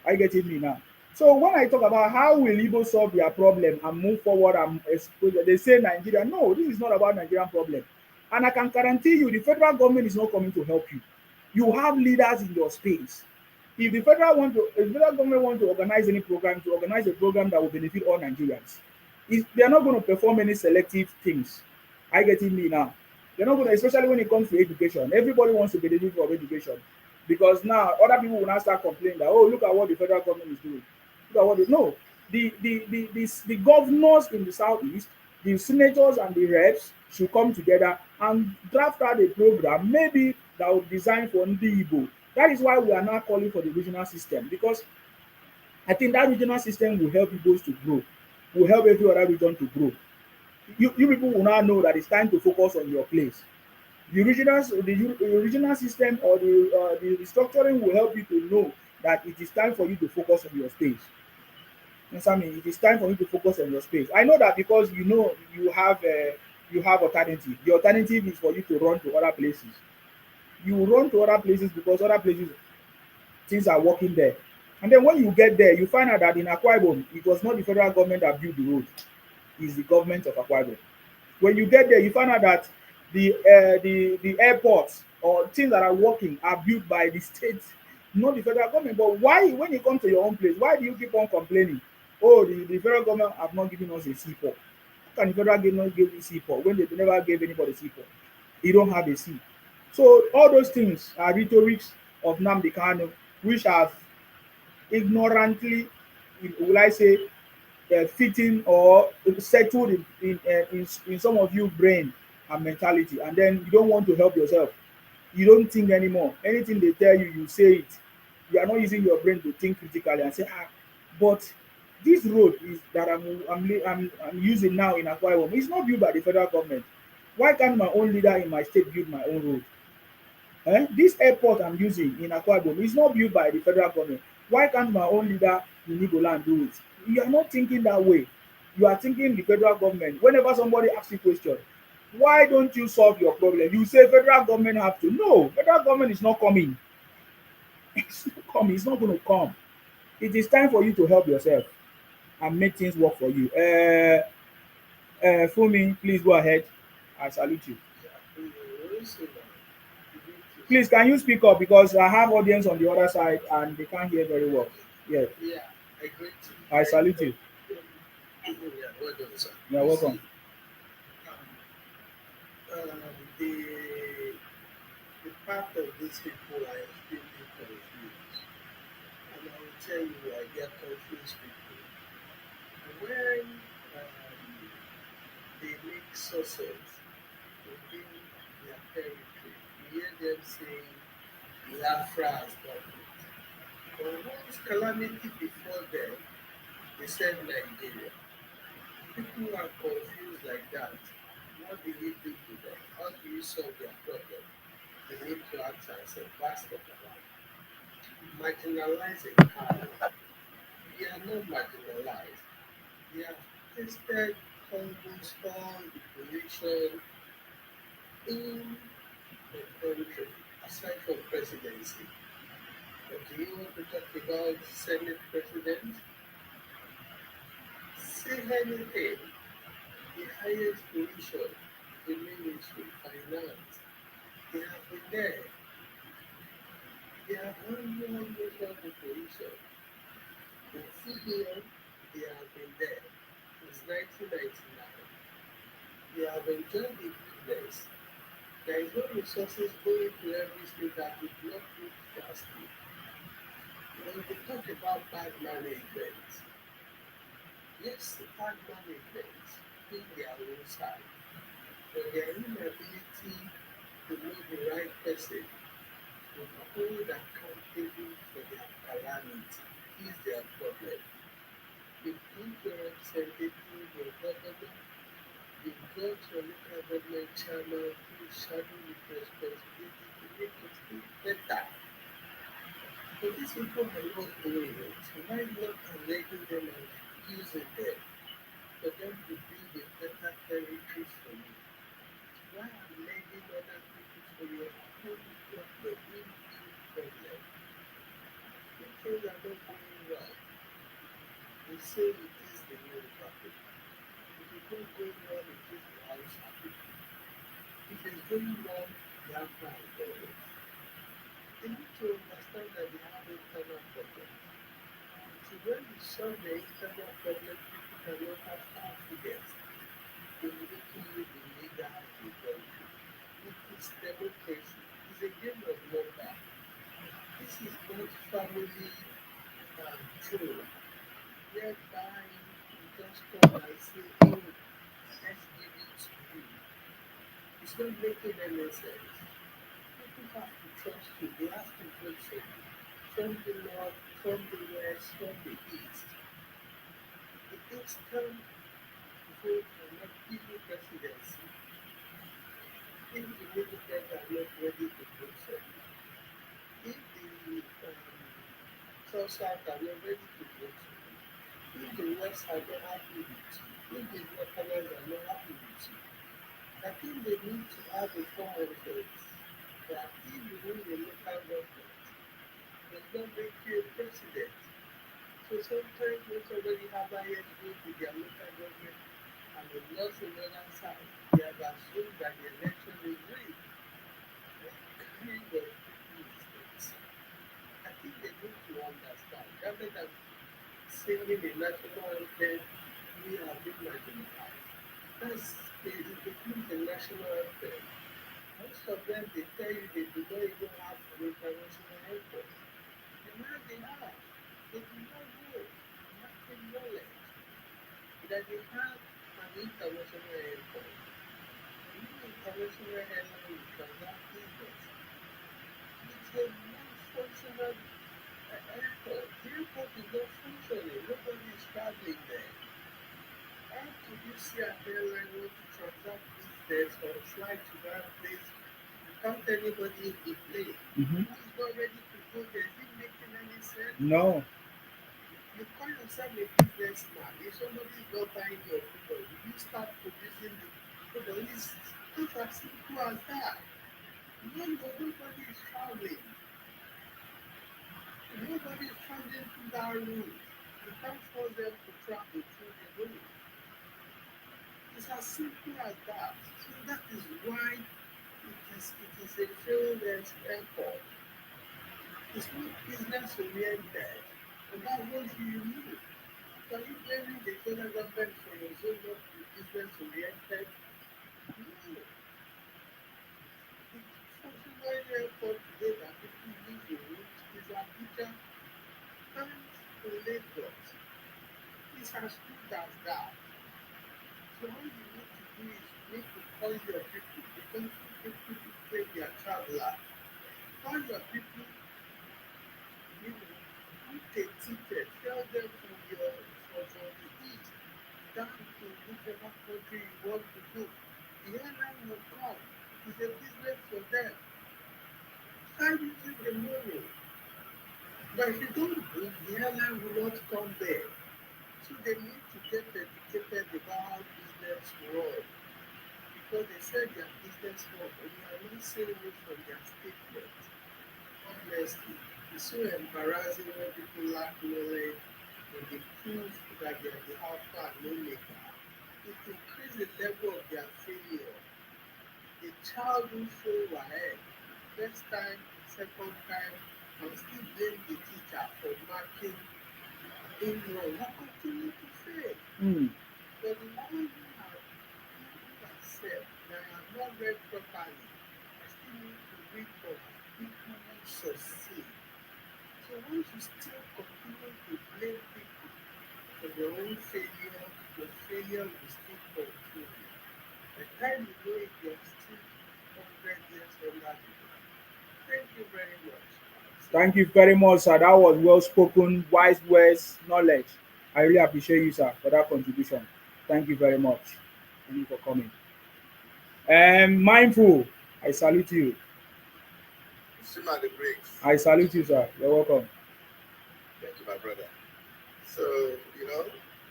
Are you getting me now? So when I talk about how will Igbo solve their problem and move forward and expose, they say Nigeria. No, this is not about Nigerian problem. And I can guarantee you the federal government is not coming to help you. You have leaders in your space. If the federal government want to organize any program, to organize a program that will benefit all Nigerians, they are not going to perform any selective things. Are you getting me now? They're not going to, especially when it comes to education. Everybody wants to benefit from education. Because now other people will now start complaining that, oh, look at what the federal government is doing. Look at what they know. The governors in the southeast, the senators and the reps should come together and draft out a program, maybe that will design for Ndi Igbo. That is why we are now calling for the regional system, because I think that regional system will help Igbos to grow, will help every other region to grow. You people will now know that it's time to focus on your place. The regional system or the restructuring will help you to know that it is time for you to focus on your space. You understand me? It is time for you to focus on your space. I know that because you know you have alternative. The alternative is for you to run to other places. You run to other places because other places things are working there. And then when you get there, you find out that in Akwa Ibom, it was not the federal government that built the road, it's the government of Akwa Ibom. When you get there, you find out that the airports or things that are working are built by the state, not the federal government. But why, when you come to your own place, why do you keep on complaining? Oh, the federal government have not given us a seaport. How can the federal government give you seaport when they never gave anybody seaport? You don't have a sea. So all those things are rhetorics of Nnamdi Kanu, which have ignorantly, will I say, fitting or settled in some of you brain and mentality, and then you don't want to help yourself. You don't think anymore. Anything they tell you, you say it. You are not using your brain to think critically and say, but this road is that I'm using now in Akwa Ibom. It's not built by the federal government. Why can't my own leader in my state build my own road? This airport I'm using in Akwa Ibom is not built by the federal government. Why can't my own leader in Igbo land do it? You are not thinking that way. You are thinking the federal government. Whenever somebody asks you a question, why don't you solve your problem? You say federal government have to. No, federal government is not coming. It's not coming. It's not going to come. It is time for you to help yourself and make things work for you. Fumi, please go ahead. I salute you. Please, can you speak up because I have audience on the other side and they can't hear very well. Yeah. Yeah, I agree. I salute you. Yeah, well done, sir. You're welcome. Um, the part of these people are extremely confused. And I will tell you why they are confused people. When they make success within their territory, you hear them saying Biafra has done it. But once calamity before them, they said Nigeria. People are confused like that. What do you do to them? How do you solve their problem? They need to ask themselves, what's the problem? Marginalizing how? We are not marginalized. We have tested almost all the position in the country, aside from presidency. But do you want to talk about Senate president? Say anything. The highest position, the ministry, finance, they have been there. They have won most of the position. The CBN, they have been there since 1999. They have enjoyed the goodness. There is no resources going to every state that did not do drastic. When we talk about bad management, yes, bad management in their own side, but their inability to know the right person to hold accountable for their calamity is their problem. You put your representative, your governor, you got your local government chairman who is shadowing with responsibility to make it better. But these people are not doing it. Why not connecting them and using them for them to build a better territory for you? Why are letting other people for your own problem, inbuilt problem? The things are not going well. We say it is the Yoruba people. If it's not going well, it is the Hausa people. If it's going well, the Afro is going. They need to understand that they have internal problems. So when you solve the internal problem, people cannot have confidence in making you the leader of the country. It is democracy. It's a game of number. This is not family control, whereby you just come and say, oh, let's give it to you. It's not making any sense. People have to trust you. They have to vote for you. From the north, from the west, leaders from the East, the instant vote for not Igbo presidency, if the military are not ready to vote for you, if the South are not ready to vote for you, if the West are not happy with you, if the Northerners are not happy with you, I think they need to have a form of faith that if you win the local government, does not make you a president. So sometimes when somebody have hired go to their local government and they lost on the other side, they have assumed that the election is rigged. What kind of people is that? I think they need to understand rather than singing the national anthem, we have been marginalized. That's it becomes the national anthem. Most of them they tell you they do not even have an international airport. And now they have. They do not know, nothing knowledge that they have an international airport. And no international airline will transact business. It's a non-functional airport. The airport is not functioning. Nobody is traveling there. How could you see an airline want to transact business or fly to that place without anybody in the plane? Mm-hmm. Who is not ready to go there? Is it making any sense? No. You call yourself a businessman. If somebody is not buying your product, you start producing the product. It's just as simple as that. No, nobody is traveling. Nobody is traveling through that route. You can't force them to travel through the route. It's as simple as that. So that is why it is a failed airport. It's not business oriented. And that's what you need. So are you blaming the federal government for your zone not to be business oriented? No. The functional airport today that people use the route is Abuja and Lagos. It's as good as that. So what you need to do is you need to call your people, the country people who take their traveler. Call your people, you know, book a ticket, tell them from the east down to whichever country you want to go. The airline will come. It's a business for them. Start using the money. But if you don't book, the airline will not come there. So they need to get educated about how business works. Because they said their business work, and you are not saying it from their statement. Honestly, it's so embarrassing when people lack knowledge and they prove that they are the alpha and omega. It increases the level of their failure. A child who fail ahead, first time, second time, and still blame the teacher for marking in wrong, will continue to fail. But the one who has accept that I have not read properly, I still need to read more. People will succeed. So once you still continue to blame people for your own failure, your failure will still continue. The time you know it, you're still 100 years older than you. Thank you very much. Thank you very much, sir. That was well spoken, wise words, knowledge. I really appreciate you, sir, for that contribution. Thank you very much. Thank you for coming. Mindful, I salute you. Sima the breaks. I salute you, sir. You're welcome. Thank you, my brother. So,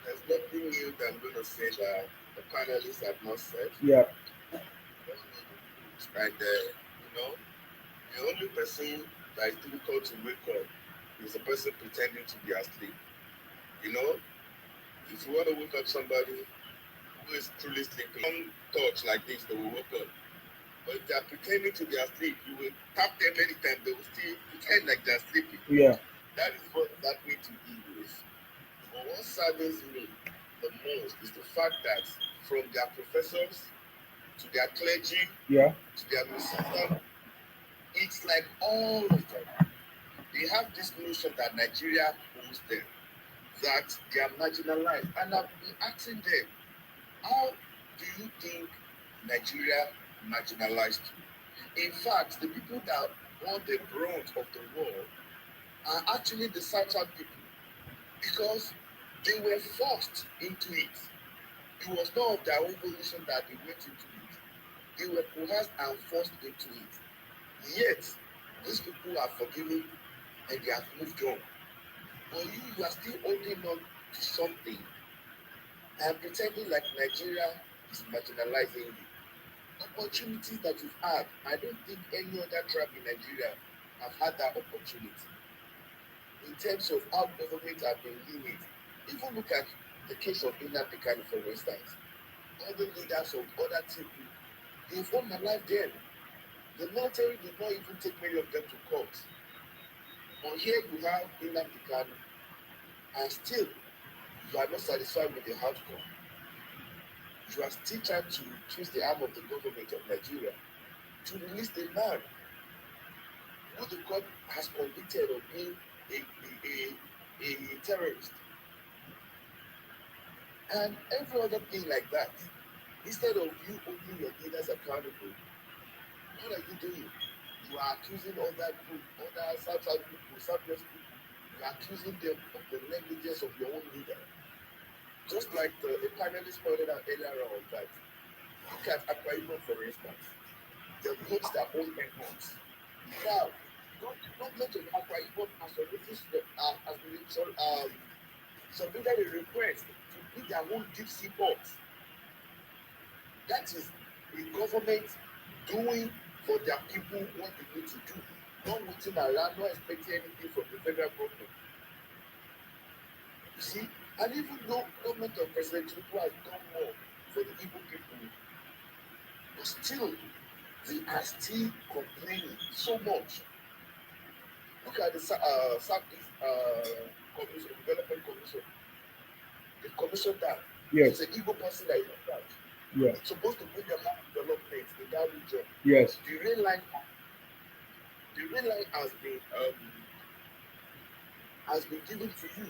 there's nothing new that I'm going to say that the panelists have not said. Yeah. And, the only person that is difficult to wake up is the person pretending to be asleep. If you want to wake up somebody who is truly sleeping, don't touch like this, they will wake up. But if they are pretending to be asleep, you will tap them anytime, they will still pretend like they are sleeping. Yeah. That is what that way to Igbos. But what saddens me the most is the fact that from their professors to their clergy, to their musicians, it's like all of them. They have this notion that Nigeria owns them, that they are marginalized. And I've been asking them, how do you think Nigeria marginalized you? In fact, the people that want the brunt of the war are actually the Southern people. because they were forced into it. It was not of their own volition that they went into it. They were coerced and forced into it. Yet, these people are forgiven and they have moved on. But you are still holding on to something and pretending like Nigeria is marginalizing you. Opportunities that you've had, I don't think any other tribe in Nigeria have had that opportunity. In terms of how government have been doing it, even look at the case of Nnamdi Kanu, for instance. Other leaders of other people, they've won their life then. The military did not even take many of them to court. But here you have Nnamdi Kanu, and still you are not satisfied with the outcome. You are still trying to twist the arm of the government of Nigeria to release the man who the court has convicted of being a terrorist. And every other thing like that. Instead of you holding your leaders accountable, what are you doing? You are accusing other group, other Southwest people. You are accusing them of the negligence of your own leader. Just like the panelists pointed out earlier on that. Look at Akwa Ibom, for instance. They host their own airports. Now, government of Akwa Ibom has submitted a request to build their own deep sea ports. That is the government doing for their people what they need to do, not waiting around, not expecting anything from the federal government. You see, and even though government of President Tinubu has done more for the Igbo people, but still they are still complaining so much. Look at the Southeast Commission, Development Commission. The commission that Yes. it's an Igbo person that is in charge. Yes. It's supposed to bring about development in that region. Yes. The rail line has been given to you.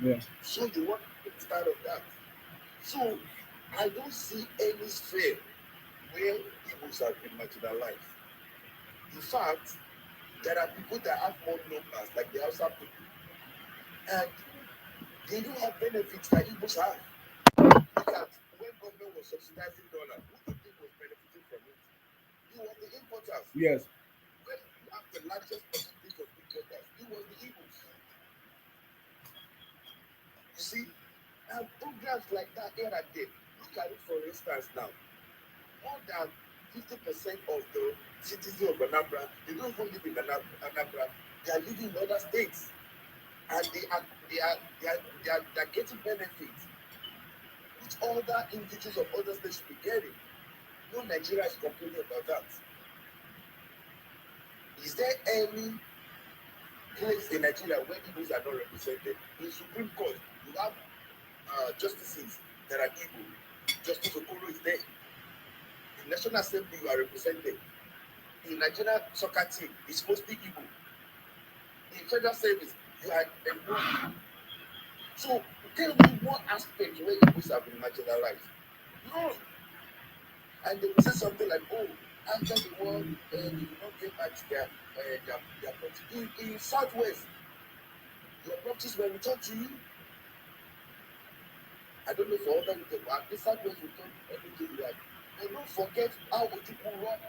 Yeah. So you want to start of that. So I don't see any sphere where Igbos have been marginalized. In fact, there are people that have more numbers, like the Hausa people, and they don't have benefits that Igbos have. Look at when government was subsidizing dollar, who do you think was benefiting from it? It was the importers. Yes. When you have the largest percentage of importers, it was the Igbos. You see, and programs like that here and there. Look at it for instance now. More than 50% of the citizens of Anambra, they don't even live in Anambra. They are living in other states, and they are getting benefits which other individuals of other states should be getting. No Nigeria is complaining about that. Is there any place in Nigeria where Igbos are not represented? In Supreme Court, you have justices that are Igbo. Justice Okoro is there. In National Assembly, you are represented. In Nigerian soccer team, it's mostly Igbo. In federal service, you are enrolled. So tell me what aspect where Igbos have been marginalized. No. And they will say something like, oh, after the war, they did not get back to their property. In Southwest, your properties were returned to you. I don't know for other people, but at the Southwest return everything you have. And don't forget how Ojukwu run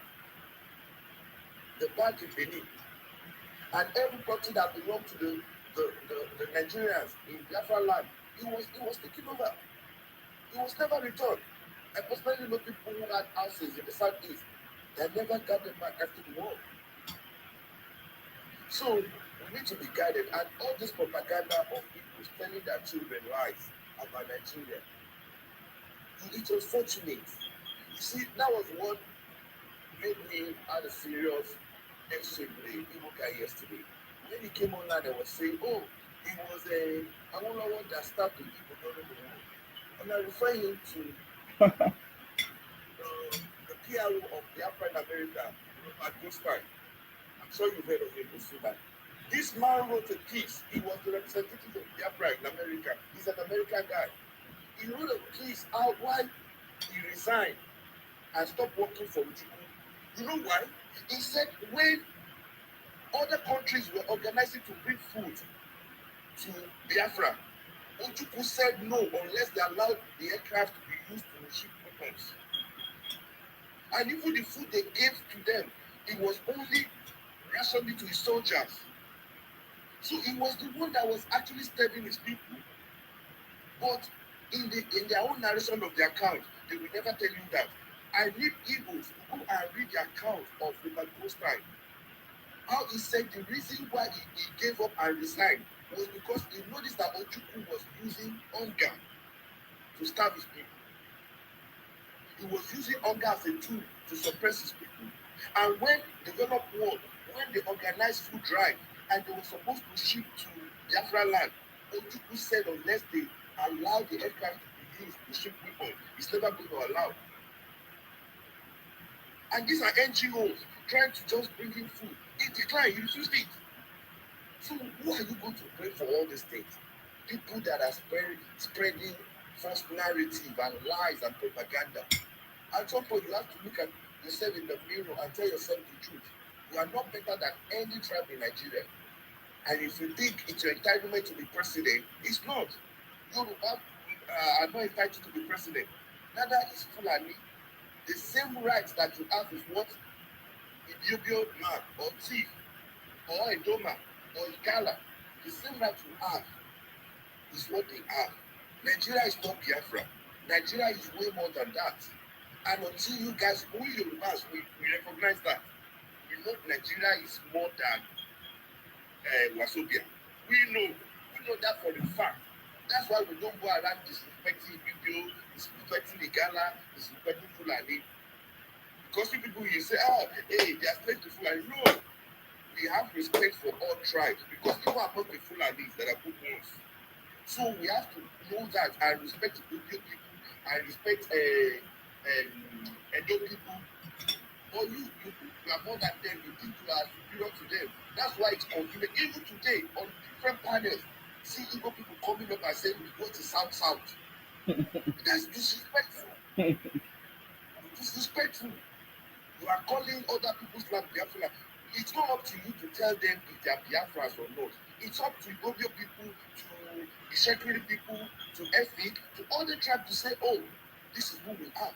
the bank in Benin. And every property that belonged to the Nigerians in Biafra land, it was taken over. It was never returned. I personally know people who had houses in the Southeast that never got them back after the war. So we need to be guided, and all this propaganda of people telling their children lies about Nigeria. It was fortunate. You see, that was what made me had a serious exchange with the Igbo guy yesterday. When he came online and was saying, oh, it was I don't know what that started with Igbo during the war. And I refer him to the PRO of Biafra in America, Robert Goldstein. I'm sure you've heard of him, Musuba. This man wrote a piece. He was the representative of Biafra in America. He's an American guy. He wrote a piece out why he resigned and stopped working for Ojukwu. You know why? He said when other countries were organizing to bring food to Biafra, Ojukwu said no unless they allowed the aircraft to be used to ship weapons. And even the food they gave to them, it was only rationed to his soldiers. So he was the one that was actually stabbing his people. But in their own narration of the account, they will never tell you that. I need Igbos to go and read the account of Robert Goldstein. How he said the reason why he gave up and resigned was because he noticed that Ojukwu was using hunger to starve his people. He was using hunger as a tool to suppress his people. And when developed war, when they organized food drive and they were supposed to ship to Biafra land, Ojukwu said unless they allow the aircraft to be used to ship weapons, it's never going to allow. And these are NGOs trying to just bring in food. It declined, he refused it. So who are you going to blame for all these things? People that are spreading false narrative and lies and propaganda. At some point, you have to look at yourself in the mirror and tell yourself the truth. You are not better than any tribe in Nigeria. And if you think it's your entitlement to be president, it's not. Yoruba are not entitled to be president. Neither is Fulani. The same rights that you have is what Ibibio man or Thief or Edoma or Igala, the same right you have is what they have. Nigeria is not Biafra. Nigeria is way more than that. And until you guys, we Yorubas, we recognize that. We know Nigeria is more than Wasobia. We know that for a fact. That's why we don't go around disrespecting Ibibio, disrespecting Igala, disrespecting Fulani. Because people will say, oh, hey, they are slaves to Fulani. No, we have respect for all tribes because people are not the Fulanis that are good ones. So we have to know that and respect the Ibibio people and respect Edo people. Or you are more than them, you think you are superior to them. That's why it's convenient. Even today, on different panels, see Igbo people coming up and saying, we go to South. That's disrespectful. Disrespectful. You are calling other people's land Biafra. It's not up to you to tell them if they are Biafras or not. It's up to Igbo people, to the Shekiri people, to Efik, to all the tribes to say, oh, this is who we are.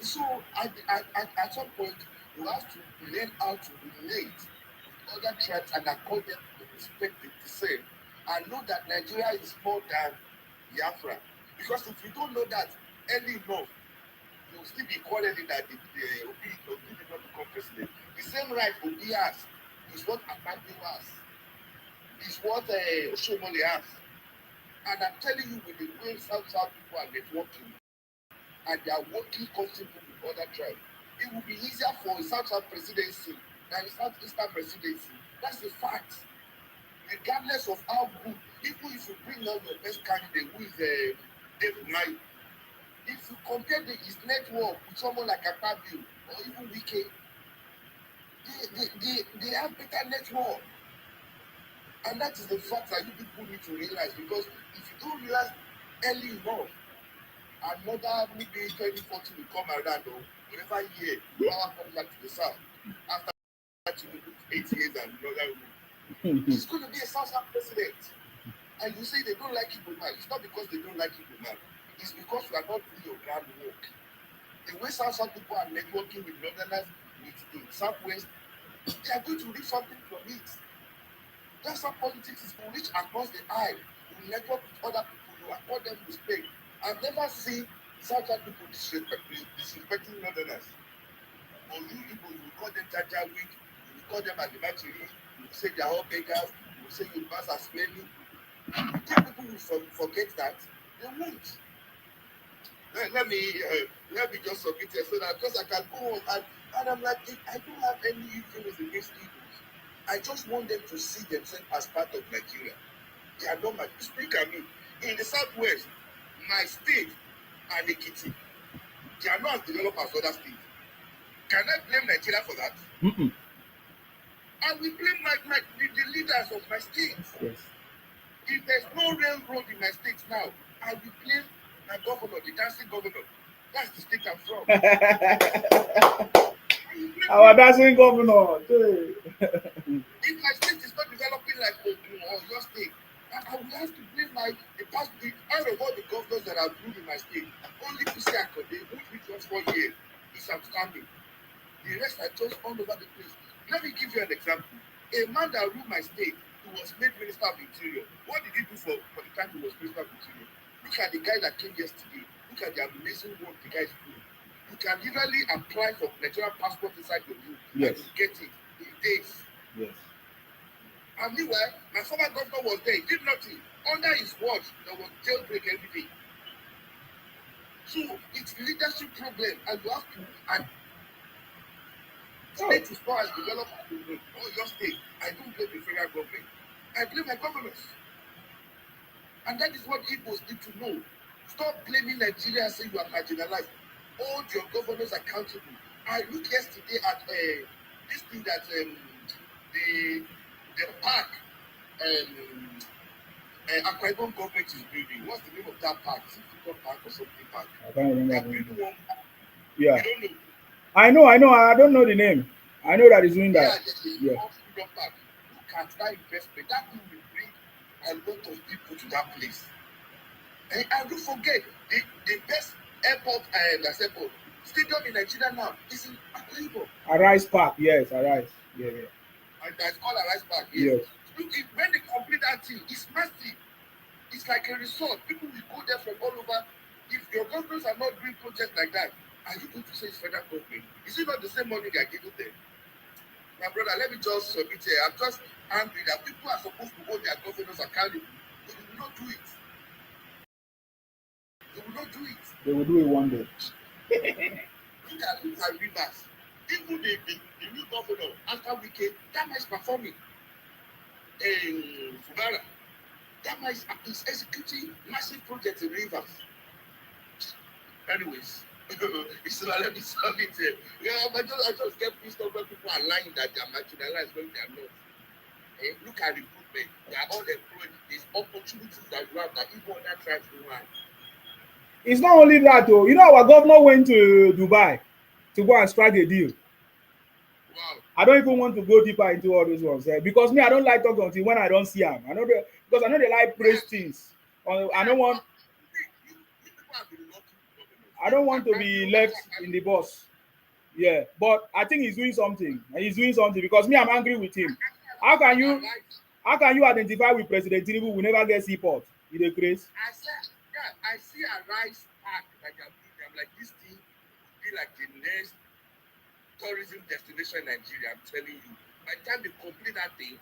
So at some point, you have to learn how to relate with other tribes and accord them the respect they deserve and know that Nigeria is more than Biafra. Because if you don't know that early enough, you'll still be quarreling that the Obi did not become president. The same right Obi has is what Akpabio has, is what Oshomole has. And I'm telling you, with the way South people are networking, and they are working constantly with other tribes, it will be easier for a South presidency than a Southeastern presidency. That's a fact. Regardless of how good, even if you bring out your best candidate, who is David Mai, if you compare his network with someone like Akpabio or even Wike, they have better network. And that is the fact that you people need to realize, because if you don't realize early enough, another maybe 2040 will come around, or whenever year power comes back to the south after 8 years and another rule. It's going to be a South president. And you say they don't like Igbo man. It's not because they don't like Igbo man. It's because you are not doing your groundwork. The way South people are networking with Northerners, with the Southwest, they are going to reach something from it. That's how politics is to reach across the aisle. You network with other people, you accord them respect. I've never seen Southern people disrespecting Northerners. Or you people, you call them Jajawik, you call them Adimachiri, you say they are all beggars, you say you pass as many. You think people will forget that? They won't. Let me just submit here so that because I can go on and I'm like, I don't have any feelings against Igbos. I just want them to see themselves as part of Nigeria. They are not my speak at me. In the Southwest, my state and Ekiti, they are not as developed as other states. Can I blame Nigeria for that? Mm-mm. I will blame the leaders of my state. Yes. If there's no railroad in my state now, I will blame my governor, the dancing governor. That's the state I'm from. Our dancing governor. If my state is not developing like Ogun or your state, I will have to blame the past, out of all the governors that have ruled in my state, only Kusi Akode, which was 4 years, is outstanding. The rest are just all over the place. Let me give you an example. A man that ruled my state, who was made Minister of Interior, what did he do for the time he was Minister of Interior? Look at the guy that came yesterday. Look at the amazing work the guy is doing. You can literally apply for Nigerian passport inside your room and you get it in days. Yes. And meanwhile, my former governor was there. He did nothing. Under his watch, there was jailbreak every day. So it's leadership problem, and you have to. And state is not as developed as your state. I don't blame the federal government. I blame my governors. And that is what Igbos need to know. Stop blaming Nigeria and saying you are marginalized. Hold your governors accountable. I looked yesterday at this thing that the park Akwa Ibom government is building. What's the name of that park? Is it Freedom Park or something park? I can't remember. They're building one. Yeah. You don't know. I know. I don't know the name. I know that he's doing that. Yeah, Freedom Park. Look at that investment. That thing will bring a lot of people to that place. And don't forget, the best airport airport stadium in Nigeria now is in Akwa Ibom. Arise Park, yes, Arise. Yeah. And that's called Arise Park, yes. Look, when they complete that thing, it's massive. It's like a resort. People will go there from all over. If your governments are not doing projects like that, are you going to say it's federal government? Is it not the same money they are giving them? My brother, let me just submit here. I'm just angry that people are supposed to hold their governors accountable. They will not do it. They will not do it. They will do it one day. Look at Rivers. Even the new governor, after weekend, that man is performing. Fubara, that man is executing massive projects in Rivers. Anyways, it's not let me submit here. Yeah, I just get pissed off when people are lying that they are marginalized when they are not. Look at recruitment. They are all employed. There's opportunities that you have that even other tribes don't have. It's not only that though. You know, our governor went to Dubai to go and strike a deal. Wow. I don't even want to go deeper into all those ones because me, I don't like talking until when I don't see them. Because I know they like praise things. I don't want. I don't want to be left in the bus. Yeah, but I think he's doing something. He's doing something because me, I'm angry with him. How can you identify with President Tinubu? We never get seaport. You the craze? I see a rice park like I'm like this thing would be like the next tourism destination in Nigeria. I'm telling you. By the time they complete that thing,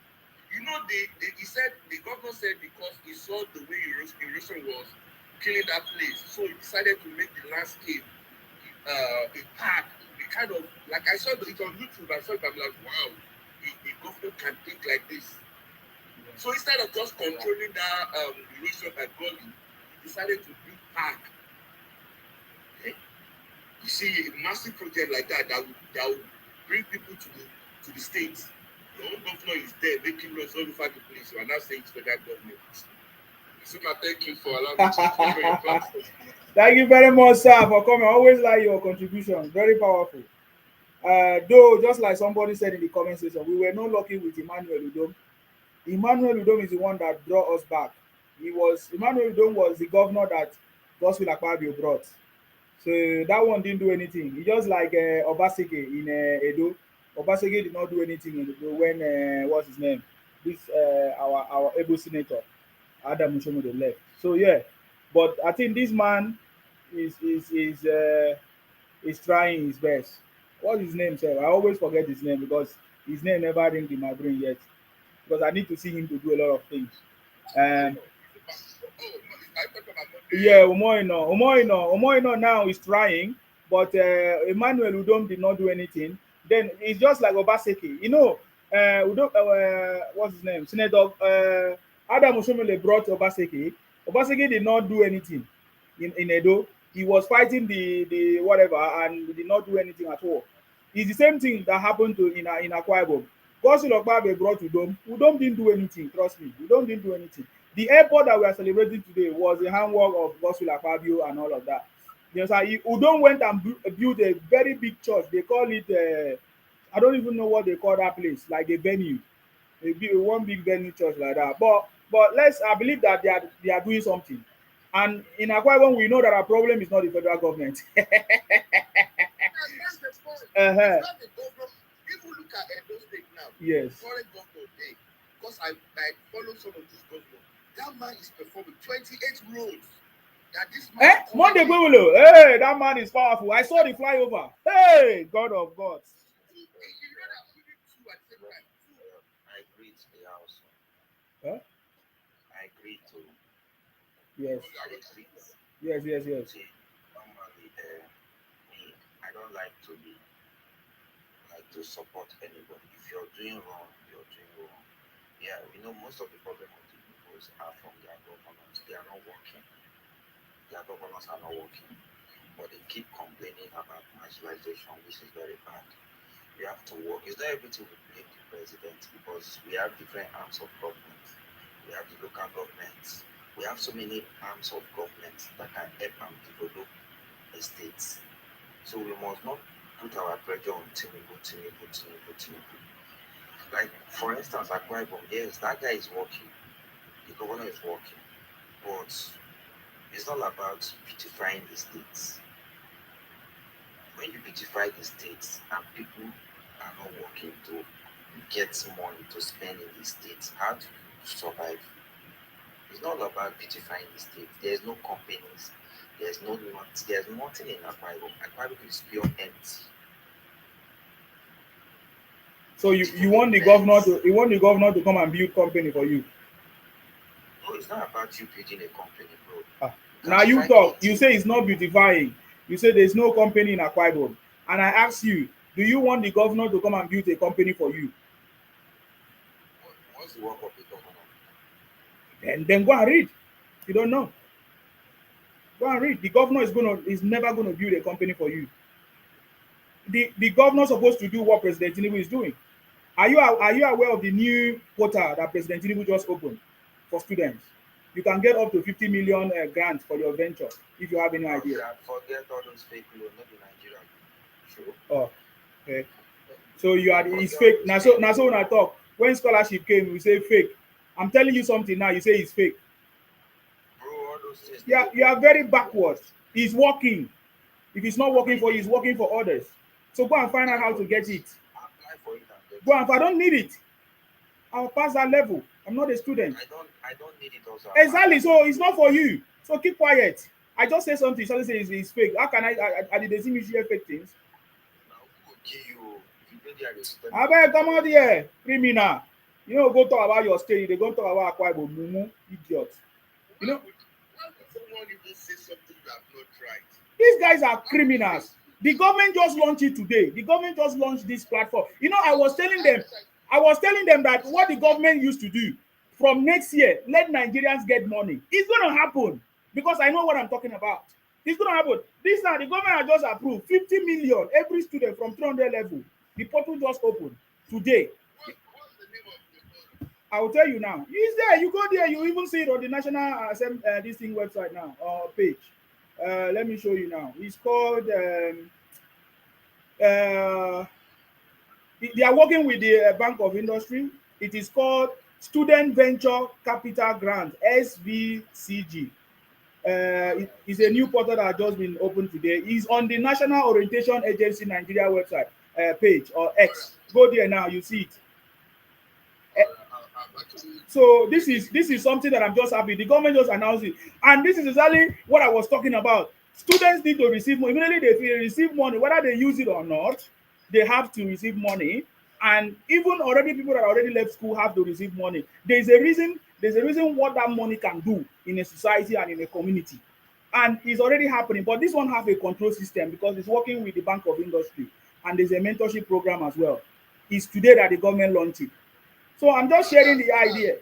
you know, he said the governor said because he saw the way erosion was killing that place, so he decided to make the landscape a park. The kind of like I saw it on YouTube. I saw it. I'm like, wow, the government can think like this. So instead of just controlling that erosion by gully, he decided to build park. Okay? You see a massive project like that will bring people to the states. The old governor is there making noise all over the place. You are now saying it's federal government. So thank you for allowing me to speak on your platform. Thank you very much, sir, for coming. I always like your contribution. Very powerful. Though, just like somebody said in the comment section, we were not lucky with Emmanuel Udom. Emmanuel Udom is the one that brought us back. Emmanuel Udom was the governor that Godswill Akpabio brought. So that one didn't do anything. He just like Obaseki in Edo. Obaseki did not do anything in Edo when what's his name? This our able senator Adam Mushomo left. So yeah, but I think this man is trying his best. What's his name, sir? I always forget his name because his name never ringed in my brain yet. Because I need to see him to do a lot of things. Yeah, Umoino now is trying, but Emmanuel Udom did not do anything. Then it's just like Obaseki. You know, what's his name? Senator Adam Oshomole brought Obaseki. Obaseki did not do anything in Edo. He was fighting the whatever and did not do anything at all. It's the same thing that happened to in Akwa Ibom. Godswill Akpabio brought Udom. Udom didn't do anything. Trust me, Udom didn't do anything. The airport that we are celebrating today was the handwork of Godswill Akpabio and all of that. You know, Udom went and built a very big church. They call it I don't even know what they call that place, like a venue, one big venue church like that. But But I believe that they are doing something. And in Akwa Ibom, we know that our problem is not the federal government. That's the point. Uh-huh. It's not the government. People look at Edo State now. Yes. Current governor there. Because I follow some of this governor. That man is performing 28 roads. That this man Monday Gwewolo. Hey, that man is powerful. I saw the flyover. Hey, God of gods. I agree to the house. Huh? I agree to. Yes. I agree. Yes. See, normally, me, I don't like to support anybody. If you're doing wrong, you're doing wrong. Yeah, we know most of the problem of the Igbos are from their governors. They are not working. Their governors are not working. But they keep complaining about marginalization, which is very bad. We have to work. It's not everything we blame the president because we have different arms of government. We have the local governments. We have so many arms of government that can help and develop the states. So we must not put our pressure on Tinubu. Like, for instance, Akwa Ibom, yes, that guy is working. The governor is working. But it's not about beautifying the states. When you beautify the states and people are not working to get money to spend in the states, how do you survive? It's not about beautifying the state. There's no companies. There's nothing in Akwa Ibom. Akwa Ibom is pure empty. So you want the governor to come and build company for you? No, it's not about you building a company, bro. Now you talk. You say it's not beautifying. You say there's no company in Akwa Ibom. And I ask you, do you want the governor to come and build a company for you? What's the work of the governor? Then go and read. You don't know. Go and read. The governor is never gonna build a company for you. The governor is supposed to do what President Tinubu is doing. Are you aware of the new portal that President Tinubu just opened for students? You can get up to 50 million grants for your venture if you have any idea. Forget all those fake loans, not in Nigeria. Sure. Oh, okay. So it's fake. Now so when I talk, when scholarship came, we say fake. I'm telling you something now, you say it's fake. Bro, all those things. Yeah, you are very backward. It's working. If it's not working for you, it's working for others. So go and find out how to get it. Apply for it and get Go and I don't need it. I'll pass that level. I'm not a student. I don't need it also. Exactly. So it's not for you. So keep quiet. I just say something. Somebody says it's fake. How can I did they see me share fake things? Now who will kill you? If you I better come out here, criminal. You know, go talk about your state. They go talk about Akwa Ibom, mumu, idiot. You know, why would someone even say something you have not tried? These guys are criminals. The government just launched it today. The government just launched this platform. You know, I was telling them that what the government used to do from next year, let Nigerians get money. It's going to happen because I know what I'm talking about. It's going to happen. This now, the government has just approved 50 million every student from 300 level. The portal just opened today. What's the name of the portal? I will tell you now. It's there. You go there. You even see it on the National this thing website now or page. Let me show you now. It's called. They are working with the Bank of Industry. It is called Student Venture Capital Grant (SVCG). It's a new portal that has just been opened today. It's on the National Orientation Agency Nigeria website page or X. Go there now. You see it. So this is something that I'm just happy. The government just announced it, and this is exactly what I was talking about. Students need to receive money. Immediately they receive money, whether they use it or not, they have to receive money. And even already people that already left school have to receive money. There's a reason what that money can do in a society and in a community. And it's already happening. But this one has a control system because it's working with the Bank of Industry. And there's a mentorship program as well. It's today that the government launched it. So I'm just sharing the idea.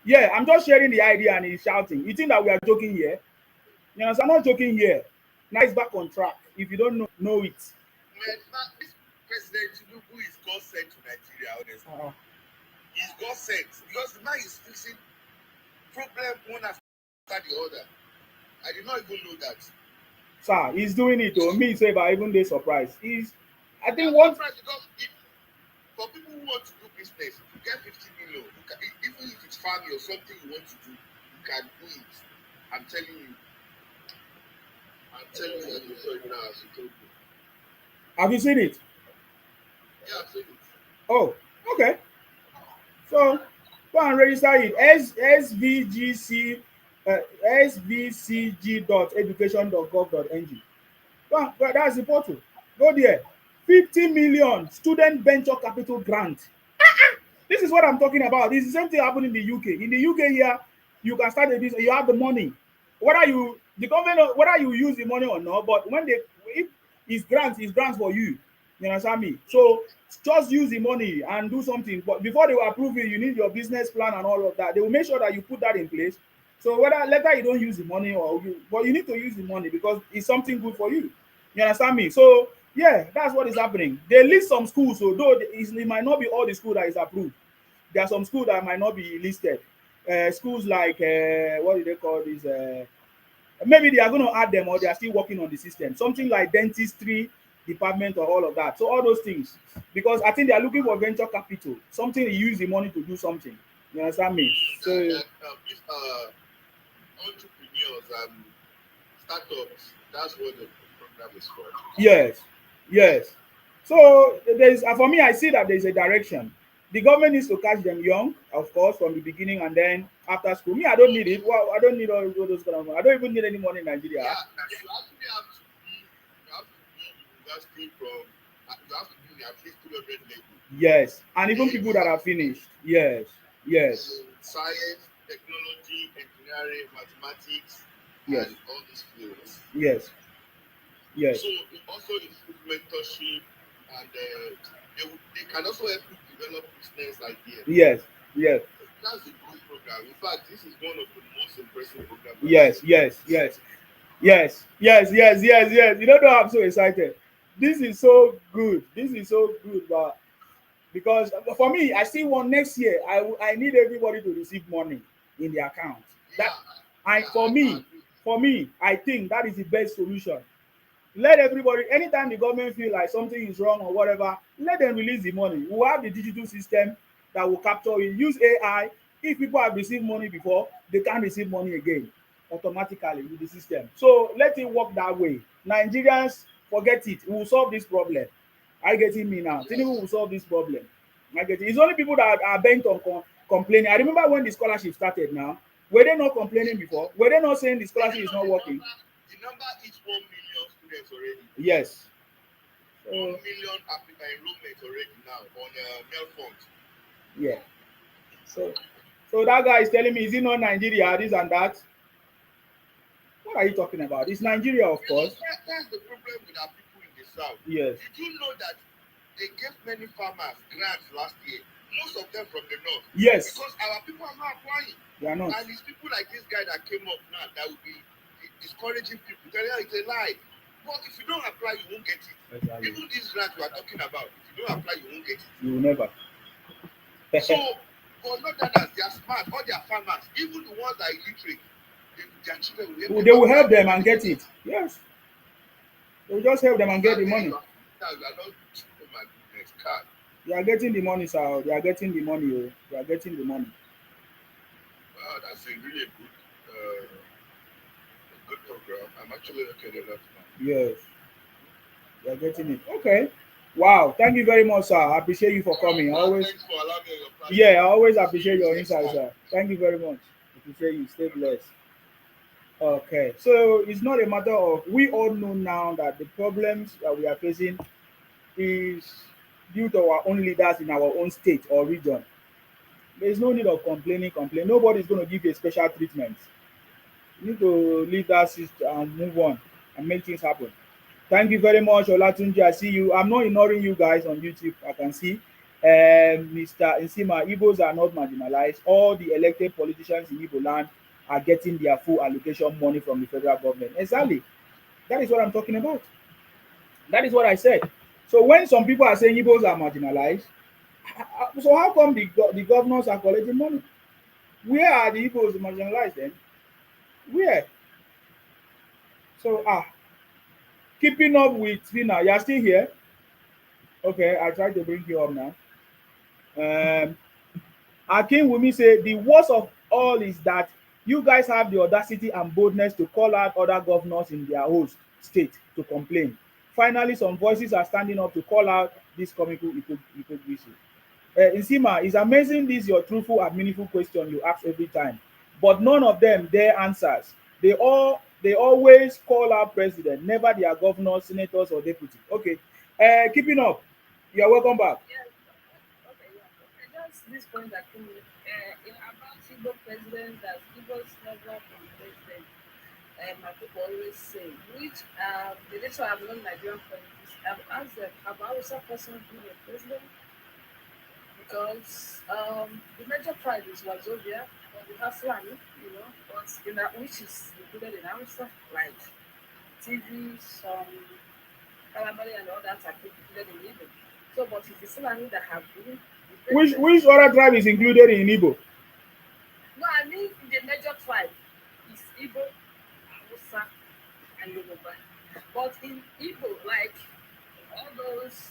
Yeah, I'm just sharing the idea and he's shouting. You think that we are joking here? You know, so I'm not joking here. Now it's back on track. If you don't know it. This President Tinubu is God sent to Nigeria, honestly. He's God sent because the man is fixing problem one after the other. I did not even know that. Sir, he's doing it to me, say, but even they surprised. I think what because for people who want to do business, if you get 50 million, you can, even if it's farming or something you want to do, you can do it. I'm telling you. I'm telling you, as you saw it now, as you told me. Have you seen it? Yeah, I've seen it. Oh, okay. So go and register it. SVGC svcg.education.gov.ng. Well, that's the portal. Go there. 50 million student venture capital grant. This is what I'm talking about. This is the same thing happened in the UK. In the UK here, you can start a business. You have the money. Whether you the government whether you use the money or not, but when they if it's grants for you. You understand me? So just use the money and do something. But before they will approve it, you need your business plan and all of that. They will make sure that you put that in place. So whether later you don't use the money but you need to use the money because it's something good for you. You understand me? So yeah, that's what is happening. They list some schools, so though it might not be all the school that is approved. There are some schools that might not be listed. Schools like what do they call this? Maybe they are going to add them or they are still working on the system. Something like dentistry department or all of that. So all those things, because I think they are looking for venture capital, something to use the money to do something. You understand me? So If entrepreneurs and startups, that's what the program is for. yes, yes. So there's for me, I see that there's a direction. The government needs to catch them young, of course, from the beginning, and then after school. Me, I don't need it. Well, I don't need all those kind of money. I don't even need any money in Nigeria. Yeah, you actually have to be university from, you have to be at least 300 level. Yes, and even people that are finished. Yes, yes. Science, technology, engineering, mathematics, Yes. and all these fields. Yes, yes, So it also includes mentorship, and they can also help you develop business ideas. yes, yes, That's a good program. In fact, this is one of the most impressive programs. yes, yes, yes, yes, yes, yes, yes, yes. You don't know, I'm so excited. This is so good. This is so good, but because for me, I still want next year. I need everybody to receive money in their account. That for me, I think that is the best solution. Let everybody, anytime the government feel like something is wrong or whatever, let them release the money. We will have the digital system that will capture it. Use AI. If people have received money before, they can't receive money again automatically with the system. So let it work that way. Nigerians, forget it. We will solve this problem. Are you getting me now? Tinubu will solve this problem. I get it. It's only people that are bent on complaining. I remember when the scholarship started now. Were they not complaining before? Were they not saying the scholarship is not working? The number is 1 million students already. Yes. 1 million African enrollment already now on mail funds. Yeah. So that guy is telling me, is it not Nigeria, this and that? What are you talking about? It's Nigeria, of course. That's the problem with our people in the south. Yes. Did you know that they gave many farmers grants last year? Most of them from the north. Yes. Because our people are not applying. They are not. And it's people like this guy that came up now that will be discouraging people. Telling you it's a lie. But if you don't apply, you won't get it. Exactly. Even these grants we are talking about, if you don't apply, you won't get it. You will never. So, but not that they are smart, all their farmers, even the ones that are illiterate, their children will they will help them and get it. Yes. They will just help them and get the money. You are not, oh my goodness, God. They are getting the money, sir. They are getting the money. Oh. They are getting the money. Wow, that's a really good program. I'm actually looking at that now. Yes. They are getting it. Okay. Wow. Thank you very much, sir. I appreciate you for coming. Thanks for allowing me your platform. Yeah, I always appreciate your insights, sir. Thank you very much. Appreciate you. Stay blessed. Okay. So it's not a matter of, we all know now that the problems that we are facing is due to our own leaders in our own state or region. There is no need of complaining. Nobody is going to give you a special treatment. You need to leave that system and move on and make things happen. Thank you very much, Olatunji. I see you. I'm not ignoring you guys on YouTube. I can see. Mr. Nsima, Igbos are not marginalized. All the elected politicians in Igbo land are getting their full allocation money from the federal government. Exactly. That is what I'm talking about. That is what I said. So when some people are saying Igbos are marginalized, so how come the governors are collecting money? Where are the Igbos marginalized then? Where? So keeping up with Tina, you're still here? Okay, I tried to bring you up now. Akin Wumi say the worst of all is that you guys have the audacity and boldness to call out other governors in their host state to complain. Finally, some voices are standing up to call out this comical hypocrisy. Nsima, it's amazing this your truthful and meaningful question you ask every time, but none of them dare answers. They always call out president, never their governors, senators, or deputy. Okay, keeping up. You're welcome back. Yeah, okay, yeah. Okay, just this point that came in about Igbo president that Igbos never been president. My people always say, which the little I've known Nigerian politics, I've asked them, have Hausa person been a president? Because the major tribe is Wazobia, but we have Fulani, but which is included in Hausa, like TV, some Calabari and all that are included in Igbo. So, but it's the Fulani that have been the president. Which other tribe is included in Igbo? No, I mean the major tribe is Igbo, Hausa, and Yoruba. But in Igbo, like all those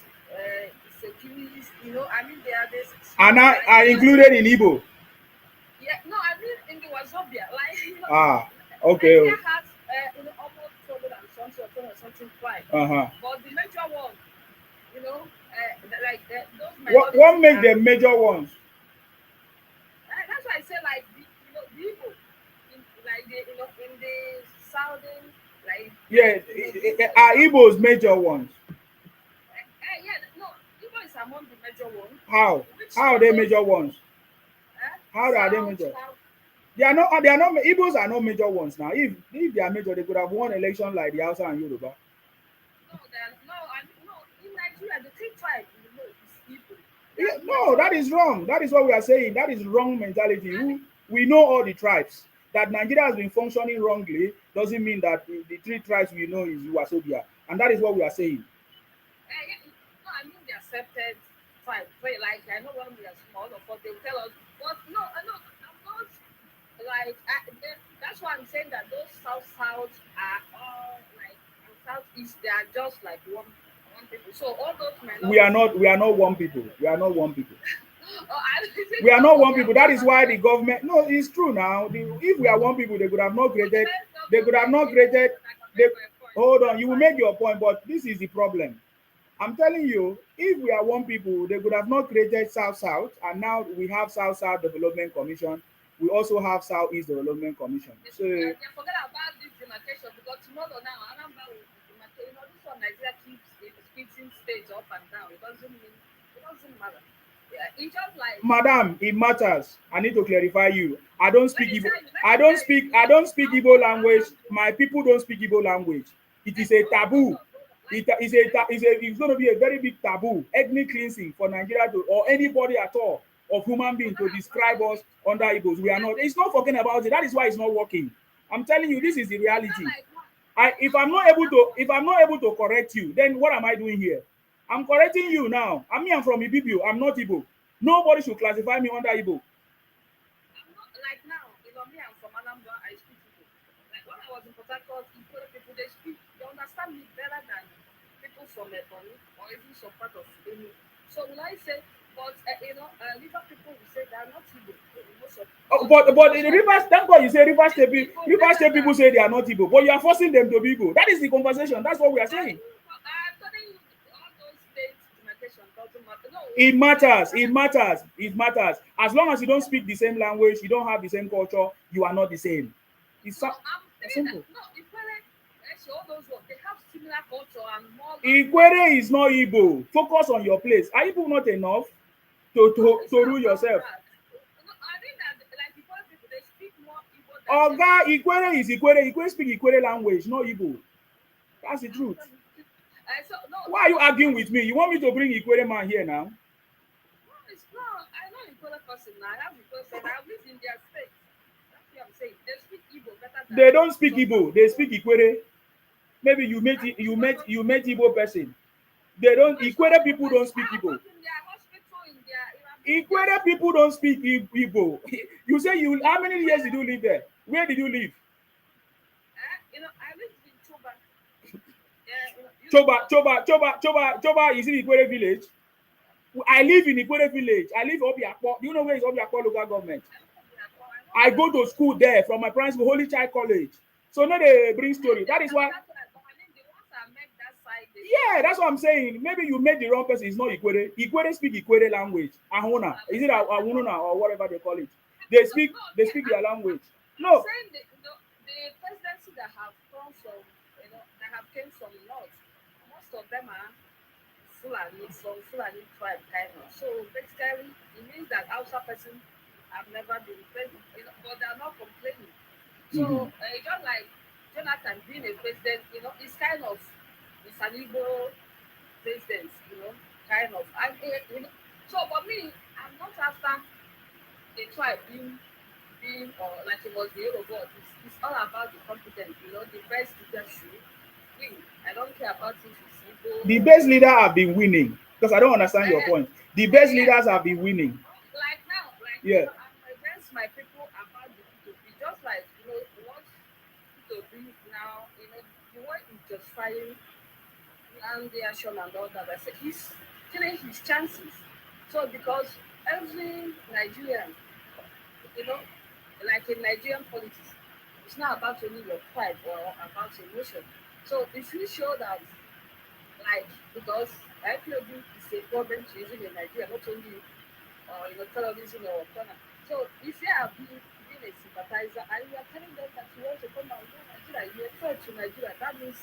securities, I mean they are this. Are included in Igbo? Yeah, no, I mean in the Wazobia, like okay. Nigeria has almost 200 and something or 200 something tribe. But the major one, like those. What make the major ones? That's why I say like the Igbo, in the southern, like are Igbos major ones? Yeah, no, Igbo is among the major ones. How are they major ones? How are they major? They are not. Igbos are not major ones now. If they are major, they could have won election like the Hausa and Yoruba. No, in Nigeria, the three tribes, is Igbo. No, that is wrong. That is what we are saying. That is wrong mentality. We know all the tribes. That Nigeria has been functioning wrongly doesn't mean that the three tribes we know is Wazobia. And that is what we are saying. No, I mean the accepted tribe. Like, I know when we are small, of course, they will tell us, but no, I'm not, like, that's why I'm saying that those south are all, like, and southeast, they are just like one people. So all those minorities. We are not one people. We are not one people. We are not one people. That is why the government. No, it's true now. If we are one people, they could have not created. They could have not created. Hold on, you will make your point, but this is the problem. I'm telling you, if we are one people, they could have not created South, and now we have South Development Commission. We also have Southeast Development Commission. So forget about this demarcation because tomorrow now, Anambra will demarcate. This one Nigeria keeps splitting states up and down. It doesn't matter. Yeah, it's just like Madam, it matters. I need to clarify you. I don't speak Igbo. I don't speak Igbo language. My people don't speak Igbo language. It is a taboo. It's going to be a very big taboo, ethnic cleansing for Nigeria or anybody at all of human being to describe us under Igbos. We are not. It's not talking about it. That is why it's not working. I'm telling you, this is the reality. If I'm not able to correct you, then what am I doing here? I'm correcting you now. I'm from Ibibio. I'm not Igbo. Nobody should classify me under Igbo. I'm not like now. Me, I'm from Anambra. I speak Igbo. Like when I was in Port Harcourt, Igbo people they understand me better than people from Ebonyi or even some part of Benue. So when I say, but River people will say they are not Igbo. But in the Rivers, that's why you say Rivers State people say they are not Igbo. But you are forcing them to be Igbo. That is the conversation. That's what we are saying. It matters. As long as you don't speak the same language, you don't have the same culture, you are not the same. It's simple. They have similar culture and more. Ikwere is not Igbo. Focus on your place. Are Igbo not enough to rule yourself? I think that like people they speak more Igbo. Oga, Ikwere is Ikwere. Ikwere speak Ikwere language, not Igbo. That's the truth. Why are you arguing with me? You want me to bring Ikwere man here now? No, it's not. I know Ikwere person now. I have Ikwere person. I live in their state. That's what I'm saying. They speak Igbo better than. They don't speak Igbo. They speak Ikwere. Maybe you met Igbo person. They don't. Ikwere people don't speak Igbo. Ikwere people don't speak Igbo. You say how many years did you live there? Where did you live? I lived in Choba. Choba is in Ikwere village. I live in Ikwere village. I live in Obiakpo. Do you know where is Obiakpo local government? I go to school there from my primary school, Holy Child College. So now they bring story. That is why. Yeah, that's what I'm saying. Maybe you made the wrong person. It's not Ikwere. Ikwere speak Ikwere language. Ahuna. Is it Ahununa or whatever they call it? They speak their language. No. The presidency that have come from, that have came from north, most of them are Fulani, from Fulani tribe kind of. So basically, it means that Hausa person have never been president, but they are not complaining. So just like Jonathan being a president, it's kind of it's an Igbo president, kind of. So for me, I'm not after a tribe being or like it was the Yoruba. It's all about the competence, the best leadership. I don't care about if it's Igbo. The best leader have been winning because I don't understand your point. The best leaders have been winning. Like now, yeah. I'm against my people about the P2P. Just like what P2P now, the way he's justifying and the action and all that. I said he's killing his chances. So because every Nigerian, like in Nigerian politics, it's not about only your pride or about emotion. So if you show that, like, because IPOB is a problem to using in Nigeria, not only terrorism or whatever. So if you are being a sympathizer and you are telling them that you want to come and go Nigeria, you are threat to Nigeria, that means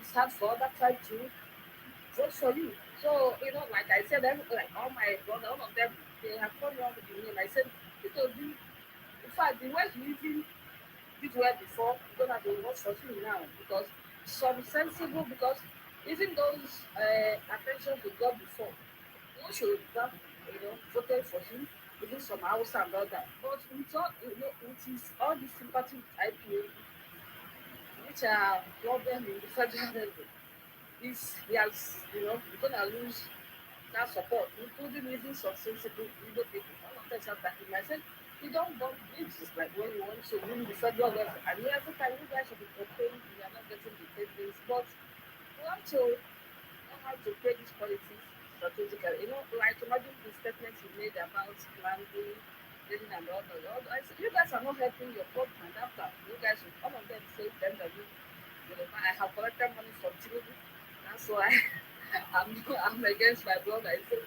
it's hard for other tribes to vote for you. So, like I said, like all my brother, all of them, they have come around with the name. I said, in fact, the way he even did well before, you don't have to watch for him now because some sensible, because even those attention to God before, no should have, voted for him, even some house and all that. But with all, with his all the sympathy with IPA, which are problem in the federal level, is he has, gonna lose that support, including even some sensible Igbo people. All of them are backing. I said, you don't want bridges like when you want to win the federal level. And every time you guys should be complaining, you are not getting the papers. But you have to know how to play this politics strategically. Like imagine the statements you made about Nnamdi, living and all that. I said, you guys are not helping your partner. And after you guys, all of them say them that I have collected money from Tinubu. That's why I'm against my brother. I say,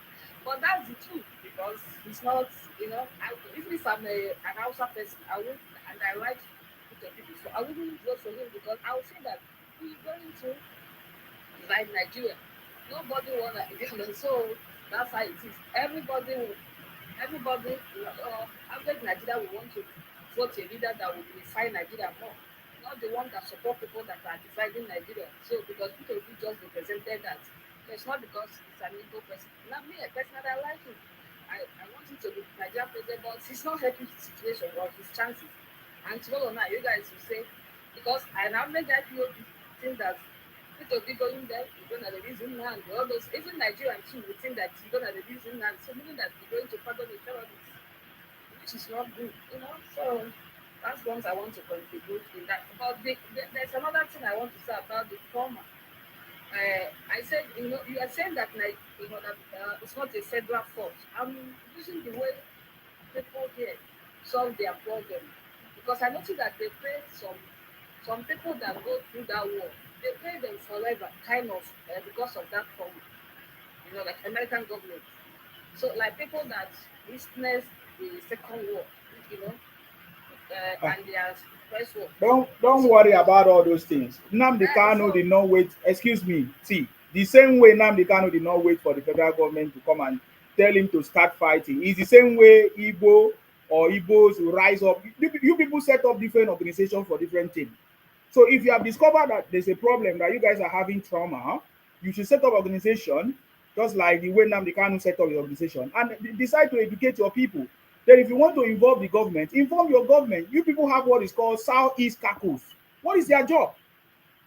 but that's the truth because it's not, even if I'm an Hausa person, I would, and I like the people, so I wouldn't vote for him because I would say that he's going to divide Nigeria. Nobody wanna, so that's how it is. Everybody, average Nigeria will want to vote a leader that will unify Nigeria more. Not the one that support people that are dividing Nigeria. So because people just represented that. So it's not because it's an Igbo person. Not me, a person that I like him. I want him to be Nigerian president, but he's not helping his situation or his chances. And tomorrow night, you guys will say, because I now make that people think that people be going there, you're gonna release him and all those, even Nigerian too will think that you're gonna release him and so meaning that you're going to pardon the terrorists, which is not good, So that's one I want to contribute in that. But there's another thing I want to say about the trauma. I said, you are saying that, like, that it's not a federal fault. I'm using the way people here solve their problem because I noticed that they pay some people that go through that war. They pay them forever, kind of, because of that trauma. Like American government. So, like people that witnessed the Second War, and their first war. Don't worry about all those things. Nnamdi Kanu did not wait. Excuse me. See, the same way Nnamdi Kanu did not wait for the federal government to come and tell him to start fighting. It's the same way Igbo or Igbos will rise up. You people set up different organizations for different things. So if you have discovered that there's a problem that you guys are having trauma, you should set up organization just like the way Nnamdi Kanu set up the organization and decide to educate your people. Then if you want to involve the government, inform your government. You people have what is called Southeast Caucus. What is their job?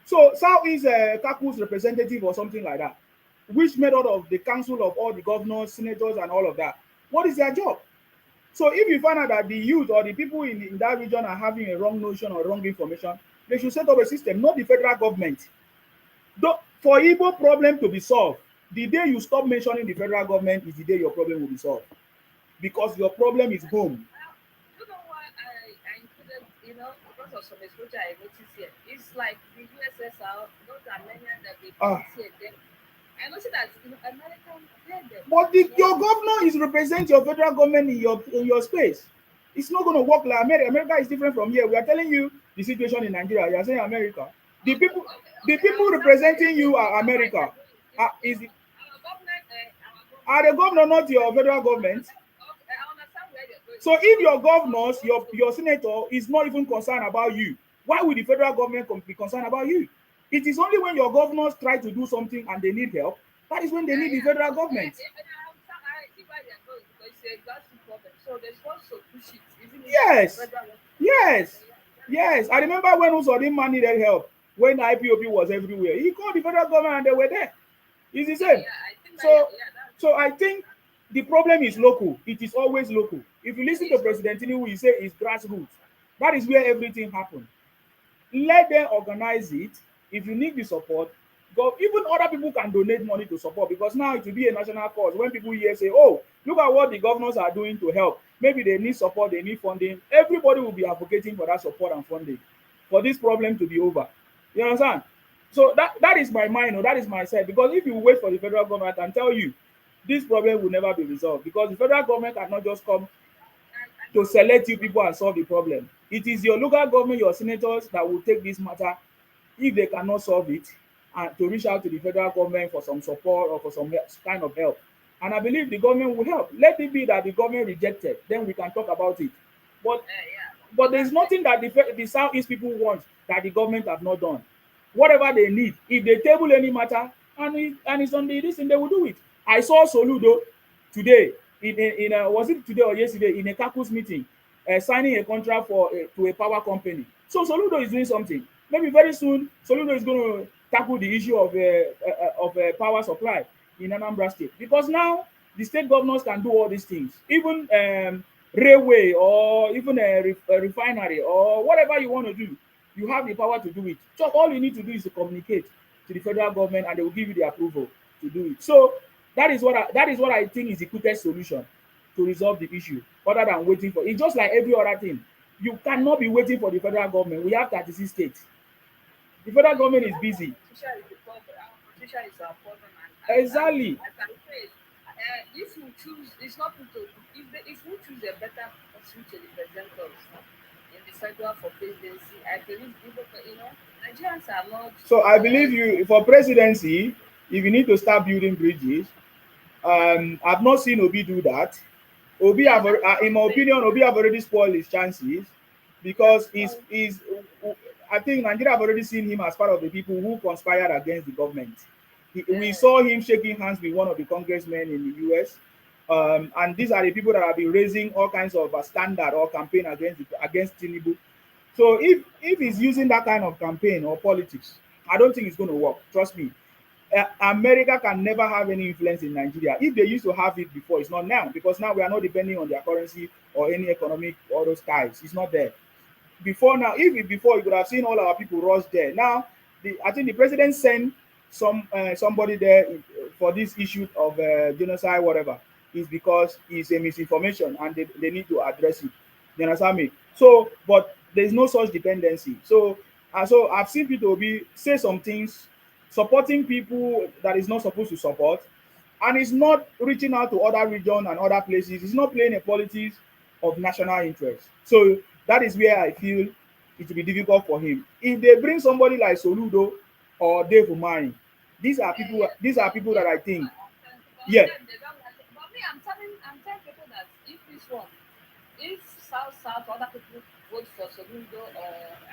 So Southeast Caucus representative or something like that, which made out of the council of all the governors, senators, and all of that. What is their job? So if you find out that the youth or the people in that region are having a wrong notion or wrong information, they should set up a system, not the federal government. For Igbo problem to be solved, The day you stop mentioning the federal government is the day your problem will be solved, because your problem is home. You know why I included, because of some exposure I noticed here. It's like the USSR, those Armenians that they Ah, put here, them. I noticed that American hear them. but your governor is represent your federal government in your space. It's not going to work like America. America is different from here. We are telling you the situation in Nigeria. You are saying America. The Okay, people, okay, the okay. I people understand where representing you're you going. are I know where America. you're going. Is the, Our are government the governor not your federal government? okay, I understand where you're going. So if your governors, your senator is not even concerned about you, why would the federal government be concerned about you? It is only when your governors try to do something and they need help, that is when they need the Yeah. federal government. I see where they're going because it's a grassroots problem. So they're supposed to push it, isn't it? Yes, Federal one. yes, Yeah, yes. I remember when Usodimma needed help, when IPOP was everywhere. He called the federal government and they were there. It's the same. yeah. I think that So, that's so I think the problem is local. It is always local. If you listen to it's President Tinubu, he say it's grassroots. That is where everything happens. Let them organize it. If you need the support, go. Even other people can donate money to support, because now it will be a national cause. When people hear say, oh, look at what the governors are doing to help, maybe they need support, they need funding, everybody will be advocating for that support and funding for this problem to be over. You understand? So that is my mind, or that is my side. Because if you wait for the federal government, I can tell you this problem will never be resolved, because the federal government cannot just come I to know. select you people and solve the problem. It is your local government, your senators, that will take this matter, if they cannot solve it, and to reach out to the federal government for some support or for some kind of help. And I believe the government will help. Let it be that the government rejected, then we can talk about it. But Yeah. but Okay, there is that's it. nothing that the Southeast people want that the government have not done. Whatever they need, if they table any matter and it's on the this thing, they will do it. I saw Soludo today was it today or yesterday in a caucus meeting, signing a contract for to a power company. So Soludo is doing something. Maybe very soon Soludo is going to tackle the issue of power supply in Anambra State, because now the state governors can do all these things. Even railway, or even a refinery, or whatever you want to do, you have the power to do it. So all you need to do is to communicate to the federal government, and they will give you the approval to do it. So that is what I think is the quickest solution to resolve the issue, other than waiting for it. Just like every other thing, you cannot be waiting for the federal government. We have 36 states. The federal government is busy. Politician is the problem. Our politician is our problem, and Exactly. I can say, if you choose, it's not to if we choose a better person to represent us in the federal for presidency, I believe people, Nigerians are not. So I believe you for presidency, if you need to start building bridges, I've not seen Obi do that. Obi Yeah, have, that's what in I'm my saying. opinion, Obi have already spoiled his chances, Yes, because so I think Nigeria have already seen him as part of the people who conspired against the government. We uh, saw him shaking hands with one of the congressmen in the US, and these are the people that have been raising all kinds of standard or campaign against Tinubu. So if he's using that kind of campaign or politics, I don't think it's going to work. Trust me. America can never have any influence in Nigeria. If they used to have it before, it's not now, because now we are not depending on their currency or any economic or those ties. It's not there. Before now, if it before, you could have seen all our people rush there. Now, I think the president sent somebody there for this issue of genocide, whatever, is because it's a misinformation and they need to address it. You understand me? So, but there's no such dependency. So I've seen people be say some things supporting people that is not supposed to support, and it's not reaching out to other regions and other places. It's not playing a politics of national interest. So that is where I feel it will be difficult for him. If they bring somebody like Soludo or Dave Umari, these are people. yes, These are people that I think, but yeah. them they don't like it. But me, I'm telling people that if this one, if South, other people vote for Soludo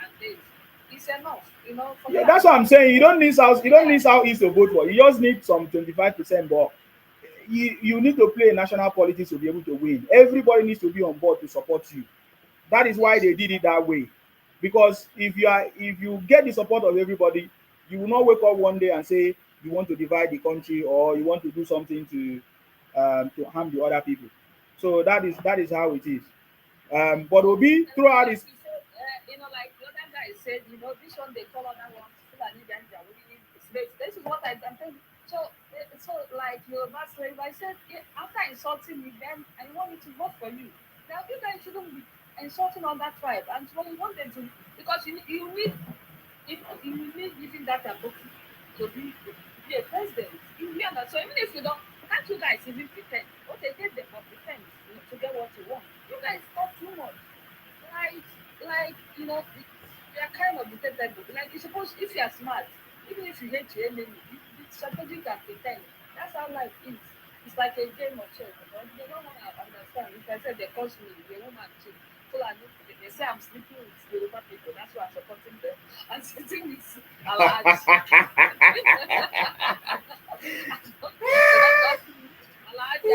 and this, it's enough. Yeah, Forget that's what about I'm saying. You don't need South. You don't yeah, need Southeast to vote for. You just need some 25%. But you need to play national politics to be able to win. Everybody needs to be on board to support you. That is why they did it that way. Because if you get the support of everybody, you will not wake up one day and say you want to divide the country, or you want to do something to harm the other people. So that is how it is. But so Obi throughout like his you said, like the other guy said, this one they call other ones Fulani Ganja. This is what I'm telling you. So like your last slave, I said, yeah, after insulting me, then I want me to vote for you. Now you guys shouldn't be insulting on that tribe, and so you want them to, because you need, you need using that ability to be a president. You hear that? So even if you don't, can't you guys even pretend? Okay, get them, but pretend, to get what you want. You guys talk too much. Like, they're kind of dictated. Like, you're supposed, if you're smart, even if you hate your enemy, you suppose you can pretend. That's how life is. It's like a game of chess. They don't want to understand. If I said they cause me, a woman too. So I know, they say I'm sleeping with Yoruba people. That's why I'm supporting them. I'm sitting with Alhaji. They don't talk to me. Alhaji,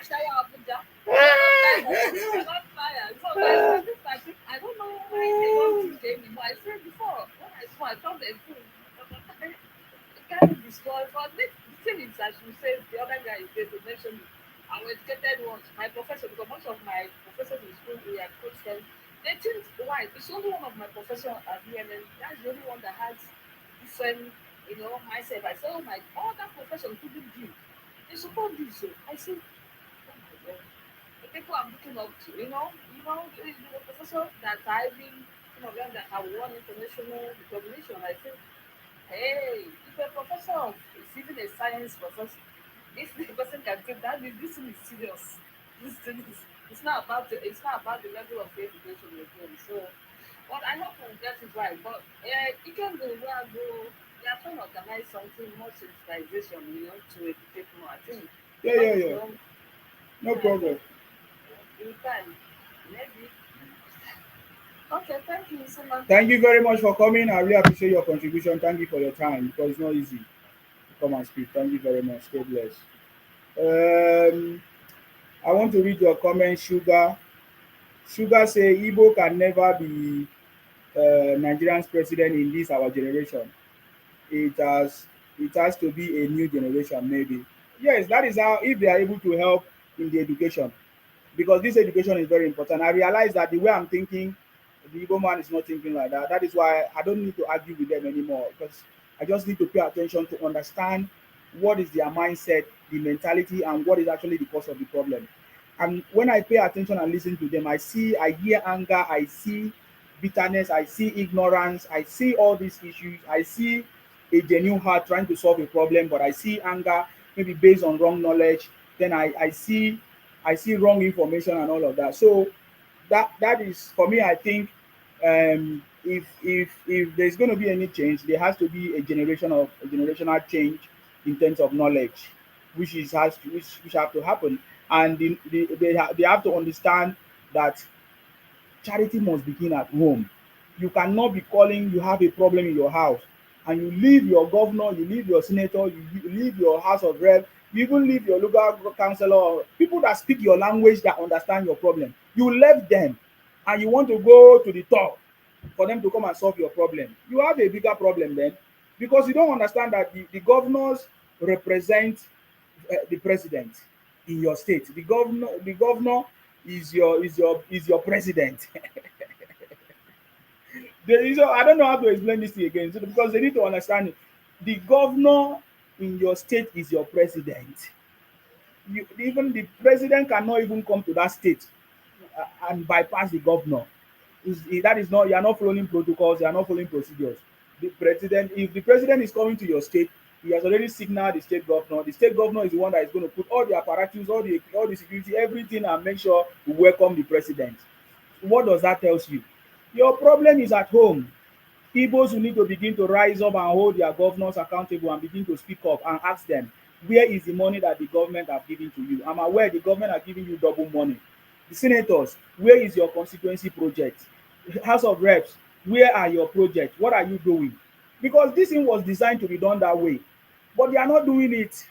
Ashaya Abuja. They're not tired. So there's this like, I don't know why they don't teach them anymore. I said before, when I saw, I thought they do. It can't destroy. But the thing is, as you said, the other guy is there to mention it. Our educated ones, my professor, because most of my professors in school, we are close friends. They think, why? It's only one of my professors at UNN. That's the only one that has different, myself. I said, oh my, all that professor couldn't do. They support this. So I said, oh my God, the people I'm looking up to, the professor that I even, some of them that have won international recognition, I think, hey, if a professor is even a science professor, if the person can take that, means this thing is serious. This thing is, it's not about the level of education you're doing. So, but I hope we'll get it right. But you can do well, go. We are trying to organize something more sensitization, to educate more. I think Yeah, when yeah, it's yeah. done, No I think problem. in time, maybe. Okay, thank you so much. Thank you very much for coming. I really appreciate your contribution. Thank you for your time because it's not easy to come and speak. Thank you very much. God bless. Um, I want to read your comment. Sugar. Sugar say Igbo can never be Nigerian's president in this our generation. It has it has to be a new generation maybe. Yes, that is how if they are able to help in the education because this education is very important. I realize that the way I'm thinking, the Igbo man is not thinking like that. That is why I don't need to argue with them anymore because I just need to pay attention to understand what is their mindset, the mentality, and what is actually the cause of the problem. And when I pay attention and listen to them, I hear anger, I see bitterness, I see ignorance, I see all these issues, I see a genuine heart trying to solve a problem, but I see anger maybe based on wrong knowledge. Then I see wrong information and all of that. So that is for me. I think if there's going to be any change, there has to be a generational change in terms of knowledge, which have to happen, and they have to understand that charity must begin at home. You cannot be calling you have a problem in your house and you leave your governor, you leave your senator, you leave your house of rep, you even leave your local councillor or people that speak your language that understand your problem. You left them and you want to go to the top for them to come and solve your problem. You have a bigger problem then because you don't understand that the governors represent the president in your state. The governor is your president. I don't know how to explain this to you again. So, because they need to understand it. The governor in your state is your president. Even the president cannot even come to that state and bypass the governor. That is not, you are not following protocols, you are not following procedures. If the president is coming to your state, he has already signaled the state governor. The state governor is the one that is going to put all the apparatus, all the security, everything, and make sure we welcome the president. What does that tell you? Your problem is at home. Igbos will need to begin to rise up and hold their governors accountable and begin to speak up and ask them, where is the money that the government have given to you? I'm aware the government are giving you double money. The senators, where is your constituency project? House of Reps, where are your projects? What are you doing? Because this thing was designed to be done that way, but they are not doing it.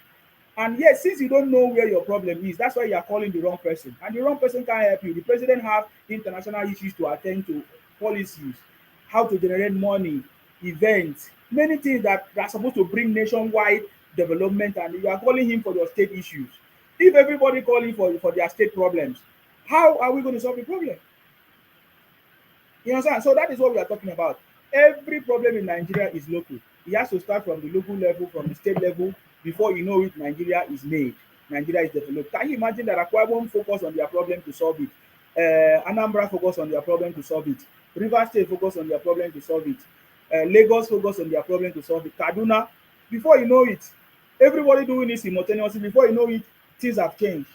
And yes, since you don't know where your problem is, that's why you are calling the wrong person. And the wrong person can't help you. The president have international issues to attend to, policies, how to generate money, events, many things that are supposed to bring nationwide development, and you are calling him for your state issues. If everybody calling for their state problems, how are we going to solve the problem? You understand? So that is what we are talking about. Every problem in Nigeria is local. It has to start from the local level, from the state level, Before you know it, Nigeria is made. Nigeria is developed. Can you imagine that Akwa Ibom focus on their problem to solve it? Anambra focus on their problem to solve it. Rivers State focus on their problem to solve it. Lagos focus on their problem to solve it. Kaduna, before you know it, everybody doing it simultaneously. Before you know it, things have changed.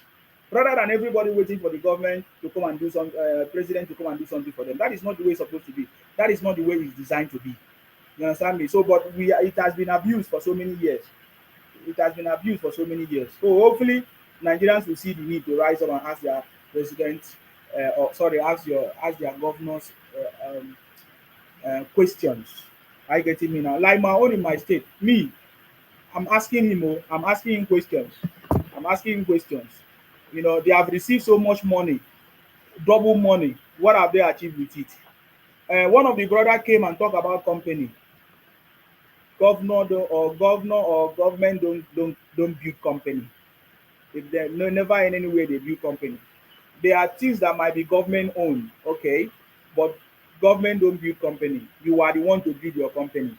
Rather than everybody waiting for the government to come and do some, president to come and do something for them. That is not the way it's supposed to be. That is not the way it's designed to be. You understand me? So, but it has been abused for so many years. It has been abused for so many years. So hopefully Nigerians will see the need to rise up and ask their presidents, or sorry, ask their governors questions. Are you getting me now? Like my own in my state, me, I'm asking him. Oh, I'm asking him questions. I'm asking him questions. You know, they have received so much money, double money. What have they achieved with it? One of the brother came and talk about company. Governor or government don't build company. If they no never in any way they build company. There are things that might be government owned, okay, but government don't build company. You are the one to build your company.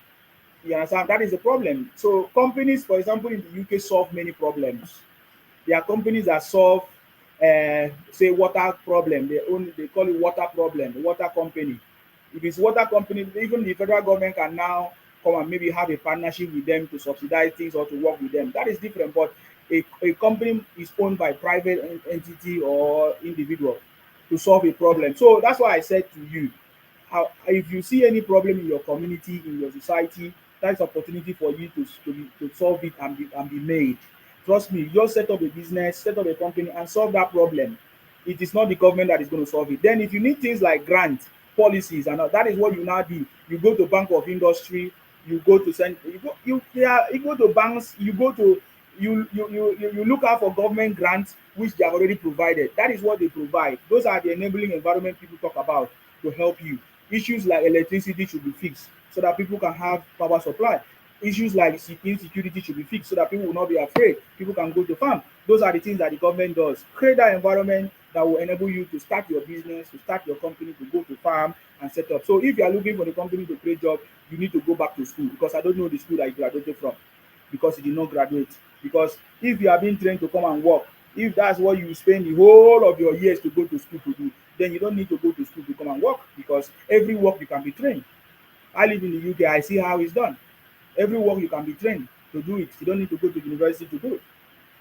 You understand? That is the problem. So companies, for example, in the UK solve many problems. There are companies that solve, say, water problem. They call it water problem, water company. If it's water company, even the federal government can now come and maybe have a partnership with them to subsidize things or to work with them. That is different. But a company is owned by private entity or individual to solve a problem. So that's why I said to you, how if you see any problem in your community, in your society, that's opportunity for you to solve it and be made. Trust me, just set up a business, set up a company and solve that problem. It is not the government that is going to solve it. Then if you need things like grants, policies and all, that is what you now do. You go to Bank of Industry, you go to send you go to banks, you go to you look out for government grants which they have already provided. That is what they provide. Those are the enabling environment people talk about to help you. Issues like electricity should be fixed so that people can have power supply. Issues like insecurity should be fixed so that people will not be afraid. People can go to farm. Those are the things that the government does. Create that environment that will enable you to start your business, to start your company, to go to farm and set up. So if you are looking for the company to create job, you need to go back to school because I don't know the school that you graduated from because you did not graduate. Because if you are being trained to come and work, if that's what you spend the whole of your years to go to school to do, then you don't need to go to school to come and work because every work you can be trained. I live in the UK, I see how it's done. Every work you can be trained to do it. You don't need to go to university to do it.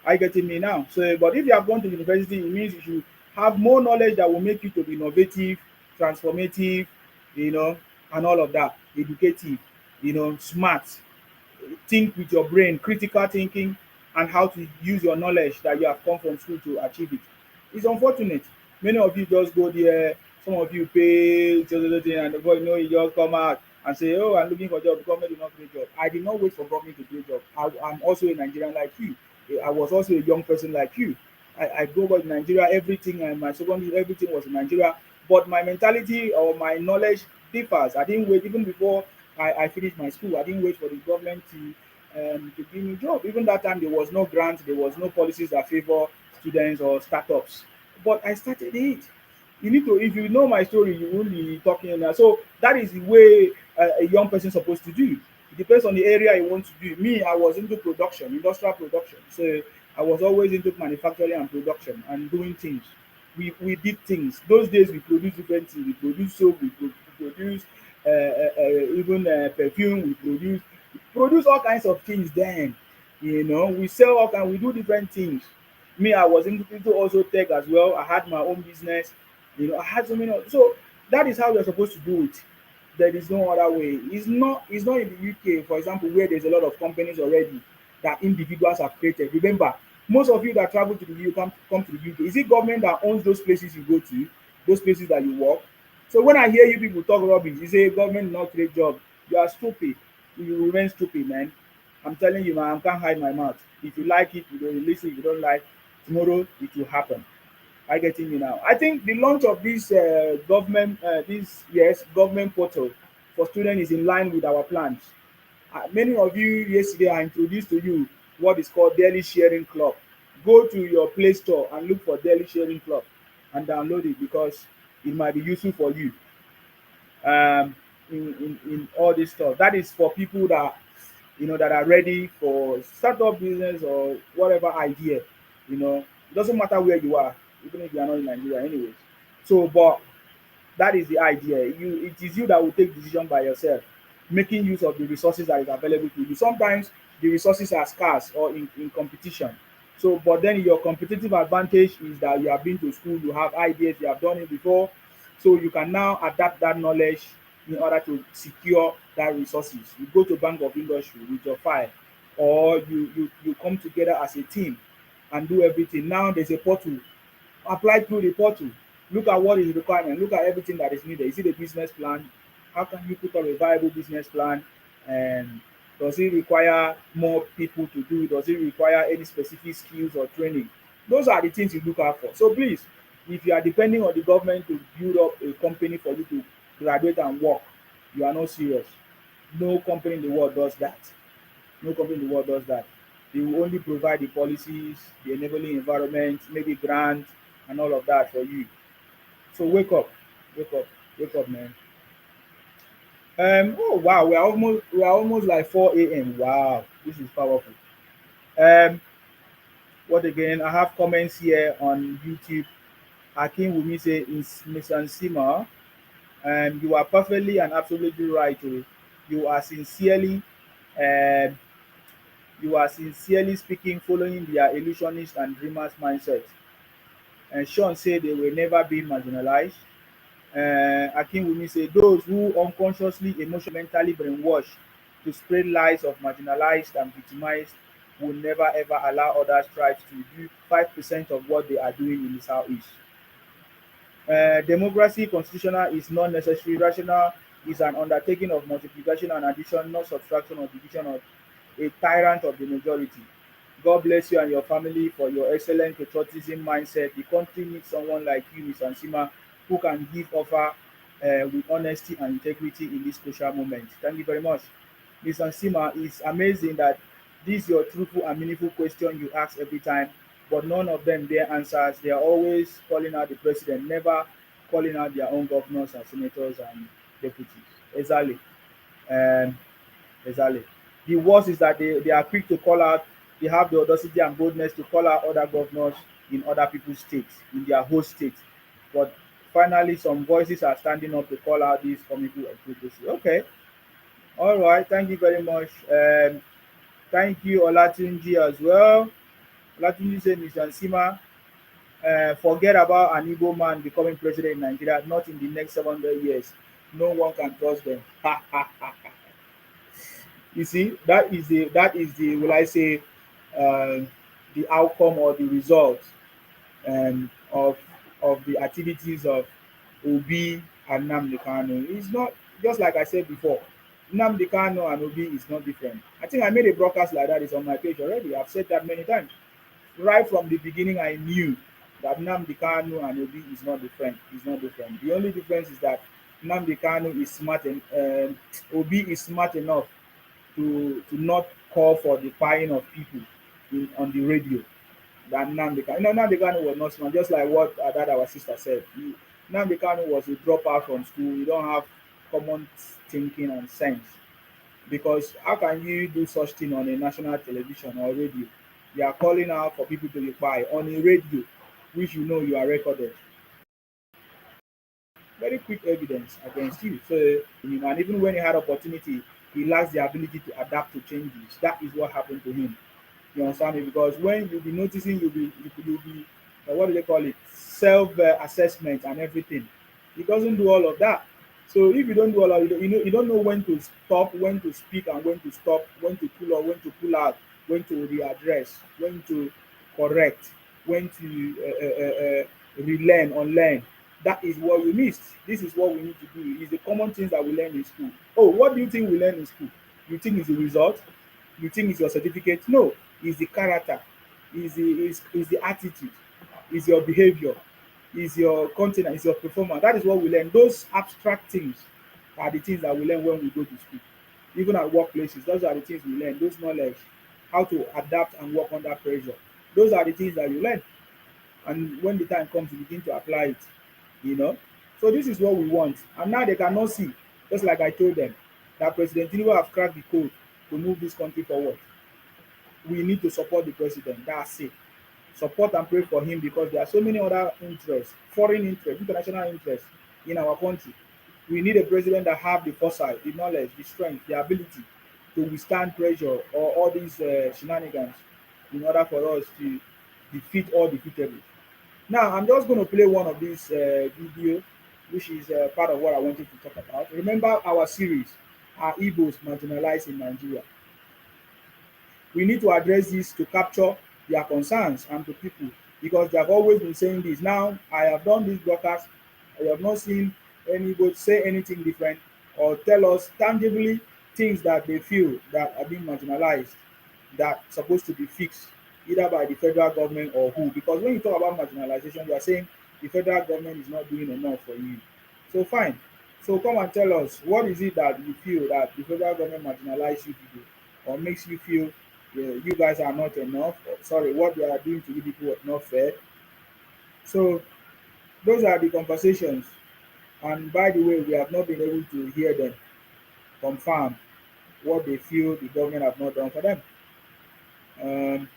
Are you getting me now? So, but if you have gone to university, it means you should have more knowledge that will make you to be innovative, transformative, you know, and all of that. Educative, you know, smart, think with your brain, critical thinking, and how to use your knowledge that you have come from school to achieve it. It's unfortunate. Many of you just go there, some of you pay, and before you know, you just come out and say, oh, I'm looking for a job. The government did not create job. I did not wait for government to create job. I'm also a Nigerian like you. I was also a young person like you. I go back to Nigeria, everything, and my secondary, everything was in Nigeria. But my mentality or my knowledge differs. I didn't wait even before I finished my school. I didn't wait for the government to give me job. Even that time, there was no grant, there was no policies that favor students or startups. But I started it. You need to, if you know my story, you will be talking now. So that is the way a young person is supposed to do. It depends on the area you want to do. Me, I was into production, industrial production. So I was always into manufacturing and production and doing things. We did things. Those days we produced different things. We produced soap, we produced even perfume, we produce all kinds of things then. You know, we sell all kinds, we do different things. Me, I was into also tech as well. I had my own business. You know, I had so many. So that is how we're supposed to do it. There is no other way. It's not in the UK, for example, where there's a lot of companies already that individuals have created. Remember, most of you that travel to the UK come to the UK. Is it government that owns those places you go to, those places that you work? So when I hear you people talk rubbish, you say government not create job. You are stupid. You will remain stupid, man. I'm telling you, man, I can't hide my mouth. If you like it, you don't listen. If you don't like, tomorrow it will happen. I getting me now. I think the launch of this government portal for students is in line with our plans. Many of you yesterday I introduced to you what is called Daily Sharing Club. Go to your Play Store and look for Daily Sharing Club and download it because it might be useful for you in all this stuff. That is for people that that are ready for startup business or whatever idea. It doesn't matter where you are, even if you are not in Nigeria, anyways. So, but that is the idea. It is you that will take decision by yourself, making use of the resources that is available to you. Sometimes the resources are scarce or in competition. So, but then your competitive advantage is that you have been to school, you have ideas, you have done it before, so you can now adapt that knowledge in order to secure that resources. You go to Bank of Industry with your file, or you come together as a team and do everything. Now there's a portal. Apply through the portal. Look at what is requirement. Look at everything that is needed. You see the business plan. How can you put up a viable business plan? And does it require more people to do? Does it require any specific skills or training? Those are the things you look out for. So please, if you are depending on the government to build up a company for you to graduate and work, you are not serious. No company in the world does that. No company in the world does that. They will only provide the policies, the enabling environment, maybe grants, and all of that for you. So wake up, wake up, man. Oh wow, we are almost like 4 a.m. Wow, this is powerful. Um, what again? I have comments here on YouTube. Akin Wumi say, Miss Ansima, you are perfectly and absolutely right. Oh. You are sincerely, um, you are sincerely speaking, following their illusionist and dreamers mindset. And Sean said they will never be marginalized. Akinwumi say those who unconsciously, emotionally, mentally brainwashed to spread lies of marginalized and victimized will never ever allow others tribes to do 5% of what they are doing in the southeast. Democracy constitutional is not necessarily rational, is an undertaking of multiplication and addition, not subtraction or division of a tyrant of the majority. God bless you and your family for your excellent patriotism mindset. The country needs someone like you, Ms. Ansima, who can give offer with honesty and integrity in this crucial moment. Thank you very much. Ms. Ansima, it's amazing that this your truthful and meaningful question you ask every time, but none of them their answers. They are always calling out the president, never calling out their own governors and senators and deputies. Exactly. Um, exactly. The worst is that they are quick to call out, they have the audacity and boldness to call out other governors in other people's states, in their host states. But finally, some voices are standing up to call out these comical hypocrisy. Okay, all right, thank you very much. Thank you, Olatunji, as well. Olatunji said, Mr. Nsima, forget about an Igbo man becoming president in Nigeria, not in the next 700 years. No one can trust them. You see, that is the will I say uh, the outcome or the result of the activities of Obi and Nnamdi Kanu. It's not just like I said before. Nnamdi Kanu and Obi is not different. I think I made a broadcast like that. It's on my page already. I've said that many times. Right from the beginning, I knew that Nnamdi Kanu and Obi is not different. It's not different. The only difference is that Nnamdi Kanu is smart and Obi is smart enough to not call for the buying of people on the radio than Nnamdi Kanu. Nnamdi Kanu was not smart, just like what that our sister said. Nnamdi Kanu was a dropout from school. You don't have common thinking and sense. Because how can you do such thing on a national television or radio? You are calling out for people to buy on a radio, which you know you are recorded. Very quick evidence against you. So, and even when he had opportunity, he lacks the ability to adapt to changes. That is what happened to him. You understand me? Because when you'll be noticing, you'll be what do they call it? Self assessment and everything. He doesn't do all of that. So if you don't do all of it, you don't know when to stop, when to speak, and when to stop, when to pull out, when to pull out, when to readdress, when to correct, when to relearn, unlearn. That is what you missed. This is what we need to do. It's the common things that we learn in school. Oh, what do you think we learn in school? You think it's the result? You think it's your certificate? No, it's the character, is the attitude, is your behavior, is your content, is your performance. That is what we learn. Those abstract things are the things that we learn when we go to school. Even at workplaces, those are the things we learn. Those knowledge, how to adapt and work under pressure. Those are the things that you learn. And when the time comes, you begin to apply it. You know. So this is what we want. And now they cannot see, just like I told them, that President Tinubu have cracked the code to move this country forward. We need to support the president. That's it. Support and pray for him because there are so many other interests, foreign interests, international interests in our country. We need a president that have the foresight, the knowledge, the strength, the ability to withstand pressure or all these shenanigans in order for us to defeat all defeatables. Now, I'm just going to play one of these video, which is part of what I wanted to talk about. Remember our series, Are Igbos Marginalized in Nigeria? We need to address this to capture their concerns and to people because they have always been saying this. Now, I have done this broadcast. I have not seen anybody say anything different or tell us tangibly things that they feel that are being marginalized that supposed to be fixed either by the federal government or who. Because when you talk about marginalization, you are saying the federal government is not doing enough for you. So fine. So come and tell us what is it that you feel that the federal government marginalize you people or makes you feel you guys are not enough. Or, sorry, what they are doing to you people is not fair. So those are the conversations. And by the way, we have not been able to hear them confirm what they feel the government have not done for them. Um,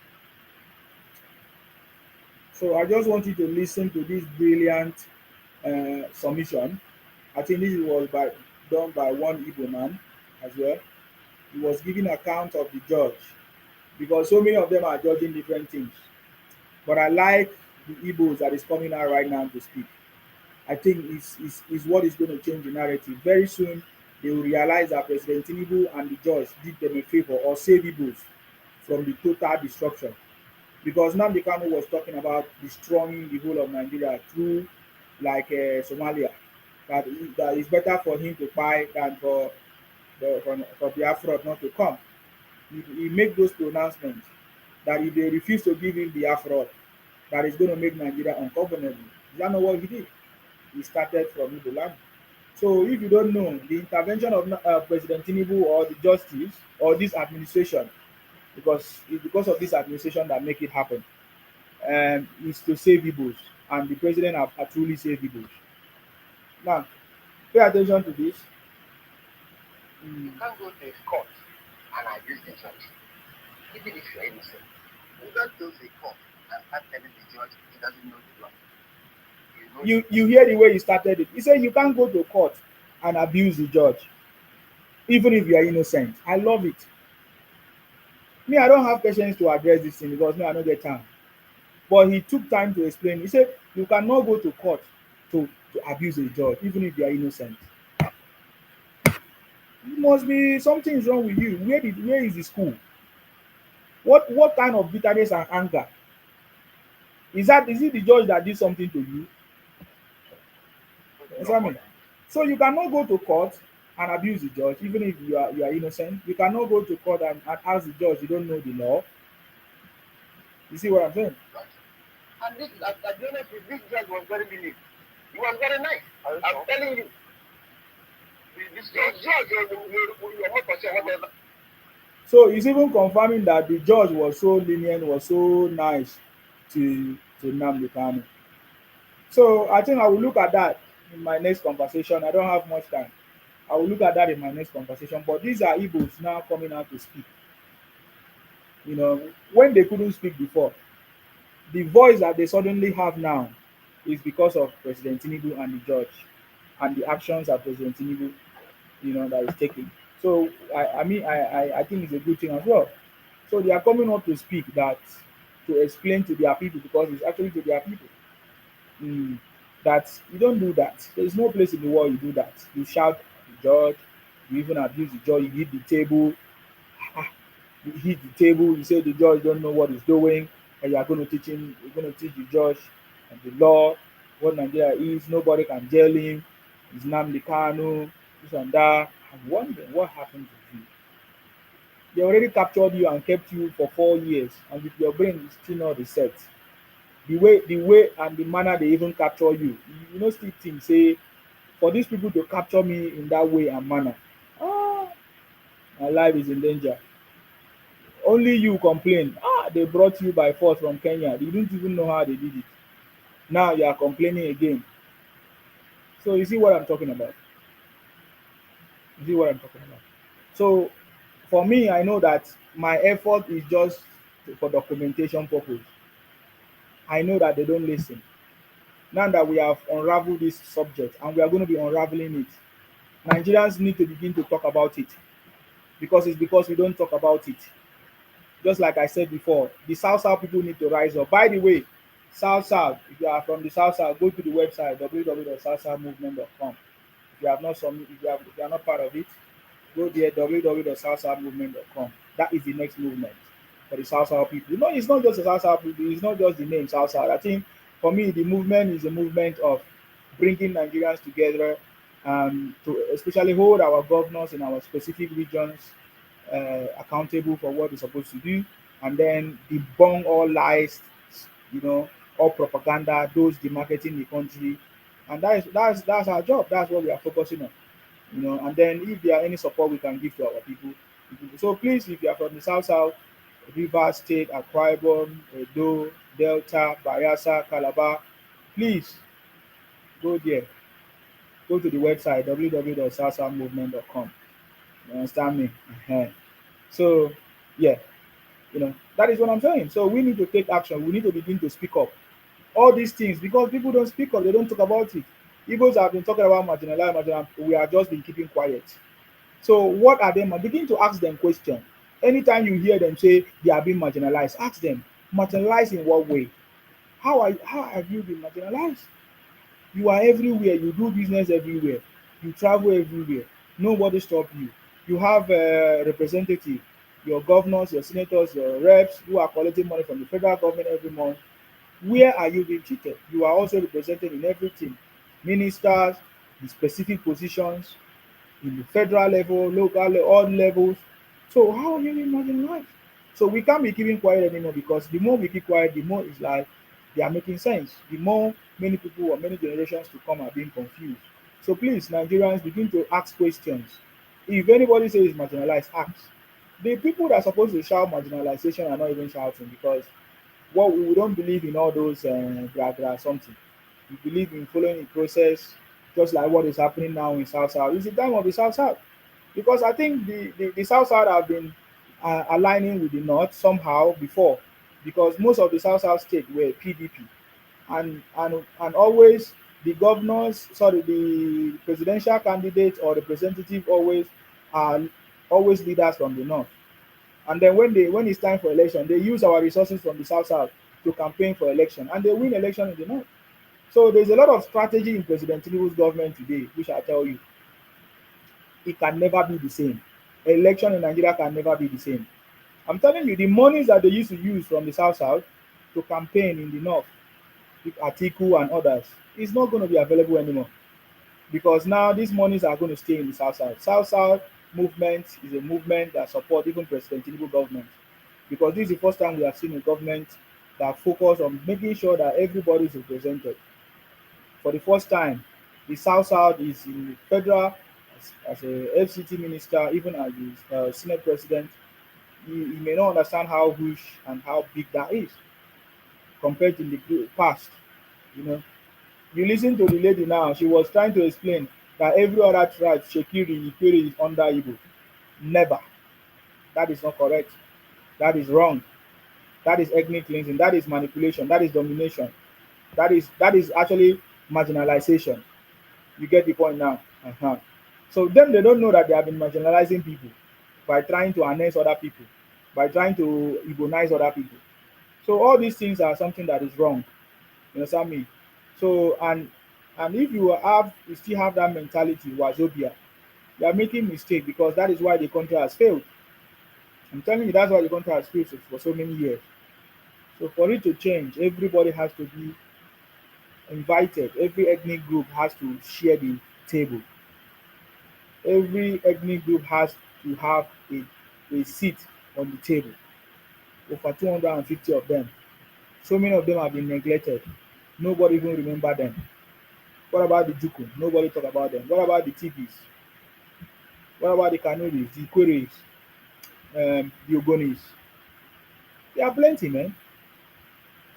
so I just want you to listen to this brilliant submission. I think this was done by one Igbo man as well. He was giving account of the judge because so many of them are judging different things. But I like the Igbos that is coming out right now to speak. I think is what is going to change the narrative. Very soon, they will realize that President Tinubu and the judge did them a favor or save Igbos from the total destruction. Because Nnamdi Kanu was talking about destroying the whole of Nigeria through like Somalia. That is better for him to buy than for Biafra not to come. He make those pronouncements that if they refuse to give him Biafra, that is going to make Nigeria ungovernable. Is that not what he did? He started from Igbo land. So if you don't know, the intervention of President Tinubu or the justice or this administration, because it's because of this administration that make it happen, is to save Igbos, and the president have truly saved Igbos. Now, pay attention to this. You can't go to a court and abuse the judge, even if you're innocent. You don't go to a court and start telling the judge he doesn't know the law. You hear the way he started it. He said you can't go to court and abuse the judge, even if you are innocent. I love it. Me, I don't have patience to address this thing because me, I don't get time. But he took time to explain. He said you cannot go to court to abuse a judge, even if you are innocent. It must be something is wrong with you. Where is the school? What kind of bitterness and anger? Is it the judge that did something to you? You know what I mean? So you cannot go to court and abuse the judge, even if you are innocent. You cannot go to court and ask the judge you don't know the law. You see what I'm saying? And this, at the honest, this judge was very believed. He was very nice. I'm telling you. This judge was whatever. So he's even confirming that the judge was so lenient, was so nice to Nnamdi Kanu. So I think I will look at that in my next conversation. I don't have much time. I will look at that in my next conversation. But these are Igbos now coming out to speak. You know, when they couldn't speak before, the voice that they suddenly have now is because of President Tinubu and the judge and the actions that President Tinubu, that is taking. So I think it's a good thing as well. So they are coming up to speak that to explain to their people because it's actually to their people. That you don't do that. There is no place in the world you do that. You shout the judge, you even abuse the judge, you hit the table, you say the judge don't know what he's doing, and you are going to teach him, you're going to teach the judge and the law, what Nigeria is, nobody can jail him, he's Nnamdi Kanu, this and that. I'm wondering what happened to you. They already captured you and kept you for 4 years, and with your brain is still not reset. The way and the manner they even capture you, still think say for these people to capture me in that way and manner, my life is in danger. Only you complain, they brought you by force from Kenya, you didn't even know how they did it. Now you are complaining again. So you see what I'm talking about. So For me, I know that my effort is just for documentation purpose. I know that they don't listen. Now that we have unraveled this subject and we are going to be unraveling it, Nigerians need to begin to talk about it, because it's because we don't talk about it. Just like I said before, the South South people need to rise up. By the way, South South, if you are from the South South, go to the website www.southsouthmovement.com. If you have not if you are not part of it, go there www.southsouthmovement.com. That is the next movement for the South South people. No, it's not just the South South people. It's not just the name South South. I think for me, the movement is a movement of bringing Nigerians together, to especially hold our governors in our specific regions accountable for what they're supposed to do, and then debunk all lies, you know, all propaganda, those demarketing the country, and that's our job. That's what we are focusing on, you know. And then if there are any support we can give to our people, so please, if you are from the South South, Rivers State, Akwa Ibom, Edo, Delta, Bayelsa, Calabar, please go there. Go to the website www.southsouthmovement.com. You understand me? So, yeah, you know, that is what I'm saying. So we need to take action. We need to begin to speak up. All these things, because people don't speak up, they don't talk about it. Igbos have been talking about marginalized. We have just been keeping quiet. So what are they? Begin to ask them questions. Anytime you hear them say they are being marginalized, ask them, marginalized in what way? How have you been marginalized? You are everywhere. You do business everywhere. You travel everywhere. Nobody stop you. You have a representative, your governors, your senators, your reps who are collecting money from the federal government every month. Where are you being cheated? You are also represented in everything. Ministers, the specific positions in the federal level, local level, all levels. So how are you imagining life? So we can't be keeping quiet anymore, because the more we keep quiet, the more it's like they are making sense. The more many people or many generations to come are being confused. So please, Nigerians, begin to ask questions. If anybody says marginalized, ask. The people that are supposed to shout marginalization are not even shouting, because what we don't believe in all those something. We believe in following the process, just like what is happening now in South South. It's the time of the South South, because I think the South South have been aligning with the North somehow before, because most of the South South states were PDP, and always the governors, sorry, the presidential candidate or representative always are always leaders from the North. And then when it's time for election, they use our resources from the South South to campaign for election, and they win election in the North. So there's a lot of strategy in President Tinubu's government today, which I tell you, it can never be the same. Election in Nigeria can never be the same. I'm telling you, the monies that they used to use from the South South to campaign in the North, with Atiku and others, is not going to be available anymore, because now these monies are going to stay in the South South. South South movement is a movement that supports even President Tinubu government, because this is the first time we have seen a government that focus on making sure that everybody is represented. For the first time, the South South is in the federal as a FCT minister, even as the Senate president. You may not understand how huge and how big that is compared to the past. You know, you listen to the lady now, she was trying to explain that every other tribe, Shekiri, Ikiri, is under Igbo. Never. That is not correct. That is wrong. That is ethnic cleansing. That is manipulation. That is domination. That is actually marginalization. You get the point now. So them, they don't know that they have been marginalizing people by trying to annex other people, by trying to Igbonize other people. So all these things are something that is wrong. You understand me? So and if you still have that mentality, Wazobia, you are making mistake, because that is why the country has failed. I'm telling you, that's why the country has failed for so many years. So for it to change, everybody has to be invited. Every ethnic group has to share the table. Every ethnic group has to have a seat on the table. Over 250 of them. So many of them have been neglected. Nobody even remember them. What about the Juku? Nobody talk about them. What about the Tibis? What about the Kanuris, the Queries, the Ogonis? There are plenty, man.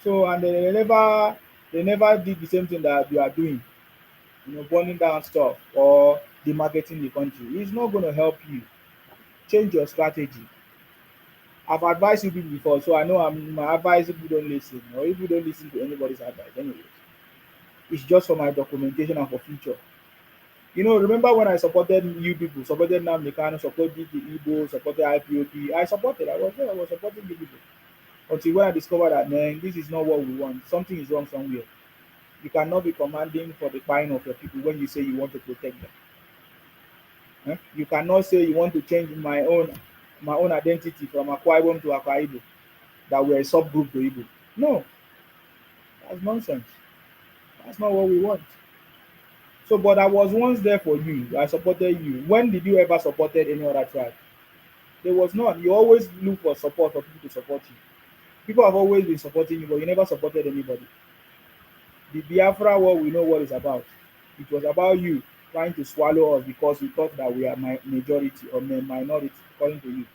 So and they never did the same thing that you are doing. Burning down stuff or demarketing the country. It's not going to help you. change your strategy. I've advised you people before, so I know my advice if you don't listen, or if you don't listen to anybody's advice, anyways. It's just for my documentation and for future. Remember when I supported you people, supported Nnamdi Kanu, supported the Igbos, supported IPOP. I was there, I was supporting you people. Until when I discovered that, man, this is not what we want. Something is wrong somewhere. You cannot be commanding for the buying of your people when you say you want to protect them. You cannot say you want to change my own identity from Akwa Ibom to Akwa Ibom, that we're a subgroup to Igbo. No, that's nonsense. That's not what we want. So, but I was once there for you. I supported you. When did you ever supported any other tribe? There was none. You always look for support for people to support you. People have always been supporting you, but you never supported anybody. The Biafra war, we know what it's about. It was about you trying to swallow us because you thought that we are majority or minority, according to you.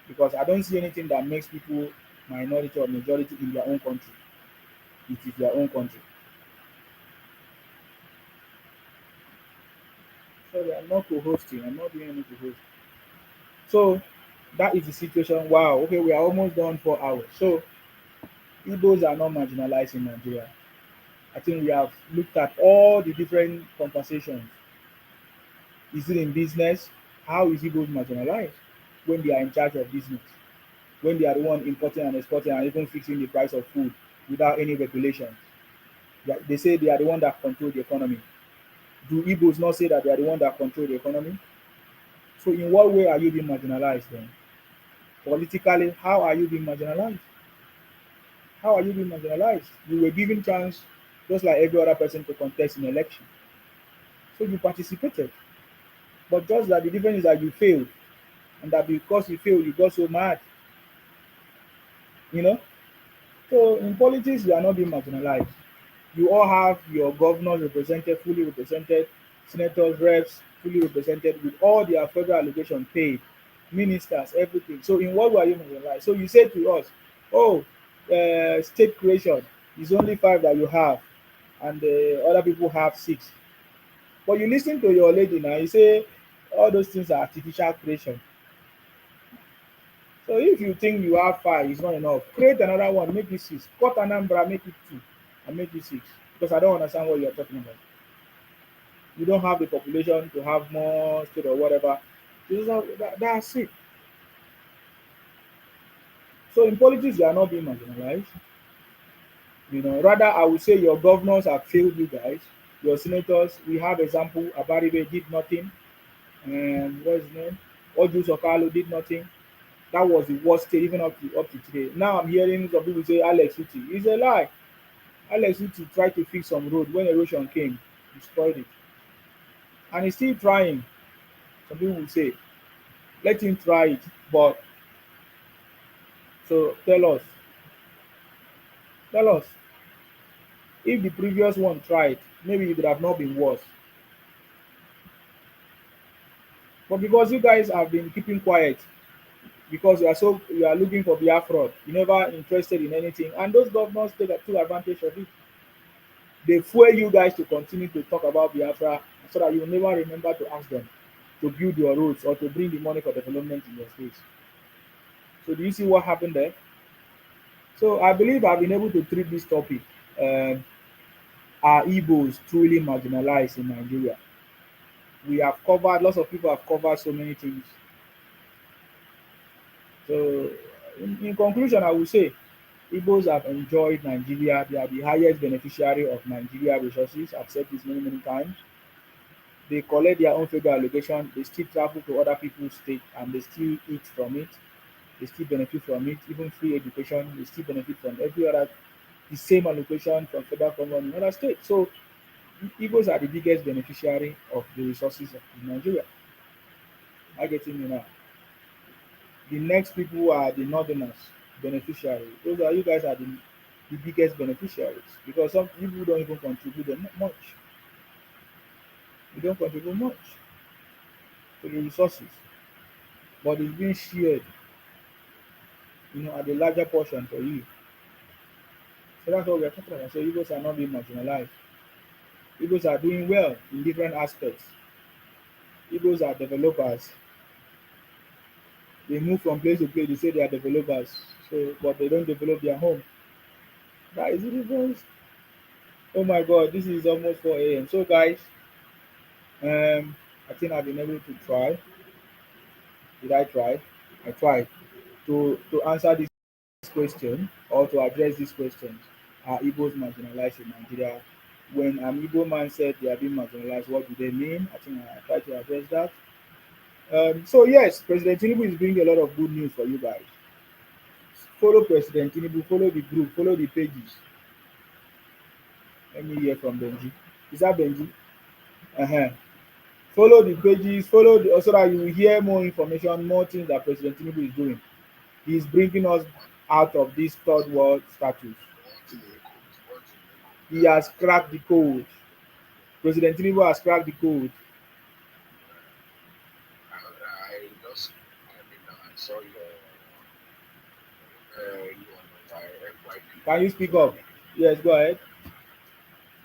Because I don't see anything that makes people minority or majority in their own country. It is their own country. Sorry, I'm not co-hosting. I'm not doing any co-hosting. So that is the situation. Wow. Okay, we are almost done 4 hours. So Igbos are not marginalized in Nigeria. I think we have looked at all the different conversations. Is it in business? How is Igbos marginalized when they are in charge of business? When they are the one importing and exporting and even fixing the price of food without any regulations? They say they are the one that control the economy. Do Igbos not say that they are the one that control the economy? So in what way are you being marginalized then? Politically, how are you being marginalized? How are you being marginalized? You were given chance just like every other person to contest in election. So you participated. But just that the difference is that you failed. And that because you failed, you got so mad. You know? So in politics, you are not being marginalized. You all have your governors represented, fully represented, senators, reps, fully represented with all their federal allocation paid, ministers, everything. So in what way are you marginalized? So you say to us, oh, state creation is only 5 that you have, and other people have 6. But you listen to your lady now, you say all those things are artificial creation. So if you think you have 5, it's not enough. Create another one, make it 6. Cut Anambra, make it 2, and make it 6. Because I don't understand what you're talking about. You don't have the population to have more state or whatever. That's it. So in politics, you are not being marginalized. Rather, I would say your governors have failed you guys. Your senators, we have example, Abaribe did nothing. What's his name? Oju Sokalo did nothing. That was the worst state, even up to today. Now I'm hearing some people say Alex Uti. It's a lie. Alex Uti tried to fix some road when erosion came, destroyed it. And he's still trying. Some people will say, let him try it. But so tell us, if the previous one tried, maybe it would have not been worse. But because you guys have been keeping quiet, because you are looking for Biafra, you never interested in anything, and those governors took advantage of it. They fuel you guys to continue to talk about Biafra so that you will never remember to ask them to build your roads or to bring the money for development in your states. So do you see what happened there? So I believe I've been able to treat this topic. Um, are Igbos truly marginalized in Nigeria? We have covered, lots of people have covered so many things. So in conclusion, I would say Igbos have enjoyed Nigeria. They are the highest beneficiary of Nigeria resources. I've said this many, many times. They collect their own federal allocation. They still travel to other people's state and they still eat from it. They still benefit from it. Even free education, they still benefit from every other, the same allocation from federal government in other states. So Igbos are the biggest beneficiary of the resources of Nigeria. Am I getting you now? The next people are the northerners beneficiaries. Those are you guys are the biggest beneficiaries because some people don't even contribute much. You don't contribute much to the resources, but it's being shared, at the larger portion for you. So that's what we're talking about. So Igbos are not being marginalized. Igbos are doing well in different aspects. Igbos are developers. They move from place to place. They say they are developers, so but they don't develop their home. That is the difference. Oh my God, this is almost 4 a.m. So guys, I think I've been able to try. Did I try? I tried to answer this question or to address these questions. Are Igbos marginalized in Nigeria? When an Igbo man said they are being marginalized, what do they mean? I think I tried to address that. So yes, President Tinubu is bringing a lot of good news for you guys. Follow President Tinubu, follow the group, follow the pages. Let me hear from Benji. Is that Benji? Uh-huh. Follow the pages, follow the, so that you will hear more information, more things that President Tinubu is doing. He is bringing us out of this third world status. He has cracked the code. President Tinubu has cracked the code. I saw you on my FYP. Can you speak up? Yes, go ahead.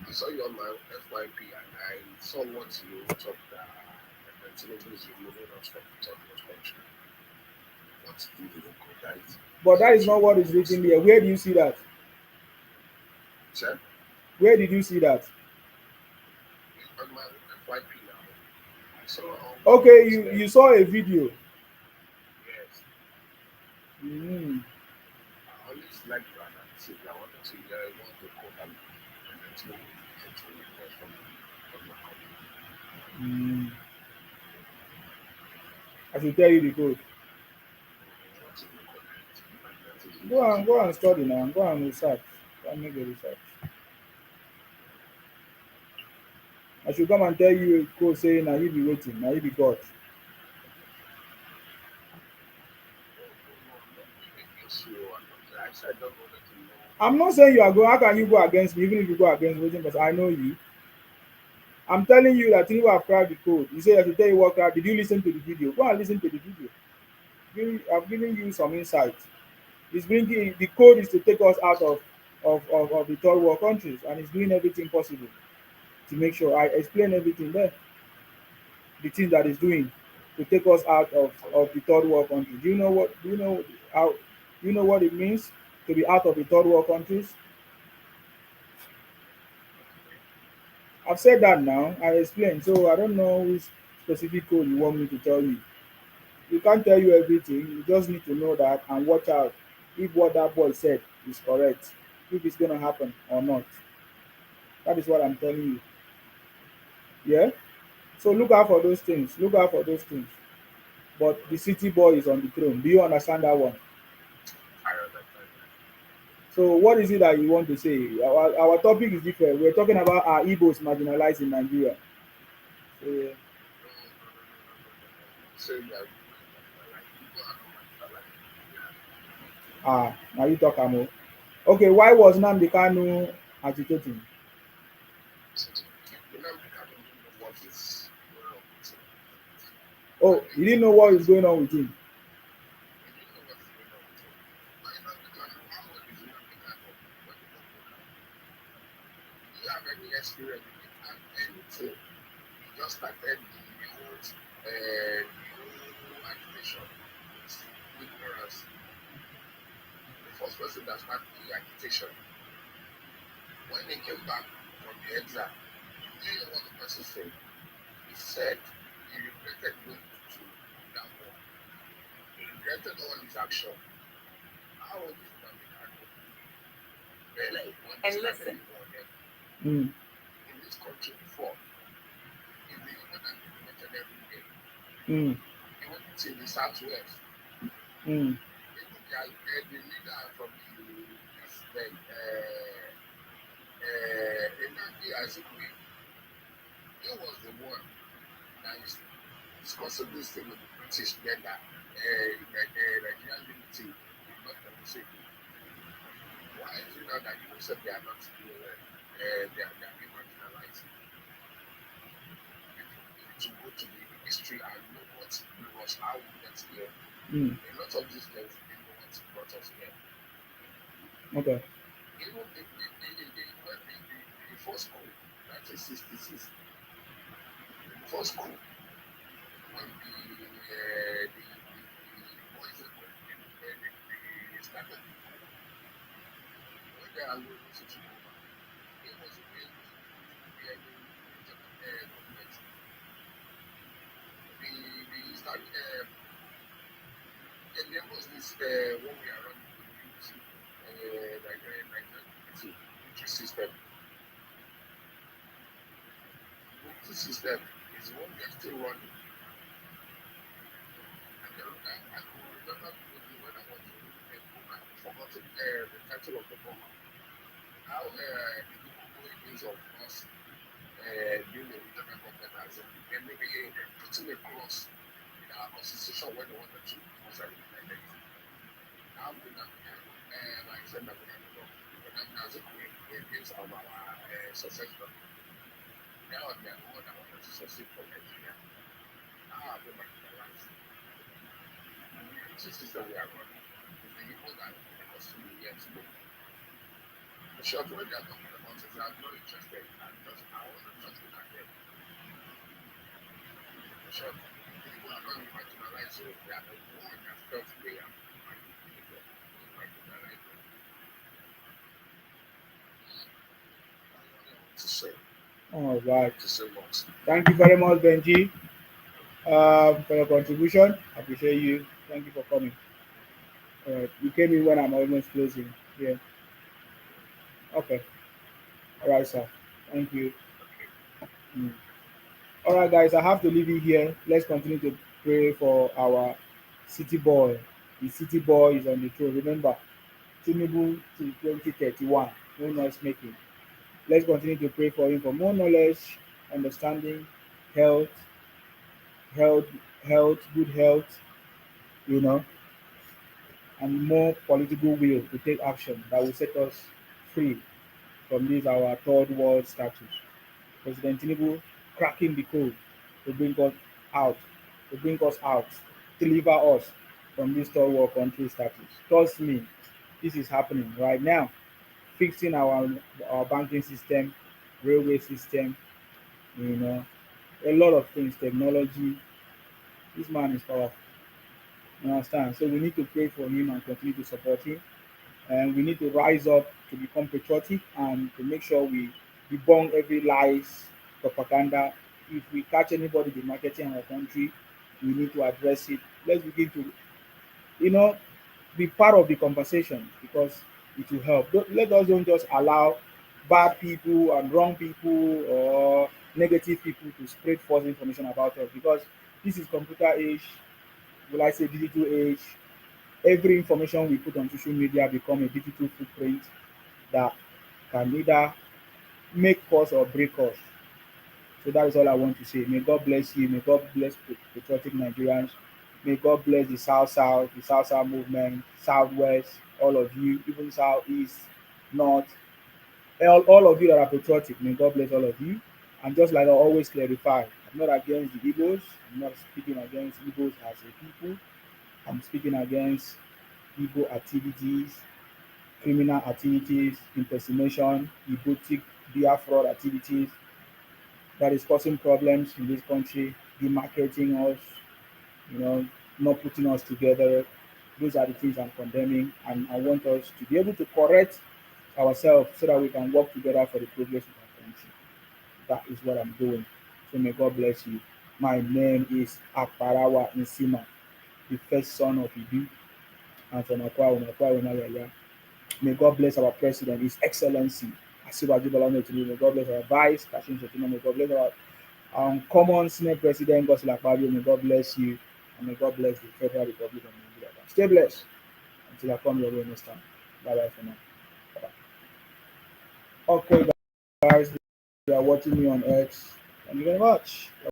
I saw you on my FYP and I saw what you wrote up that Tinubu is removing us from the third world country. What's the local guys? But that is not what is written here. Where do you see that? Sir? Where did you see that? On my FYP now. I saw. Okay, you saw a video. Yes. Mm. I always like your analysis. I wanted to hear what the quote and Tinubu is to remove us from the country. Mm. I should tell you the code. Go and study now. Go and research. Go and make a research. I should come and tell you a code saying now you be waiting, now you be God. I'm not saying you are going. How can you go against me? Even if you go against waiting, because I know you. I'm telling you that you have cracked the code. You say I should tell you what cracked. Did you listen to the video? Go and listen to the video. I've given you some insight. It's bringing the code is to take us out of the third world countries, and it's doing everything possible to make sure I explain everything there. The things that it's doing to take us out of the third world country. Do you know what? Do you know how? Do you know what it means to be out of the third world countries? I've said that now. I explained. So I don't know which specific code you want me to tell you. We can't tell you everything. You just need to know that and watch out if what that boy said is correct, if it's going to happen or not. That is what I'm telling you. Yeah? So look out for those things. Look out for those things. But the city boy is on the throne. Do you understand that one? So what is it that you want to say? Our topic is different. We're talking about our Igbos marginalized in Nigeria. So, yeah. Now you talk Amo. Okay, why was Nnamdi Kanu agitating? Oh, you didn't know what is going on with him. Experience and anything. Just like any youth agitation, ignorance. The first person that started the agitation, when he came back from the exile, do you know what the person said? He said he regretted going to that war. He regretted all his action. How old is Nnamdi Kanu? And listen. In this country before, if the human had been voted every day, he went in the southwest. Even the leader from the president, Nnamdi Azikiwe, he was the one that is discussing this thing with the British then that Nigerian unity is not demonstrated. Why is it now that you said they are not they are being marginalized? To go to the history and know what was how we got here. A lot of these things they know what brought us here. Okay. Even the first coup, 1966, the first coup, when the Kanu also took over, he was when government. The start, and there was this one way around the community, like military system. Military system is one they are still running. And I could remember when I was in Boma, I've forgotten the title of the Boma. How the people go against of us doing the internal government as then maybe putting a clause in our constitution when they wanted to force an independence. How we now like I said, that we have to go as a way against our succession. Now they are the one that wanted to succeed for Nigeria. How are they marginalized? And the unity system we are running is the evil that was to be yet to go. The short way they are talking about is I'm not interested. I wasn't just looking at them. The short, the people are not marginalized, so they are the one that felt they are marginalized. To say. All right. To say much. Thank you very much, Benji, for your contribution. I appreciate you. Thank you for coming. All right. You came in when I'm almost closing. Yeah. Okay. All right, sir. Thank you. Mm. All right, guys. I have to leave you here. Let's continue to pray for our city boy. The city boy is on the throne. Remember, Tinubu to 2031. No noise making. Let's continue to pray for him for more knowledge, understanding, health, health, good health, you know, and more political will to take action that will set us free from this our third world status. President Tinubu cracking the code to bring us out, to bring us out, deliver us from this third world country status. Trust me, this is happening right now. Fixing our banking system, railway system, you know, a lot of things, technology. This man is powerful. You understand? So we need to pray for him and continue to support him. And we need to rise up to become patriotic and to make sure we debunk every lies, propaganda. If we catch anybody marketing our country, we need to address it. Let's begin to, you know, be part of the conversation because it will help. Let us don't just allow bad people and wrong people or negative people to spread false information about us because this is computer age, will I say digital age. Every information we put on social media become a digital footprint that can either make us or break us. So that is all I want to say. May God bless you. May God bless patriotic Nigerians. May God bless the South South, the South South movement, Southwest, all of you, even Southeast, North, all of you that are patriotic. May God bless all of you. And just like I always clarify, I'm not against the Igbos. I'm not speaking against Igbos as a people. I'm speaking against Igbo activities, criminal activities, impersonation, egotic, beer fraud activities that is causing problems in this country, demarketing us, you know, not putting us together. Those are the things I'm condemning, and I want us to be able to correct ourselves so that we can work together for the progress of our country. That is what I'm doing. So may God bless you. My name is Akparawa Nsima, the first son of Ibi, and from Akwa Mayaya. May God bless our president, His Excellency Asiwaju Bola Ahmed Tinubu. May God bless our vice, Kashim Shettima. May God bless our common Senate President, Godswill Akpabio. May God bless you, and may God bless the Federal Republic of Nigeria. Stay blessed until I come your way next time. Bye bye for now. Bye-bye. Okay, guys, you are watching me on X. Thank you very much.